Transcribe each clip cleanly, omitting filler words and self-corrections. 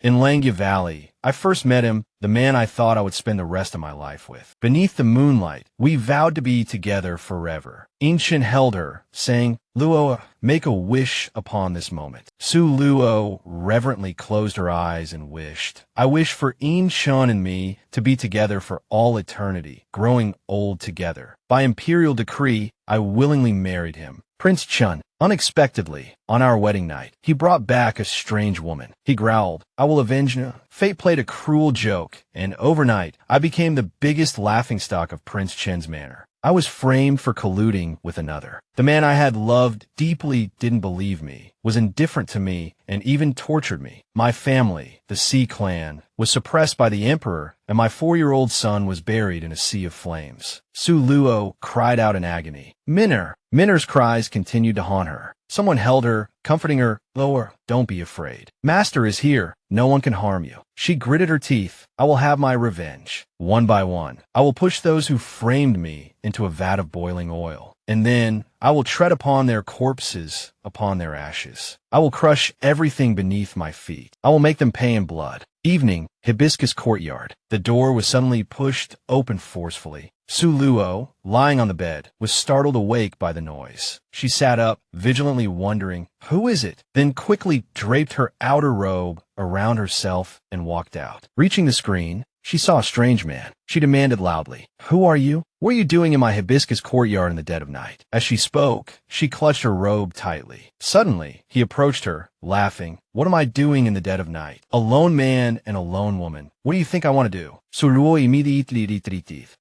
In Langya Valley, I first met him, the man I thought I would spend the rest of my life with. Beneath the moonlight, we vowed to be together forever. Inchin held her, saying, Luo, make a wish upon this moment. Su Luo reverently closed her eyes and wished. I wish for Inchin and me to be together for all eternity, growing old together. By imperial decree, I willingly married him. Prince Chun, unexpectedly, on our wedding night, he brought back a strange woman. He growled, I will avenge you. Fate played a cruel joke, and overnight, I became the biggest laughingstock of Prince Chen's manor. I was framed for colluding with another. The man I had loved deeply didn't believe me, was indifferent to me, and even tortured me. My family, the Sea clan, was suppressed by the emperor, and my 4-year-old son was buried in a sea of flames. Su Luo cried out in agony. Minner! Minner's cries continued to haunt her. Someone held her, comforting her. Lower, don't be afraid. Master is here. No one can harm you. She gritted her teeth. I will have my revenge. One by one, I will push those who framed me into a vat of boiling oil. And then I will tread upon their corpses, upon their ashes. I will crush everything beneath my feet. I will make them pay in blood. Evening, Hibiscus Courtyard. The door was suddenly pushed open forcefully. Su Luo, lying on the bed, was startled awake by the noise. She sat up, vigilantly wondering, who is it? Then quickly draped her outer robe around herself and walked out. Reaching the screen, she saw a strange man. She demanded loudly, Who are you? What are you doing in my hibiscus courtyard in the dead of night? As she spoke, she clutched her robe tightly. Suddenly, he approached her, laughing. What am I doing in the dead of night? A lone man and a lone woman. What do you think I want to do?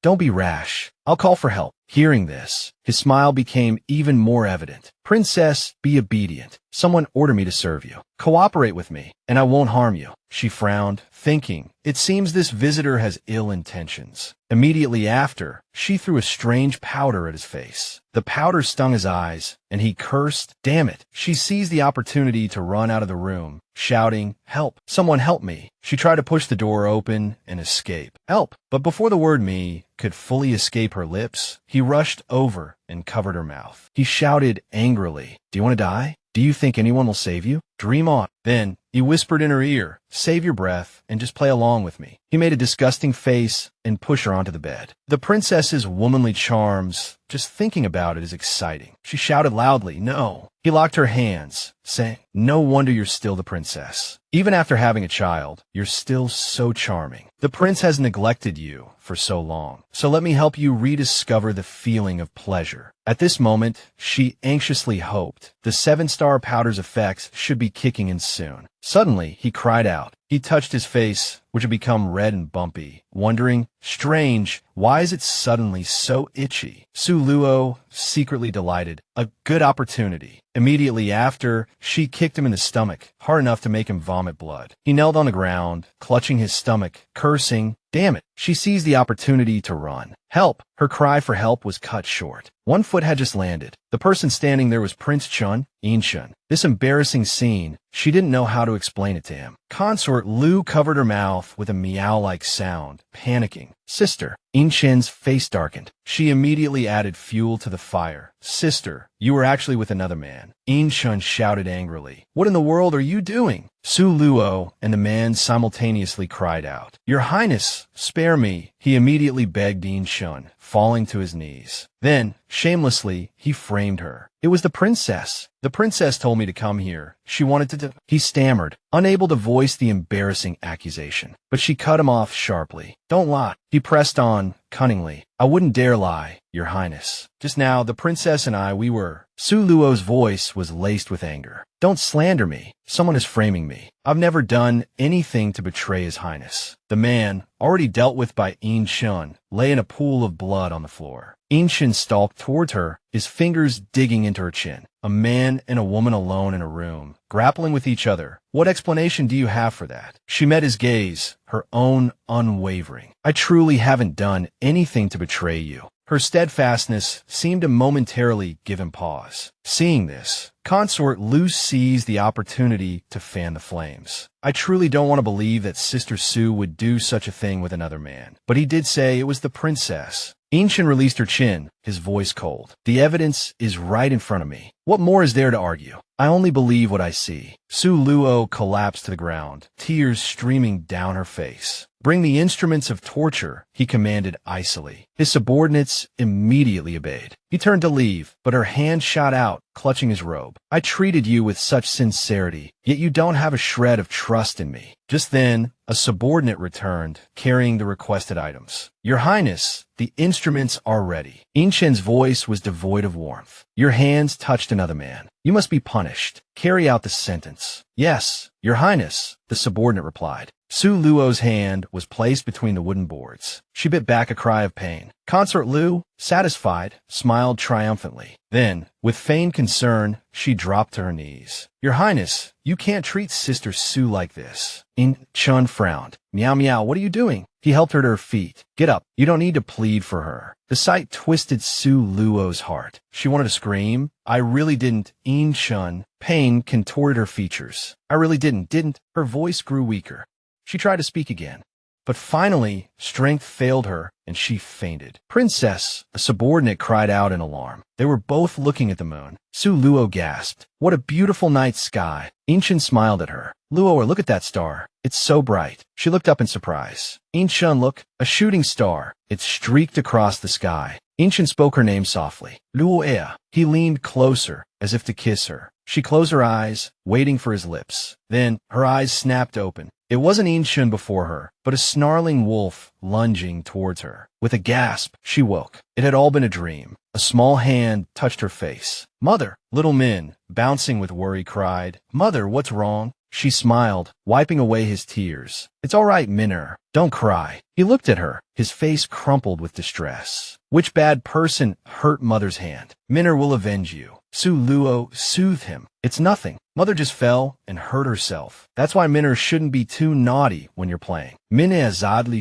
Don't be rash. I'll call for help. Hearing this, his smile became even more evident. Princess, be obedient. Someone order me to serve you. Cooperate with me, and I won't harm you. She frowned, thinking, it seems this visitor has ill intentions. Immediately after, she threw a strange powder at his face. The powder stung his eyes, and he cursed. Damn it. She seized the opportunity to run out of the room, shouting, Help! Someone help me! She tried to push the door open and escape. Help! But before the word me could fully escape her lips, he rushed over and covered her mouth. He shouted angrily, Do you want to die? Do you think anyone will save you? Dream on. Then, he whispered in her ear, Save your breath and just play along with me. He made a disgusting face and pushed her onto the bed. The princess's womanly charms, just thinking about it is exciting. She shouted loudly, No. He locked her hands, saying, No wonder you're still the princess. Even after having a child, you're still so charming. The prince has neglected you for so long, so let me help you rediscover the feeling of pleasure. At this moment, she anxiously hoped. The 7-star powder's effects should be kicking in soon. Suddenly, he cried out. He touched his face, which had become red and bumpy, wondering, Strange, why is it suddenly so itchy? Su Luo, secretly delighted. A good opportunity. Immediately after, she kicked him in the stomach, hard enough to make him vomit blood. He knelt on the ground, clutching his stomach, cursing, Damn it. She seized the opportunity to run. Help! Her cry for help was cut short. One foot had just landed. The person standing there was Prince Chun, Inchin. This embarrassing scene, she didn't know how to explain it to him. Consort Lu covered her mouth with a meow-like sound, panicking. Sister. Inchin's face darkened. She immediately added fuel to the fire. Sister, you were actually with another man. Inchin shouted angrily. What in the world are you doing? Su Luo and the man simultaneously cried out. Your Highness, spare me. He immediately begged Inchin, falling to his knees. Then, shamelessly, he framed her. It was the princess. The princess told me to come here. She wanted to He stammered, unable to voice the embarrassing accusation. But she cut him off sharply. Don't lie. He pressed on, cunningly. I wouldn't dare lie, Your Highness. Just now, the princess and I, we were. Su Luo's voice was laced with anger. Don't slander me. Someone is framing me. I've never done anything to betray His Highness. The man, already dealt with by Inchin, lay in a pool of blood on the floor. Inchin stalked towards her, his fingers digging into her chin. A man and a woman alone in a room, grappling with each other. What explanation do you have for that? She met his gaze, her own unwavering. I truly haven't done anything to betray you. Her steadfastness seemed to momentarily give him pause. Seeing this, Consort Lu seized the opportunity to fan the flames. I truly don't want to believe that Sister Su would do such a thing with another man. But he did say it was the princess. Inchin released her chin, his voice cold. The evidence is right in front of me. What more is there to argue? I only believe what I see. Su Luo collapsed to the ground, tears streaming down her face. Bring the instruments of torture, he commanded icily. His subordinates immediately obeyed. He turned to leave, but her hand shot out, clutching his robe. I treated you with such sincerity, yet you don't have a shred of trust in me. Just then, a subordinate returned, carrying the requested items. Your Highness, the instruments are ready. Inchin's voice was devoid of warmth. Your hands touched another man. You must be punished. Carry out the sentence. Yes, Your Highness, the subordinate replied. Su Luo's hand was placed between the wooden boards. She bit back a cry of pain. Consort Lu, satisfied, smiled triumphantly. Then, with feigned concern, she dropped to her knees. Your Highness, you can't treat Sister Su like this. Chun frowned. Meow meow, what are you doing? He helped her to her feet. Get up. You don't need to plead for her. The sight twisted Su Luo's heart. She wanted to scream. I really didn't. Chun. Pain contorted her features. I really didn't. Her voice grew weaker. She tried to speak again. But finally, strength failed her, and she fainted. Princess, a subordinate cried out in alarm. They were both looking at the moon. Su Luo gasped. What a beautiful night sky. Inchin smiled at her. Luo, look at that star. It's so bright. She looked up in surprise. Inchin, look, a shooting star. It streaked across the sky. Inchin spoke her name softly. Luo. He leaned closer, as if to kiss her. She closed her eyes, waiting for his lips. Then, her eyes snapped open. It wasn't Inchin before her, but a snarling wolf lunging towards her. With a gasp, she woke. It had all been a dream. A small hand touched her face. Mother! Little Min, bouncing with worry, cried, Mother, what's wrong? She smiled, wiping away his tears. It's all right, Minner. Don't cry. He looked at her, his face crumpled with distress. Which bad person hurt Mother's hand? Minner will avenge you. Su Luo soothed him. It's nothing. Mother just fell and hurt herself. That's why Minner shouldn't be too naughty when you're playing. Minne zadli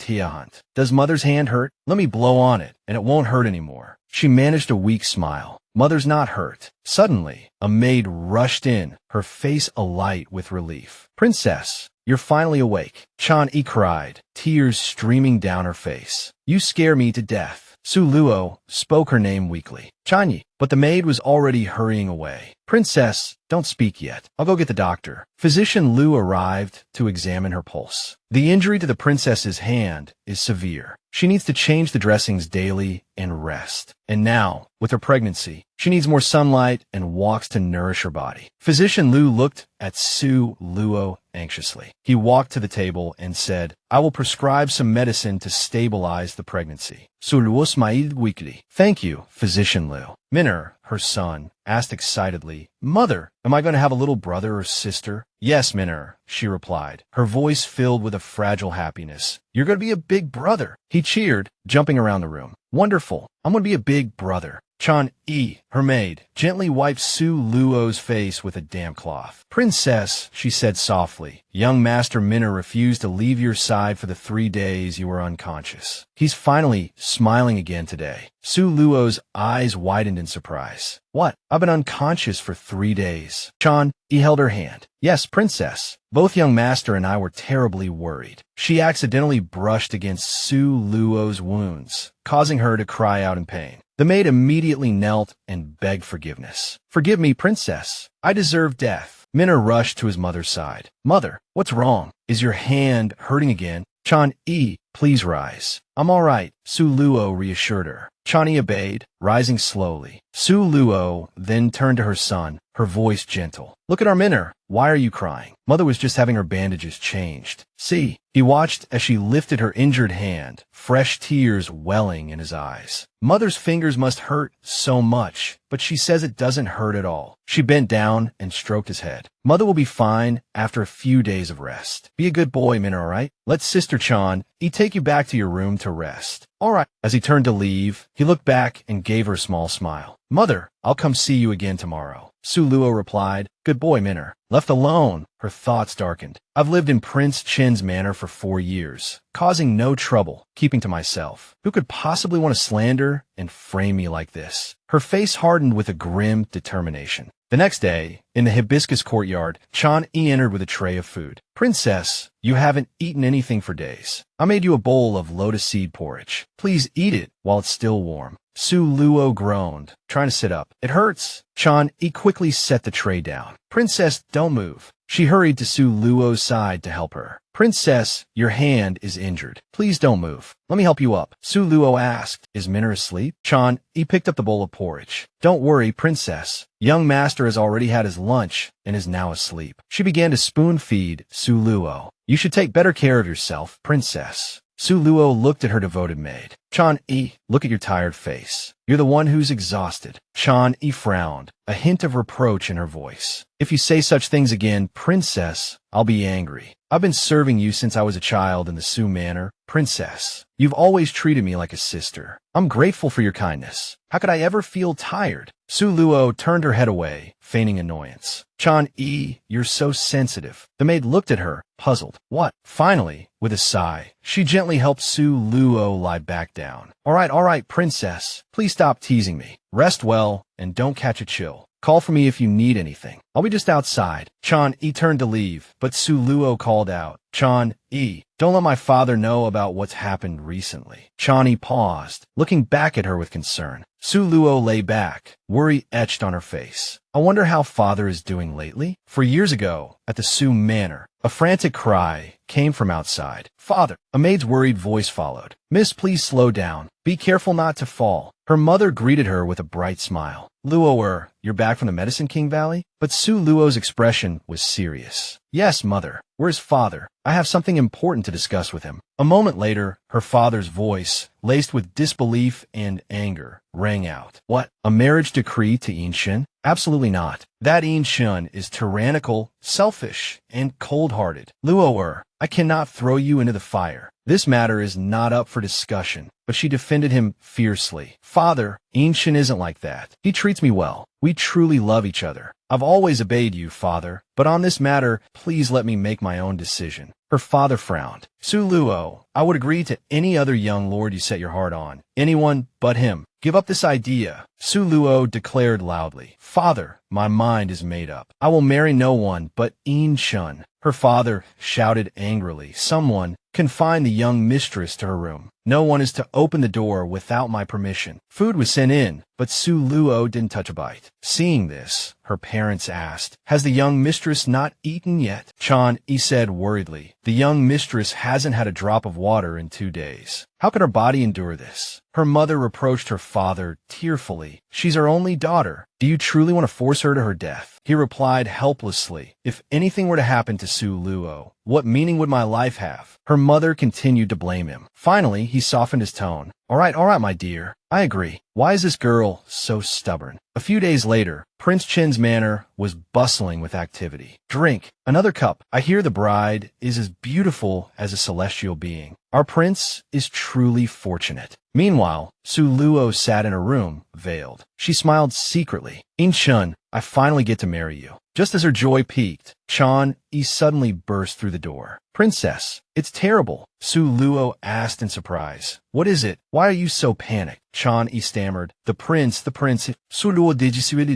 hand. Does Mother's hand hurt? Let me blow on it, and it won't hurt anymore. She managed a weak smile. Mother's not hurt. Suddenly, a maid rushed in, her face alight with relief. Princess, you're finally awake. Chan-yi cried, tears streaming down her face. You scare me to death. Su Luo spoke her name weakly. Chan-yi, but the maid was already hurrying away. Princess, don't speak yet. I'll go get the doctor. Physician Lu arrived to examine her pulse. The injury to the princess's hand is severe. She needs to change the dressings daily and rest. And now, with her pregnancy, she needs more sunlight and walks to nourish her body. Physician Lu looked at Su Luo anxiously. He walked to the table and said, I will prescribe some medicine to stabilize the pregnancy. Su Luo smiled weakly. Thank you, Physician Lu. Minner, her son, asked excitedly, Mother, am I going to have a little brother or sister? Yes, Minner, she replied, her voice filled with a fragile happiness. You're going to be a big brother. He cheered, jumping around the room. Wonderful. I'm going to be a big brother. Chan-yi, her maid, gently wiped Su Luo's face with a damp cloth. Princess, she said softly, young Master Minner refused to leave your side for the 3 days you were unconscious. He's finally smiling again today. Su Luo's eyes widened in surprise. What? I've been unconscious for 3 days. Chan-yi held her hand. Yes, Princess. Both young Master and I were terribly worried. She accidentally brushed against Su Luo's wounds, causing her to cry out in pain. The maid immediately knelt and begged forgiveness. Forgive me, Princess. I deserve death. Minner rushed to his mother's side. Mother, what's wrong? Is your hand hurting again? Chan-yi, please rise. I'm all right, Su Luo reassured her. Chan-yi obeyed, rising slowly. Su Luo then turned to her son, her voice gentle. Look at our Minner. Why are you crying? Mother was just having her bandages changed. See, he watched as she lifted her injured hand, fresh tears welling in his eyes. Mother's fingers must hurt so much, but she says it doesn't hurt at all. She bent down and stroked his head. Mother will be fine after a few days of rest. Be a good boy, Minner, all right? Let Sister Chan-yi take you back to your room to rest. All right. As he turned to leave, he looked back and gave her a small smile. Mother, I'll come see you again tomorrow. Suluo replied. Good boy, Minner. Left alone, her thoughts darkened. I've lived in Prince Chin's manor for 4 years, causing no trouble, keeping to myself. Who could possibly want to slander and frame me like this? Her face hardened with a grim determination. The next day, in the hibiscus courtyard, Chan-E entered with a tray of food. Princess, you haven't eaten anything for days. I made you a bowl of lotus seed porridge. Please eat it while it's still warm. Suluo groaned, trying to sit up. It hurts. Chan-E quickly set the tray down. Princess, don't move. She hurried to Suluo's side to help her. Princess, your hand is injured. Please don't move. Let me help you up. Suluo asked, is Minner asleep? Chan-E picked up the bowl of porridge. Don't worry, Princess. Young master has already had his lunch and is now asleep. She began to spoon-feed Suluo. You should take better care of yourself, Princess. Suluo looked at her devoted maid. Chan-E, look at your tired face. You're the one who's exhausted. Chan-E frowned, a hint of reproach in her voice. If you say such things again, Princess, I'll be angry. I've been serving you since I was a child in the Su Manor. Princess, you've always treated me like a sister. I'm grateful for your kindness. How could I ever feel tired? Suluo turned her head away, feigning annoyance. Chan-E, you're so sensitive. The maid looked at her, puzzled. What? Finally, with a sigh, she gently helped Suluo lie back down. All right, Princess. Please stop teasing me. Rest well, and don't catch a chill. Call for me if you need anything. I'll be just outside. Chan-E turned to leave, but Suluo called out. Chan-E, don't let my father know about what's happened recently. Chan-E paused, looking back at her with concern. Suluo lay back, worry etched on her face. I wonder how father is doing lately? For years ago, at the Su Manor, a frantic cry came from outside. Father! A maid's worried voice followed. Miss, please slow down. Be careful not to fall. Her mother greeted her with a bright smile. Luo, you're back from the Medicine King Valley? But Suluo's expression was serious. Yes, mother. Where's father? I have something important to discuss with him. A moment later, her father's voice, laced with disbelief and anger, rang out. What? A marriage decree to Inshin? Absolutely not. That Inshin is tyrannical, selfish, and cold-hearted. Luo, I cannot throw you into the fire. This matter is not up for discussion. But she defended him fiercely. Father, Inshin isn't like that. He treats me well. We truly love each other. I've always obeyed you, father, but on this matter, please let me make my own decision. Her father frowned. Suluo, I would agree to any other young lord you set your heart on. Anyone but him. Give up this idea. Suluo declared loudly. Father, my mind is made up. I will marry no one but Inshin. Her father shouted angrily. Someone confine the young mistress to her room. No one is to open the door without my permission. Food was sent in, but Suluo didn't touch a bite. Seeing this, her parents asked, has the young mistress not eaten yet? Chan-E said worriedly, the young mistress hasn't had a drop of water in 2 days. How could her body endure this? Her mother reproached her father tearfully. She's her only daughter. Do you truly want to force her to her death? He replied helplessly. If anything were to happen to Suluo, what meaning would my life have? Her mother continued to blame him. Finally, he softened his tone. All right, my dear. I agree. Why is this girl so stubborn? A few days later, Prince Chin's manor was bustling with activity. Drink. Another cup. I hear the bride is as beautiful as a celestial being. Our prince is truly fortunate. Meanwhile, Suluo sat in her room, veiled. She smiled secretly. Inshin, I finally get to marry you. Just as her joy peaked, Chan-E suddenly burst through the door. Princess, it's terrible, Suluo asked in surprise. What is it? Why are you so panicked? Chan-E stammered. The prince. Suluo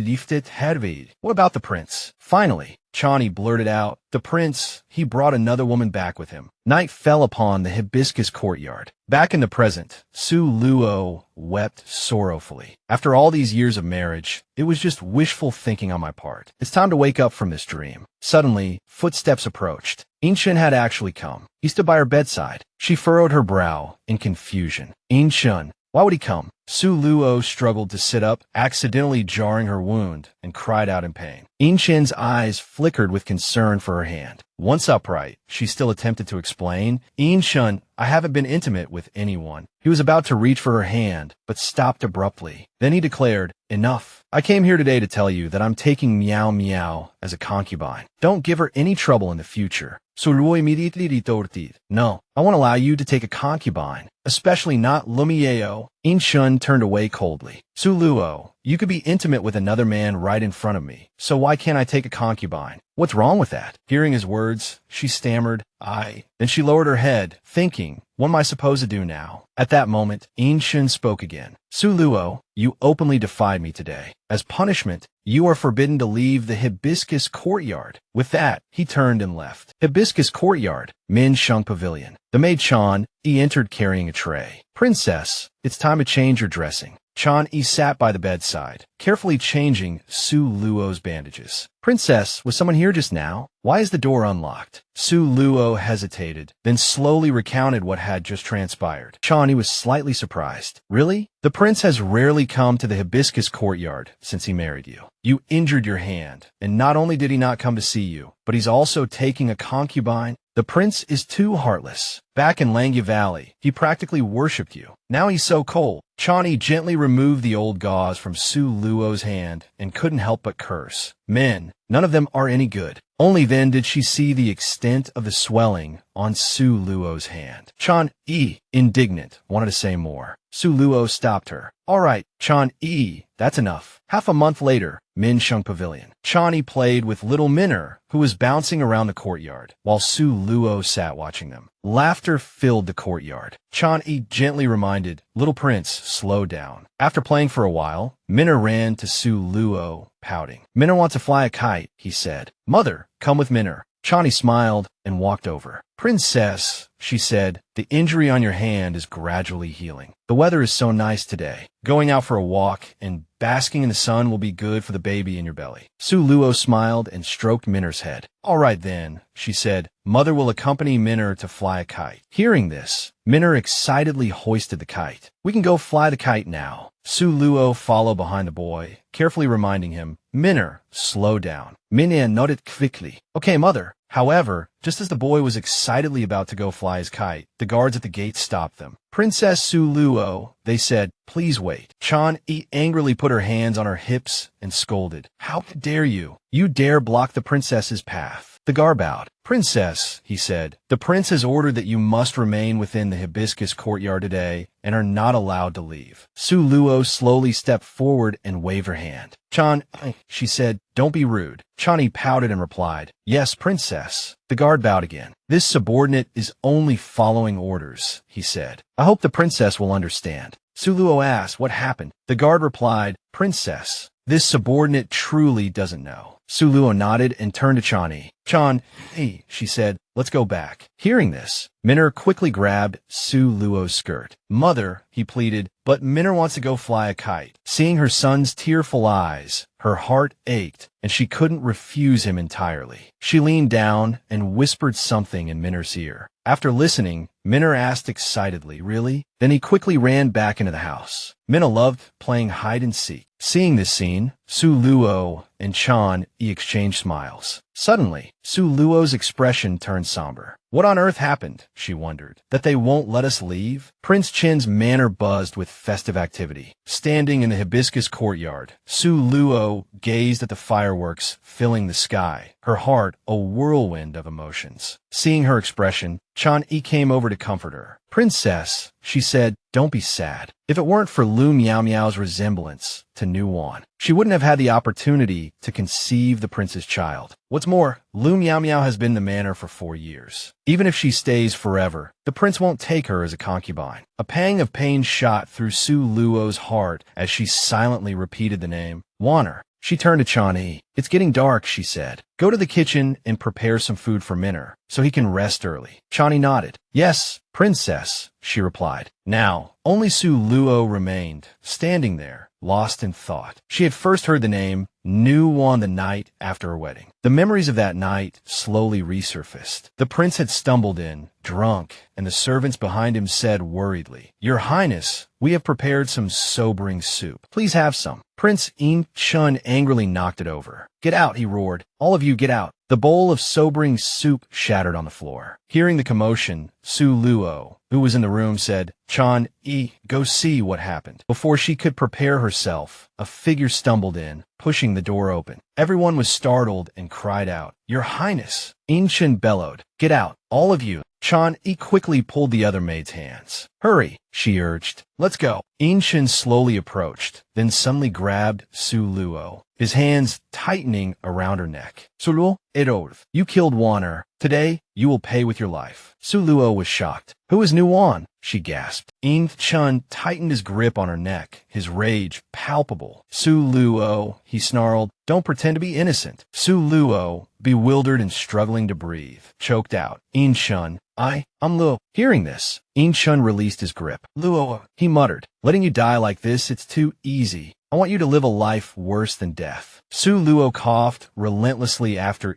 lifted hervid. What about the prince? Finally, Chan-E blurted out. The prince, he brought another woman back with him. Night fell upon the hibiscus courtyard. Back in the present, Suluo wept sorrowfully. After all these years of marriage, it was just wishful thinking on my part. It's time to wake up from this dream. Suddenly, footsteps approached. Inshin had actually come. He stood by her bedside. She furrowed her brow in confusion. Inshin, why would he come? Suluo struggled to sit up, accidentally jarring her wound, and cried out in pain. Inshin's eyes flickered with concern for her hand. Once upright, she still attempted to explain. Inshin, I haven't been intimate with anyone. He was about to reach for her hand, but stopped abruptly. Then he declared, enough. I came here today to tell you that I'm taking Meow Meow as a concubine. Don't give her any trouble in the future. Suluo immediately retorted, no, I won't allow you to take a concubine, especially not Lumieo. In Shun turned away coldly. Su Luo, you could be intimate with another man right in front of me, so why can't I take a concubine? What's wrong with that? Hearing his words, she stammered, I. Then she lowered her head, thinking, what am I supposed to do now? At that moment, In Shun spoke again. Su Luo, you openly defied me today. As punishment, you are forbidden to leave the Hibiscus Courtyard. With that, he turned and left. Hibiscus Courtyard, Min Shung Pavilion. The maid Chan Yi entered carrying a tray. Princess, it's time to change your dressing. Chan Yi sat by the bedside, carefully changing Su Luo's bandages. Princess, was someone here just now? Why is the door unlocked? Su Luo hesitated, then slowly recounted what had just transpired. Chan Yi was slightly surprised. Really? The prince has rarely come to the Hibiscus Courtyard since he married you. You injured your hand, and not only did he not come to see you, but he's also taking a concubine. The prince is too heartless. Back in Langya Valley, he practically worshipped you. Now he's so cold. Chan Yi gently removed the old gauze from Su Luo's hand and couldn't help but curse. Men, none of them are any good. Only then did she see the extent of the swelling on Su Luo's hand. Chan Yi, indignant, wanted to say more. Su Luo stopped her. All right, Chan Yi, that's enough. Half a month later, Min Shung Pavilion. Chan Yi played with little Minner, who was bouncing around the courtyard, while Su Luo sat watching them. Laughter filled the courtyard. Chan Yi gently reminded, Little Prince, slow down. After playing for a while, Minner ran to Su Luo, pouting. Minner wants to fly a kite, he said. Mother, come with Minner. Chan Yi smiled and walked over. Princess, she said, the injury on your hand is gradually healing. The weather is so nice today. Going out for a walk and basking in the sun will be good for the baby in your belly. Su Luo smiled and stroked Minner's head. All right then, she said, Mother will accompany Minner to fly a kite. Hearing this, Minner excitedly hoisted the kite. We can go fly the kite now. Su Luo followed behind the boy, carefully reminding him, Minner, slow down. Minner nodded quickly. Okay, Mother. However, just as the boy was excitedly about to go fly his kite, the guards at the gate stopped them. Princess Su Luo, they said, please wait. Chan Yi angrily put her hands on her hips and scolded. How dare you? You dare block the princess's path. The guard bowed. Princess, he said, the prince has ordered that you must remain within the Hibiscus Courtyard today and are not allowed to leave. Su Luo slowly stepped forward and waved her hand. Chan, she said, don't be rude. Chan Yi pouted and replied, yes, princess. The guard bowed again. This subordinate is only following orders, he said. I hope the princess will understand. Su Luo asked what happened. The guard replied, Princess, this subordinate truly doesn't know. Su Luo nodded and turned to Chan Yi. Chan Yi, she said, let's go back. Hearing this, Minner quickly grabbed Su Luo's skirt. Mother, he pleaded, but Minner wants to go fly a kite. Seeing her son's tearful eyes, her heart ached, and she couldn't refuse him entirely. She leaned down and whispered something in Minner's ear. After listening, Minner asked excitedly, really? Then he quickly ran back into the house. Minna loved playing hide-and-seek. Seeing this scene, Su Luo and Chan Yi exchanged smiles. Suddenly, Su Luo's expression turned somber. What on earth happened? She wondered. That they won't let us leave? Prince Chen's manor buzzed with festive activity. Standing in the Hibiscus Courtyard, Su Luo gazed at the fireworks filling the sky, her heart a whirlwind of emotions. Seeing her expression, Chan Yi came over to comfort her. Princess, she said, don't be sad. If it weren't for Lu Miao Miao's resemblance to Nu Wan, she wouldn't have had the opportunity to conceive the prince's child. What's more, Lu Miao Miao has been in the manor for 4 years. Even if she stays forever, the prince won't take her as a concubine. A pang of pain shot through Su Luo's heart as she silently repeated the name, Wanner. She turned to Chan Yi. It's getting dark, she said. Go to the kitchen and prepare some food for Minner, so he can rest early. Chan Yi nodded. Yes, princess, she replied. Now, only Su Luo remained, standing there, lost in thought. She had first heard the name Nu Wan the night after her wedding. The memories of that night slowly resurfaced. The prince had stumbled in, drunk, and the servants behind him said worriedly, Your Highness, we have prepared some sobering soup. Please have some. Prince In Chun angrily knocked it over. Get out, he roared. All of you get out. The bowl of sobering soup shattered on the floor. Hearing the commotion, Su Luo, who was in the room, said, Chan Yi, go see what happened. Before she could prepare herself, a figure stumbled in, pushing the door open. Everyone was startled and cried out, Your Highness! In Chen bellowed, Get out, all of you. Chan Yi quickly pulled the other maid's hands. Hurry, she urged. Let's go. Inshin slowly approached, then suddenly grabbed Su Luo, his hands tightening around her neck. Suluo, Edorv, you killed Waner. Today, you will pay with your life. Su Luo was shocked. Who is Nuan? She gasped. Chun tightened his grip on her neck, his rage palpable. Su Luo, he snarled, don't pretend to be innocent. Su Luo, bewildered and struggling to breathe, choked out. Chun, I'm Luo. Hearing this, Chun released his grip. Luo, he muttered, letting you die like this, it's too easy. I want you to live a life worse than death. Su Luo coughed relentlessly after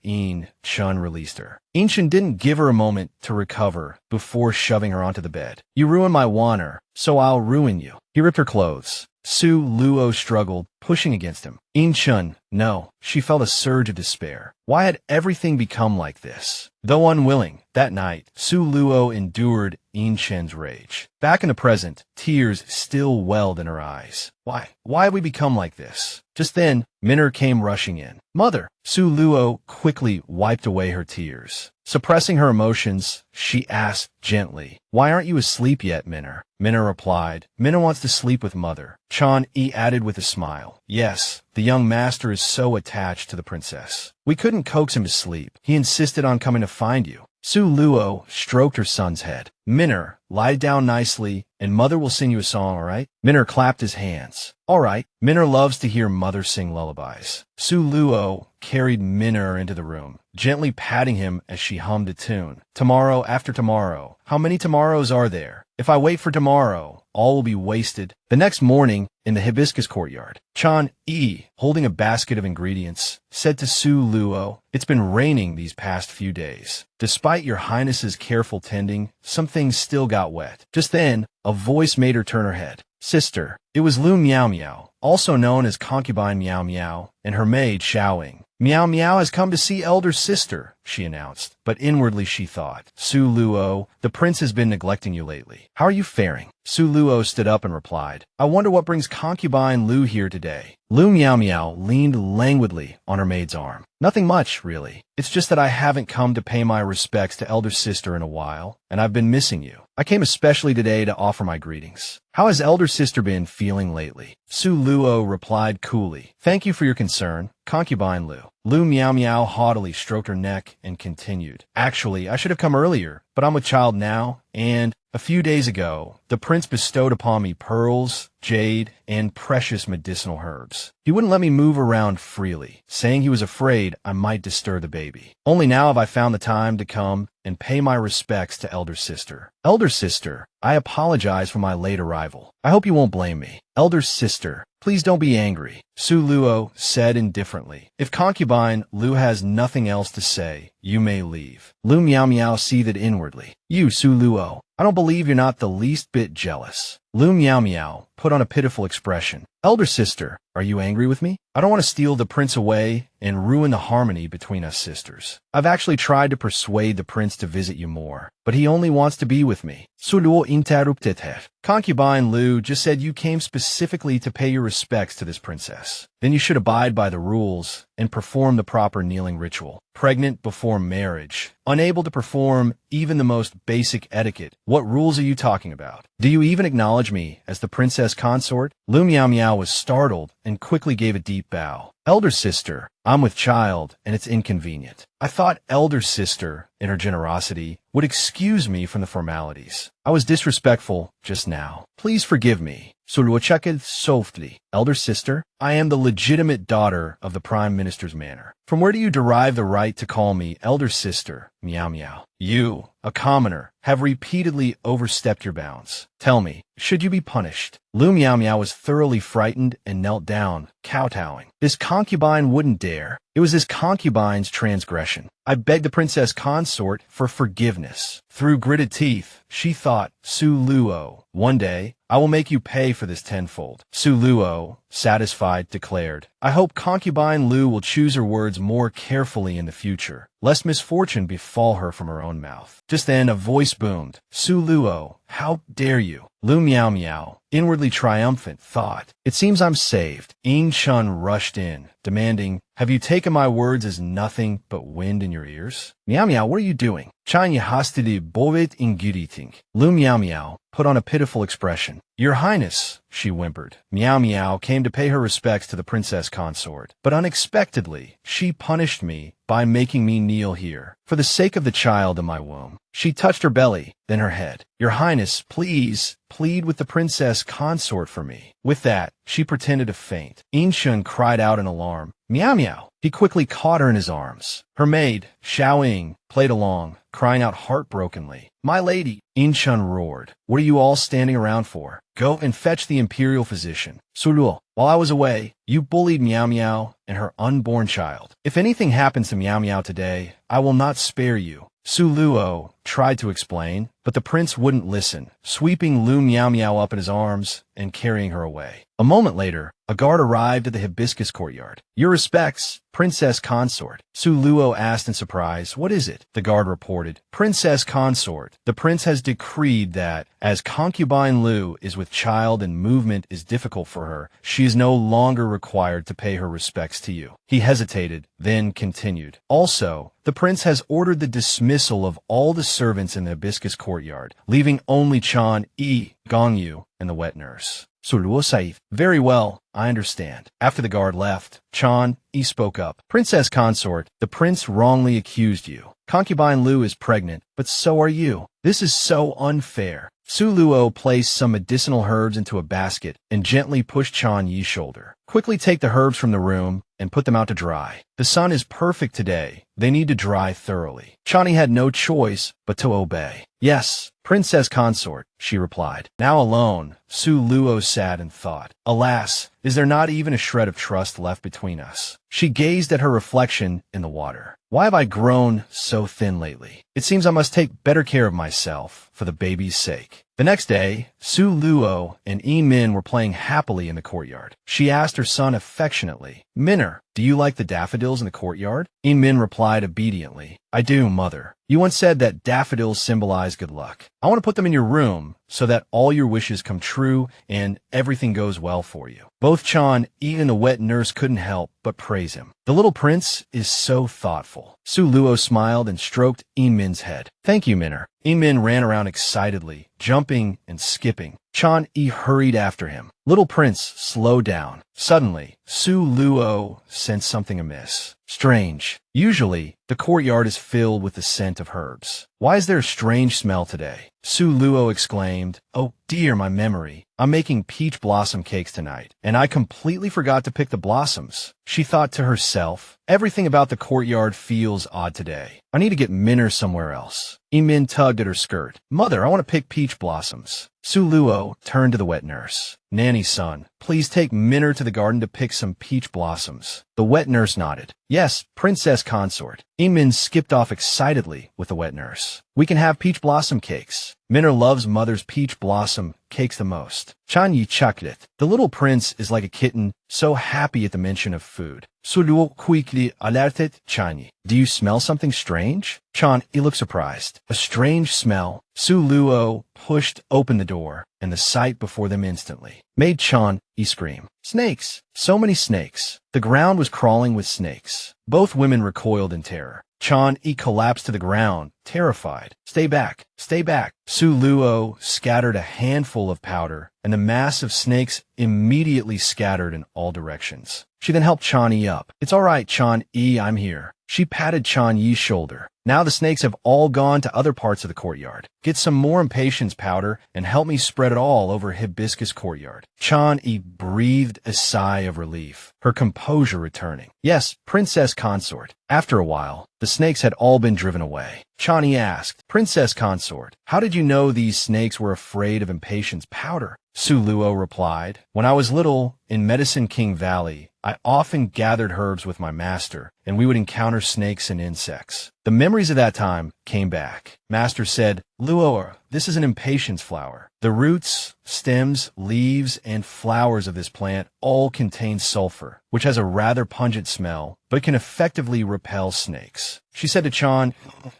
Chun released her. Chun didn't give her a moment to recover before shoving her onto the bed. You ruined my Waner, so I'll ruin you. He ripped her clothes. Su Luo struggled, pushing against him. Chun, no. She felt a surge of despair. Why had everything become like this? Though unwilling, that night, Su Luo endured Chun's rage. Back in the present, tears still welled in her eyes. Why had we become like this? Just then, Minner came rushing in. Mother! Su Luo quickly wiped away her tears. Suppressing her emotions, she asked gently, why aren't you asleep yet, Minner? Minner replied, Minner wants to sleep with Mother. Chon-E added with a smile, yes, the young master is so attached to the princess. We couldn't coax him to sleep. He insisted on coming to find you. Su Luo stroked her son's head. Minner, lie down nicely, and Mother will sing you a song, all right? Minner clapped his hands. All right. Minner loves to hear Mother sing lullabies. Su Luo carried Minner into the room, gently patting him as she hummed a tune. Tomorrow after tomorrow. How many tomorrows are there? If I wait for tomorrow, all will be wasted. The next morning, in the hibiscus courtyard, Chon-E, holding a basket of ingredients, said to Su Luo, it's been raining these past few days. Despite your highness's careful tending, some things still got wet. Just then, a voice made her turn her head. Sister, it was Lu Miao Miao, also known as concubine Miao Miao, and her maid Xiaoying. Miao Miao has come to see elder sister, she announced, but inwardly she thought, Su Luo, the prince has been neglecting you lately. How are you faring? Su Luo stood up and replied, I wonder what brings concubine Lu here today. Lu Miao Miao leaned languidly on her maid's arm. Nothing much, really. It's just that I haven't come to pay my respects to elder sister in a while, and I've been missing you. I came especially today to offer my greetings. How has elder sister been feeling lately? Su Luo replied coolly, thank you for your concern, concubine Lu. Lu Miao Miao haughtily stroked her neck and continued, actually, I should have come earlier, but I'm with child now, and a few days ago, the prince bestowed upon me pearls, jade, and precious medicinal herbs. He wouldn't let me move around freely, saying he was afraid I might disturb the baby. Only now have I found the time to come and pay my respects to elder sister. Elder sister, I apologize for my late arrival. I hope you won't blame me. Elder sister, please don't be angry, Su Luo said indifferently. If concubine Lu has nothing else to say, you may leave. Lu Miao Miao seethed inwardly. You, Su Luo, I don't believe you're not the least bit jealous. Lu Miao Miao put on a pitiful expression. Elder sister, are you angry with me? I don't want to steal the prince away and ruin the harmony between us sisters. I've actually tried to persuade the prince to visit you more, but he only wants to be with me. Su Luo interrupted her. Concubine Lu just said you came specifically to pay your respects to this princess. Then you should abide by the rules and perform the proper kneeling ritual. Pregnant before marriage, unable to perform even the most basic etiquette. What rules are you talking about? Do you even acknowledge me as the princess consort? Lu Miao Miao was startled and quickly gave a deep bow. Elder sister, I'm with child, and it's inconvenient. I thought elder sister, in her generosity, would excuse me from the formalities. I was disrespectful just now. Please forgive me. Suluocheked softly. Elder sister, I am the legitimate daughter of the Prime Minister's manor. From where do you derive the right to call me elder sister, Miao Miao? You, a commoner, have repeatedly overstepped your bounds. Tell me, should you be punished? Lu Miao Miao was thoroughly frightened and knelt down, kowtowing. His concubine wouldn't dare. It was his concubine's transgression. I begged the princess consort for forgiveness. Through gritted teeth, she thought, Su Luo, one day, I will make you pay for this tenfold. Su Luo, satisfied, declared, I hope concubine Lu will choose her words more carefully in the future, lest misfortune befall her from her own mouth. Just then a voice boomed, Su Luo, how dare you? Lu Miao Miao, inwardly triumphant, thought, it seems I'm saved. Chun rushed in, demanding, have you taken my words as nothing but wind in your ears? Miao Miao, what are you doing? Chanya hastidi bovet ingiriting. Lu Miao Miao put on a pitiful expression. Your Highness, she whimpered. Meow Meow came to pay her respects to the princess consort, but unexpectedly, she punished me by making me kneel here, for the sake of the child in my womb. She touched her belly, then her head. Your Highness, please, plead with the princess consort for me. With that, she pretended to faint. Inshun cried out in alarm. Meow Meow. He quickly caught her in his arms. Her maid, Xiaoying, played along, crying out heartbrokenly. My lady, Inshun roared. What are you all standing around for? Go and fetch the imperial physician. Suluo, while I was away, you bullied Meow Meow and her unborn child. If anything happens to Meow Meow today, I will not spare you. Su Luo tried to explain, but the prince wouldn't listen, sweeping Lu Meow Meow up in his arms and carrying her away. A moment later, a guard arrived at the hibiscus courtyard. Your respects, princess consort. Su Luo asked in surprise. What is it? The guard reported. Princess consort. The prince has decreed that, as concubine Lu is with child and movement is difficult for her, she is no longer required to pay her respects to you. He hesitated, then continued. Also, the prince has ordered the dismissal of all the servants in the hibiscus courtyard, leaving only Chan Yi, Gongyu, and the wet nurse. Suluo Saif. Very well, I understand. After the guard left, Chan Yi spoke up. Princess consort, the prince wrongly accused you. Concubine Lu is pregnant, but so are you. This is so unfair. Su Luo placed some medicinal herbs into a basket and gently pushed Chan Yi's shoulder. Quickly take the herbs from the room and put them out to dry. The sun is perfect today. They need to dry thoroughly. Chan Yi had no choice but to obey. Yes, princess consort, she replied. Now alone, Su Luo sat and thought. Alas, is there not even a shred of trust left between us? She gazed at her reflection in the water. Why have I grown so thin lately? It seems I must take better care of myself for the baby's sake. The next day, Su Luo and Yi Min were playing happily in the courtyard. She asked her son affectionately, Minner, do you like the daffodils in the courtyard? Yi Min replied obediently, I do, mother. You once said that daffodils symbolize good luck. I want to put them in your room so that all your wishes come true and everything goes well for you. Both Chan, Yi, and the wet nurse couldn't help but praise him. The little prince is so thoughtful. Su Luo smiled and stroked Yi Min's head. Thank you, Minner. Yi Min ran around excitedly, jumping and skipping. Chan Yi hurried after him. Little prince, slow down. Suddenly, Su Luo sensed something amiss. Strange. Usually, the courtyard is filled with the scent of herbs. Why is there a strange smell today? Su Luo exclaimed, Oh dear, my memory. I'm making peach blossom cakes tonight, and I completely forgot to pick the blossoms. She thought to herself, everything about the courtyard feels odd today. I need to get Minner somewhere else. Yi Min tugged at her skirt. Mother, I want to pick peach blossoms. Su Luo turned to the wet nurse. Nanny son, please take Minner to the garden to pick some peach blossoms. The wet nurse nodded. Yes, princess consort. Yi Min skipped off excitedly with the wet nurse. We can have peach blossom cakes. Minner loves mother's peach blossom cakes the most. Chan Yi chuckled. The little prince is like a kitten, so happy at the mention of food. Su Luo quickly alerted Chan Yi. Do you smell something strange? Chan Yi looked surprised. A strange smell. Su Luo pushed open the door, and the sight before them instantly made Chan Yi scream. Snakes! So many snakes. The ground was crawling with snakes. Both women recoiled in terror. Chan Yi collapsed to the ground, terrified. Stay back! Stay back! Su Luo scattered a handful of powder, and the mass of snakes immediately scattered in all directions. She then helped Chan Yi up. It's all right, Chan Yi, I'm here. She patted Chan Yi's shoulder. Now the snakes have all gone to other parts of the courtyard. Get some more impatience powder and help me spread it all over hibiscus courtyard. Chan Yi breathed a sigh of relief, her composure returning. Yes, princess consort. After a while, the snakes had all been driven away. Chan Yi asked, Princess consort, how did you know these snakes were afraid of impatience powder? Su Luo replied, When I was little, in Medicine King Valley, I often gathered herbs with my master, and we would encounter snakes and insects. The memories of that time came back. Master said, Luo, this is an impatience flower. The roots, stems, leaves, and flowers of this plant all contain sulfur, which has a rather pungent smell, but can effectively repel snakes. She said to Chan,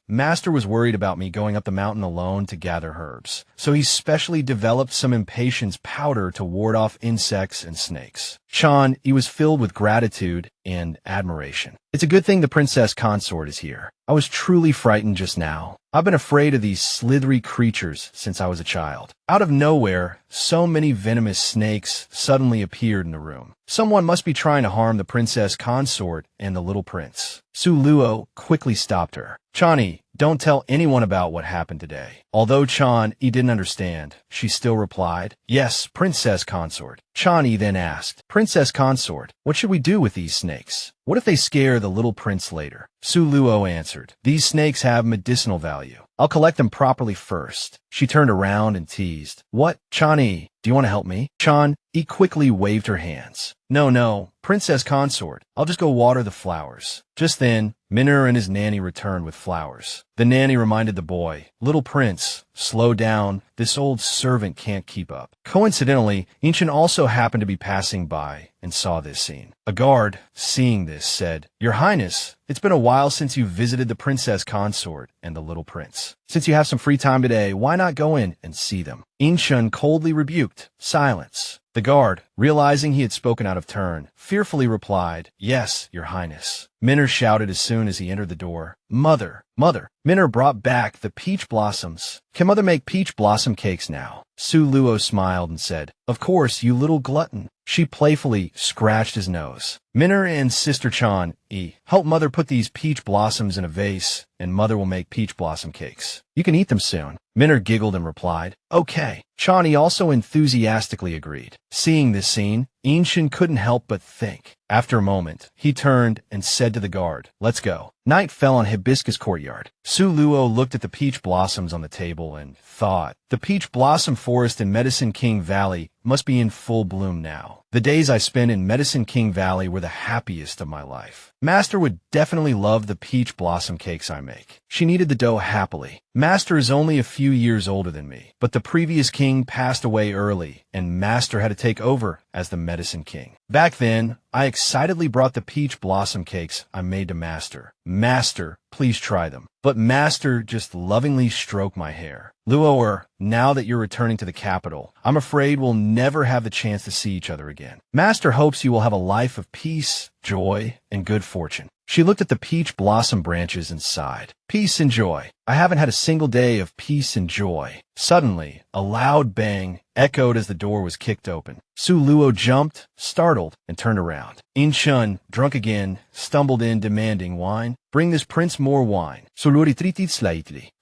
Master was worried about me going up the mountain alone to gather herbs, so he specially developed some impatience powder to ward off insects and snakes. Chan, he was filled with gratitude and admiration. It's a good thing the princess consort is here. I was truly frightened just now. I've been afraid of these slithery creatures since I was a child. Out of nowhere, so many venomous snakes suddenly appeared in the room. Someone must be trying to harm the princess consort and the little prince. Su Luo quickly stopped her. Chani, don't tell anyone about what happened today. Although Chani didn't understand, she still replied, Yes, princess consort. Chani then asked, Princess consort, what should we do with these snakes? What if they scare the little prince later? Su Luo answered, These snakes have medicinal value. I'll collect them properly first. She turned around and teased, What? Chani, do you want to help me? Chani quickly waved her hands. No, princess consort. I'll just go water the flowers. Just then, Minner and his nanny returned with flowers. The nanny reminded the boy, Little prince, slow down. This old servant can't keep up. Coincidentally, Inchin also happened to be passing by and saw this scene. A guard, seeing this, said, Your Highness, it's been a while since you visited the princess consort and the little prince. Since you have some free time today, why not go in and see them? Inchin coldly rebuked, Silence. The guard, realizing he had spoken out of turn, fearfully replied, Yes, Your Highness. Minner shouted as soon as he entered the door, Mother. Minner brought back the peach blossoms. Can Mother make peach blossom cakes now? Su Luo smiled and said, Of course, you little glutton. She playfully scratched his nose. Minner and Sister Chani, help Mother put these peach blossoms in a vase, and Mother will make peach blossom cakes. You can eat them soon. Minner giggled and replied, Okay. Chani also enthusiastically agreed. Seeing this scene, Inchin couldn't help but think. After a moment, he turned and said to the guard, Let's go. Night fell on Hibiscus Courtyard. Su Luo looked at the peach blossoms on the table and thought, The peach blossom forest in Medicine King Valley must be in full bloom now. The days I spent in Medicine King Valley were the happiest of my life. Master would definitely love the peach blossom cakes I make. She kneaded the dough happily. Master is only a few years older than me, but the previous king passed away early, and Master had to take over as the Medicine King. Back then, I excitedly brought the peach blossom cakes I made to Master. Master, please try them. But Master just lovingly stroked my hair. Luo, now that you're returning to the capital, I'm afraid we'll never have the chance to see each other again. Master hopes you will have a life of peace, joy, and good fortune. She looked at the peach blossom branches and sighed. Peace and joy. I haven't had a single day of peace and joy. Suddenly, a loud bang echoed as the door was kicked open. Su Luo jumped, startled, and turned around. Inchin, drunk again, stumbled in demanding wine. Bring this prince more wine.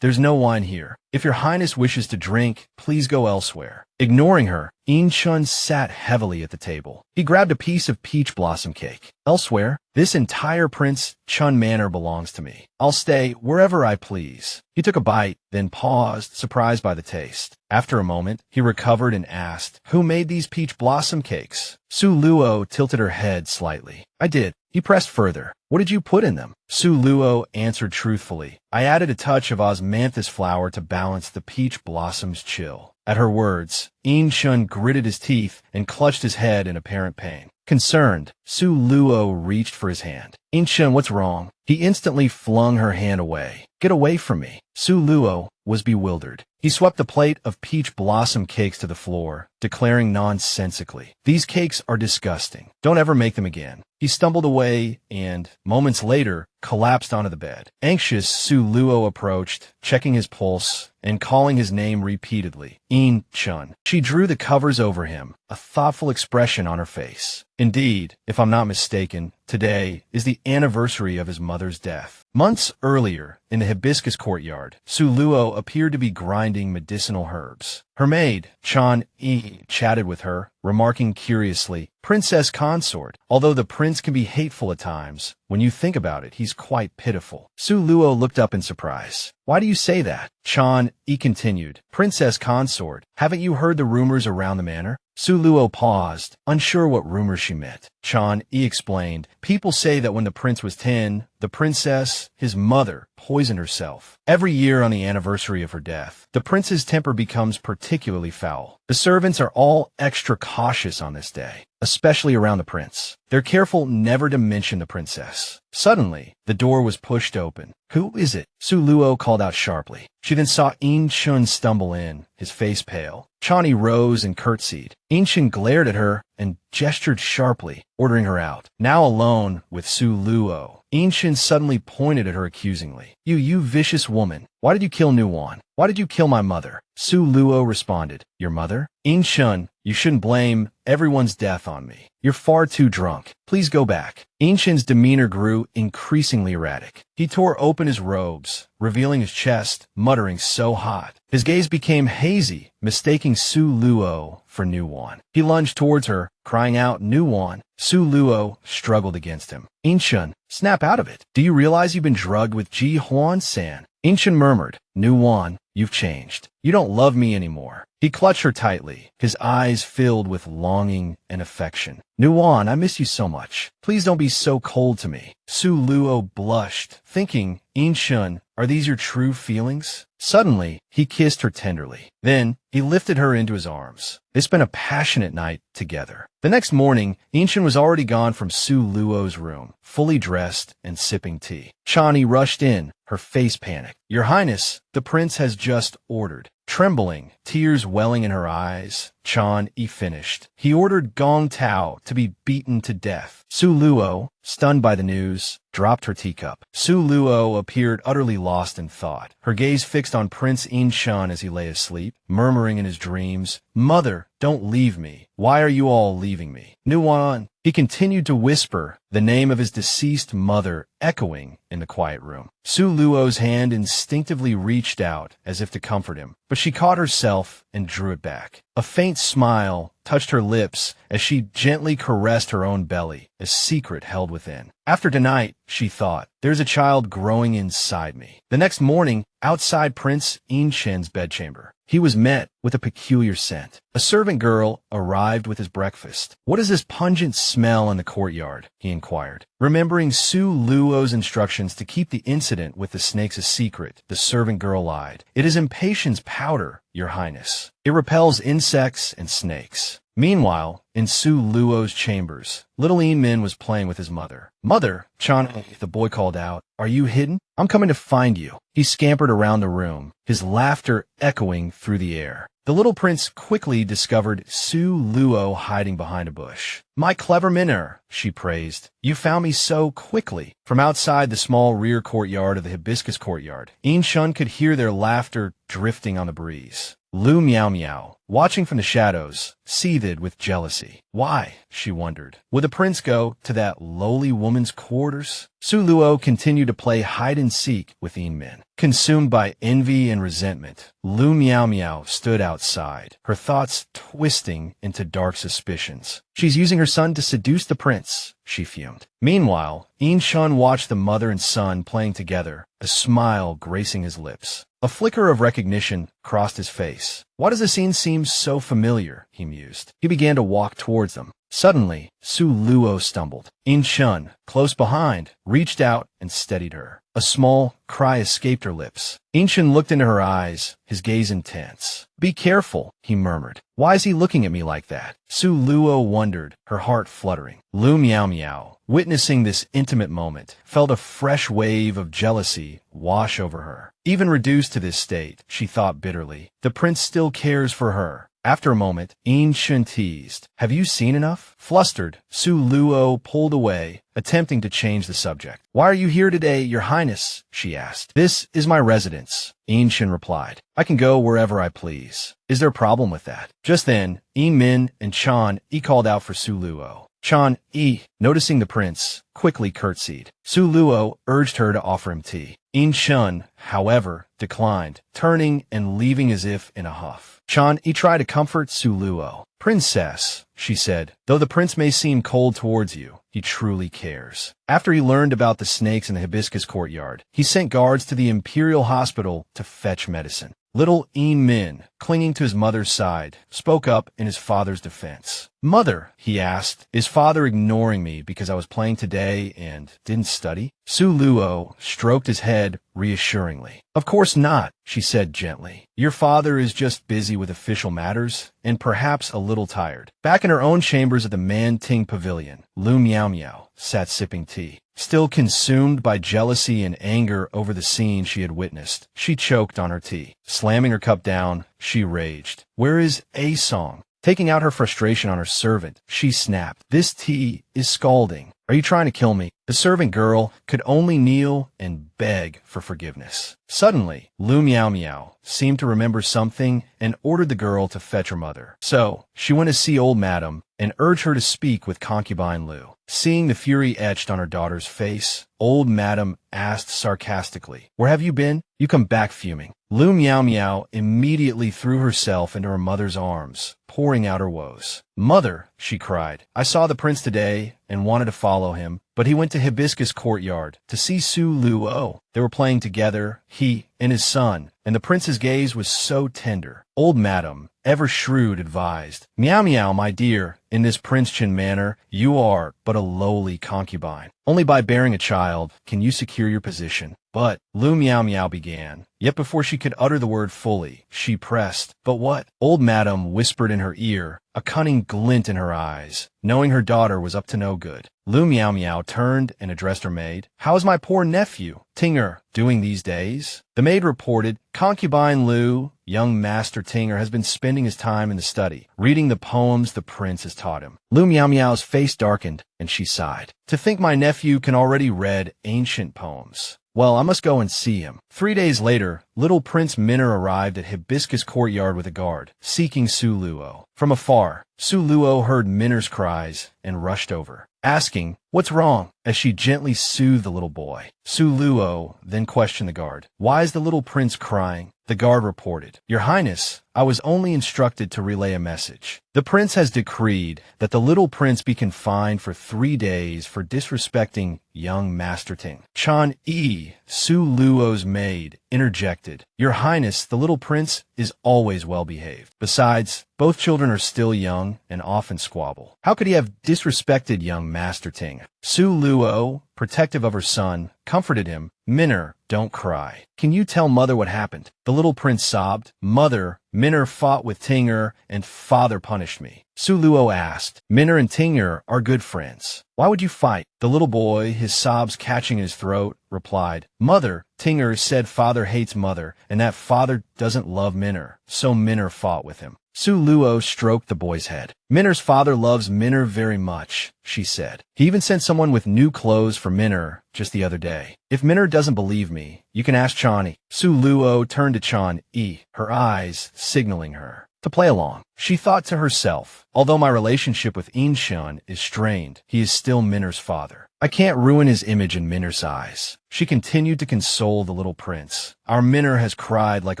There's no wine here. If your highness wishes to drink, please go elsewhere. Ignoring her, Inchin sat heavily at the table. He grabbed a piece of peach blossom cake. Elsewhere? This entire Prince Chun Manor belongs to me. I'll stay wherever I please. He took a bite, then paused, surprised by the taste. After a moment, he recovered and asked, Who made these peach blossom cakes? Su Luo tilted her head slightly. I did. He pressed further. What did you put in them? Su Luo answered truthfully. I added a touch of osmanthus flower to balance the peach blossom's chill. At her words, Inchin gritted his teeth and clutched his head in apparent pain. Concerned, Su Luo reached for his hand. Inchin, what's wrong? He instantly flung her hand away. Get away from me. Su Luo was bewildered. He swept the plate of peach blossom cakes to the floor, declaring nonsensically, These cakes are disgusting. Don't ever make them again. He stumbled away and, moments later, collapsed onto the bed. Anxious, Su Luo approached, checking his pulse and calling his name repeatedly. Inchin. She drew the covers over him, a thoughtful expression on her face. Indeed, if I'm not mistaken, today is the anniversary of his mother's death. Months earlier, in the Hibiscus Courtyard, Su Luo appeared to be grinding medicinal herbs. Her maid, Chani, chatted with her, remarking curiously, Princess consort, although the prince can be hateful at times, when you think about it, he's quite pitiful. Su Luo looked up in surprise. Why do you say that? Chani continued, Princess consort, haven't you heard the rumors around the manor? Su Luo paused, unsure what rumors she meant. Chani explained, People say that when the prince was 10, the princess, his mother, poisoned herself. Every year on the anniversary of her death, the prince's temper becomes particularly foul. The servants are all extra cautious on this day, especially around the prince. They're careful never to mention the princess. Suddenly, the door was pushed open. Who is it? Su Luo called out sharply. She then saw Inchin stumble in, his face pale. Chani rose and curtsied. Inchin glared at her and gestured sharply, ordering her out. Now alone with Su Luo, Shin suddenly pointed at her accusingly. You vicious woman. Why did you kill Nuwan? Why did you kill my mother? Su Luo responded. Your mother? Shun, you shouldn't blame everyone's death on me. You're far too drunk. Please go back. Shin's demeanor grew increasingly erratic. He tore open his robes, revealing his chest, muttering so hot. His gaze became hazy, mistaking Su Luo for Nuwan. He lunged towards her, crying out, Nuwan. Su Luo struggled against him. Shun, snap out of it. Do you realize you've been drugged with Ji Huan-san? Shun murmured, Nuwan, you've changed. You don't love me anymore. He clutched her tightly, his eyes filled with longing and affection. Nuwan, I miss you so much. Please don't be so cold to me. Su Luo blushed, thinking, Shun, are these your true feelings? Suddenly, he kissed her tenderly. Then, he lifted her into his arms. They spent a passionate night together. The next morning, Shun was already gone from Su Luo's room, fully dressed and sipping tea. Chani rushed in, her face panicked. Your Highness, the prince has just ordered. Trembling, tears welling in her eyes, Chan-yi finished. He ordered Gong Tao to be beaten to death. Su Luo, stunned by the news, dropped her teacup. Su Luo appeared utterly lost in thought, her gaze fixed on Prince Shun as he lay asleep, murmuring in his dreams, Mother, don't leave me. Why are you all leaving me? Nuwan. He continued to whisper, the name of his deceased mother echoing in the quiet room. Su Luo's hand instinctively reached out as if to comfort him, but she caught herself and drew it back. A faint smile touched her lips as she gently caressed her own belly, a secret held within. After tonight, she thought, there's a child growing inside me. The next morning, outside Prince Shin's bedchamber, he was met with a peculiar scent. A servant girl arrived with his breakfast. What is this pungent smell in the courtyard? He inquired. Remembering Su Luo's instructions to keep the incident with the snakes a secret, the servant girl lied. It is impatience powder, Your Highness. It repels insects and snakes. Meanwhile, in Su Luo's chambers, little Min was playing with his mother. Mother, Chan, the boy called out, are you hidden? I'm coming to find you. He scampered around the room, his laughter echoing through the air. The little prince quickly discovered Su Luo hiding behind a bush. My clever Minner, she praised. You found me so quickly. From outside the small rear courtyard of the hibiscus courtyard, Shun could hear their laughter drifting on the breeze. Lu Miao Miao, watching from the shadows, seethed with jealousy. Why, she wondered, would the prince go to that lowly woman's quarters? Su Luo continued to play hide-and-seek with Min. Consumed by envy and resentment, Lu Miao Miao stood outside, her thoughts twisting into dark suspicions. She's using her son to seduce the prince, she fumed. Meanwhile, Shun watched the mother and son playing together, a smile gracing his lips. A flicker of recognition crossed his face. Why does the scene seem so familiar? He mused. He began to walk towards them. Suddenly, Su Luo stumbled. Shun, close behind, reached out and steadied her. A small cry escaped her lips. Shun looked into her eyes, his gaze intense. Be careful, he murmured. Why is he looking at me like that? Su Luo wondered, her heart fluttering. Lu Miao Miao, witnessing this intimate moment, felt a fresh wave of jealousy wash over her. Even reduced to this state, she thought bitterly, the prince still cares for her. After a moment, Shun teased. Have you seen enough? Flustered, Su Luo pulled away, attempting to change the subject. Why are you here today, Your Highness? She asked. This is my residence, Shun replied. I can go wherever I please. Is there a problem with that? Just then, Min and Chan-yi called out for Su Luo. Chan-yi, noticing the prince, quickly curtsied. Su Luo urged her to offer him tea. Shun, however, declined, turning and leaving as if in a huff. Chan-yi tried to comfort Su Luo. Princess, she said, though the prince may seem cold towards you, he truly cares. After he learned about the snakes in the hibiscus courtyard, he sent guards to the imperial hospital to fetch medicine. Little Min, clinging to his mother's side, spoke up in his father's defense. Mother, he asked, is father ignoring me because I was playing today and didn't study? Su Luo stroked his head reassuringly. Of course not, she said gently. Your father is just busy with official matters and perhaps a little tired. Back in her own chambers at the Man Ting Pavilion, Lu Miao Miao sat sipping tea. Still consumed by jealousy and anger over the scene she had witnessed, she choked on her tea. Slamming her cup down, she raged. Where is A Song? Taking out her frustration on her servant, she snapped. This tea is scalding. Are you trying to kill me? The servant girl could only kneel and beg for forgiveness. Suddenly, Lu Meow Meow seemed to remember something and ordered the girl to fetch her mother. So, she went to see old Madam and urged her to speak with concubine Lu. Seeing the fury etched on her daughter's face, old Madam asked sarcastically, "Where have you been? You come back fuming." Lu Meow Meow immediately threw herself into her mother's arms, pouring out her woes. "Mother," she cried, "I saw the prince today and wanted to follow him, but he went to Hibiscus Courtyard to see Su Luo. They were playing together, he and his son, and the prince's gaze was so tender." Old Madam, ever shrewd, advised, "Meow Meow, my dear, in this Prince Chin manner, you are but a lowly concubine. Only by bearing a child can you secure your position." But, Lu Meow Meow began. Yet before she could utter the word fully, she pressed, "But what?" Old Madam whispered in her ear, a cunning glint in her eyes, knowing her daughter was up to no good. Lu Meow Meow turned and addressed her maid. "How is my poor nephew, Tinger, doing these days?" The maid reported, "Concubine Lu, young Master Tinger has been spending his time in the study, reading the poems the prince has taught him." Lu Meow Meow's face darkened, and she sighed. "To think my nephew can already read ancient poems. Well, I must go and see him." 3 days later, little Prince Minner arrived at Hibiscus Courtyard with a guard, seeking Su Luo. From afar, Su Luo heard Minner's cries and rushed over, asking, "What's wrong?" as she gently soothed the little boy. Su Luo then questioned the guard. "Why is the little prince crying?" The guard reported, "Your Highness, I was only instructed to relay a message. The prince has decreed that the little prince be confined for 3 days for disrespecting young Master Ting." Chan Yi, Su Luo's maid, interjected, "Your Highness, the little prince is always well behaved. Besides, both children are still young and often squabble. How could he have disrespected young Master Ting?" Su Luo, protective of her son, comforted him. "Minner, don't cry. Can you tell mother what happened?" The little prince sobbed. "Mother, Minner fought with Tinger and father punished me." Su Luo asked, "Minner and Tinger are good friends. Why would you fight?" The little boy, his sobs catching in his throat, replied, "Mother, Tinger said father hates mother and that father doesn't love Minner, so Minner fought with him." Su Luo stroked the boy's head. "Minner's father loves Minner very much," she said. "He even sent someone with new clothes for Minner just the other day. If Minner doesn't believe me, you can ask Chani." Su Luo turned to Chan Yi, her eyes signaling her to play along. She thought to herself, "Although my relationship with Inshun is strained, he is still Minner's father. I can't ruin his image in Minner's eyes." She continued to console the little prince. "Our Minner has cried like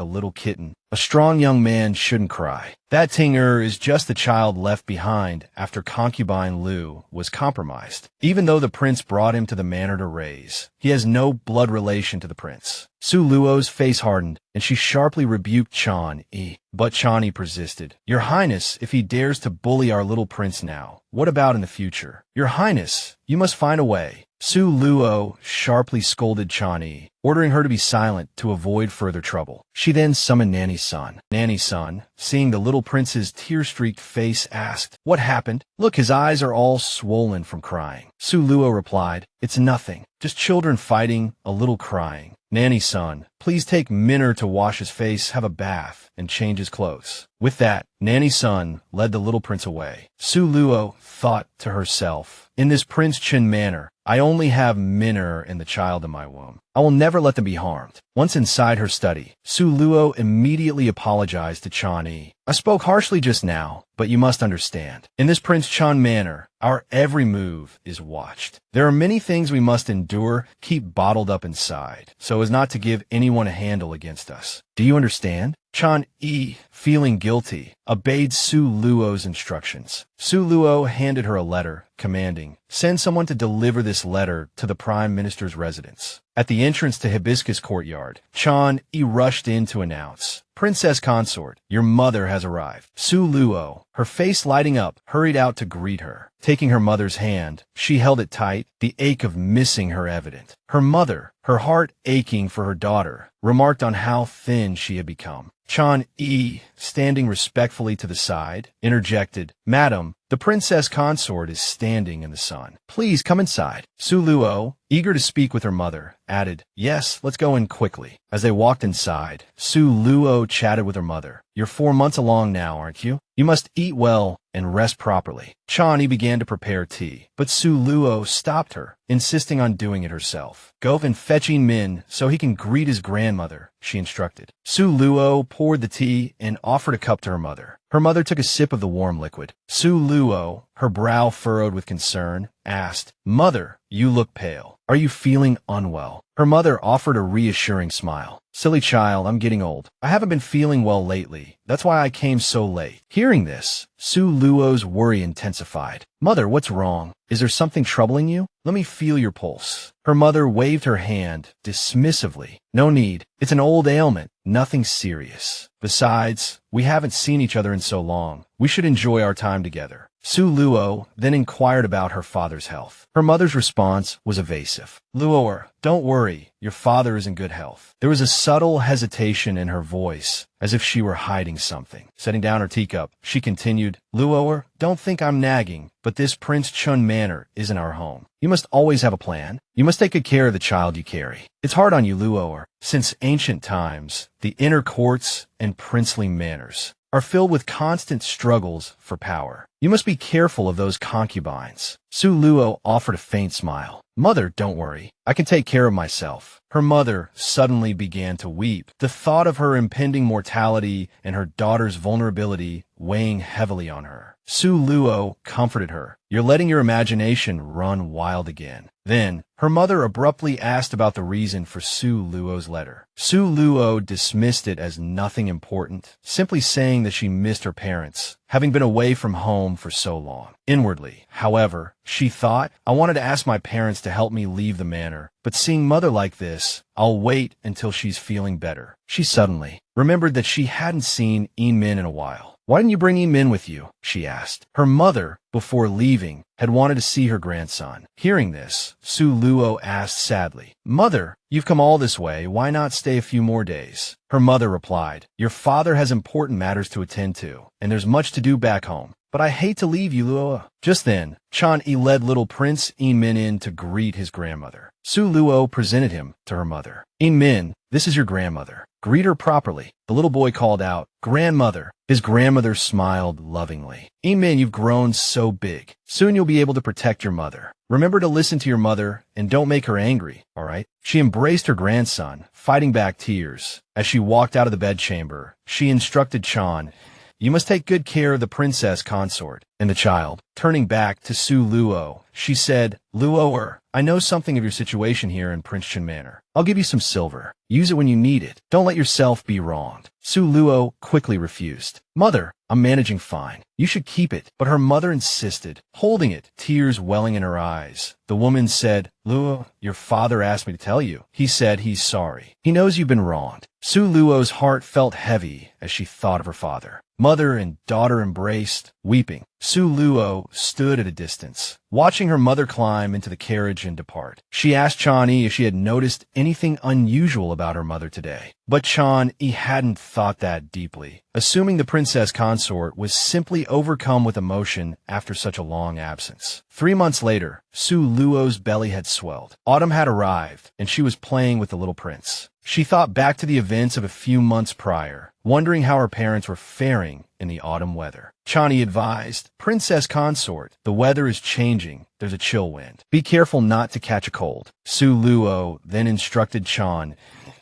a little kitten. A strong young man shouldn't cry. That Tinger is just the child left behind after concubine Lu was compromised. Even though the prince brought him to the manor to raise, he has no blood relation to the prince." Su Luo's face hardened, and she sharply rebuked Chan Yi. But Chan Yi persisted. "Your Highness, if he dares to bully our little prince now, what about in the future? Your Highness, you must find a way." Su Luo sharply scolded Chan Yi, ordering her to be silent to avoid further trouble. She then summoned Nanny's son. Nanny's son, seeing the little prince's tear-streaked face, asked, "What happened? Look, his eyes are all swollen from crying." Su Luo replied, "It's nothing, just children fighting, a little crying." Nanny's son, please take Minner to wash his face, have a bath, and change his clothes. With that, Nanny's son led the little prince away. Su Luo thought to herself, in this Prince Chin manner, I only have Minner and the child in my womb. I will never let them be harmed. Once inside her study, Su Luo immediately apologized to Chan Yi. I spoke harshly just now, but you must understand. In this Prince Chan manor, our every move is watched. There are many things we must endure, keep bottled up inside, so as not to give anyone a handle against us. Do you understand? Chan Yi, feeling guilty, obeyed Su Luo's instructions. Su Luo handed her a letter, commanding, send someone to deliver this letter to the Prime Minister's residence. At the entrance to Hibiscus Courtyard, Chan Yi rushed in to announce, Princess Consort, your mother has arrived. Su Luo, her face lighting up, hurried out to greet her. Taking her mother's hand, she held it tight, the ache of missing her evident. Her mother, her heart aching for her daughter, remarked on how thin she had become. Chan Yi, standing respectfully to the side, interjected, Madam, the princess consort is standing in the sun. Please come inside. Su Luo, eager to speak with her mother, added, Yes, let's go in quickly. As they walked inside, Su Luo Luo chatted with her mother. You're 4 months along now, aren't you? You must eat well and rest properly. Chani began to prepare tea, but Su Luo stopped her, insisting on doing it herself. Go and fetch Min so he can greet his grandmother, she instructed. Su Luo poured the tea and offered a cup to her mother. Her mother took a sip of the warm liquid. Su Luo, her brow furrowed with concern, asked, Mother, you look pale. Are you feeling unwell? Her mother offered a reassuring smile. Silly child, I'm getting old. I haven't been feeling well lately. That's why I came so late. Hearing this, Su Luo's worry intensified. Mother, what's wrong? Is there something troubling you? Let me feel your pulse. Her mother waved her hand dismissively. No need. It's an old ailment. Nothing serious. Besides, we haven't seen each other in so long. We should enjoy our time together. Su Luo then inquired about her father's health. Her mother's response was evasive. Luo, don't worry. Your father is in good health. There was a subtle hesitation in her voice, as if she were hiding something. Setting down her teacup, she continued, Luo, don't think I'm nagging, but this Prince Chun manor isn't our home. You must always have a plan. You must take good care of the child you carry. It's hard on you, Luo. Since ancient times, the inner courts and princely manors are filled with constant struggles for power. You must be careful of those concubines. Su Luo offered a faint smile. Mother, don't worry. I can take care of myself. Her mother suddenly began to weep. The thought of her impending mortality and her daughter's vulnerability weighing heavily on her. Su Luo comforted her. You're letting your imagination run wild again. Then, her mother abruptly asked about the reason for Su Luo's letter. Su Luo dismissed it as nothing important, simply saying that she missed her parents, having been away from home for so long. Inwardly, however, she thought, I wanted to ask my parents to help me leave the manor, but seeing Mother like this, I'll wait until she's feeling better. She suddenly remembered that she hadn't seen Min in a while. Why didn't you bring Min with you? She asked. Her mother, before leaving, had wanted to see her grandson. Hearing this, Su Luo asked sadly, Mother, you've come all this way, why not stay a few more days? Her mother replied, Your father has important matters to attend to, and there's much to do back home. But I hate to leave you, Luo. Just then, Chani led little Prince Min in to greet his grandmother. Su Luo presented him to her mother. Min, this is your grandmother. Greet her properly. The little boy called out, Grandmother. His grandmother smiled lovingly. Min, you've grown so big. Soon you'll be able to protect your mother. Remember to listen to your mother and don't make her angry, all right? She embraced her grandson, fighting back tears. As she walked out of the bedchamber, she instructed Chan, You must take good care of the princess consort. And the child, turning back to Su Luo, she said, Luo, I know something of your situation here in Prince Chun Manor. I'll give you some silver. Use it when you need it. Don't let yourself be wronged. Su Luo quickly refused. Mother, I'm managing fine. You should keep it. But her mother insisted, holding it, tears welling in her eyes. The woman said, Luo, your father asked me to tell you. He said he's sorry. He knows you've been wronged. Su Luo's heart felt heavy as she thought of her father. Mother and daughter embraced, weeping. Su Luo stood at a distance, watching her mother climb into the carriage and depart. She asked Chani if she had noticed anything unusual about her mother today. But Chani hadn't thought that deeply, assuming the princess consort was simply overcome with emotion after such a long absence. 3 months later, Su Luo's belly had swelled. Autumn had arrived, and she was playing with the little prince. She thought back to the events of a few months prior, wondering how her parents were faring in the autumn weather. Chani advised, Princess Consort, the weather is changing. There's a chill wind. Be careful not to catch a cold. Su Luo then instructed Chan,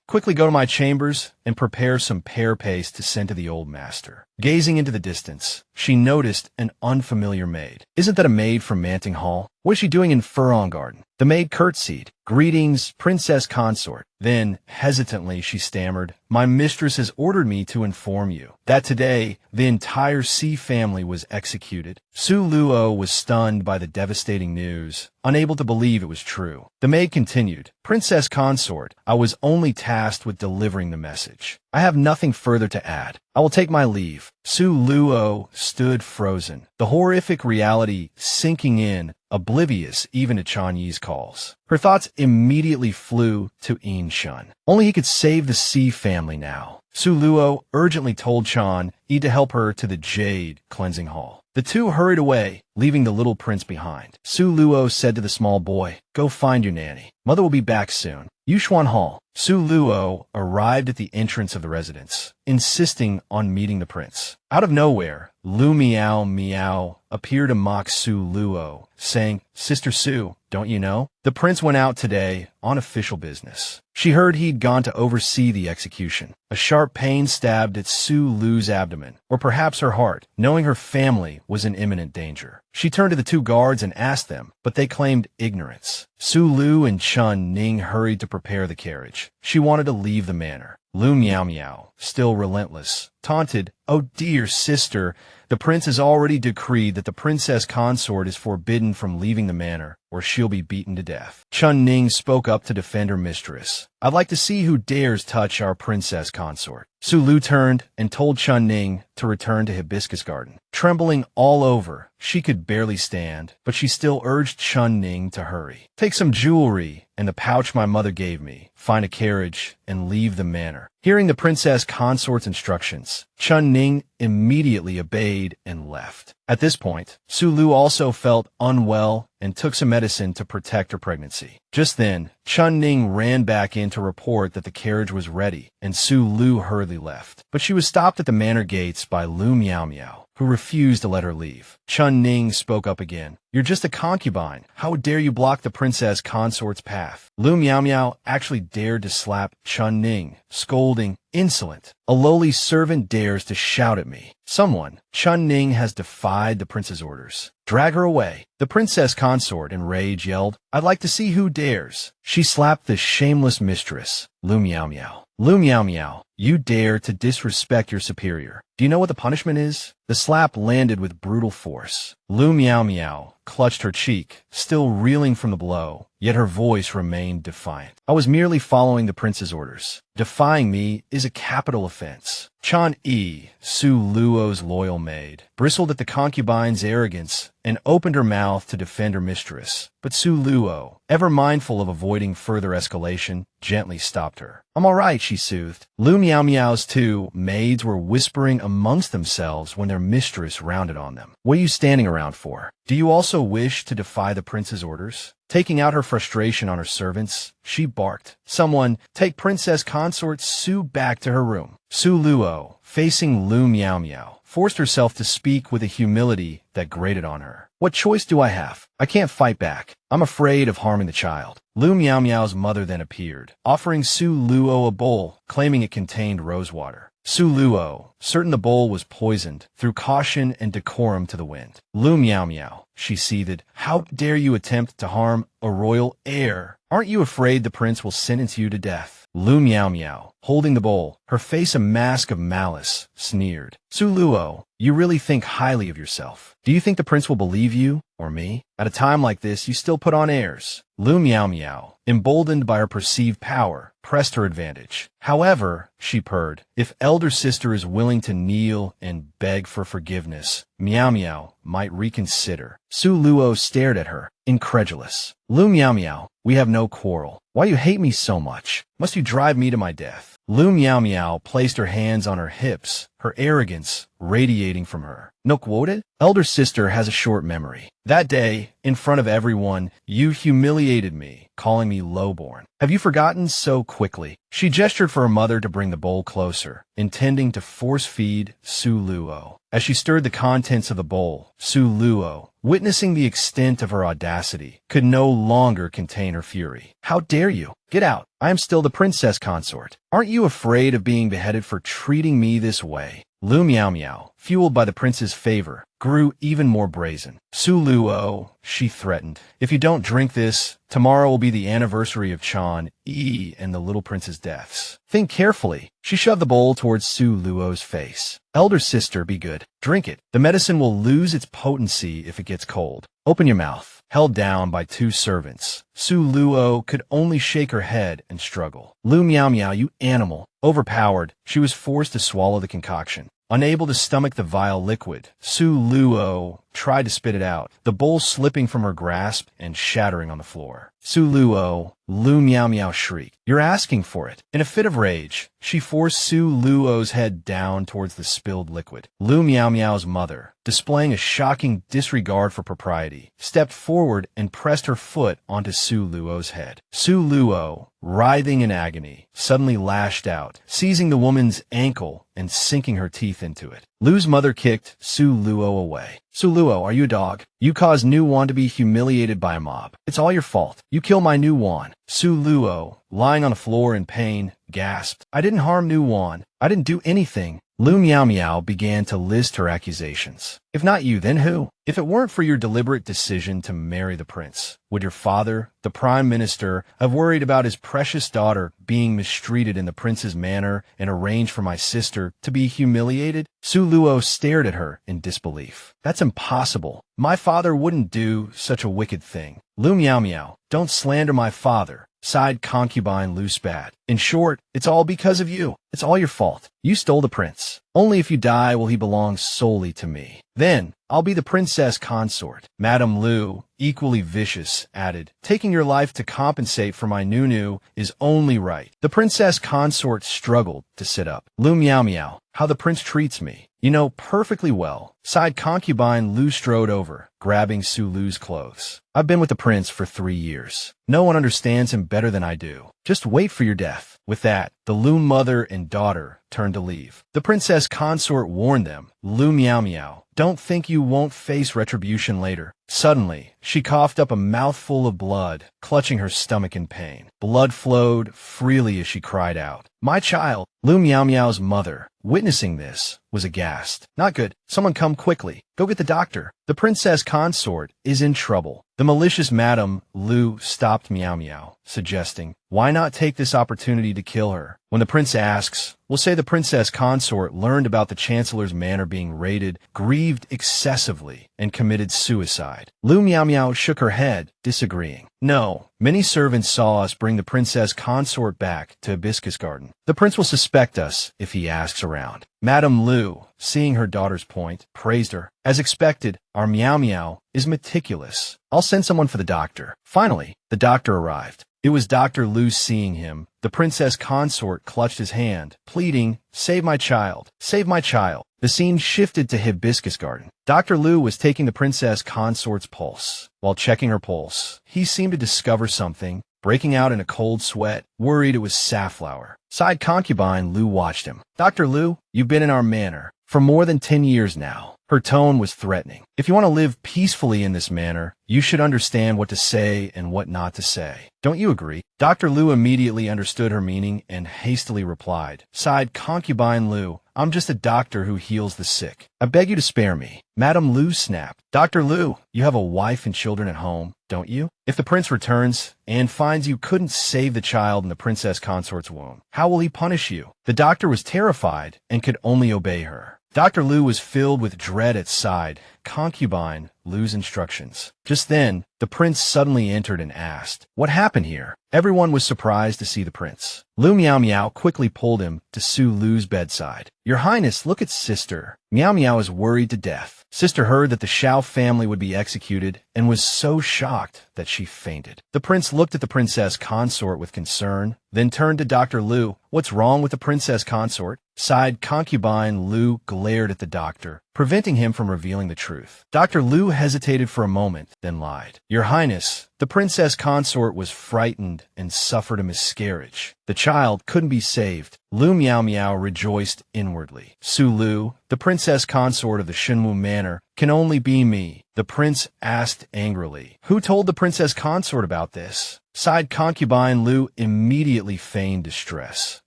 Quickly go to my chambers and prepare some pear paste to send to the old master. Gazing into the distance, she noticed an unfamiliar maid. Isn't that a maid from Manting Hall? What is she doing in Furong Garden? The maid curtsied. Greetings, Princess Consort. Then, hesitantly, she stammered, My mistress has ordered me to inform you that today the entire C family was executed. Su Luo was stunned by the devastating news, unable to believe it was true. The maid continued, Princess Consort, I was only tasked with delivering the message. I have nothing further to add. I will take my leave. Su Luo stood frozen, the horrific reality sinking in, oblivious even to Chan Yi's calls. Her thoughts immediately flew to Shun. Only he could save the C family now. Su Luo urgently told Chan Yi to help her to the Jade Cleansing Hall. The two hurried away, leaving the little prince behind. Su Luo said to the small boy, Go find your nanny. Mother will be back soon. Yushuan Hall. Su Luo arrived at the entrance of the residence, insisting on meeting the prince. Out of nowhere, Lu Miao Miao appeared to mock Su Luo, saying, "Sister Su, don't you know? The prince went out today on official business." She heard he'd gone to oversee the execution. A sharp pain stabbed at Su Lu's abdomen, or perhaps her heart, knowing her family was in imminent danger. She turned to the two guards and asked them, but they claimed ignorance. Su Lu and Chun Ning hurried to prepare the carriage. She wanted to leave the manor. Lu Miao Miao, still relentless, taunted, "Oh dear sister, the prince has already decreed that the princess consort is forbidden from leaving the manor, or she'll be beaten to death." Chun Ning spoke up to defend her mistress. "I'd like to see who dares touch our princess consort." Su Lu turned and told Chun Ning to return to Hibiscus Garden. Trembling all over, she could barely stand, but she still urged Chun Ning to hurry. "Take some jewelry and the pouch my mother gave me, find a carriage, and leave the manor." Hearing the princess consort's instructions, Chun Ning immediately obeyed and left. At this point, Su Lu also felt unwell and took some medicine to protect her pregnancy. Just then, Chun Ning ran back in to report that the carriage was ready, and Su Lu hurriedly left. But she was stopped at the manor gates by Lu Miao Miao, who refused to let her leave. Chun Ning spoke up again. "You're just a concubine. How dare you block the princess consort's path?" Lu Miao Miao actually dared to slap Chun Ning, scolding, "Insolent! A lowly servant dares to shout at me. Someone, Chun Ning has defied the prince's orders. Drag her away." The princess consort, in rage, yelled, "I'd like to see who dares." She slapped the shameless mistress, Lu Miao Miao. "Lu Miao Miao, you dare to disrespect your superior. Do you know what the punishment is?" The slap landed with brutal force. Lu Miao Miao clutched her cheek, still reeling from the blow, yet her voice remained defiant. "I was merely following the prince's orders. Defying me is a capital offense." Chan Yi, Su Luo's loyal maid, bristled at the concubine's arrogance and opened her mouth to defend her mistress. But Su Luo, ever mindful of avoiding further escalation, gently stopped her. "I'm all right," she soothed. Lu Miao Miao's two maids were whispering amongst themselves when their mistress rounded on them. "What are you standing around for? Do you also wish to defy the prince's orders?" Taking out her frustration on her servants, she barked, "Someone, take Princess Consort Su back to her room." Su Luo, facing Lu Miao Miao, forced herself to speak with a humility that grated on her. "What choice do I have? I can't fight back. I'm afraid of harming the child." Lu Miao Miao's mother then appeared, offering Su Luo a bowl, claiming it contained rosewater. Su Luo, certain the bowl was poisoned, threw caution and decorum to the wind. "Lu Miao Miao," she seethed, "how dare you attempt to harm a royal heir? Aren't you afraid the prince will sentence you to death?" Lu Miao Miao, holding the bowl, her face a mask of malice, sneered. "Su Luo, you really think highly of yourself. Do you think the prince will believe you, or me? At a time like this, you still put on airs." Lu Miao Miao, emboldened by her perceived power, pressed her advantage. "However," she purred, "if elder sister is willing to kneel and beg for forgiveness, Miao Miao might reconsider." Su Luo stared at her, incredulous. "Lu Miao Miao, we have no quarrel. Why you hate me so much? Must you drive me to my death?" Lu Miao Miao placed her hands on her hips, her arrogance radiating from her. "No quoted? Elder sister has a short memory. That day, in front of everyone, you humiliated me, calling me lowborn. Have you forgotten so quickly?" She gestured for her mother to bring the bowl closer, intending to force-feed Su Luo. As she stirred the contents of the bowl, Su Luo, witnessing the extent of her audacity, could no longer contain her fury. "How dare you? Get out. I am still the princess consort. Aren't you afraid of being beheaded for treating me this way?" Lu Miao Miao, fueled by the prince's favor, grew even more brazen. "Su Luo," she threatened, "if you don't drink this, tomorrow will be the anniversary of Chan Yi and the little prince's deaths. Think carefully." She shoved the bowl towards Su Luo's face. "Elder sister, be good. Drink it. The medicine will lose its potency if it gets cold. Open your mouth." Held down by two servants, Su Luo could only shake her head and struggle. "Lu Miao Miao, you animal." Overpowered, she was forced to swallow the concoction. Unable to stomach the vile liquid, Su Luo tried to spit it out, the bowl slipping from her grasp and shattering on the floor. Su Luo, Lu Miao Miao shrieked. You're asking for it. In a fit of rage, she forced Su Luo's head down towards the spilled liquid. Lu Miao Miao's mother, displaying a shocking disregard for propriety, stepped forward and pressed her foot onto Su Luo's head. Su Luo, writhing in agony, suddenly lashed out, seizing the woman's ankle and sinking her teeth into it. Lu's mother kicked Su Luo away. Su Luo, are you a dog? You caused Nu Wan to be humiliated by a mob. It's all your fault. You killed my Nu Wan. Su Luo, lying on the floor in pain, gasped. I didn't harm Nu Wan. I didn't do anything. Lu Miao Miao began to list her accusations. If not you, then who? If it weren't for your deliberate decision to marry the prince, would your father, the prime minister, have worried about his precious daughter being mistreated in the prince's manner and arranged for my sister to be humiliated? Su Luo stared at her in disbelief. That's impossible. My father wouldn't do such a wicked thing. Lu Miao Miao, don't slander my father, sighed concubine Lu spat. In short, it's all because of you. It's all your fault. You stole the prince. Only if you die will he belong solely to me. Then, I'll be the princess consort. Madame Lu, equally vicious, added, taking your life to compensate for my Nunu is only right. The princess consort struggled to sit up. Lu Miao Miao, how the prince treats me. You know perfectly well, sighed concubine Lu strode over, grabbing Su Lu's clothes. I've been with the prince for 3 years. No one understands him better than I do. Just wait for your death. With that, the Lu mother and daughter turned to leave. The princess consort warned them, Lu Miao Miao, don't think you won't face retribution later. Suddenly, she coughed up a mouthful of blood, clutching her stomach in pain. Blood flowed freely as she cried out. My child! Lu Miao Miao's mother, witnessing this, was aghast. Not good. Someone come quickly. Go get the doctor. The princess consort is in trouble. The malicious Madame Lu stopped Miao Miao, suggesting, why not take this opportunity to kill her? When the prince asks, we'll say the princess consort learned about the chancellor's manor being raided, grieved excessively, and committed suicide. Lu Miao Miao shook her head, disagreeing. No, many servants saw us bring the princess consort back to Hibiscus Garden. The prince will suspect us if he asks around. Madame Lu, seeing her daughter's point, praised her. As expected, our Miao Miao is meticulous. I'll send someone for the doctor. Finally, the doctor arrived. It was Dr. Lu. Seeing him, the princess consort clutched his hand, pleading, save my child, save my child. The scene shifted to Hibiscus Garden. Dr. Lu was taking the princess consort's pulse. While checking her pulse, he seemed to discover something, breaking out in a cold sweat, worried it was safflower. Side concubine Lu watched him. Dr. Lu, you've been in our manor for more than 10 years now. Her tone was threatening. If you want to live peacefully in this manner, you should understand what to say and what not to say. Don't you agree? Dr. Lu immediately understood her meaning and hastily replied. Sighed concubine Lu, I'm just a doctor who heals the sick. I beg you to spare me. Madame Lu snapped. Dr. Lu, you have a wife and children at home, don't you? If the prince returns and finds you couldn't save the child in the princess consort's womb, how will he punish you? The doctor was terrified and could only obey her. Dr. Lu was filled with dread at side concubine Lu's instructions. Just then, the prince suddenly entered and asked, what happened here? Everyone was surprised to see the prince. Lu Miao Miao quickly pulled him to Su Lu's bedside. Your Highness, look at sister. Miao Miao is worried to death. Sister heard that the Shao family would be executed and was so shocked that she fainted. The prince looked at the princess consort with concern, then turned to Dr. Lu. What's wrong with the princess consort? Sighed concubine Lu glared at the doctor, preventing him from revealing the truth. Dr. Lu hesitated for a moment, then lied. Your Highness, the princess consort was frightened and suffered a miscarriage. The child couldn't be saved. Lu Miao Miao rejoiced inwardly. Su Lu, the princess consort of the Shenwu Manor, can only be me. The prince asked angrily. Who told the princess consort about this? Sighed concubine Lu immediately feigned distress,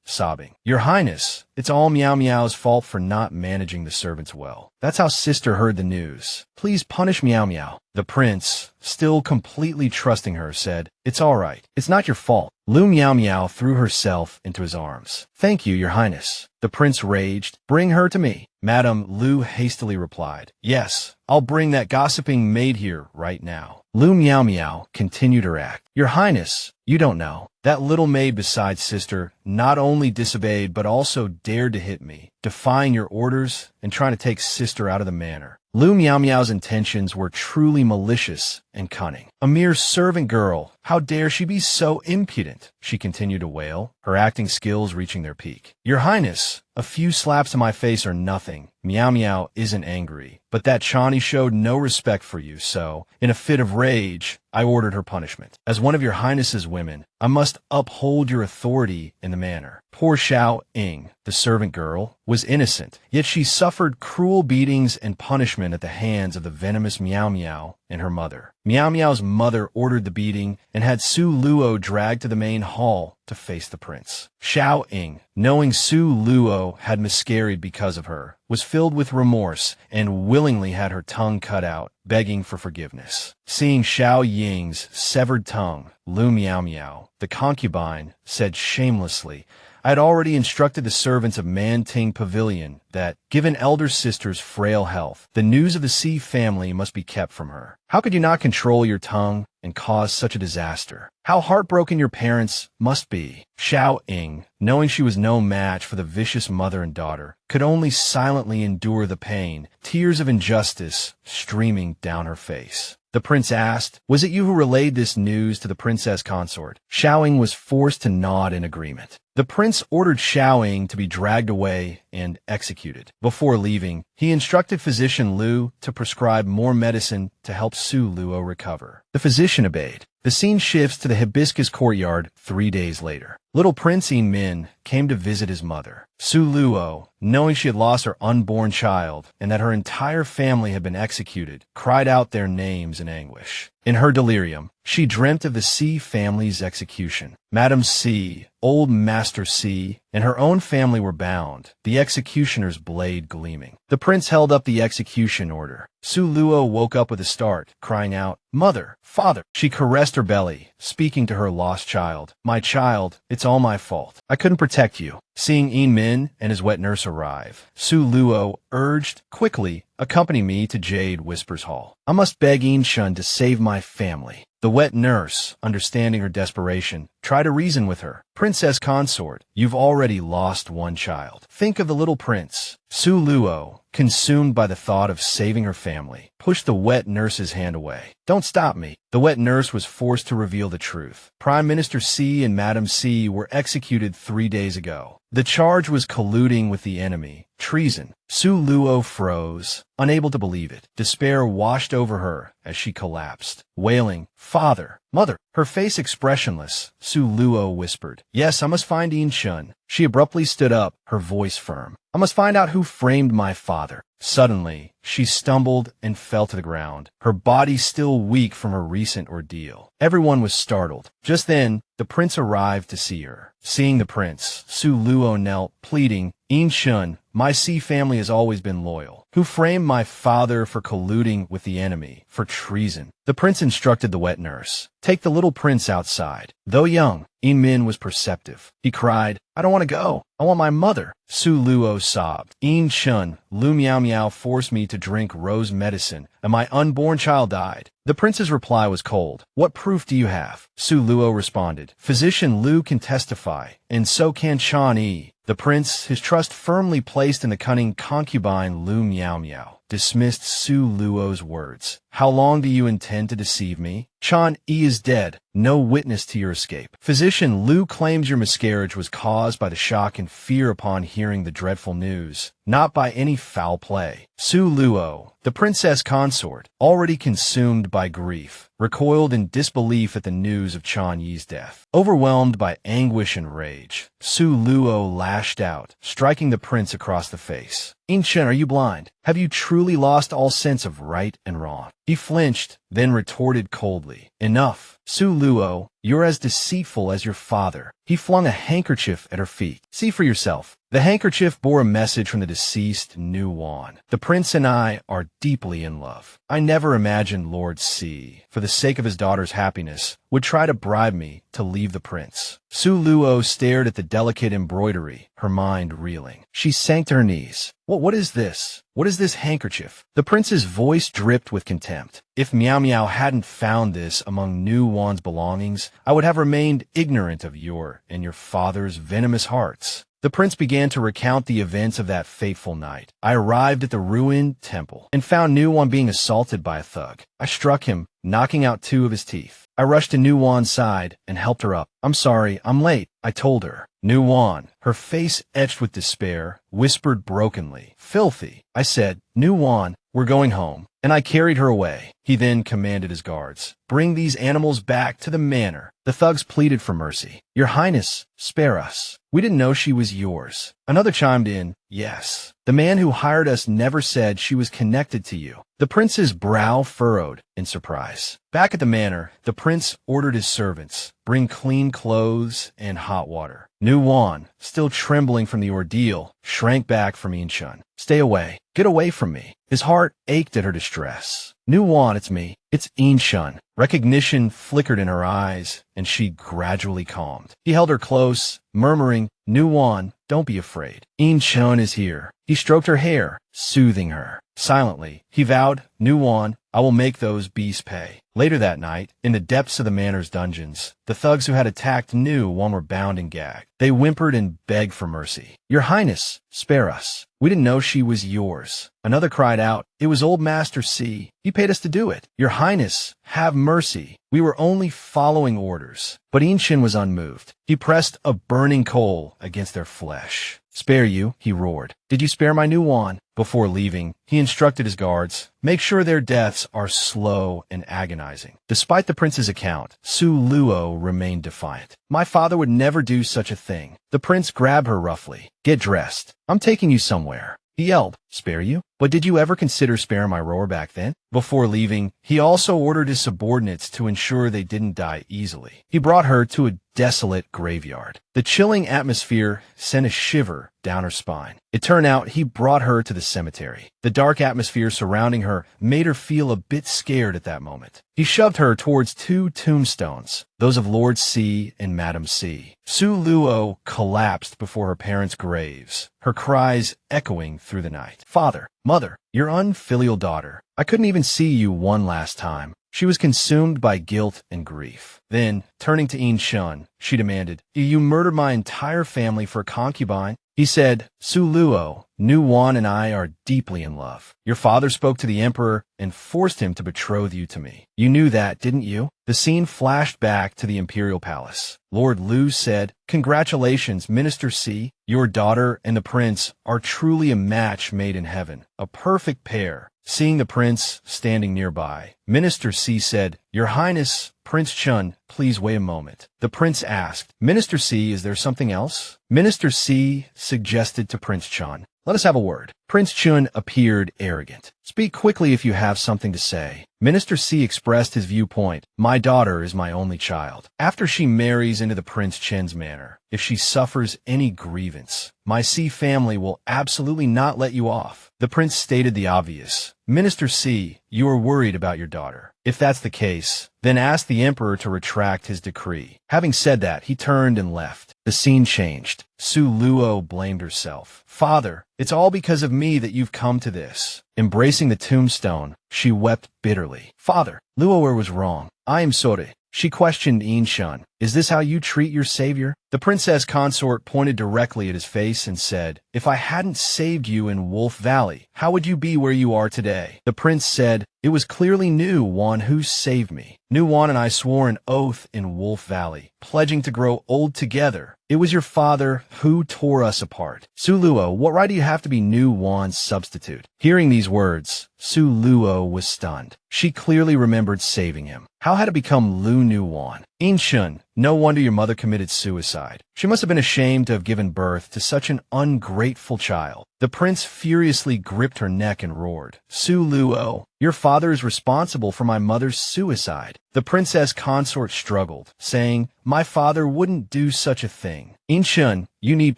sobbing. Your Highness, it's all Miao Miao's fault for not managing the servants well. That's how sister heard the news. Please punish Miao Miao. The prince, still completely trusting her, said, it's all right. It's not your fault. Lu Miao Miao threw herself into his arms. Thank you, Your Highness. The prince raged. Bring her to me. Madame Lu hastily replied. Yes, I'll bring that gossiping maid here right now. Lu Miao Miao continued her act. Your Highness, you don't know. That little maid beside sister not only disobeyed but also dared to hit me, defying your orders and trying to take sister out of the manor. Lu Miao Miao's intentions were truly malicious and cunning. A mere servant girl, how dare she be so impudent? She continued to wail, her acting skills reaching their peak. Your Highness, a few slaps to my face are nothing. Miao Miao isn't angry, but that Chani showed no respect for you, so, in a fit of rage, I ordered her punishment. As one of your Highness's women, I must uphold your authority in the manner. Poor Xiao Ying, the servant girl, was innocent, yet she suffered cruel beatings and punishment at the hands of the venomous Miao Miao and her mother. Miao Miao's mother ordered the beating and had Su Luo dragged to the main hall to face the prince. Xiao Ying, knowing Su Luo had miscarried because of her, was filled with remorse and willingly had her tongue cut out, begging for forgiveness. Seeing Xiao Ying's severed tongue, Lu Miao Miao, the concubine, said shamelessly, I had already instructed the servants of Manting Pavilion that, given elder sister's frail health, the news of the Si family must be kept from her. How could you not control your tongue and cause such a disaster? How heartbroken your parents must be. Xiao Ying, knowing she was no match for the vicious mother and daughter, could only silently endure the pain, tears of injustice streaming down her face. The prince asked, was it you who relayed this news to the princess consort? Xiao Ying was forced to nod in agreement. The prince ordered Xiao Ying to be dragged away and executed. Before leaving, he instructed physician Lu to prescribe more medicine to help Su Luo recover. The physician obeyed. The scene shifts to the hibiscus courtyard 3 days later. Little Prince Yin Min came to visit his mother. Su Luo, knowing she had lost her unborn child and that her entire family had been executed, cried out their names in anguish. In her delirium, she dreamt of the Si family's execution. Madame Si, old Master Si, and her own family were bound, the executioner's blade gleaming. The prince held up the execution order. Su Luo woke up with a start, crying out, Mother, Father. She caressed her belly, speaking to her lost child. My child, it's all my fault. I couldn't protect you. Seeing Yin Min and his wet nurse arrive, Su Luo urged, quickly, accompany me to Jade Whispers Hall. I must beg Yin Shun to save my family. The wet nurse, understanding her desperation, tried to reason with her. Princess consort, you've already lost one child. Think of the little prince. Su Luo, consumed by the thought of saving her family, pushed the wet nurse's hand away. Don't stop me. The wet nurse was forced to reveal the truth. Prime Minister Si and Madame Si were executed 3 days ago. The charge was colluding with the enemy. Treason. Su Luo froze, unable to believe it. Despair washed over her as she collapsed, wailing, Father, Mother. Her face expressionless, Su Luo whispered, Yes, I must find Yin Shun. She abruptly stood up, her voice firm. I must find out who framed my father. Suddenly, she stumbled and fell to the ground, her body still weak from her recent ordeal. Everyone was startled. Just then, the prince arrived to see her. Seeing the prince, Su Luo knelt, pleading, Yin Shun, my Si family has always been loyal. Who framed my father for colluding with the enemy, for treason? The prince instructed the wet nurse, take the little prince outside. Though young, Yin Min was perceptive. He cried, I don't want to go. I want my mother. Su Luo sobbed. Yin Shun, Lu Miao Miao forced me to drink rose medicine, and my unborn child died. The prince's reply was cold. What proof do you have? Su Luo responded. Physician Lu can testify, and so can Chan Yi. The prince, his trust firmly placed in the cunning concubine Lu Miao Miao, dismissed Su Luo's words. How long do you intend to deceive me? Chan Yi is dead, no witness to your escape. Physician Lu claims your miscarriage was caused by the shock and fear upon hearing the dreadful news, not by any foul play. Su Luo, the princess consort, already consumed by grief, recoiled in disbelief at the news of Chan Yi's death. Overwhelmed by anguish and rage, Su Luo lashed out, striking the prince across the face. Yin Shun, are you blind? Have you truly lost all sense of right and wrong? He flinched, then retorted coldly. Enough. Su Luo, you're as deceitful as your father. He flung a handkerchief at her feet. See for yourself. The handkerchief bore a message from the deceased Nu Wan. The prince and I are deeply in love. I never imagined Lord Si, for the sake of his daughter's happiness, would try to bribe me to leave the prince. Su Luo stared at the delicate embroidery, her mind reeling. She sank to her knees. What is this? What is this handkerchief? The prince's voice dripped with contempt. If Miao Miao hadn't found this among Nu Wan's belongings, I would have remained ignorant of your and your father's venomous hearts. The prince began to recount the events of that fateful night. I arrived at the ruined temple and found Nuwan being assaulted by a thug. I struck him, knocking out 2 of his teeth. I rushed to Nuwan's side and helped her up. I'm sorry, I'm late, I told her. Nuwan, her face etched with despair, whispered brokenly. Filthy. I said, Nuwan, we're going home. And I carried her away. He then commanded his guards, bring these animals back to the manor. The thugs pleaded for mercy. Your Highness, spare us. We didn't know she was yours. Another chimed in, yes. The man who hired us never said she was connected to you. The prince's brow furrowed in surprise. Back at the manor, the prince ordered his servants, bring clean clothes and hot water. Nuwan, still trembling from the ordeal, shrank back from Inchun. Stay away. Get away from me. His heart ached at her distress. Nuwan, it's me. It's Inchun. Recognition flickered in her eyes, and she gradually calmed. He held her close, murmuring, Nuwan, don't be afraid. Inchun is here. He stroked her hair, soothing her. Silently, he vowed, Nuwan, I will make those beasts pay. Later that night, in the depths of the manor's dungeons, the thugs who had attacked Nuwan were bound and gagged. They whimpered and begged for mercy. Your Highness, spare us. We didn't know she was yours. Another cried out, it was old Master C. He paid us to do it. Your Highness, have mercy. We were only following orders. But Inchun was unmoved. He pressed a burning coal against their flesh. Spare you, he roared. Did you spare my Nuwan? Before leaving, he instructed his guards, make sure their deaths are slow and agonizing. Despite the prince's account, Su Luo remained defiant. My father would never do such a thing. The prince grabbed her roughly. Get dressed. I'm taking you somewhere. He yelled, spare you? But did you ever consider sparing my roar back then? Before leaving, he also ordered his subordinates to ensure they didn't die easily. He brought her to a desolate graveyard. The chilling atmosphere sent a shiver down her spine. It turned out he brought her to the cemetery. The dark atmosphere surrounding her made her feel a bit scared at that moment. He shoved her towards 2 tombstones, those of Lord C and Madam C. Su Luo collapsed before her parents' graves, her cries echoing through the night. Father, mother, your unfilial daughter. I couldn't even see you one last time. She was consumed by guilt and grief. Then, turning to Inchun, she demanded, you murdered my entire family for a concubine? He said, Su Luo, Nuwan and I are deeply in love. Your father spoke to the emperor and forced him to betroth you to me. You knew that, didn't you? The scene flashed back to the imperial palace. Lord Lu said, congratulations, Minister C. Your daughter and the prince are truly a match made in heaven. A perfect pair. Seeing the prince standing nearby, Minister C said, Your Highness, Prince Chun, please wait a moment. The prince asked, Minister C, is there something else? Minister C suggested to Prince Chun, let us have a word. Prince Chun appeared arrogant. Speak quickly if you have something to say. Minister C expressed his viewpoint. My daughter is my only child. After she marries into the Prince Chen's manor, if she suffers any grievance, my C family will absolutely not let you off. The prince stated the obvious. Minister C, you are worried about your daughter. If that's the case, then ask the emperor to retract his decree. Having said that, he turned and left. The scene changed. Su Luo blamed herself. Father, it's all because of me that you've come to this. Embracing the tombstone, she wept bitterly. Father, Luoer was wrong. I am sorry. She questioned Inchun. Is this how you treat your savior? The princess consort pointed directly at his face and said, If I hadn't saved you in Wolf Valley, how would you be where you are today? The prince said, It was clearly Nuwan who saved me. Nuwan and I swore an oath in Wolf Valley, pledging to grow old together. It was your father who tore us apart. Su Luo, what right do you have to be Nuwan's substitute? Hearing these words, Su Luo was stunned. She clearly remembered saving him. How had it become Lu Nuwan? Inchun, no wonder your mother committed suicide. She must have been ashamed to have given birth to such an ungrateful child. The prince furiously gripped her neck and roared, Su Luo, your father is responsible for my mother's suicide. The princess consort struggled, saying, My father wouldn't do such a thing. Inchun, you need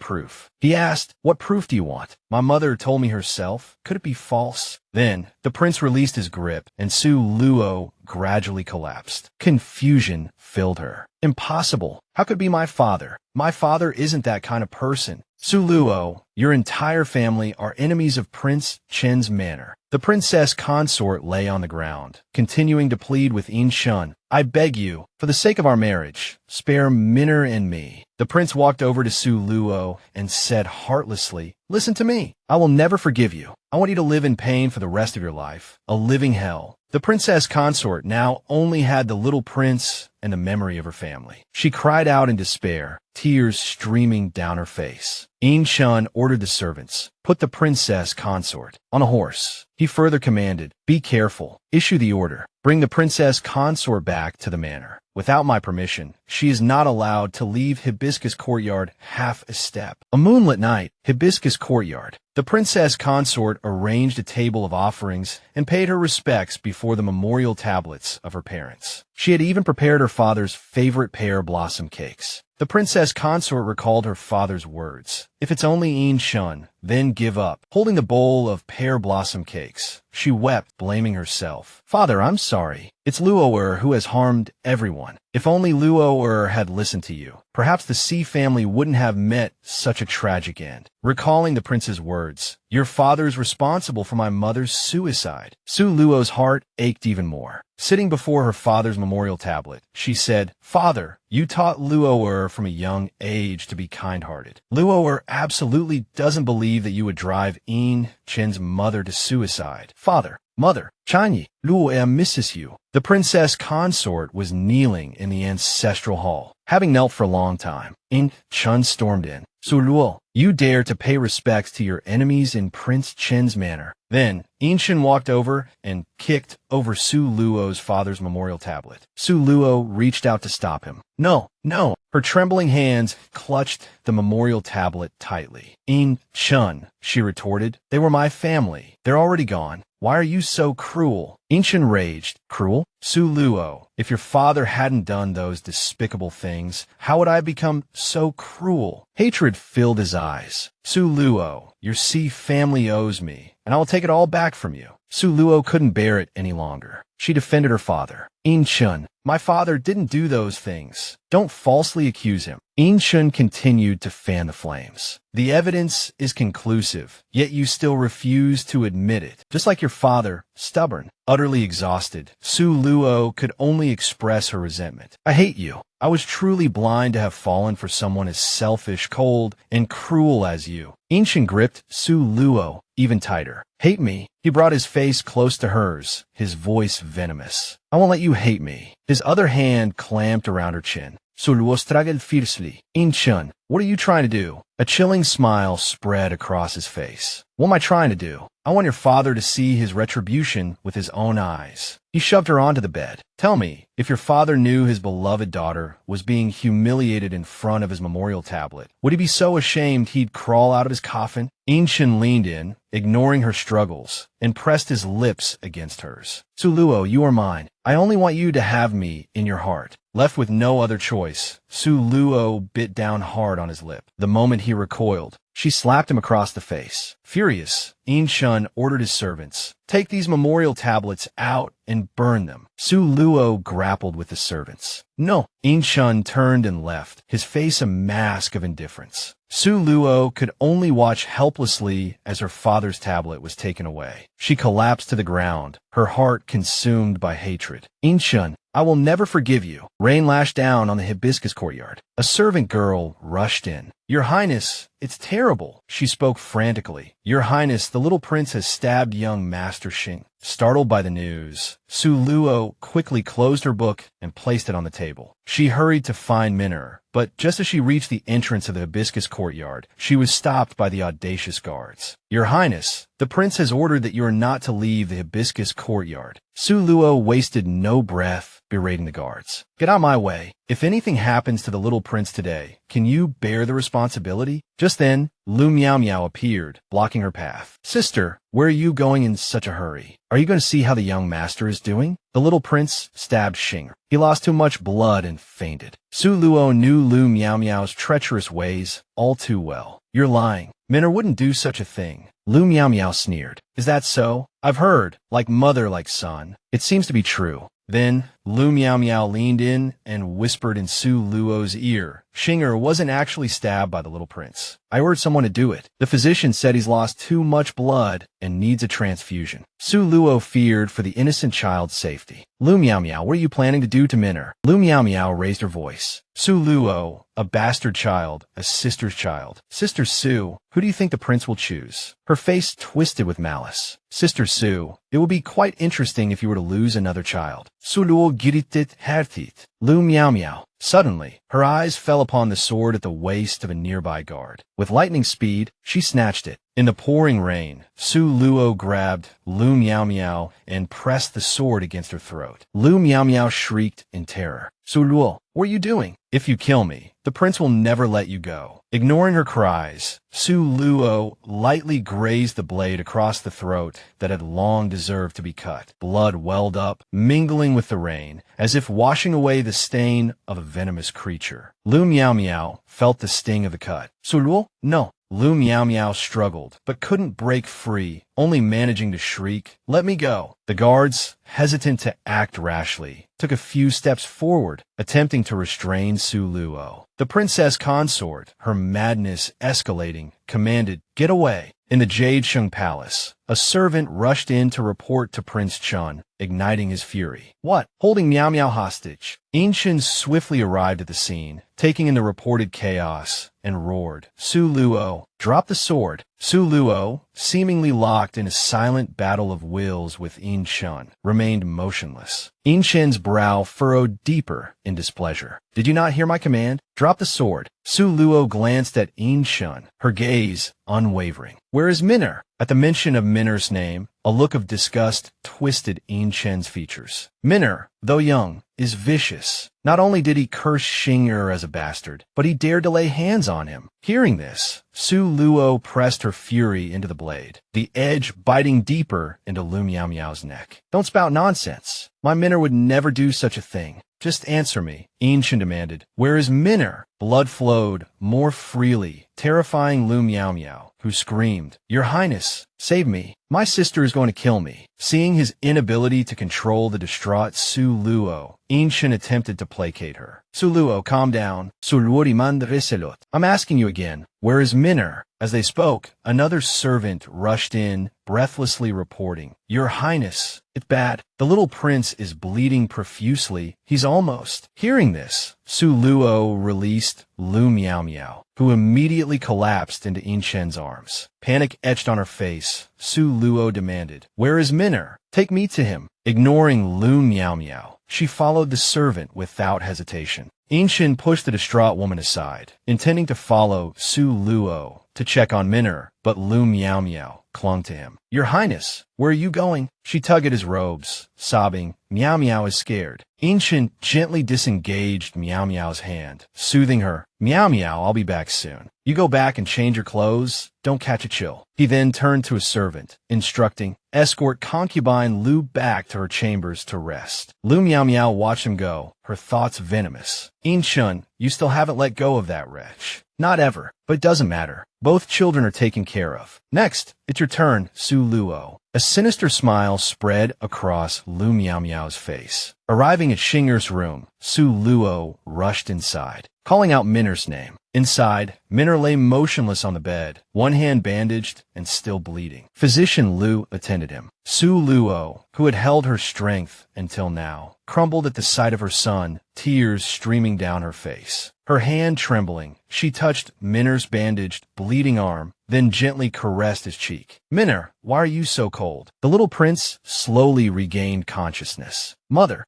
proof. He asked, What proof do you want? My mother told me herself. Could it be false? Then, the prince released his grip, and Su Luo gradually collapsed. Confusion filled her. Impossible. How could it be my father? My father isn't that kind of person. Su Luo, your entire family are enemies of Prince Chen's manor. The princess consort lay on the ground, continuing to plead with Inchun. I beg you, for the sake of our marriage, spare Minner and me. The prince walked over to Su Luo and said heartlessly, "Listen to me. I will never forgive you. I want you to live in pain for the rest of your life. A living hell." The princess consort now only had the little prince and the memory of her family. She cried out in despair, tears streaming down her face. In Shun ordered the servants, "Put the princess consort on a horse." He further commanded, "Be careful. Issue the order. Bring the princess consort back to the manor. Without my permission, she is not allowed to leave Hibiscus Courtyard half a step." A moonlit night, Hibiscus Courtyard. The princess consort arranged a table of offerings and paid her respects before the memorial tablets of her parents. She had even prepared her father's favorite pear blossom cakes. The princess consort recalled her father's words, "If it's only In Shun, then give up." Holding the bowl of pear blossom cakes, she wept, blaming herself. "Father, I'm sorry. It's Luo who has harmed everyone. If only Luo had listened to you, perhaps the Sea family wouldn't have met such a tragic end." Recalling the prince's words, "Your father's responsible for my mother's suicide." Su Luo's heart ached even more. Sitting before her father's memorial tablet, she said, "Father, you taught Luo from a young age to be kind-hearted. Luo absolutely doesn't believe that you would drive In Chen's mother to suicide. Father, Mother, Chanyi, Luo misses you." The princess consort was kneeling in the ancestral hall. Having knelt for a long time, In Chen stormed in. "Su Luo, you dare to pay respects to your enemies in Prince Chen's manor." Then, In Chen walked over and kicked over Su Luo's father's memorial tablet. Su Luo reached out to stop him. "No, no." Her trembling hands clutched the memorial tablet tightly. "In Chen," she retorted, "they were my family. They're already gone. Why are you so cruel?" In Chen raged. "Cruel? Su Luo, if your father hadn't done those despicable things, how would I become so cruel?" Hatred filled his eyes. "Su Luo, your Sea family owes me, and I will take it all back from you." Su Luo couldn't bear it any longer. She defended her father. "In Chen, my father didn't do those things. Don't falsely accuse him." In Chen continued to fan the flames. "The evidence is conclusive, yet you still refuse to admit it. Just like your father, stubborn." Utterly exhausted, Su Luo could only express her resentment. "I hate you. I was truly blind to have fallen for someone as selfish, cold, and cruel as you." In Chen gripped Su Luo even tighter. "Hate me?" He brought his face close to hers, his voice venomous. "I won't let you hate me." His other hand clamped around her chin. Su Luo struggled fiercely. "In Chen, what are you trying to do?" A chilling smile spread across his face. "What am I trying to do? I want your father to see his retribution with his own eyes." He shoved her onto the bed. "Tell me, if your father knew his beloved daughter was being humiliated in front of his memorial tablet, would he be so ashamed he'd crawl out of his coffin?" In Chen leaned in, ignoring her struggles, and pressed his lips against hers. "Su Luo, you are mine. I only want you to have me in your heart." Left with no other choice, Su Luo bit down hard on his lip. The moment he recoiled, she slapped him across the face. Furious, In Shun ordered his servants, "Take these memorial tablets out and burn them." Su Luo grappled with the servants. "No." In Shun turned and left, his face a mask of indifference. Su Luo could only watch helplessly as her father's tablet was taken away. She collapsed to the ground, her heart consumed by hatred. "In Shun, I will never forgive you." Rain lashed down on the Hibiscus Courtyard. A servant girl rushed in. "Your Highness, it's terrible." She spoke frantically. "Your Highness, the little prince has stabbed young Master Xing." Startled by the news, Su Luo quickly closed her book and placed it on the table. She hurried to find Minner, but just as she reached the entrance of the Hibiscus Courtyard, she was stopped by the audacious guards. "Your Highness, the prince has ordered that you are not to leave the Hibiscus Courtyard." Su Luo wasted no breath berating the guards. "Get out my way. If anything happens to the little prince today, can you bear the responsibility?" Just then, Lu Miao Miao appeared, blocking her path. "Sister, where are you going in such a hurry? Are you going to see how the young master is doing?" The little prince stabbed Xing. He lost too much blood and fainted. Su Luo knew Lu Miao Miao's treacherous ways all too well. "You're lying. Minner wouldn't do such a thing." Lu Miao Miao sneered. "Is that so? I've heard, like mother, like son. It seems to be true." Then, Lu Miao Miao leaned in and whispered in Su Luo's ear. Xing'er wasn't actually stabbed by the little prince. I ordered someone to do it. The physician said he's lost too much blood and needs a transfusion. Su Luo feared for the innocent child's safety. Lu Miao Miao, what are you planning to do to Min'er? Lu Miao Miao raised her voice. Su Luo, a bastard child, a sister's child. Sister Su, who do you think the prince will choose? Her face twisted with malice. Sister Su, it will be quite interesting if you were to lose another child. Su Luo gritted härtigt. Lu Miao Miao. Suddenly, her eyes fell upon the sword at the waist of a nearby guard. With lightning speed, she snatched it. In the pouring rain, Su Luo grabbed Lu Miao Miao and pressed the sword against her throat. Lu Miao Miao shrieked in terror. Su Luo, what are you doing? If you kill me, the prince will never let you go. Ignoring her cries, Su Luo lightly grazed the blade across the throat that had long deserved to be cut. Blood welled up, mingling with the rain, as if washing away the stain of a venomous creature. Lu Miao Miao felt the sting of the cut. Su Luo? No. Lu Miao Miao struggled, but couldn't break free, only managing to shriek, "Let me go." The guards, hesitant to act rashly, took a few steps forward, attempting to restrain Su Luo. The princess consort, her madness escalating, commanded, "Get away." In the Jade Sheng Palace, a servant rushed in to report to Prince Chun, igniting his fury. What? Holding Miao Miao hostage. Yinshin swiftly arrived at the scene, taking in the reported chaos, and roared, "Su Luo, drop the sword." Su Luo, seemingly locked in a silent battle of wills with Yinshin, remained motionless. Yinshin's brow furrowed deeper in displeasure. "Did you not hear my command? Drop the sword." Su Luo glanced at Yinshin, her gaze unwavering. "Where is Min'er?" At the mention of Min'er's name, a look of disgust twisted Yinshin's features. Min'er, though young, is vicious. Not only did he curse Xing'er as a bastard, but he dared to lay hands on him. Hearing this, Su Luo pressed her fury into the blade, the edge biting deeper into Lu Miao Miao's neck. "Don't spout nonsense. My Min'er would never do such a thing. Just answer me," Yinshin demanded. "Where is Min'er?" Blood flowed more freely, terrifying Lu Miao Miao, who screamed, "Your Highness, save me. My sister is going to kill me." Seeing his inability to control the distraught Su Luo, Yinshin attempted to placate her. "Su Luo, calm down. Su Luo rimand reselot. I'm asking you again, where is Min'er?" As they spoke, another servant rushed in, breathlessly reporting, "Your Highness, it's bad. The little prince is bleeding profusely. He's almost." Hearing this, Su Luo released Lu Miao Miao, who immediately collapsed into Yinshin's arms. Panic etched on her face, Su Luo demanded, "Where is Min'er? Take me to him." Ignoring Lu Miao Miao, she followed the servant without hesitation. Yinshin pushed the distraught woman aside, intending to follow Su Luo to check on Min'er, but Lu Miao Miao clung to him. "Your Highness, where are you going?" She tugged at his robes, sobbing, "Miao Miao is scared." Yinshin gently disengaged Miao Miao's hand, soothing her, "Miao Miao, I'll be back soon. You go back and change your clothes. Don't catch a chill." He then turned to a servant, instructing, "Escort concubine Lu back to her chambers to rest." Lu Miao Miao watched him go, her thoughts venomous. "Yinshin, you still haven't let go of that wretch." "Not ever, but it doesn't matter. Both children are taken care of. Next, it's your turn, Su Luo." A sinister smile spread across Lu Miao Miao's face. Arriving at Xing'er's room, Su Luo rushed inside, calling out Min'er's name. Inside, Min'er lay motionless on the bed, one hand bandaged and still bleeding. Physician Lu attended him. Su Luo, who had held her strength until now, crumbled at the sight of her son, tears streaming down her face. Her hand trembling, she touched Min'er's bandaged, bleeding arm, then gently caressed his cheek. "Min'er, why are you so cold?" The little prince slowly regained consciousness. Mother,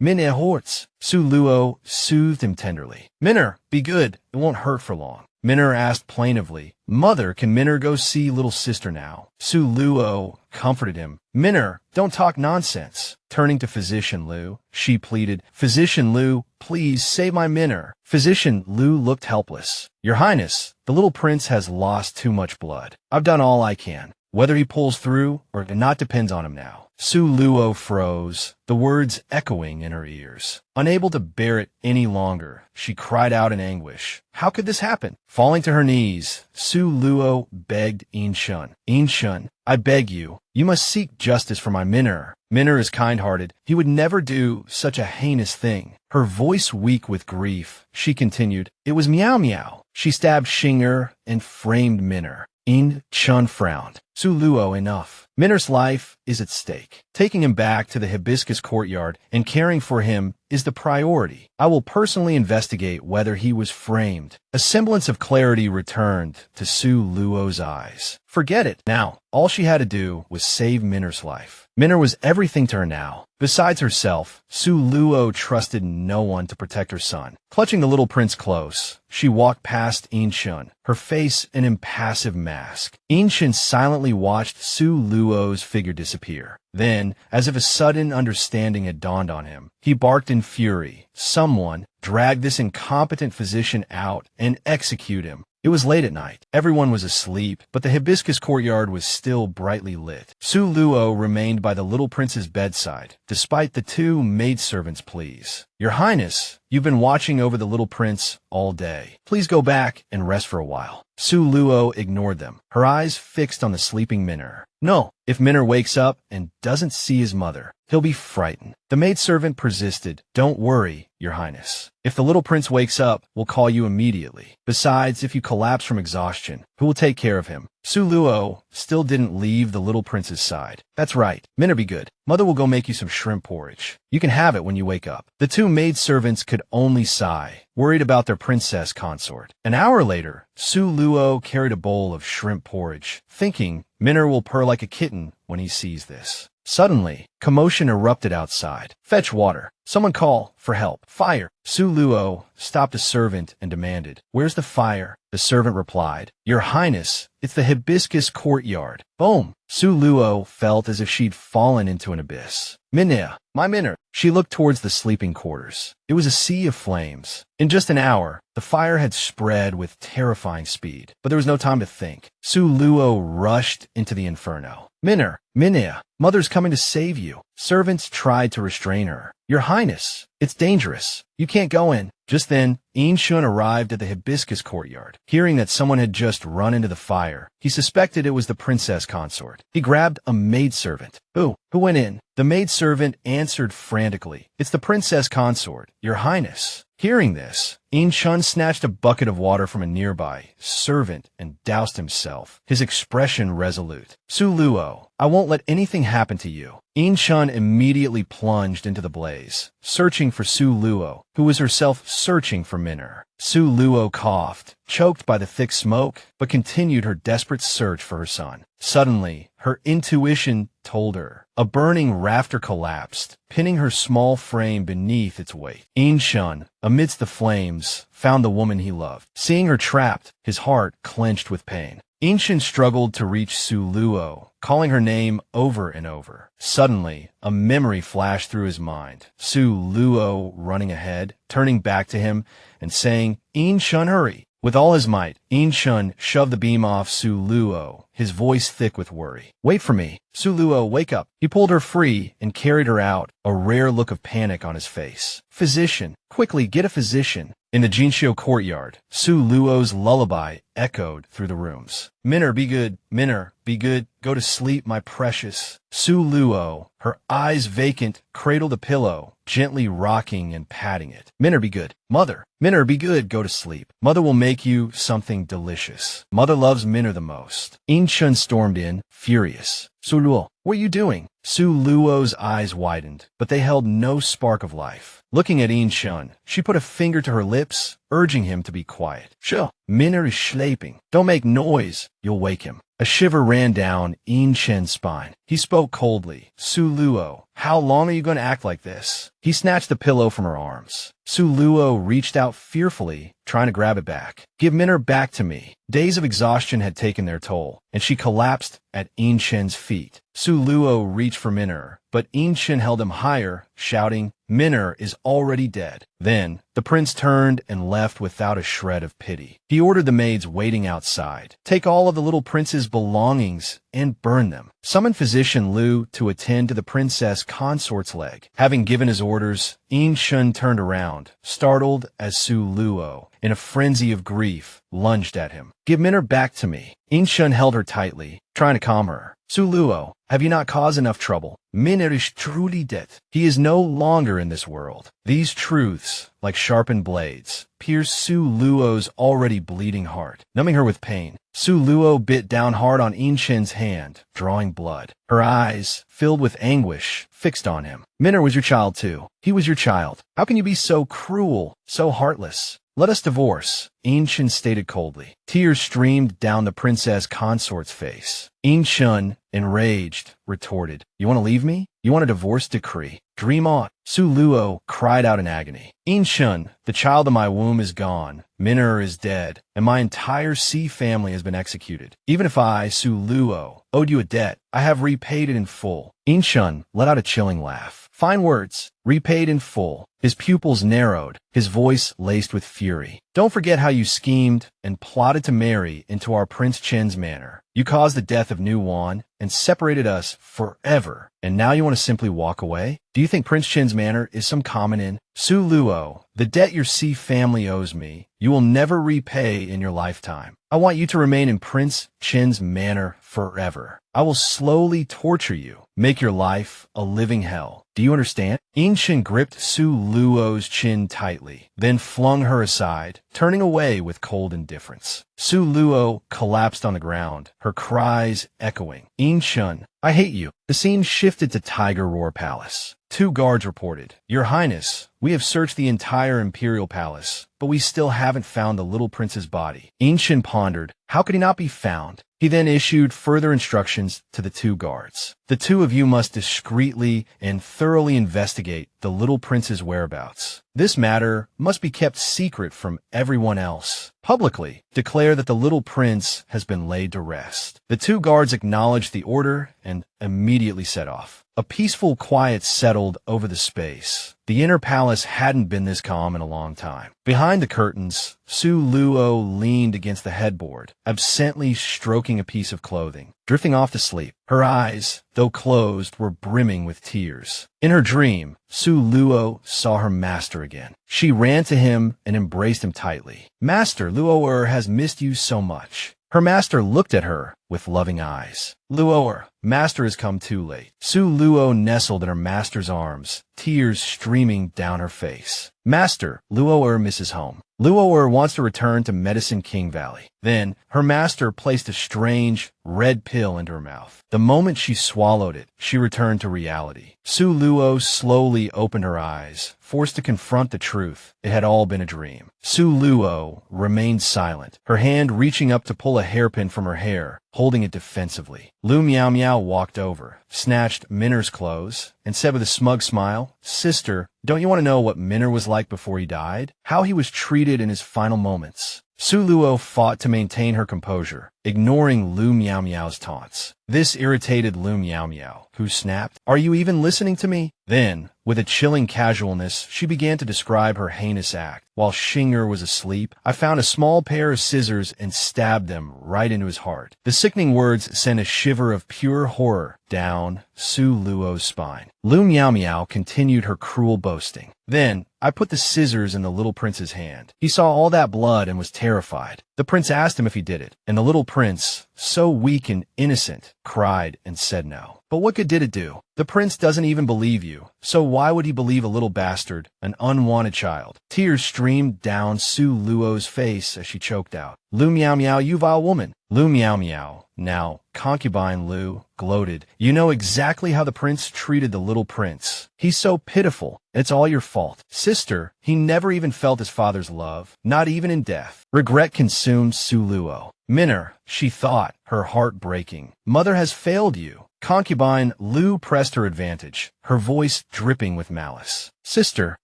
Min'er hurts." Su Luo soothed him tenderly. "Min'er, be good. It won't hurt for long." Min'er asked plaintively, "Mother, can Min'er go see little sister now?" Su Luo comforted him. "Min'er, don't talk nonsense." Turning to Physician Lu, she pleaded, "Physician Lu, please save my Min'er." Physician Lu looked helpless. "Your Highness, the little prince has lost too much blood. I've done all I can." Whether he pulls through or not depends on him now. Su Luo froze, the words echoing in her ears. Unable to bear it any longer, she cried out in anguish. How could this happen? Falling to her knees, Su Luo begged In-shun. In-shun, I beg you, you must seek justice for my Minner. Minner is kind-hearted. He would never do such a heinous thing. Her voice weak with grief, she continued, it was Meow Meow. She stabbed Xing'er and framed Minner. In-shun frowned. Su Luo, enough. Minner's life is at stake. Taking him back to the hibiscus courtyard and caring for him is the priority. I will personally investigate whether he was framed. A semblance of clarity returned to Su Luo's eyes. Forget it. Now, all she had to do was save Minner's life. Minner was everything to her now. Besides herself, Su Luo trusted no one to protect her son. Clutching the little prince close, she walked past In-shun, her face an impassive mask. In-shun silently watched Su Luo's figure disappear. Then, as if a sudden understanding had dawned on him, he barked in fury. Someone drag this incompetent physician out and execute him. It was late at night. Everyone was asleep, but the hibiscus courtyard was still brightly lit. Su Luo remained by the little prince's bedside, despite the two maidservants' pleas. Your Highness, you've been watching over the little prince all day. Please go back and rest for a while. Su Luo ignored them, her eyes fixed on the sleeping Minner. No, if Minner wakes up and doesn't see his mother, he'll be frightened. The maidservant persisted. Don't worry, Your Highness. If the little prince wakes up, we'll call you immediately. Besides, if you collapse from exhaustion, who will take care of him? Su Luo still didn't leave the little prince's side. That's right. Minner, be good. Mother will go make you some shrimp porridge. You can have it when you wake up. The two maidservants could only sigh, worried about their princess consort. An hour later, Su Luo carried a bowl of shrimp porridge, thinking Minner will purr like a kitten when he sees this. Suddenly, commotion erupted outside. Fetch water. Someone call for help. Fire. Su Luo stopped a servant and demanded, Where's the fire? The servant replied, Your Highness, it's the hibiscus courtyard. Boom. Su Luo felt as if she'd fallen into an abyss. Minner, my Minner. She looked towards the sleeping quarters. It was a sea of flames. In just an hour, the fire had spread with terrifying speed, but there was no time to think. Su Luo rushed into the inferno. Minner, Minner, Mother's coming to save you. Servants tried to restrain her. Your Highness, it's dangerous. You can't go in. Just then, In-shun arrived at the hibiscus courtyard. Hearing that someone had just run into the fire, he suspected it was the princess consort. He grabbed a maidservant. Who went in? The maidservant answered frantically. It's the princess consort, Your Highness. Hearing this, In-shun snatched a bucket of water from a nearby servant and doused himself, his expression resolute. Su Luo, I won't let anything happen to you. In-shun immediately plunged into the blaze, searching for Su Luo, who was herself searching for Minner. Su Luo coughed, choked by the thick smoke, but continued her desperate search for her son. Suddenly, her intuition told her. A burning rafter collapsed, pinning her small frame beneath its weight. In-shun, amidst the flames, found the woman he loved. Seeing her trapped, his heart clenched with pain. In-shun struggled to reach Su Luo, calling her name over and over. Suddenly, a memory flashed through his mind. Su Luo running ahead, turning back to him, and saying, In-shun, hurry. With all his might, In-shun shoved the beam off Su Luo, his voice thick with worry. Wait for me. Su Luo, wake up. He pulled her free and carried her out, a rare look of panic on his face. Physician, quickly get a physician. In the Jinshio courtyard, Su Luo's lullaby echoed through the rooms. Minner, be good. Minner, be good. Go to sleep, my precious. Su Luo, her eyes vacant, cradled a pillow, gently rocking and patting it. Minner, be good. Mother, Minner, be good. Go to sleep. Mother will make you something delicious. Mother loves Minner the most. In-shun stormed in, furious. Su Luo, what are you doing? Su Luo's eyes widened, but they held no spark of life. Looking at In-shun, she put a finger to her lips, urging him to be quiet. Sure, Minner is sleeping. Don't make noise. You'll wake him. A shiver ran down In-shun's spine. He spoke coldly. Su Luo, how long are you going to act like this? He snatched the pillow from her arms. Su Luo reached out fearfully, trying to grab it back. Give Minner back to me. Days of exhaustion had taken their toll, and she collapsed at In-shun's feet. Su Luo reached reach for Minner, but Inshin held him higher, shouting, "Minner is already dead." Then, the prince turned and left without a shred of pity. He ordered the maids waiting outside, "Take all of the little prince's belongings and burn them. Summon physician Lu to attend to the princess consort's leg." Having given his orders, Inshin turned around, startled as Su Luo, in a frenzy of grief, lunged at him. "Give Minner back to me." Inshin held her tightly, trying to calm her. "Su Luo, have you not caused enough trouble? Minner is truly dead. He is no longer in this world." These truths, like sharpened blades, pierced Su Luo's already bleeding heart, numbing her with pain. Su Luo bit down hard on Inshin's hand, drawing blood. Her eyes, filled with anguish, fixed on him. "Minner was your child too. He was your child. How can you be so cruel, so heartless? Let us divorce," Inshin stated coldly. Tears streamed down the princess consort's face. Inshin, enraged, retorted, "You want to leave me? You want a divorce decree? Dream on." Su Luo cried out in agony. "Inshin, the child of my womb is gone. Minner is dead, and my entire sea family has been executed. Even if I, Su Luo, owed you a debt, I have repaid it in full." Inshin let out a chilling laugh. Fine words. Repaid in full. His pupils narrowed, his voice laced with fury. "Don't forget how you schemed and plotted to marry into our Prince Chen's manor. You caused the death of Nu Wan and separated us forever. And now you want to simply walk away? Do you think Prince Chen's manor is some common inn? Su Luo, the debt your sea family owes me, you will never repay in your lifetime. I want you to remain in Prince Chen's manor forever. I will slowly torture you, make your life a living hell. Do you understand?" Inshin gripped Su Luo's chin tightly, then flung her aside, turning away with cold indifference. Su Luo collapsed on the ground, her cries echoing. "Inshin, I hate you." The scene shifted to Tiger Roar Palace. 2 guards reported, "Your Highness, we have searched the entire Imperial Palace, but we still haven't found the little prince's body." Inshin pondered, how could he not be found? He then issued further instructions to the 2 guards. "The 2 of you must discreetly and thoroughly investigate the little prince's whereabouts. This matter must be kept secret from everyone else. Publicly declare that the little prince has been laid to rest." The 2 guards acknowledged the order and immediately set off. A peaceful quiet settled over the space. The inner palace hadn't been this calm in a long time. Behind the curtains, Su Luo leaned against the headboard, absently stroking a piece of clothing, drifting off to sleep. Her eyes, though closed, were brimming with tears. In her dream, Su Luo saw her master again. She ran to him and embraced him tightly. "Master, Luo has missed you so much." Her master looked at her with loving eyes. "Luo, master has come too late." Su Luo nestled in her master's arms, tears streaming down her face. "Master, Luo misses home. Luo wants to return to Medicine King Valley." Then, her master placed a strange, red pill into her mouth. The moment she swallowed it, she returned to reality. Su Luo slowly opened her eyes, forced to confront the truth. It had all been a dream. Su Luo remained silent, her hand reaching up to pull a hairpin from her hair, holding it defensively. Lu Miao Miao walked over, snatched Minner's clothes, and said with a smug smile, "Sister, don't you want to know what Minner was like before he died? How he was treated in his final moments?" Su Luo fought to maintain her composure, ignoring Lu Miao Miao's taunts. This irritated Lu Miao Miao, who snapped, "Are you even listening to me?" Then, with a chilling casualness, she began to describe her heinous act. "While Xinger was asleep, I found a small pair of scissors and stabbed them right into his heart." The sickening words sent a shiver of pure horror down Su Luo's spine. Lu Miao Miao continued her cruel boasting. "Then, I put the scissors in the little prince's hand. He saw all that blood and was terrified. The prince asked him if he did it, and the little prince, so weak and innocent, cried and said no. But what good did it do? The prince doesn't even believe you, so why would he believe a little bastard, an unwanted child?" Tears streamed down Su Luo's face as she choked out, "Lu Miao Miao, you vile woman!" Lu Miao Miao, now concubine Lu, gloated, "You know exactly how the prince treated the little prince. He's so pitiful. It's all your fault. Sister, he never even felt his father's love, not even in death." Regret consumed Su Luo. "Minner," she thought, her heart breaking. "Mother has failed you. Concubine Lu pressed her advantage, her voice dripping with malice. Sister,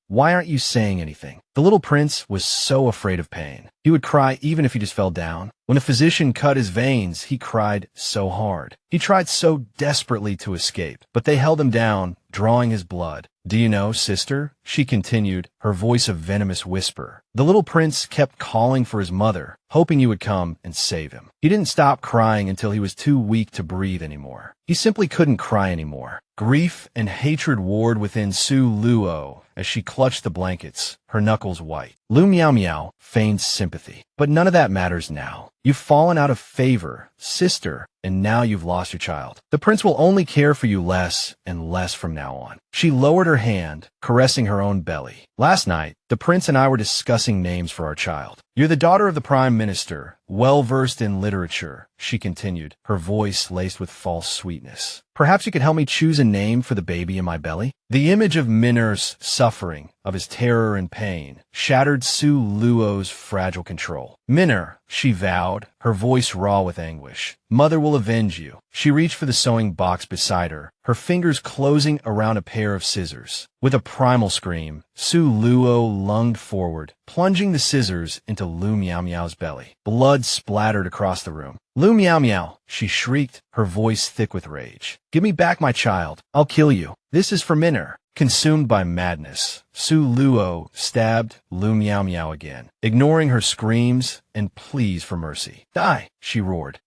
why aren't you saying anything? The little prince was so afraid of pain. He would cry even if he just fell down. When a physician cut his veins, he cried so hard. He tried so desperately to escape, but they held him down, drawing his blood. Do you know, sister? She continued, her voice a venomous whisper. The little prince kept calling for his mother, hoping you would come and save him. He didn't stop crying until he was too weak to breathe anymore. He simply couldn't cry anymore. Grief and hatred warred within Su Luo as she clutched the blankets, her knuckles white. Lu Miao Miao feigned sympathy. But none of that matters now. You've fallen out of favor, sister, and now you've lost your child. The prince will only care for you less and less from now on. She lowered her hand, caressing her own belly. Last night, the prince and I were discussing names for our child. You're the daughter of the prime minister, well-versed in literature, she continued, her voice laced with false sweetness. Perhaps you could help me choose a name for the baby in my belly? The image of Minner's suffering, of his terror and pain, shattered Su Luo's fragile control. Minner, she vowed, her voice raw with anguish. Mother will avenge you. She reached for the sewing box beside her, her fingers closing around a pair of scissors. With a primal scream, Su Luo lunged forward, plunging the scissors into Lu Miao Miao's belly. Blood splattered across the room. Lu Miao Miao, she shrieked, her voice thick with rage. Give me back my child. I'll kill you. This is for Minner. Consumed by madness, Su Luo stabbed Lu Miao Miao again, ignoring her screams and pleas for mercy. Die, she roared.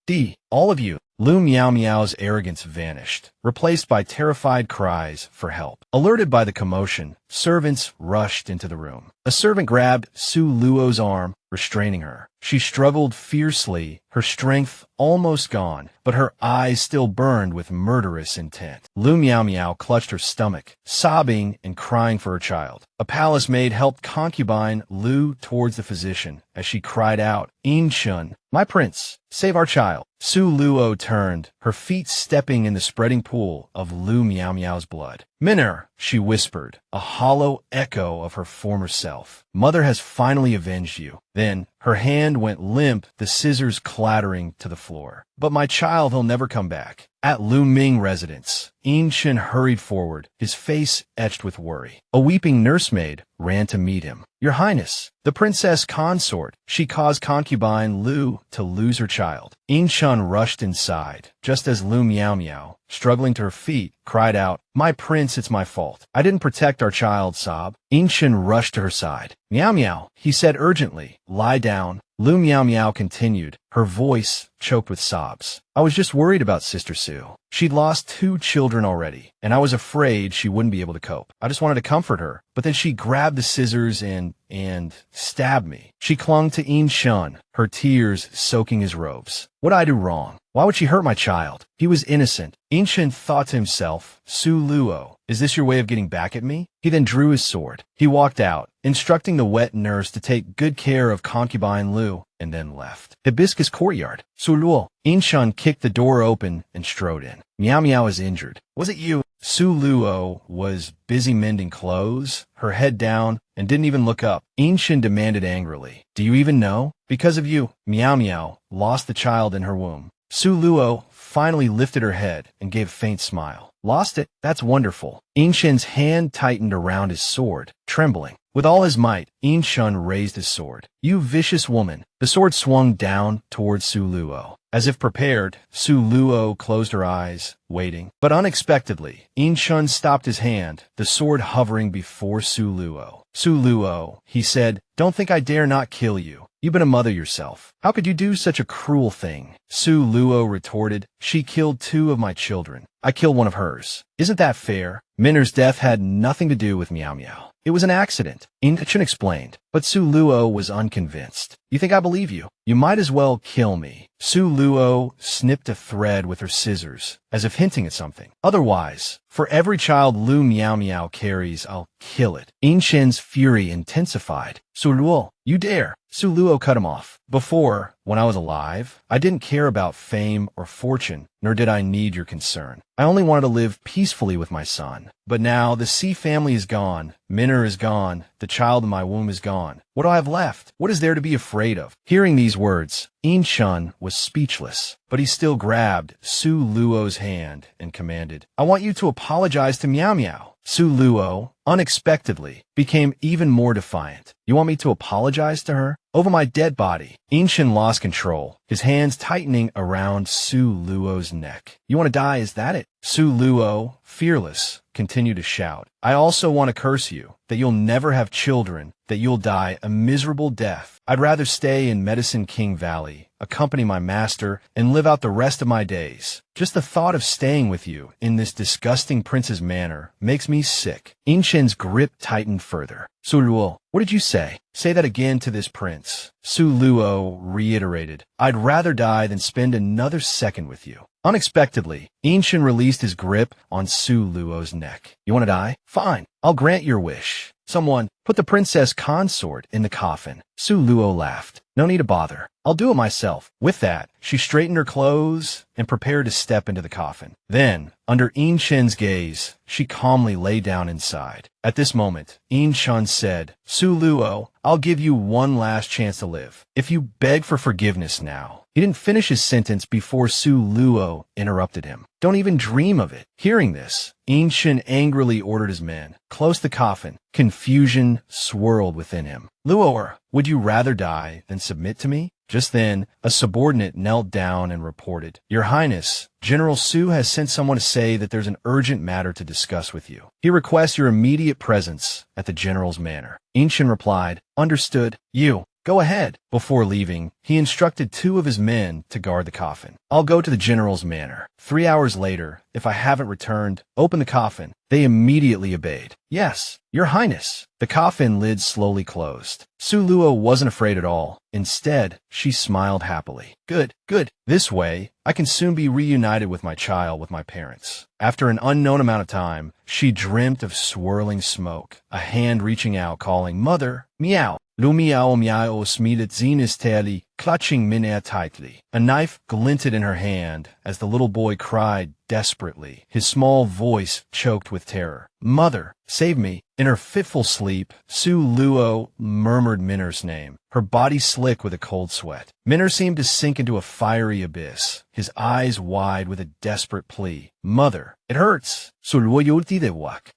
All of you. Lu Miao Miao's arrogance vanished, replaced by terrified cries for help. Alerted by the commotion, servants rushed into the room. A servant grabbed Su Luo's arm, restraining her. She struggled fiercely, her strength almost gone, but her eyes still burned with murderous intent. Lu Miao Miao clutched her stomach, sobbing and crying for her child. A palace maid helped concubine Lu towards the physician as she cried out, "In Shun, my prince, save our child." Su Luo turned, her feet stepping in the spreading pool of Lu Miao Miao's blood. Minner, she whispered, a hollow echo of her former self. Mother has finally avenged you. Then, her hand went limp, the scissors clattering to the floor. But my child, he'll never come back. At Lu Ming residence, Yin Shen hurried forward, his face etched with worry. A weeping nursemaid ran to meet him. Your Highness, the princess consort, she caused concubine Lu to lose her child. Yin Shen rushed inside, just as Lu Miao Miao, struggling to her feet, cried out, My prince, it's my fault. I didn't protect our child, sob. Yin Shen rushed to her side. Miao Miao, he said urgently, lie down. Lu Miao Miao continued, her voice choked with sobs. I was just worried about Sister Su. She'd lost 2 children already, and I was afraid she wouldn't be able to cope. I just wanted to comfort her, but then she grabbed the scissors and stabbed me. She clung to Yin Shen, her tears soaking his robes. What'd I do wrong? Why would she hurt my child? He was innocent. Yin Shen thought to himself, Su Luo, is this your way of getting back at me? He then drew his sword. He walked out, instructing the wet nurse to take good care of concubine Lu, and then left. Hibiscus Courtyard. Su Luo. Yin Shen kicked the door open and strode in. Miao Miao is injured. Was it you? Su Luo was busy mending clothes, her head down, and didn't even look up. Yin Shen demanded angrily, do you even know? Because of you, Miao Miao lost the child in her womb. Su Luo finally lifted her head and gave a faint smile. Lost it? That's wonderful. Yin Shen's hand tightened around his sword, trembling. With all his might, Yin Shen raised his sword. You vicious woman. The sword swung down towards Su Luo. As if prepared, Su Luo closed her eyes, waiting. But unexpectedly, Yin Shen stopped his hand, the sword hovering before Su Luo. Su Luo, he said, don't think I dare not kill you. You've been a mother yourself. How could you do such a cruel thing? Su Luo retorted, she killed 2 of my children. I killed one of hers. Isn't that fair? Minner's death had nothing to do with Miao Miao. It was an accident. Yin Shen explained, but Su Luo was unconvinced. You think I believe you? You might as well kill me. Su Luo snipped a thread with her scissors, as if hinting at something. Otherwise, for every child Lu Miao Miao carries, I'll kill it. Yin Shen's fury intensified. Su Luo, you dare. Su Luo cut him off. Before, when I was alive, I didn't care about fame or fortune, nor did I need your concern. I only wanted to live peacefully with my son. But now the C family is gone, Minner is gone, the child in my womb is gone. What do I have left? What is there to be afraid of? Hearing these words, In-shun was speechless, but he still grabbed Su Luo's hand and commanded, I want you to apologize to Miao Miao. Su Luo, unexpectedly, became even more defiant. You want me to apologize to her? Over my dead body. In-shun lost control, his hands tightening around Su Luo's neck. You want to die, is that it? Su Luo, fearless, continued to shout. I also want to curse you, that you'll never have children, that you'll die a miserable death. I'd rather stay in Medicine King Valley, accompany my master, and live out the rest of my days. Just the thought of staying with you in this disgusting prince's manor makes me sick. In-shun's grip tightened further. Su Luo, what did you say? Say that again to this prince. Su Luo reiterated, I'd rather die than spend another second with you. Unexpectedly, In-shun released his grip on Su Luo's neck. You want to die? Fine. I'll grant your wish. Someone, put the princess consort in the coffin. Su Luo laughed. No need to bother. I'll do it myself. With that, she straightened her clothes and prepared to step into the coffin. Then, under In-shun's gaze, she calmly lay down inside. At this moment, In-shun said, Su Luo, I'll give you one last chance to live. If you beg for forgiveness now. He didn't finish his sentence before Su Luo interrupted him. Don't even dream of it. Hearing this, In-shun angrily ordered his men, close the coffin. Confusion swirled within him. Luo, would you rather die than submit to me? Just then, a subordinate knelt down and reported, Your Highness, General Su has sent someone to say that there's an urgent matter to discuss with you. He requests your immediate presence at the general's manor. In-shun replied, Understood. You. Go ahead. Before leaving, he instructed 2 of his men to guard the coffin. I'll go to the general's manor. 3 hours later, if I haven't returned, open the coffin. They immediately obeyed. Yes, Your Highness. The coffin lid slowly closed. Su Luo wasn't afraid at all. Instead, she smiled happily. Good, good. This way, I can soon be reunited with my child with my parents. After an unknown amount of time, she dreamt of swirling smoke, a hand reaching out calling, Mother, meow. Lu miao miao smedet zenis tali, clutching Minna tightly. A knife glinted in her hand as the little boy cried desperately, his small voice choked with terror. Mother, save me. In her fitful sleep, Su Luo murmured Minner's name, her body slick with a cold sweat. Minner seemed to sink into a fiery abyss, his eyes wide with a desperate plea. Mother, it hurts.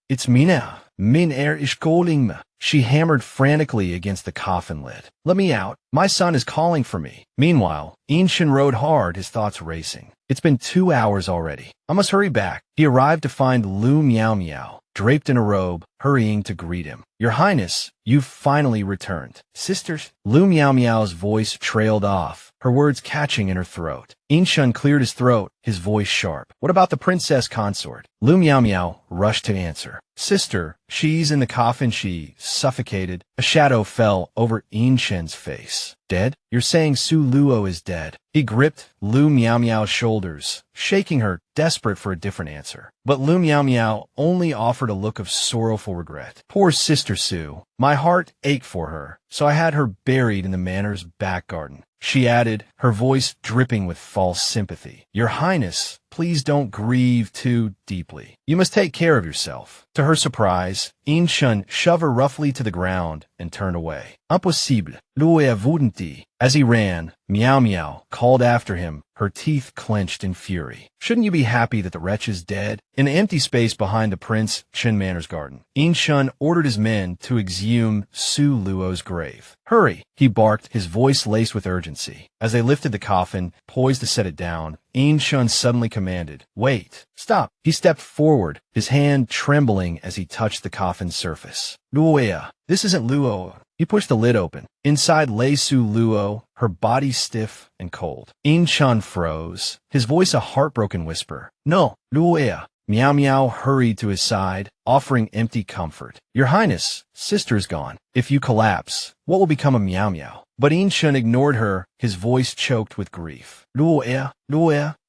It's Minna. Minner is calling me. She hammered frantically against the coffin lid. Let me out. My son is calling for me. Meanwhile, In-shun rode hard, his thoughts racing. It's been 2 hours already. I must hurry back. He arrived to find Lu Miao Miao, draped in a robe, hurrying to greet him. Your Highness, you've finally returned. Sisters? Lu Miao Miao's voice trailed off, her words catching in her throat. In-shun cleared his throat, his voice sharp. What about the princess consort? Lu Miao Miao rushed to answer. Sister, she's in the coffin. She suffocated. A shadow fell over In-shun's face. Dead? You're saying Su Luo is dead. He gripped Lu Miao Miao's shoulders, shaking her, desperate for a different answer. But Lu Miao Miao only offered a look of sorrowful regret. Poor Sister Su. My heart ached for her, so I had her buried in the manor's back garden. She added, her voice dripping with false sympathy. Your Highness, please don't grieve too deeply. You must take care of yourself. To her surprise, In-shun shoved her roughly to the ground and turned away. Impossible. Loué wouldn't. As he ran, Miao Miao called after him, her teeth clenched in fury. Shouldn't you be happy that the wretch is dead? In the empty space behind the Prince Chen Manor's garden, In-shun ordered his men to exhume Su Luo's grave. Hurry, he barked, his voice laced with urgency. As they lifted the coffin, poised to set it down, In-shun suddenly commanded, Wait, stop. He stepped forward, his hand trembling as he touched the coffin's surface. Luoya, this isn't Luo. He pushed the lid open. Inside lay Su Luo, her body stiff and cold. In-shun froze, his voice a heartbroken whisper. No, Luoya. Miao Miao hurried to his side, offering empty comfort. Your Highness, sister's gone. If you collapse, what will become of Miao Miao? But In-shun ignored her, his voice choked with grief. Luoya,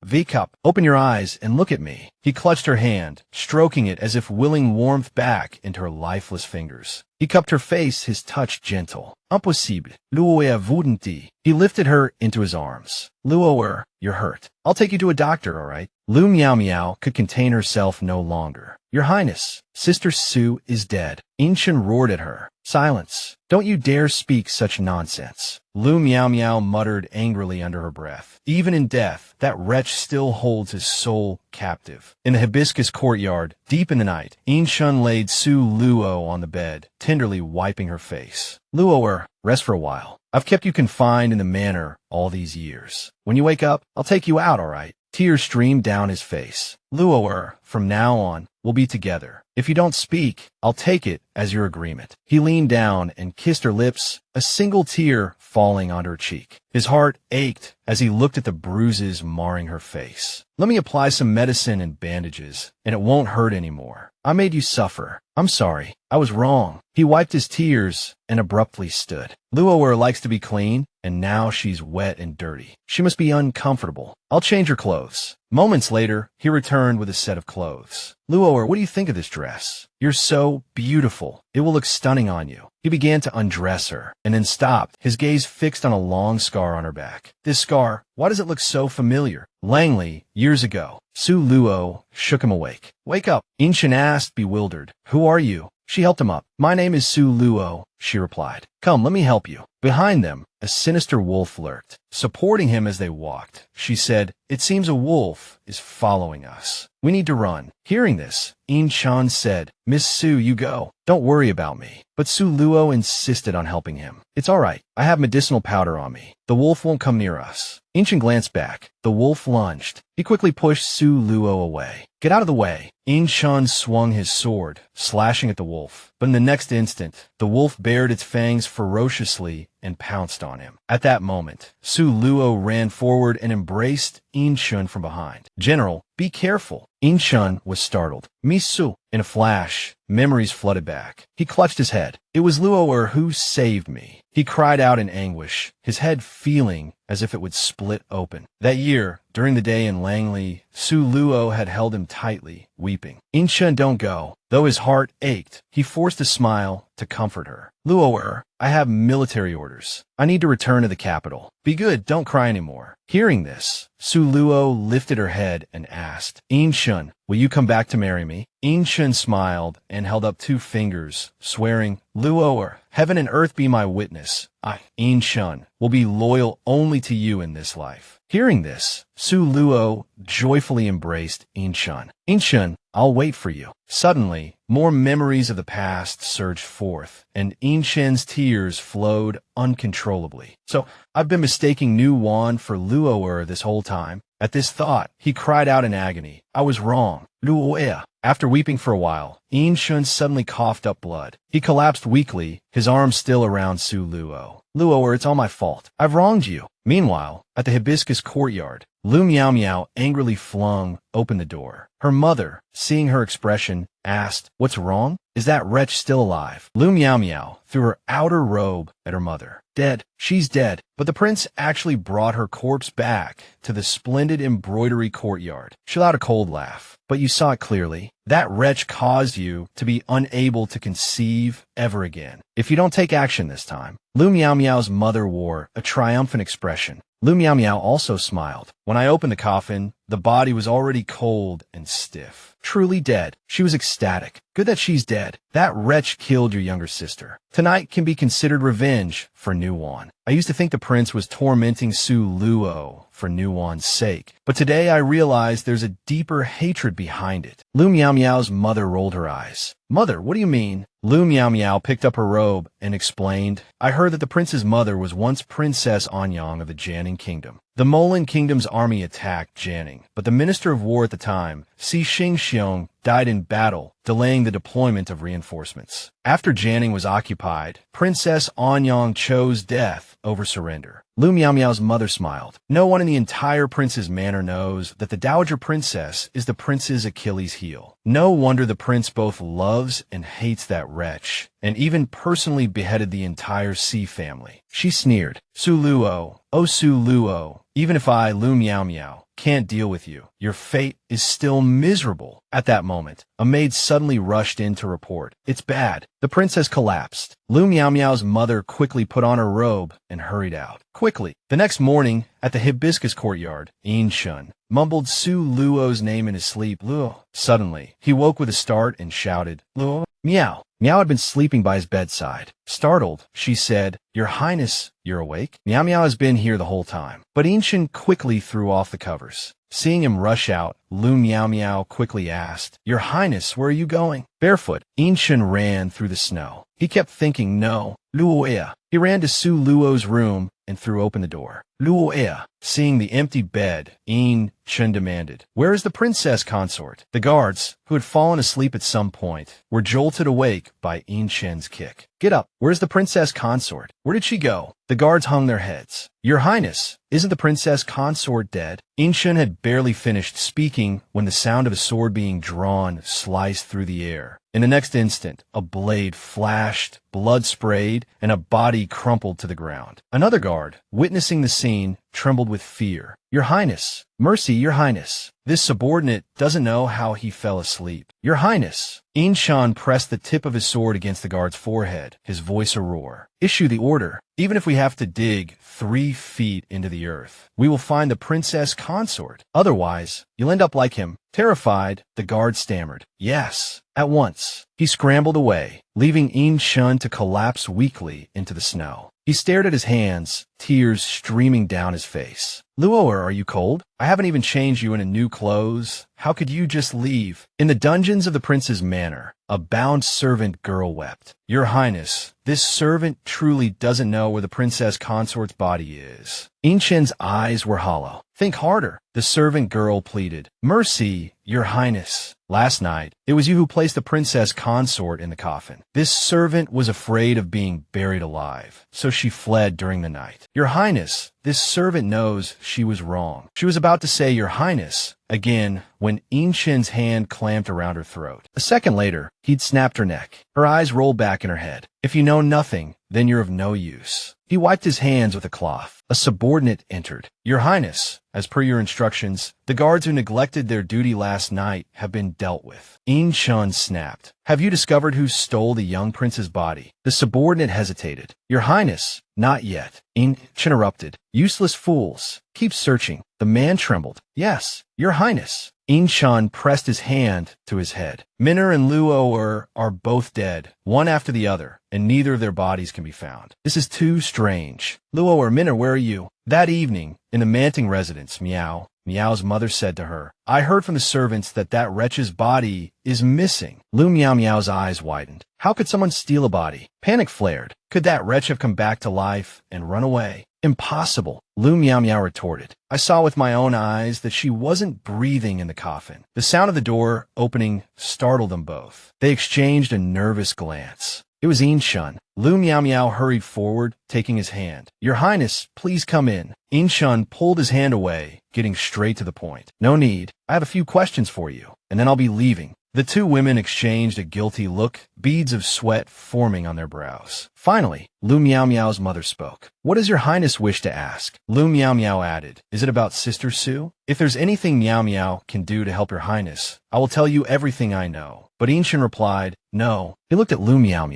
Recap, open your eyes and look at me. He clutched her hand, stroking it as if willing warmth back into her lifeless fingers. He cupped her face, his touch gentle. Impossible. Luoya wouldn't. He lifted her into his arms. Luoer, you're hurt. I'll take you to a doctor, all right? Lu Miao Miao could contain herself no longer. Your Highness, Sister Su is dead. Inshin roared at her. Silence. Don't you dare speak such nonsense. Lu Miao Miao muttered angrily under her breath. Even in death, that wretch still holds his soul captive. In the hibiscus courtyard, deep in the night, Inshin laid Su Luo on the bed, tenderly wiping her face. Luoer, rest for a while. I've kept you confined in the manor all these years. When you wake up, I'll take you out, all right? Tears streamed down his face. Luoer, from now on, we'll be together. If you don't speak, I'll take it as your agreement. He leaned down and kissed her lips, a single tear falling on her cheek. His heart ached as he looked at the bruises marring her face. Let me apply some medicine and bandages, and it won't hurt anymore. I made you suffer. I'm sorry. I was wrong. He wiped his tears and abruptly stood. Luoer likes to be clean, and now she's wet and dirty. She must be uncomfortable. I'll change her clothes. Moments later, he returned with a set of clothes. Luoer, what do you think of this dress? You're so beautiful. It will look stunning on you. He began to undress her, and then stopped, his gaze fixed on a long scar on her back. This scar, why does it look so familiar? Langley, years ago. Su Luo shook him awake. Wake up, Inshin asked, bewildered. Who are you? She helped him up. My name is Su Luo, she replied. Come, let me help you. Behind them, a sinister wolf lurked. Supporting him as they walked, she said, It seems a wolf is following us. We need to run. Hearing this, Inshin said, Miss Su, you go. Don't worry about me. But Su Luo insisted on helping him. It's all right. I have medicinal powder on me. The wolf won't come near us. Inshin glanced back. The wolf lunged. He quickly pushed Su Luo away. Get out of the way. Inshin swung his sword, slashing at the wolf. But in the next instant, the wolf bared its fangs ferociously and pounced on him. At that moment, Su Luo ran forward and embraced Inshin from behind. General, be careful. Inshin was startled. Misu. In a flash, memories flooded back. He clutched his head. It was Luoer who saved me. He cried out in anguish, his head feeling as if it would split open. That year, during the day in Langley, Su Luo had held him tightly, weeping. Inshin, don't go. Though his heart ached, he forced a smile to comfort her. Luoer, I have military orders. I need to return to the capital. Be good, don't cry anymore. Hearing this, Su Luo lifted her head and asked, Inshin, will you come back to marry me? Inshin smiled and held up 2 fingers, swearing, Luoer, heaven and earth be my witness. I, Inshin, will be loyal only to you in this life. Hearing this, Su Luo joyfully embraced Inshin. Inshin, I'll wait for you. Suddenly, more memories of the past surged forth, and Inshin's tears flowed uncontrollably. So, I've been mistaking Nu Wan for Luoer this whole time. At this thought, he cried out in agony. I was wrong. Luoer. After weeping for a while, Inshin suddenly coughed up blood. He collapsed weakly, his arms still around Su Luo. Luoer, it's all my fault. I've wronged you. Meanwhile, at the hibiscus courtyard, Lu Miao Miao angrily flung open the door. Her mother, seeing her expression, asked, What's wrong? Is that wretch still alive? Lu Miao Miao threw her outer robe at her mother. Dead. She's dead. But the prince actually brought her corpse back to the splendid embroidery courtyard. She let out a cold laugh. But you saw it clearly. That wretch caused you to be unable to conceive ever again. If you don't take action this time. Lu Miao Miao's mother wore a triumphant expression. Lu Miao Miao also smiled. When I opened the coffin, the body was already cold and stiff. Truly dead. She was ecstatic. Good that she's dead. That wretch killed your younger sister. Tonight can be considered revenge for Nu Wan. I used to think the prince was tormenting Su Luo for Nu Wan's sake, but today I realize there's a deeper hatred behind it. Lu Miao Miao's mother rolled her eyes. Mother, what do you mean? Lu Miao Miao picked up her robe and explained, I heard that the prince's mother was once Princess Anyang of the Jianing Kingdom. The Molan Kingdom's army attacked Jianing, but the Minister of War at the time, Si Xingxiong, died in battle, delaying the deployment of reinforcements. After Janning was occupied, Princess Anyang chose death over surrender. Lu Miao's mother smiled. No one in the entire prince's manor knows that the Dowager Princess is the prince's Achilles heel. No wonder the prince both loves and hates that wretch, and even personally beheaded the entire Sea family. She sneered. Su Luo, oh Su Luo, even if I, Lu Miao, can't deal with you, your fate is still miserable. At that moment, a maid suddenly rushed in to report. It's bad. The princess collapsed. Lu Miao's mother quickly put on her robe and hurried out. Quickly. The next morning, at the hibiscus courtyard, Yin Shun mumbled Su Luo's name in his sleep. Luo. Suddenly, he woke with a start and shouted, Luo. Miao. Miao had been sleeping by his bedside. Startled, she said, Your Highness, you're awake? Miao has been here the whole time. But Inshin quickly threw off the covers. Seeing him rush out, Lu Miao quickly asked, Your Highness, where are you going? Barefoot, Inshin ran through the snow. He kept thinking, no, Luoea. He ran to Su Luo's room and threw open the door. Luoea. Seeing the empty bed, Chen demanded, Where is the princess consort? The guards, who had fallen asleep at some point, were jolted awake by Chen's kick. Get up. Where's the princess consort? Where did she go? The guards hung their heads. Your Highness, isn't the princess consort dead? Chen had barely finished speaking when the sound of a sword being drawn sliced through the air. In the next instant, a blade flashed, blood sprayed, and a body crumpled to the ground. Another guard, witnessing the scene, trembled with fear. Your Highness, mercy, Your Highness. This subordinate doesn't know how he fell asleep. Your Highness. Shan pressed the tip of his sword against the guard's forehead, his voice a roar. Issue the order. Even if we have to dig 3 feet into the earth, we will find the princess consort. Otherwise, you'll end up like him. Terrified, the guard stammered, Yes, at once. He scrambled away, leaving Shun to collapse weakly into the snow. He stared at his hands, tears streaming down his face. Luoer, are you cold? I haven't even changed you into new clothes. How could you just leave? In the dungeons of the prince's manor, a bound servant girl wept. Your Highness, this servant truly doesn't know where the princess consort's body is. Shen's eyes were hollow. Think harder, the servant girl pleaded. Mercy, Your Highness. Last night, it was you who placed the princess consort in the coffin. This servant was afraid of being buried alive, so she fled during the night. Your Highness, this servant knows she was wrong. She was about to say, Your Highness, again, when Shen's hand clamped around her throat. A second later, he'd snapped her neck. Her eyes rolled back in her head. If you know nothing, then you're of no use. He wiped his hands with a cloth. A subordinate entered. Your Highness, as per your instructions, the guards who neglected their duty last night have been dealt with. Shun snapped. Have you discovered who stole the young prince's body? The subordinate hesitated. Your Highness, not yet. Chen interrupted. Useless fools. Keep searching. The man trembled. Yes, Your Highness. Shan pressed his hand to his head. Minner and Luo are both dead, one after the other, and neither of their bodies can be found. This is too strange. Luo Minner, where are you? That evening, in the Manting residence, Miao's mother said to her, I heard from the servants that wretch's body is missing. Lu Miao's eyes widened. How could someone steal a body? Panic flared. Could that wretch have come back to life and run away? Impossible, Lu Miao retorted. I saw with my own eyes that she wasn't breathing in the coffin. The sound of the door opening startled them both. They exchanged a nervous glance. It was Shun. Lu Miao hurried forward, taking his hand. Your Highness, please come in. Shun pulled his hand away, getting straight to the point. No need. I have a few questions for you, and then I'll be leaving. The two women exchanged a guilty look, beads of sweat forming on their brows. Finally, Lu Miao's mother spoke. What does Your Highness wish to ask? Lu Miao added. Is it about Sister Su? If there's anything Miao can do to help Your Highness, I will tell you everything I know. But Shen replied, No. He looked at Lu Miao.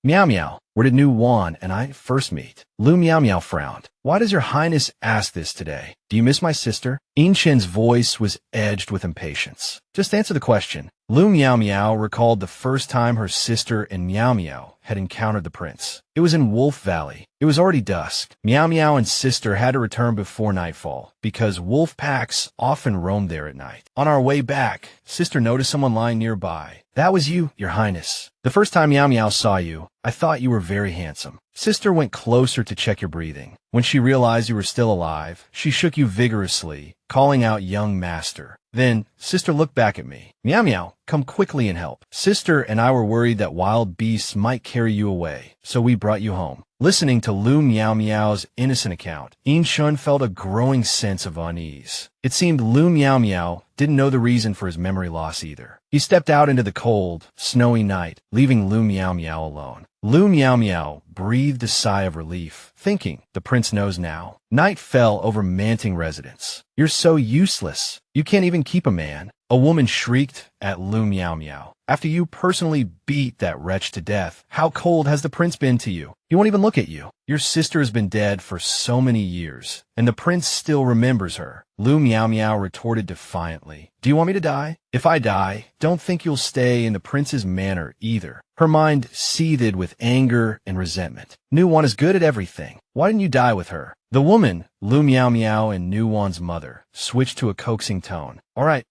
Miao, where did Nu Wan and I first meet? Lu Miao frowned. Why does Your Highness ask this today? Do you miss my sister? Shen's voice was edged with impatience. Just answer the question. Lu Miao recalled the first time her sister and Miao had encountered the prince. It was in Wolf Valley. It was already dusk. Miao and sister had to return before nightfall, because wolf packs often roamed there at night. On our way back, sister noticed someone lying nearby. That was you, Your Highness. The first time Miao saw you, I thought you were very handsome. Sister went closer to check your breathing. When she realized you were still alive, she shook you vigorously, calling out young master. Then, Sister looked back at me. Meow meow, come quickly and help. Sister and I were worried that wild beasts might carry you away, so we brought you home. Listening to Lu Meow Meow's innocent account, In Shun felt a growing sense of unease. It seemed Lu Meow Meow didn't know the reason for his memory loss either. He stepped out into the cold, snowy night, leaving Lu Meow Meow alone. Lu Meow Meow breathed a sigh of relief, thinking, the prince knows now. Night fell over Manting residence. You're so useless. You can't even keep a man. A woman shrieked at Lu Meow Meow. After you personally beat that wretch to death, how cold has the prince been to you? He won't even look at you. Your sister has been dead for so many years, and the prince still remembers her. Lu Meow Meow retorted defiantly. Do you want me to die? If I die, don't think you'll stay in the prince's manor either. Her mind seethed with anger and resentment. Nu-Wan is good at everything. Why didn't you die with her? The woman, Lu Meow Meow and Nu-Wan's mother, switched to a coaxing tone. All right,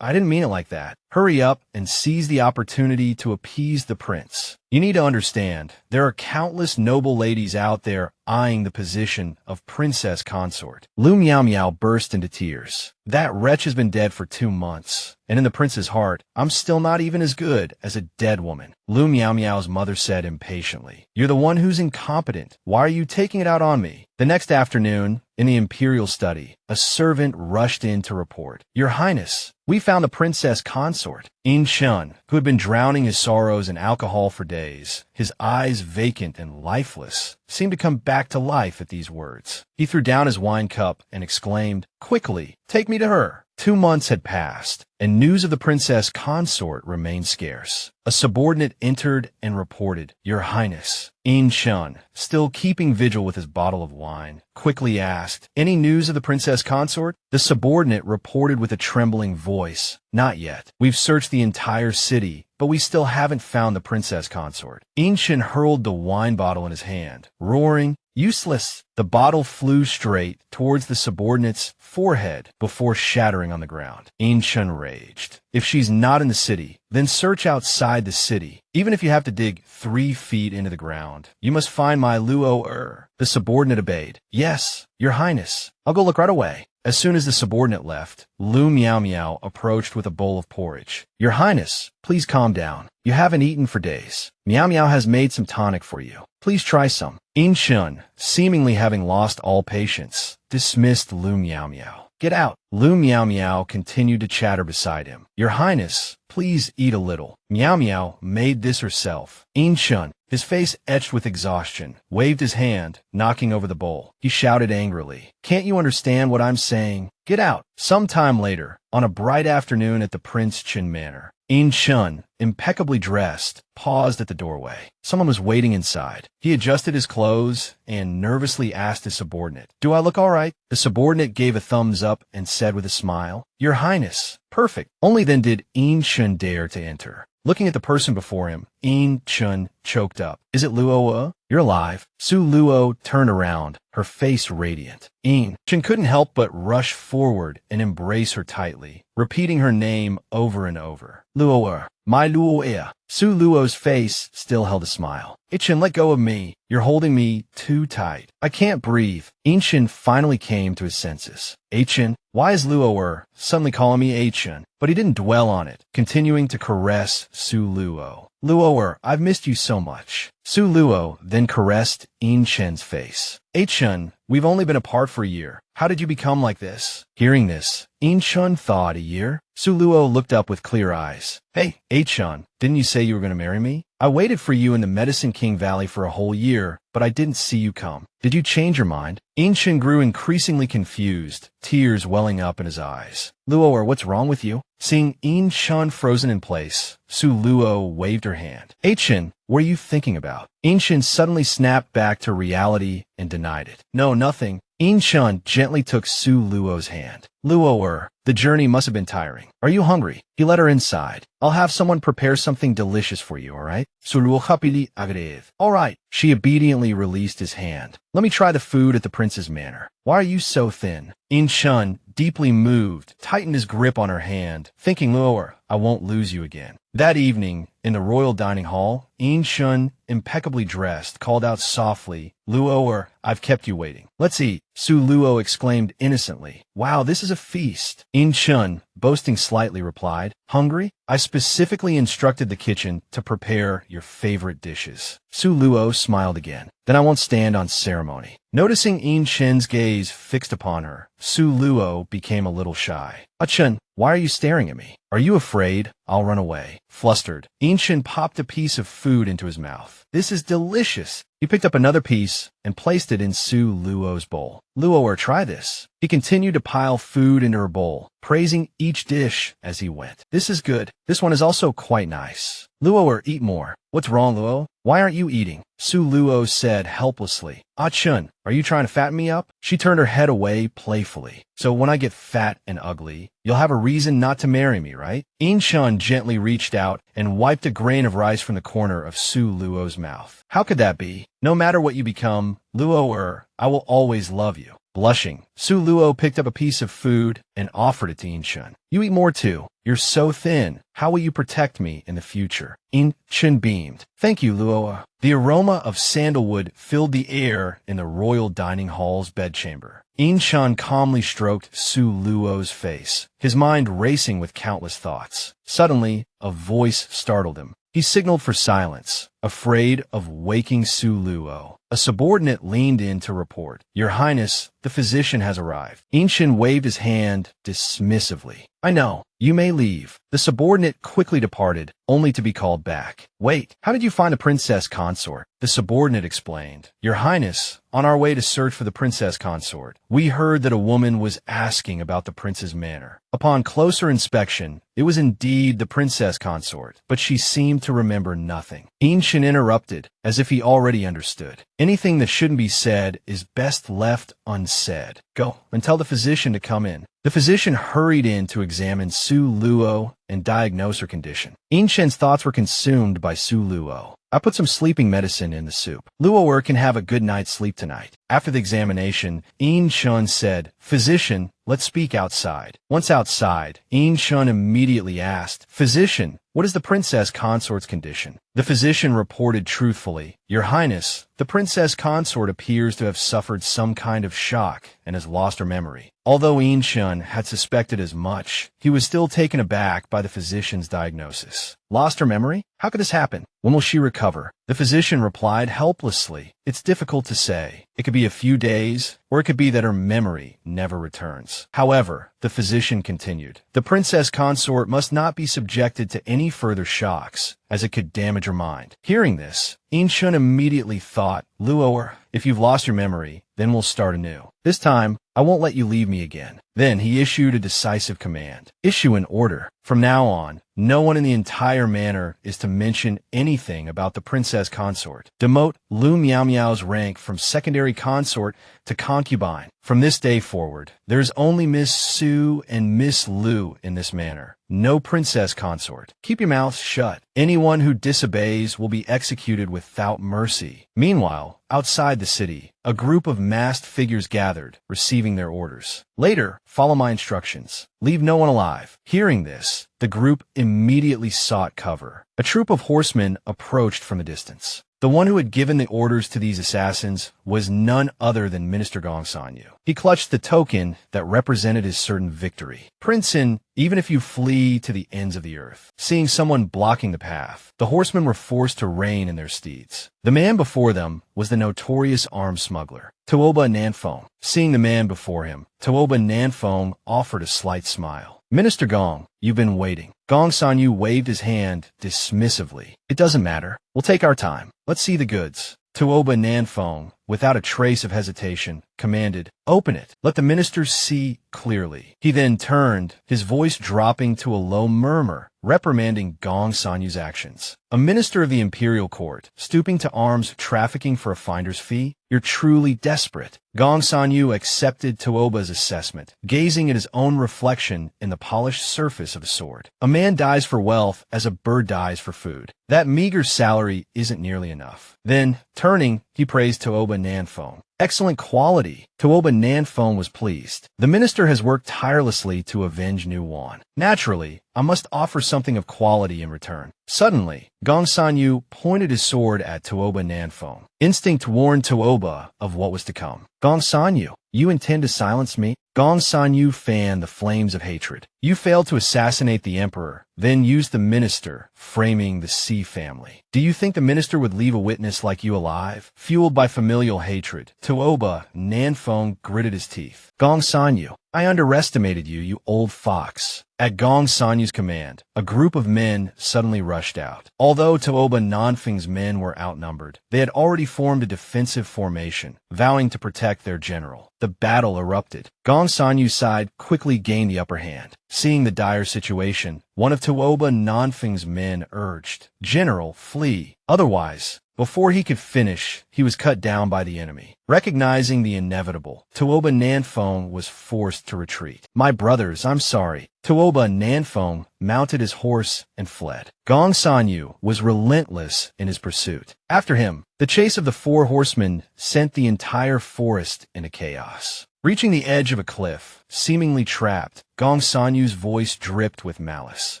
I didn't mean it like that. Hurry up and seize the opportunity to appease the prince. You need to understand, there are countless noble ladies out there eyeing the position of princess consort. Lu Meow Meow burst into tears. That wretch has been dead for 2 months, and in the prince's heart, I'm still not even as good as a dead woman. Lu Meow Meow's mother said impatiently, You're the one who's incompetent. Why are you taking it out on me? The next afternoon, in the imperial study, a servant rushed in to report, Your Highness, we found the princess consort. In Shun, who had been drowning his sorrows in alcohol for days, his eyes vacant and lifeless, seemed to come back to life at these words. He threw down his wine cup and exclaimed, Quickly, take me to her. 2 months had passed, and news of the princess consort remained scarce. A subordinate entered and reported, Your Highness. In Shun, still keeping vigil with his bottle of wine, quickly asked, Any news of the princess consort? The subordinate reported with a trembling voice, Not yet. We've searched the entire city, but we still haven't found the princess consort. In Shun hurled the wine bottle in his hand, roaring, Useless! The bottle flew straight towards the subordinate's forehead before shattering on the ground. In Shun raged. If she's not in the city, then search outside the city. Even if you have to dig 3 feet into the ground, you must find my Luo-er. The subordinate obeyed. Yes, Your Highness. I'll go look right away. As soon as the subordinate left, Lu Meow Meow approached with a bowl of porridge. Your Highness, please calm down. You haven't eaten for days. Meow Meow has made some tonic for you. Please try some. In Shun, seemingly having lost all patience, dismissed Lu Meow Meow. Get out. Lu Meow Meow continued to chatter beside him. Your Highness, please eat a little. Meow Meow made this herself. In Shun, his face etched with exhaustion, waved his hand, knocking over the bowl. He shouted angrily, Can't you understand what I'm saying? Get out. Sometime later, on a bright afternoon at the Prince Chin Manor, In Shun, impeccably dressed, paused at the doorway. Someone was waiting inside. He adjusted his clothes and nervously asked his subordinate, Do I look all right? The subordinate gave a thumbs up and said with a smile, Your Highness, perfect. Only then did In Shun dare to enter. Looking at the person before him, In Shun choked up. Is it Luo? You're alive. Su Luo turned around, her face radiant. In Shun couldn't help but rush forward and embrace her tightly, repeating her name over and over. Luo, my Luo. Su Luo's face still held a smile. Ichin, let go of me. You're holding me too tight. I can't breathe. Inchin finally came to his senses. Achin, why is Luo suddenly calling me Achin? But he didn't dwell on it, continuing to caress Su Luo. Luo, I've missed you so much. Su Luo then caressed Inchin's face. Achin, we've only been apart for a year. How did you become like this? Hearing this, In-Shun thawed. A year? Su Luo looked up with clear eyes. Hey, Achin, didn't you say you were going to marry me? I waited for you in the Medicine King Valley for a whole year, but I didn't see you come. Did you change your mind? In-Shun grew increasingly confused, tears welling up in his eyes. Luo, what's wrong with you? Seeing In-Shun frozen in place, Su Luo waved her hand. Achin, what are you thinking about? In-Shun suddenly snapped back to reality and denied it. No, nothing. In-Shun gently took Su Luo's hand. Luo, the journey must have been tiring. Are you hungry? He led her inside. I'll have someone prepare something delicious for you, all right? Su Luo happily agreed. All right. She obediently released his hand. Let me try the food at the prince's manor. Why are you so thin? In-Shun, deeply moved, tightened his grip on her hand, thinking, Luo, I won't lose you again. That evening, in the royal dining hall, In Shun, impeccably dressed, called out softly, Luo, I've kept you waiting. Let's eat. Su Luo exclaimed innocently. Wow, this is a feast. In Shun, boasting slightly, replied, Hungry? I specifically instructed the kitchen to prepare your favorite dishes. Su Luo smiled again. Then I won't stand on ceremony. Noticing In Shen's gaze fixed upon her, Su Luo became a little shy. Chun, why are you staring at me? Are you afraid? I'll run away. Flustered, In Shen popped a piece of food into his mouth. This is delicious. He picked up another piece and placed it in Su Luo's bowl. Luo, try this. He continued to pile food into her bowl, praising each dish as he went. This is good. This one is also quite nice. Luo, eat more. What's wrong, Luo? Why aren't you eating? Su Luo said helplessly. Chun, are you trying to fatten me up? She turned her head away playfully. So when I get fat and ugly, you'll have a reason not to marry me, right? In Shun gently reached out and wiped a grain of rice from the corner of Su Luo's mouth. How could that be? No matter what you become, Luo, I will always love you. Blushing, Su Luo picked up a piece of food and offered it to In Shun. You eat more too. You're so thin. How will you protect me in the future? In Shun beamed. Thank you, Luo. The aroma of sandalwood filled the air in the royal dining hall's bedchamber. In Shun calmly stroked Su Luo's face, his mind racing with countless thoughts. Suddenly, a voice startled him. He signaled for silence, afraid of waking Su Luo. A subordinate leaned in to report. Your Highness, the physician has arrived. In Shen waved his hand dismissively. I know. You may leave. The subordinate quickly departed, only to be called back. Wait, how did you find the princess consort? The subordinate explained. Your Highness, on our way to search for the princess consort, we heard that a woman was asking about the prince's manor. Upon closer inspection, it was indeed the princess consort, but she seemed to remember nothing. In Shen interrupted, as if he already understood. Anything that shouldn't be said is best left unsaid. Go and tell the physician to come in. The physician hurried in to examine Su Luo and diagnose her condition. In Shen's thoughts were consumed by Su Luo. I put some sleeping medicine in the soup. Luo can have a good night's sleep tonight. After the examination, In Shun said, Physician, let's speak outside. Once outside, In Shun immediately asked, Physician, what is the princess consort's condition? The physician reported truthfully, Your Highness, the princess consort appears to have suffered some kind of shock and has lost her memory. Although In Shun had suspected as much, he was still taken aback by the physician's diagnosis. Lost her memory? How could this happen? When will she recover? The physician replied helplessly. It's difficult to say. It could be a few days, or it could be that her memory never returns. However, the physician continued, the princess consort must not be subjected to any further shocks, as it could damage her mind. Hearing this, In Shun immediately thought, Luo, if you've lost your memory, then we'll start anew. This time, I won't let you leave me again. Then he issued a decisive command. Issue an order. From now on, no one in the entire manor is to mention anything about the princess consort. Demote Lu Miao Miao's rank from secondary consort to concubine. From this day forward, there's only Miss Su and Miss Lu in this manor. No princess consort. Keep your mouths shut. Anyone who disobeys will be executed without mercy. Meanwhile, outside the city, a group of masked figures gathered, receiving their orders. Later, follow my instructions. Leave no one alive. Hearing this, the group immediately sought cover. A troop of horsemen approached from a distance. The one who had given the orders to these assassins was none other than Minister Gong Sanyu. He clutched the token that represented his certain victory. Prince In, even if you flee to the ends of the earth. Seeing someone blocking the path, the horsemen were forced to rein in their steeds. The man before them was the notorious arms smuggler, Tuoba Nanfeng. Seeing the man before him, Tuoba Nanfeng offered a slight smile. Minister Gong, you've been waiting. Gong Sanyu waved his hand dismissively. It doesn't matter. We'll take our time. Let's see the goods. Tuoba Nanfeng, without a trace of hesitation, commanded, open it. Let the ministers see clearly. He then turned, his voice dropping to a low murmur, reprimanding Gong Sanyu's actions. a minister of the imperial court, stooping to arms trafficking for a finder's fee? You're truly desperate. Gong Sanyu accepted Tooba's assessment, gazing at his own reflection in the polished surface of a sword. A man dies for wealth as a bird dies for food. That meager salary isn't nearly enough. Then, turning, he praised Tooba Nanfeng. Excellent quality. Tooba Nanfeng was pleased. The minister has worked tirelessly to avenge New Wan. Naturally, I must offer something of quality in return. Suddenly, Gong Sanyu pointed his sword at Tooba Nanfeng. Instinct warned Tooba of what was to come. Gong Sanyu, you intend to silence me? Gong Sanyu fanned the flames of hatred. You failed to assassinate the emperor, then used the minister, framing the C family. Do you think the minister would leave a witness like you alive? Fueled by familial hatred, Tooba Nanfeng gritted his teeth. Gong Sanyu, I underestimated you, you old fox. At Gong Sanyu's command, a group of men suddenly rushed out. Although Tooba Nanfeng's men were outnumbered, they had already formed a defensive formation, vowing to protect their general. The battle erupted. Gong Sanyu's side quickly gained the upper hand. Seeing the dire situation, one of Tooba Nanfeng's men urged, "General, flee. Otherwise," before he could finish, he was cut down by the enemy. Recognizing the inevitable, Tooba Nanfeng was forced to retreat. My brothers, I'm sorry. Tooba Nanfeng mounted his horse and fled. Gong Sanyu was relentless in his pursuit. After him, the chase of the four horsemen sent the entire forest into chaos. Reaching the edge of a cliff, seemingly trapped, Gong Sanyu's voice dripped with malice.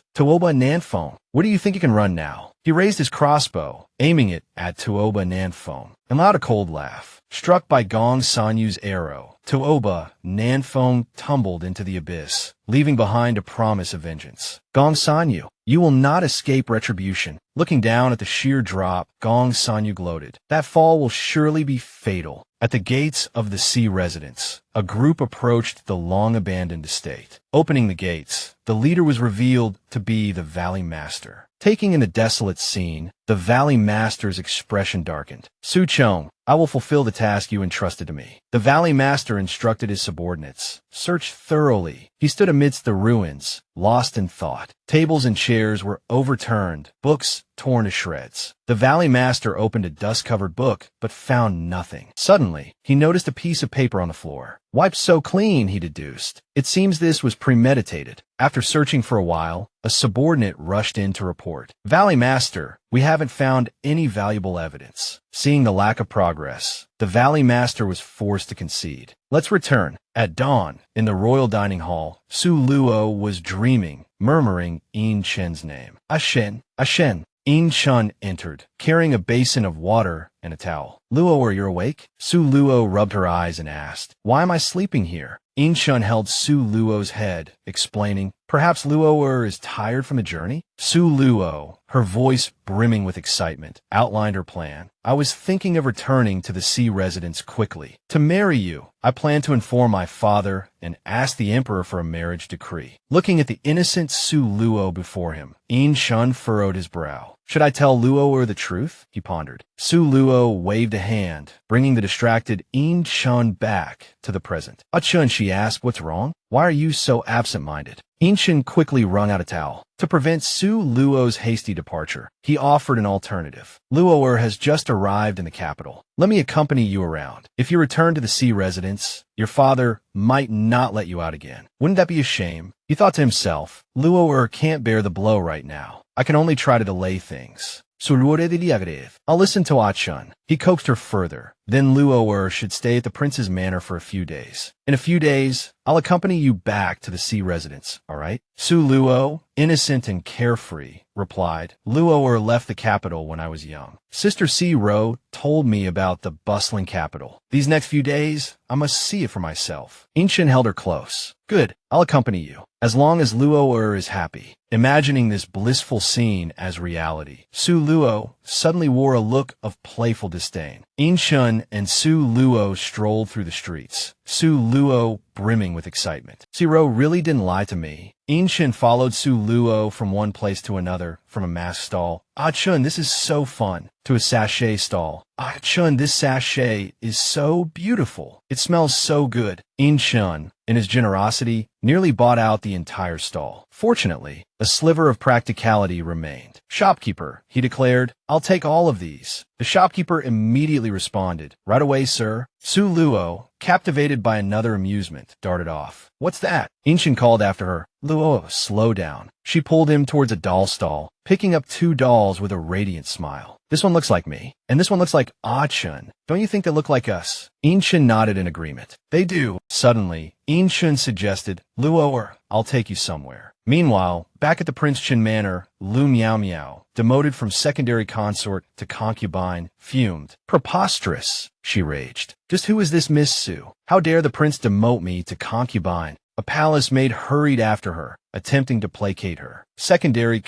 Tooba Nanfeng, where do you think you can run now? He raised his crossbow, aiming it at Tooba Nanfeng, and allowed a cold laugh. Struck by Gong Sanyu's arrow, Tooba Nanfeng tumbled into the abyss, leaving behind a promise of vengeance. Gong Sanyu, you will not escape retribution. Looking down at the sheer drop, Gong Sanyu gloated. That fall will surely be fatal. At the gates of the sea residence, a group approached the long-abandoned estate. Opening the gates, the leader was revealed to be the Valley Master. Taking in the desolate scene, the Valley Master's expression darkened. Su Chong, I will fulfill the task you entrusted to me. The Valley Master instructed his subordinates. Search thoroughly. He stood amidst the ruins, lost in thought. Tables and chairs were overturned, books torn to shreds. The Valley Master opened a dust-covered book, but found nothing. Suddenly, he noticed a piece of paper on the floor. Wiped so clean, he deduced. It seems this was premeditated. After searching for a while, a subordinate rushed in to report. Valley Master, we haven't found any valuable evidence. Seeing the lack of progress, the Valley Master was forced to concede. Let's return. At dawn, in the royal dining hall, Su Luo was dreaming, murmuring Yin Chen's name. Ashen, Ashen. Yin Chen entered, carrying a basin of water and a towel. Luo, are you awake? Su Luo rubbed her eyes and asked, why am I sleeping here? Yin Chen held Su Luo's head, explaining, perhaps Luo is tired from the journey? Su Luo, her voice brimming with excitement, outlined her plan. I was thinking of returning to the sea residence quickly. To marry you, I plan to inform my father and ask the emperor for a marriage decree. Looking at the innocent Su Luo before him, Yin Chen furrowed his brow. Should I tell Luo the truth? He pondered. Su Luo waved a hand, bringing the distracted Yin Chen back to the present. Chun, she asked, what's wrong? Why are you so absent-minded? Yin Chen quickly wrung out a towel. To prevent Su Luo's hasty departure, he offered an alternative. Luo has just arrived in the capital. Let me accompany you around. If you return to the sea residence, your father might not let you out again. Wouldn't that be a shame? He thought to himself, Luo can't bear the blow right now. I can only try to delay things. I'll listen to Achun. He coaxed her further. Then Luo should stay at the prince's manor for a few days. In a few days, I'll accompany you back to the sea residence, all right? Su Luo, innocent and carefree, replied, Luo left the capital when I was young. Sister Si Ro told me about the bustling capital. These next few days, I must see it for myself. Inshin held her close. Good, I'll accompany you, as long as Luo is happy. Imagining this blissful scene as reality, Su Luo suddenly wore a look of playful disdain. Inshin and Su Luo strolled through the streets, Su Luo brimming with excitement. Si Ro really didn't lie to me. Inshin followed Su Luo from one place to another, from a mask stall. Chun, this is so fun. To a sachet stall. Chun, this sachet is so beautiful. It smells so good. Inshin, in his generosity, nearly bought out the entire stall. Fortunately, a sliver of practicality remained. "Shopkeeper," he declared, "I'll take all of these." The shopkeeper immediately responded, "Right away, sir." Su Luo, captivated by another amusement, darted off. "What's that?" Inchin called after her. "Luo, slow down." She pulled him towards a doll stall, picking up 2 dolls with a radiant smile. "This one looks like me, and this one looks like Ah-chun. Don't you think they look like us?" Inchin nodded in agreement. "They do." Suddenly, Inchin suggested, "Luo, I'll take you somewhere." Meanwhile, back at the Prince Chin Manor, Lu Miao Miao, demoted from secondary consort to concubine, fumed. "Preposterous," she raged. "Just who is this Miss Su? How dare the prince demote me to concubine?" A palace maid hurried after her, attempting to placate her. "Secondary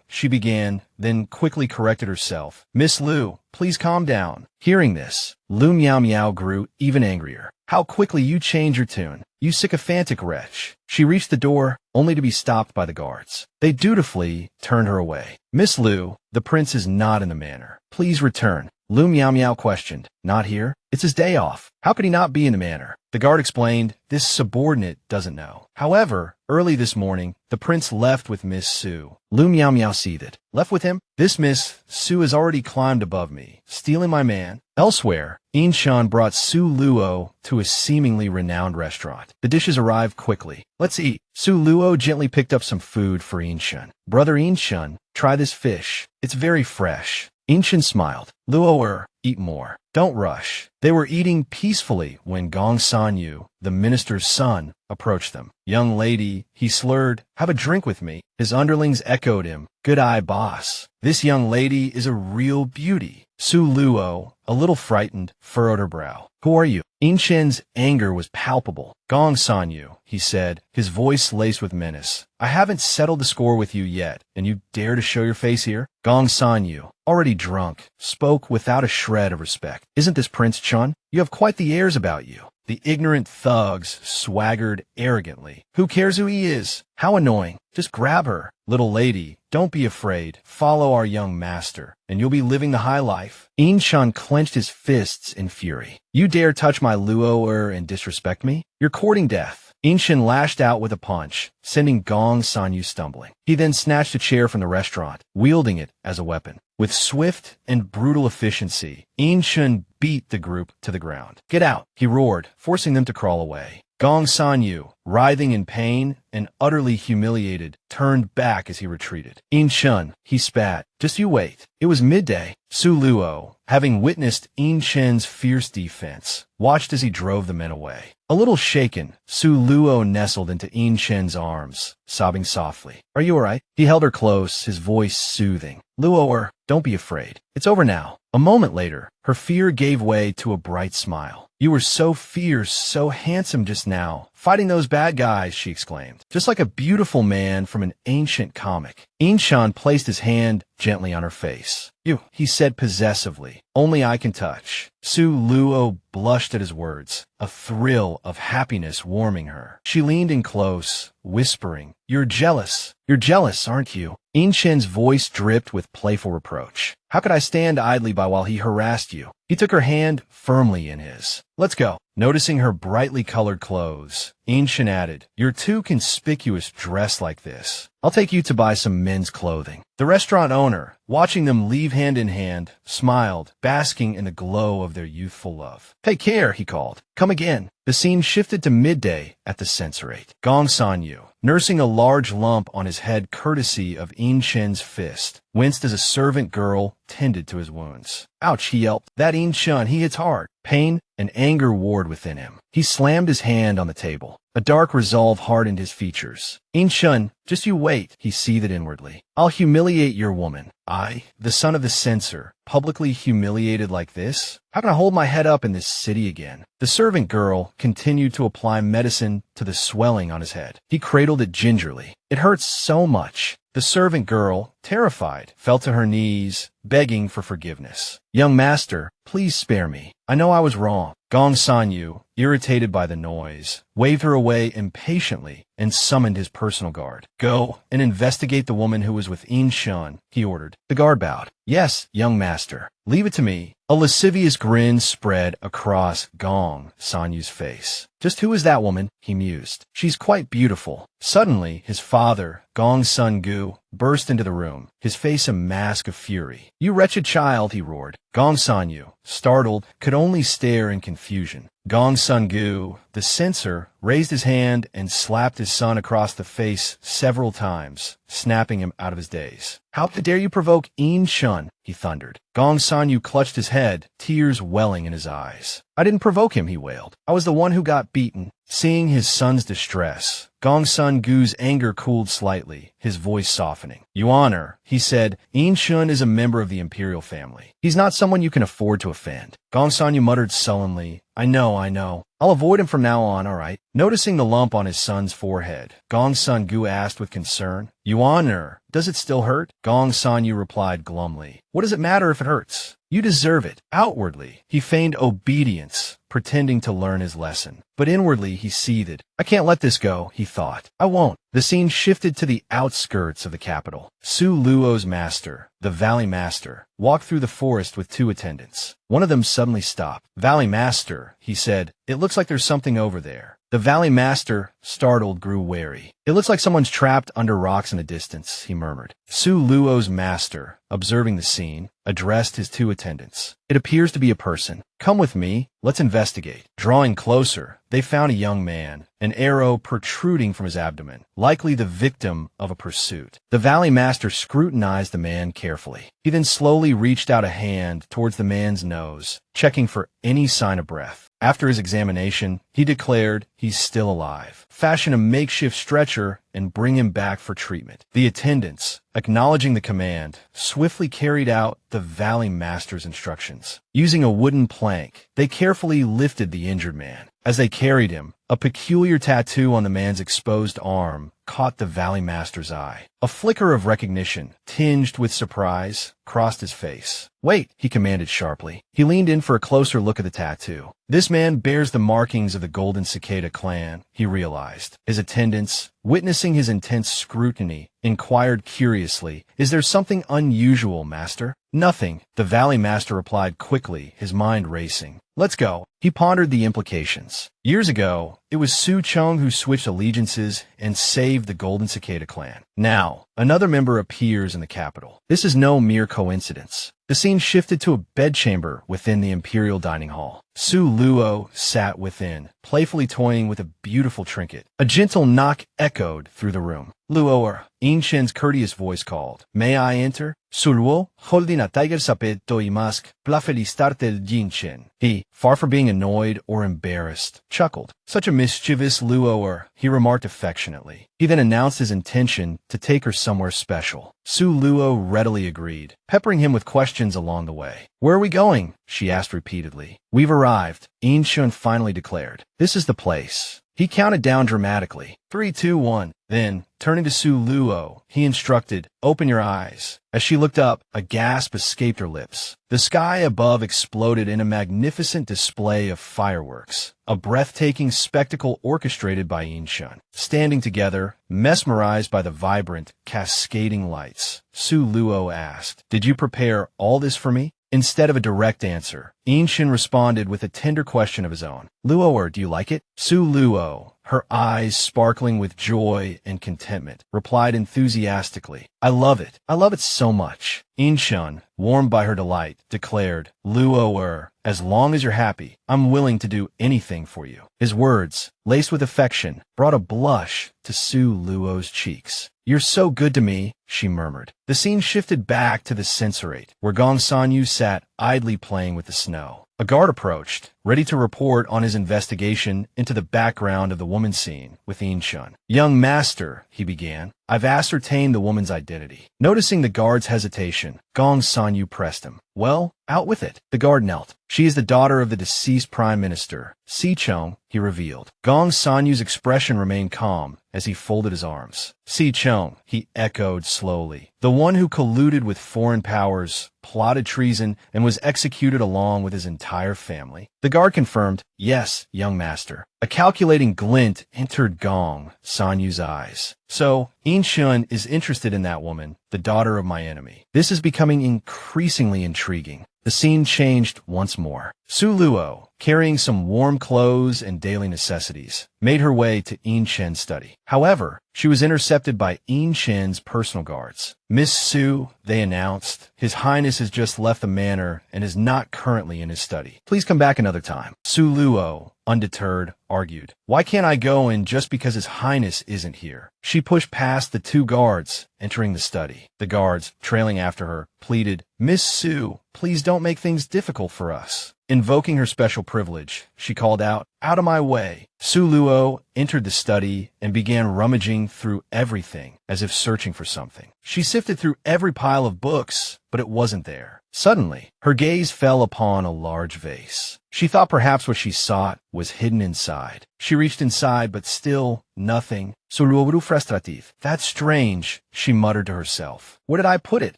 she began, then quickly corrected herself. "Miss Lu, please calm down." Hearing this, Lu Miao Miao grew even angrier. "How quickly you change your tune, you sycophantic wretch." She reached the door, only to be stopped by the guards. They dutifully turned her away. "Miss Lu, the prince is not in the manor. Please return." Lu Miao Miao questioned. "Not here? It's his day off. How could he not be in the manor?" The guard explained, "This subordinate doesn't know." However, early this morning, the prince left with Miss Su. Lu Miao Miao seethed. "Left with him? This Miss Su has already climbed above me, stealing my man." Elsewhere, Inshan brought Su Luo to a seemingly renowned restaurant. The dishes arrived quickly. "Let's eat." Su Luo gently picked up some food for Inshan. "Brother Inshan, try this fish. It's very fresh." Inshan smiled. "Luo, eat more. Don't rush." They were eating peacefully when Gong Sanyu, the minister's son, approached them. "Young lady," he slurred, "have a drink with me." His underlings echoed him. "Good eye, boss. This young lady is a real beauty." Su Luo, a little frightened, furrowed her brow. "Who are you?" Inshan's anger was palpable. "Gong Sanyu," he said, his voice laced with menace. "I haven't settled the score with you yet, and you dare to show your face here?" Gong Sanyu, already drunk, spoke without a shred of respect. "Isn't this Prince Chun? You have quite the airs about you." The ignorant thugs swaggered arrogantly. "Who cares who he is? How annoying. Just grab her." "Little lady, don't be afraid. Follow our young master, and you'll be living the high life." Inshan clenched his fists in fury. "You dare touch my Luo and disrespect me? You're courting death." Inshan lashed out with a punch, sending Gong Sanyu stumbling. He then snatched a chair from the restaurant, wielding it as a weapon. With swift and brutal efficiency, Inshan beat the group to the ground. "Get out," he roared, forcing them to crawl away. Gong Sanyu, writhing in pain and utterly humiliated, turned back as he retreated. "Inshan," he spat, "just you wait." It was midday. Su Luo, having witnessed Inshan's fierce defense, watched as he drove the men away. A little shaken, Su Luo nestled into Inshan's arms, sobbing softly. "Are you all right?" He held her close, his voice soothing. "Luo, don't be afraid. It's over now." A moment later, her fear gave way to a bright smile. "You were so fierce, so handsome just now, fighting those bad guys," she exclaimed. "Just like a beautiful man from an ancient comic." Inshan placed his hand gently on her face. "You," he said possessively, "only I can touch." Su Luo blushed at his words, a thrill of happiness warming her. She leaned in close, whispering, "You're jealous. You're jealous, aren't you?" Inshan's voice dripped with playful reproach. "How could I stand idly by while he harassed you?" He took her hand firmly in his. "Let's go." Noticing her brightly colored clothes, Inshan added, "You're too conspicuous dressed like this. I'll take you to buy some men's clothing." The restaurant owner, watching them leave hand in hand, smiled, basking in the glow of their youthful love. "Take care," he called. "Come again." The scene shifted to midday at the censorate. Gong Sanyu, nursing a large lump on his head courtesy of Inshan's fist, winced as a servant girl tended to his wounds. "Ouch," he yelped. "That Inshan, he hits hard." Pain and anger warred within him. He slammed his hand on the table. A dark resolve hardened his features. "Inshan, just you wait," he seethed inwardly. "I'll humiliate your woman. I, the son of the censor, publicly humiliated like this? How can I hold my head up in this city again?" The servant girl continued to apply medicine to the swelling on his head. He cradled it gingerly. "It hurts so much." The servant girl, terrified, fell to her knees, begging for forgiveness. "Young master, please spare me. I know I was wrong." Gong Sanyu, irritated by the noise, waved her away impatiently and summoned his personal guard. "Go and investigate the woman who was with Inshan," he ordered. The guard bowed. "Yes, young master. Leave it to me." A lascivious grin spread across Gong Sanyu's face. Just who is that woman? He mused. She's quite beautiful. Suddenly, his father, Gong Sun-gu, burst into the room, his face a mask of fury. You wretched child, he roared. Gong Sun-yu, startled, could only stare in confusion. Gong Sun-gu, the censor, raised his hand and slapped his son across the face several times, snapping him out of his daze. How dare you provoke In-shun? He thundered. Gong Sun-yu clutched his head, tears welling in his eyes. I didn't provoke him, he wailed. I was the one who got beaten. Seeing his son's distress, Gong Sun-gu's anger cooled slightly, his voice softening. Your Honor, he said, In-shun is a member of the imperial family. He's not someone you can afford to offend. Gong Sun-yu muttered sullenly, I know. I'll avoid him from now on, all right? Noticing the lump on his son's forehead, Gong Sun-gu asked with concern, Your Honor, does it still hurt? Gong Sun-yu replied glumly, What does it matter if it hurts? You deserve it. Outwardly, he feigned obedience, pretending to learn his lesson. But inwardly, he seethed. I can't let this go, he thought. I won't. The scene shifted to the outskirts of the capital. Su Luo's master, the Valley Master, walked through the forest with two attendants. One of them suddenly stopped. Valley Master, he said, it looks like there's something over there. The Valley Master, startled, grew wary. It looks like someone's trapped under rocks in the distance, he murmured. Su Luo's master, observing the scene, addressed his two attendants. It appears to be a person. Come with me, let's investigate. Drawing closer, they found a young man, an arrow protruding from his abdomen, likely the victim of a pursuit. The Valley Master scrutinized the man carefully. He then slowly reached out a hand towards the man's nose, checking for any sign of breath. After his examination, he declared he's still alive. Fashion a makeshift stretcher and bring him back for treatment. The attendants, acknowledging the command, swiftly carried out the Valley Master's instructions. Using a wooden plank, they carefully lifted the injured man. As they carried him, a peculiar tattoo on the man's exposed arm caught the Valley Master's eye. A flicker of recognition, tinged with surprise, crossed his face. Wait, he commanded sharply. He leaned in for a closer look at the tattoo. This man bears the markings of the Golden Cicada clan, he realized. His attendants, witnessing his intense scrutiny, inquired curiously, Is there something unusual, Master? Nothing, the Valley Master replied quickly, his mind racing. Let's go. He pondered the implications. Years ago, it was Su Chong who switched allegiances and saved the Golden Cicada clan. Now, another member appears in the capital. This is no mere coincidence. The scene shifted to a bedchamber within the imperial dining hall. Su Luo sat within, playfully toying with a beautiful trinket. A gentle knock echoed through the room. Luo, In-shen's courteous voice called. May I enter? Su Luo, holding a tiger sapet toimask, pla felicitarte el Jin-shen. He, far from being annoyed or embarrassed, chuckled. Such a mischievous Luo, he remarked affectionately. He then announced his intention to take her somewhere special. Su Luo readily agreed, peppering him with questions along the way. Where are we going? She asked repeatedly. We've arrived, In-shun finally declared. This is the place. He counted down dramatically. 3, 2, 1. Then, turning to Su Luo, he instructed, Open your eyes. As she looked up, a gasp escaped her lips. The sky above exploded in a magnificent display of fireworks, a breathtaking spectacle orchestrated by In-shun. Standing together, mesmerized by the vibrant, cascading lights, Su Luo asked, Did you prepare all this for me? Instead of a direct answer, In-shun responded with a tender question of his own. Luo, do you like it? Su Luo, her eyes sparkling with joy and contentment, replied enthusiastically, I love it. I love it so much. In-shun, warmed by her delight, declared, Luo, as long as you're happy, I'm willing to do anything for you. His words, laced with affection, brought a blush to Su Luo's cheeks. You're so good to me, she murmured. The scene shifted back to the censorate, where Gong Sun-yu sat idly playing with the snow. A guard approached, ready to report on his investigation into the background of the woman scene with In-shun. Young master, he began, I've ascertained the woman's identity. Noticing the guard's hesitation, Gong Sun-yu pressed him. Well, out with it. The guard knelt. She is the daughter of the deceased prime minister, Si-chong, he revealed. Gong Sun-yu's expression remained calm as he folded his arms. Si-chong, he echoed slowly. The one who colluded with foreign powers, plotted treason, and was executed along with his entire family. The guard confirmed, Yes, young master. A calculating glint entered Gong Sun-yu's eyes. So, In-shun is interested in that woman, the daughter of my enemy. This is becoming increasingly intriguing. The scene changed once more. Suluo, carrying some warm clothes and daily necessities, made her way to In Chen's study. However, she was intercepted by In Chen's personal guards. "Miss Su," they announced, "His Highness has just left the manor and is not currently in his study. Please come back another time." Suluo, undeterred, argued, "Why can't I go in just because His Highness isn't here?" She pushed past the two guards, entering the study. The guards, trailing after her, pleaded, "Miss Su, please don't make things difficult for us." Invoking her special privilege, she called out, "Out of my way." Suluo entered the study and began rummaging through everything, as if searching for something. She sifted through every pile of books, but it wasn't there. Suddenly, her gaze fell upon a large vase. She thought perhaps what she sought was hidden inside. She reached inside, but still nothing. Suluo frustrative. "That's strange," she muttered to herself. "Where did I put it?"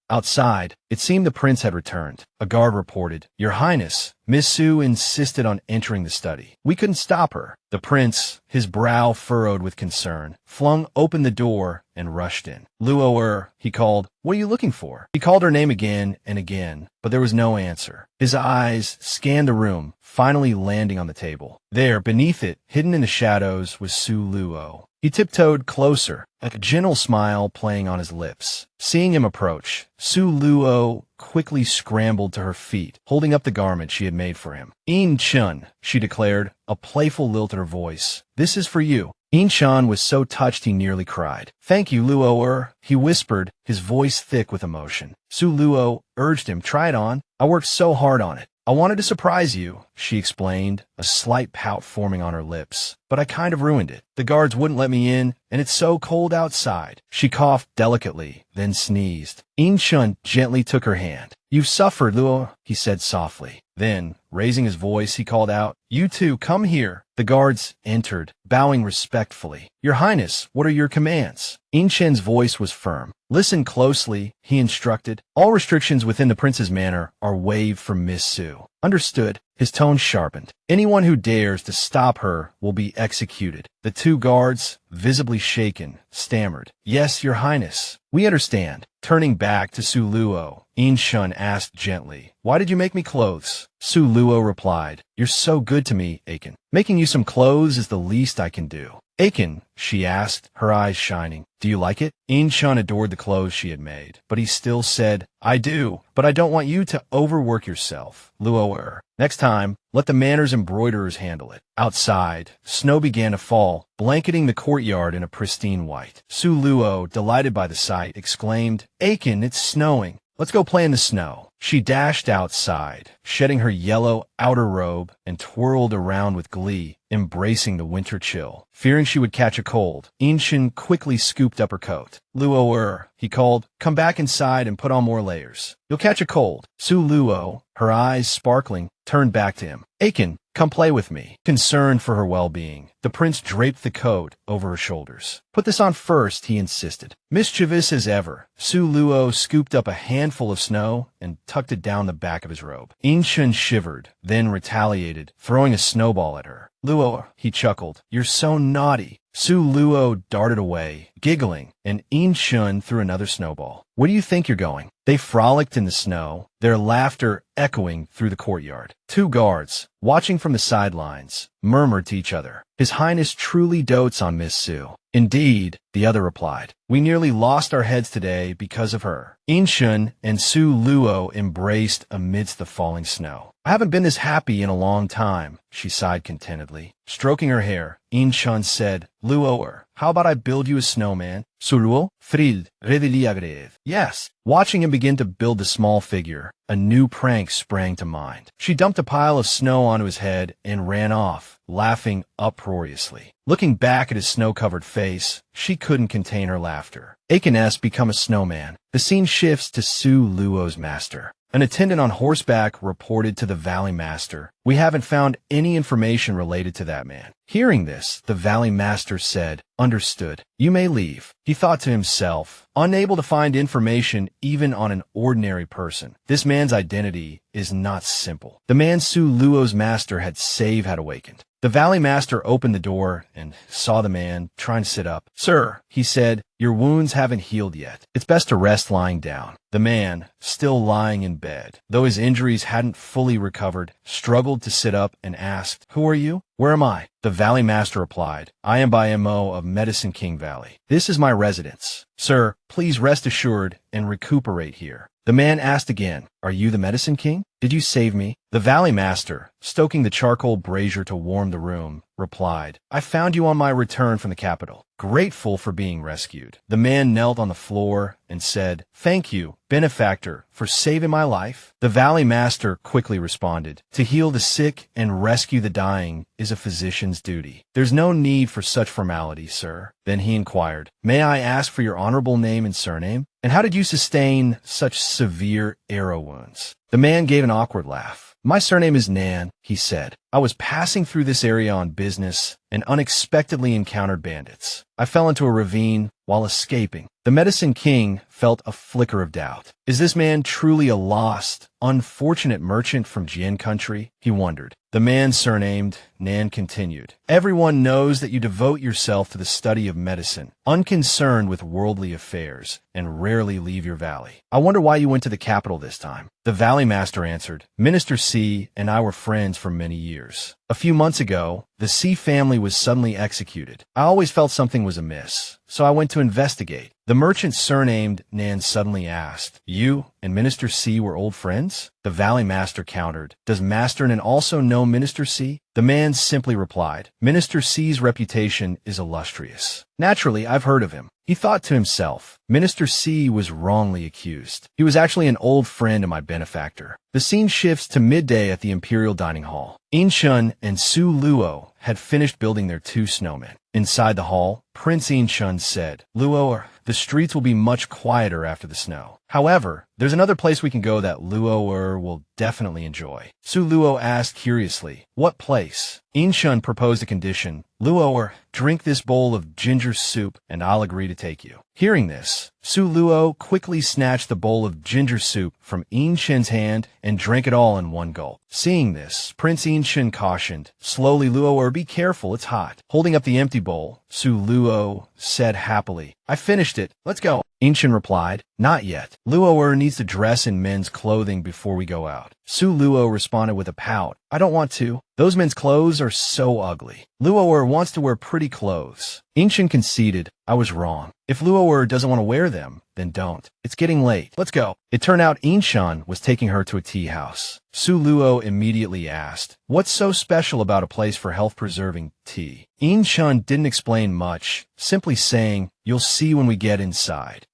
Outside, it seemed the prince had returned. A guard reported, "Your Highness." Miss Su insisted on entering the study. We couldn't stop her. The prince, his brow furrowed with concern, flung open the door and rushed in. "Luo, he called. "What are you looking for?" He called her name again and again, but there was no answer. His eyes scanned the room, finally landing on the table. There, beneath it, hidden in the shadows, was Suluo. He tiptoed closer, a gentle smile playing on his lips. Seeing him approach, Suluo quickly scrambled to her feet, holding up the garment she had made for him. "In Chen," she declared, a playful lilt in her voice. "This is for you." In Chen was so touched he nearly cried. "Thank you, Luo," he whispered, his voice thick with emotion. Suluo urged him, "Try it on. I worked so hard on it." "I wanted to surprise you," she explained, a slight pout forming on her lips. "But I kind of ruined it. The guards wouldn't let me in, and it's so cold outside." She coughed delicately, then sneezed. In Chun gently took her hand. "You've suffered, Luo," he said softly. Then, raising his voice, he called out, "You two, come here." The guards entered, bowing respectfully. "Your Highness, what are your commands?" In Chen's voice was firm. "Listen closely," he instructed. "All restrictions within the prince's manor are waived for Miss Su." "Understood." His tone sharpened. "Anyone who dares to stop her will be executed." The two guards, visibly shaken, stammered, "Yes, Your Highness. We understand." Turning back to Suluo, In Shun asked gently, "Why did you make me clothes?" Suluo replied, "You're so good to me, Aiken. Making you some clothes is the least I can do." "Aiken," she asked, her eyes shining, "do you like it?" In Shun adored the clothes she had made, but he still said, "I do, but I don't want you to overwork yourself, Luo. Next time, let the manor's embroiderers handle it." Outside, snow began to fall, blanketing the courtyard in a pristine white. Suluo, delighted by the sight, exclaimed, "Aiken, it's snowing. Let's go play in the snow." She dashed outside, shedding her yellow outer robe, and twirled around with glee, embracing the winter chill. Fearing she would catch a cold, Inshin quickly scooped up her coat. "Luo, he called, "come back inside and put on more layers. You'll catch a cold." Suluo, her eyes sparkling, turned back to him. "Aiken, come play with me." Concerned for her well-being, the prince draped the coat over her shoulders. "Put this on first," he insisted. Mischievous as ever, Suluo scooped up a handful of snow and tucked it down the back of his robe. Inshun shivered, then retaliated, throwing a snowball at her. "Luo," he chuckled, "you're so naughty." Suluo darted away, giggling, and Inshun threw another snowball. "Where do you think you're going?" They frolicked in the snow, their laughter echoing through the courtyard. Two guards, watching from the sidelines, murmured to each other, "His Highness truly dotes on Miss Su." "Indeed," the other replied. "We nearly lost our heads today because of her." Inshun and Suluo embraced amidst the falling snow. "I haven't been this happy in a long time," she sighed contentedly. Stroking her hair, Inshun said, "Luo, how about I build you a snowman?" Suluo, thrilled, readily agreed. "Yes." Watching him begin to build the small figure, a new prank sprang to mind. She dumped a pile of snow onto his head and ran off, laughing uproariously. Looking back at his snow-covered face, she couldn't contain her laughter. Aiken-S become a snowman. The scene shifts to Suluo's master. An attendant on horseback reported to the Valley Master, "We haven't found any information related to that man." Hearing this, the Valley Master said, "Understood. You may leave." He thought to himself, unable to find information even on an ordinary person. This man's identity is not simple. The man Suluo's master had saved had awakened. The The Valley Master opened the door and saw the man trying to sit up. "Sir," he said, "your wounds haven't healed yet. It's best to rest lying down." The man, still lying in bed, though his injuries hadn't fully recovered, struggled to sit up and asked, "Who are you? Where am I?" The Valley Master replied, "I am by MO of Medicine King Valley. This is my residence. Sir, please rest assured and recuperate here." The man asked again, "Are you the Medicine King? Did you save me?" The Valley Master, stoking the charcoal brazier to warm the room, replied, "I found you on my return from the capital, grateful for being rescued." The man knelt on the floor and said, "Thank you, benefactor, for saving my life." The Valley Master quickly responded, "To heal the sick and rescue the dying is a physician's duty. There's no need for such formality, sir." Then he inquired, "May I ask for your honorable name and surname? And how did you sustain such severe arrow wounds?" The man gave an awkward laugh. "My surname is Nan," he said. "I was passing through this area on business and unexpectedly encountered bandits. I fell into a ravine while escaping." The Medicine King felt a flicker of doubt. Is this man truly a lost, unfortunate merchant from Jian country? He wondered. The man surnamed Nan continued, "Everyone knows that you devote yourself to the study of medicine, unconcerned with worldly affairs, and rarely leave your valley. I wonder why you went to the capital this time." The Valley Master answered, "Minister C and I were friends for many years. A few months ago, the C family was suddenly executed. I always felt something was amiss, so I went to investigate." The merchant surnamed Nan suddenly asked, "You and Minister C were old friends?" The Valley Master countered, "Does Master Nan also know Minister C?" The man simply replied, "Minister C's reputation is illustrious. Naturally, I've heard of him." He thought to himself, Minister C was wrongly accused. He was actually an old friend of my benefactor. The scene shifts to midday at the Imperial Dining Hall. Inshun and Su Luo had finished building their 2 snowmen. Inside the hall, Prince Inshun said, "Luo, the streets will be much quieter after the snow. However, there's another place we can go that Luo will definitely enjoy." Su Luo asked curiously, "What place?" Inshun proposed a condition. "Luo, drink this bowl of ginger soup and I'll agree to take you." Hearing this, Su Luo quickly snatched the bowl of ginger soup from Inshun's hand and drank it all in one gulp. Seeing this, Prince Inshun cautioned, "Slowly, Luo, be careful, it's hot." Holding up the empty bowl, Su Luo said happily, "I finished it, let's go." Inshun replied, "Not yet. Luo needs to dress in men's clothing before we go out." Su Luo responded with a pout, "I don't want to. Those men's clothes are so ugly. Luo wants to wear pretty clothes." Inshun conceded, "I was wrong. If Luo doesn't want to wear them, then don't. It's getting late. Let's go." It turned out Inshun was taking her to a tea house. Su Luo immediately asked, "What's so special about a place for health-preserving tea?" Inshun didn't explain much, simply saying, "You'll see when we get inside."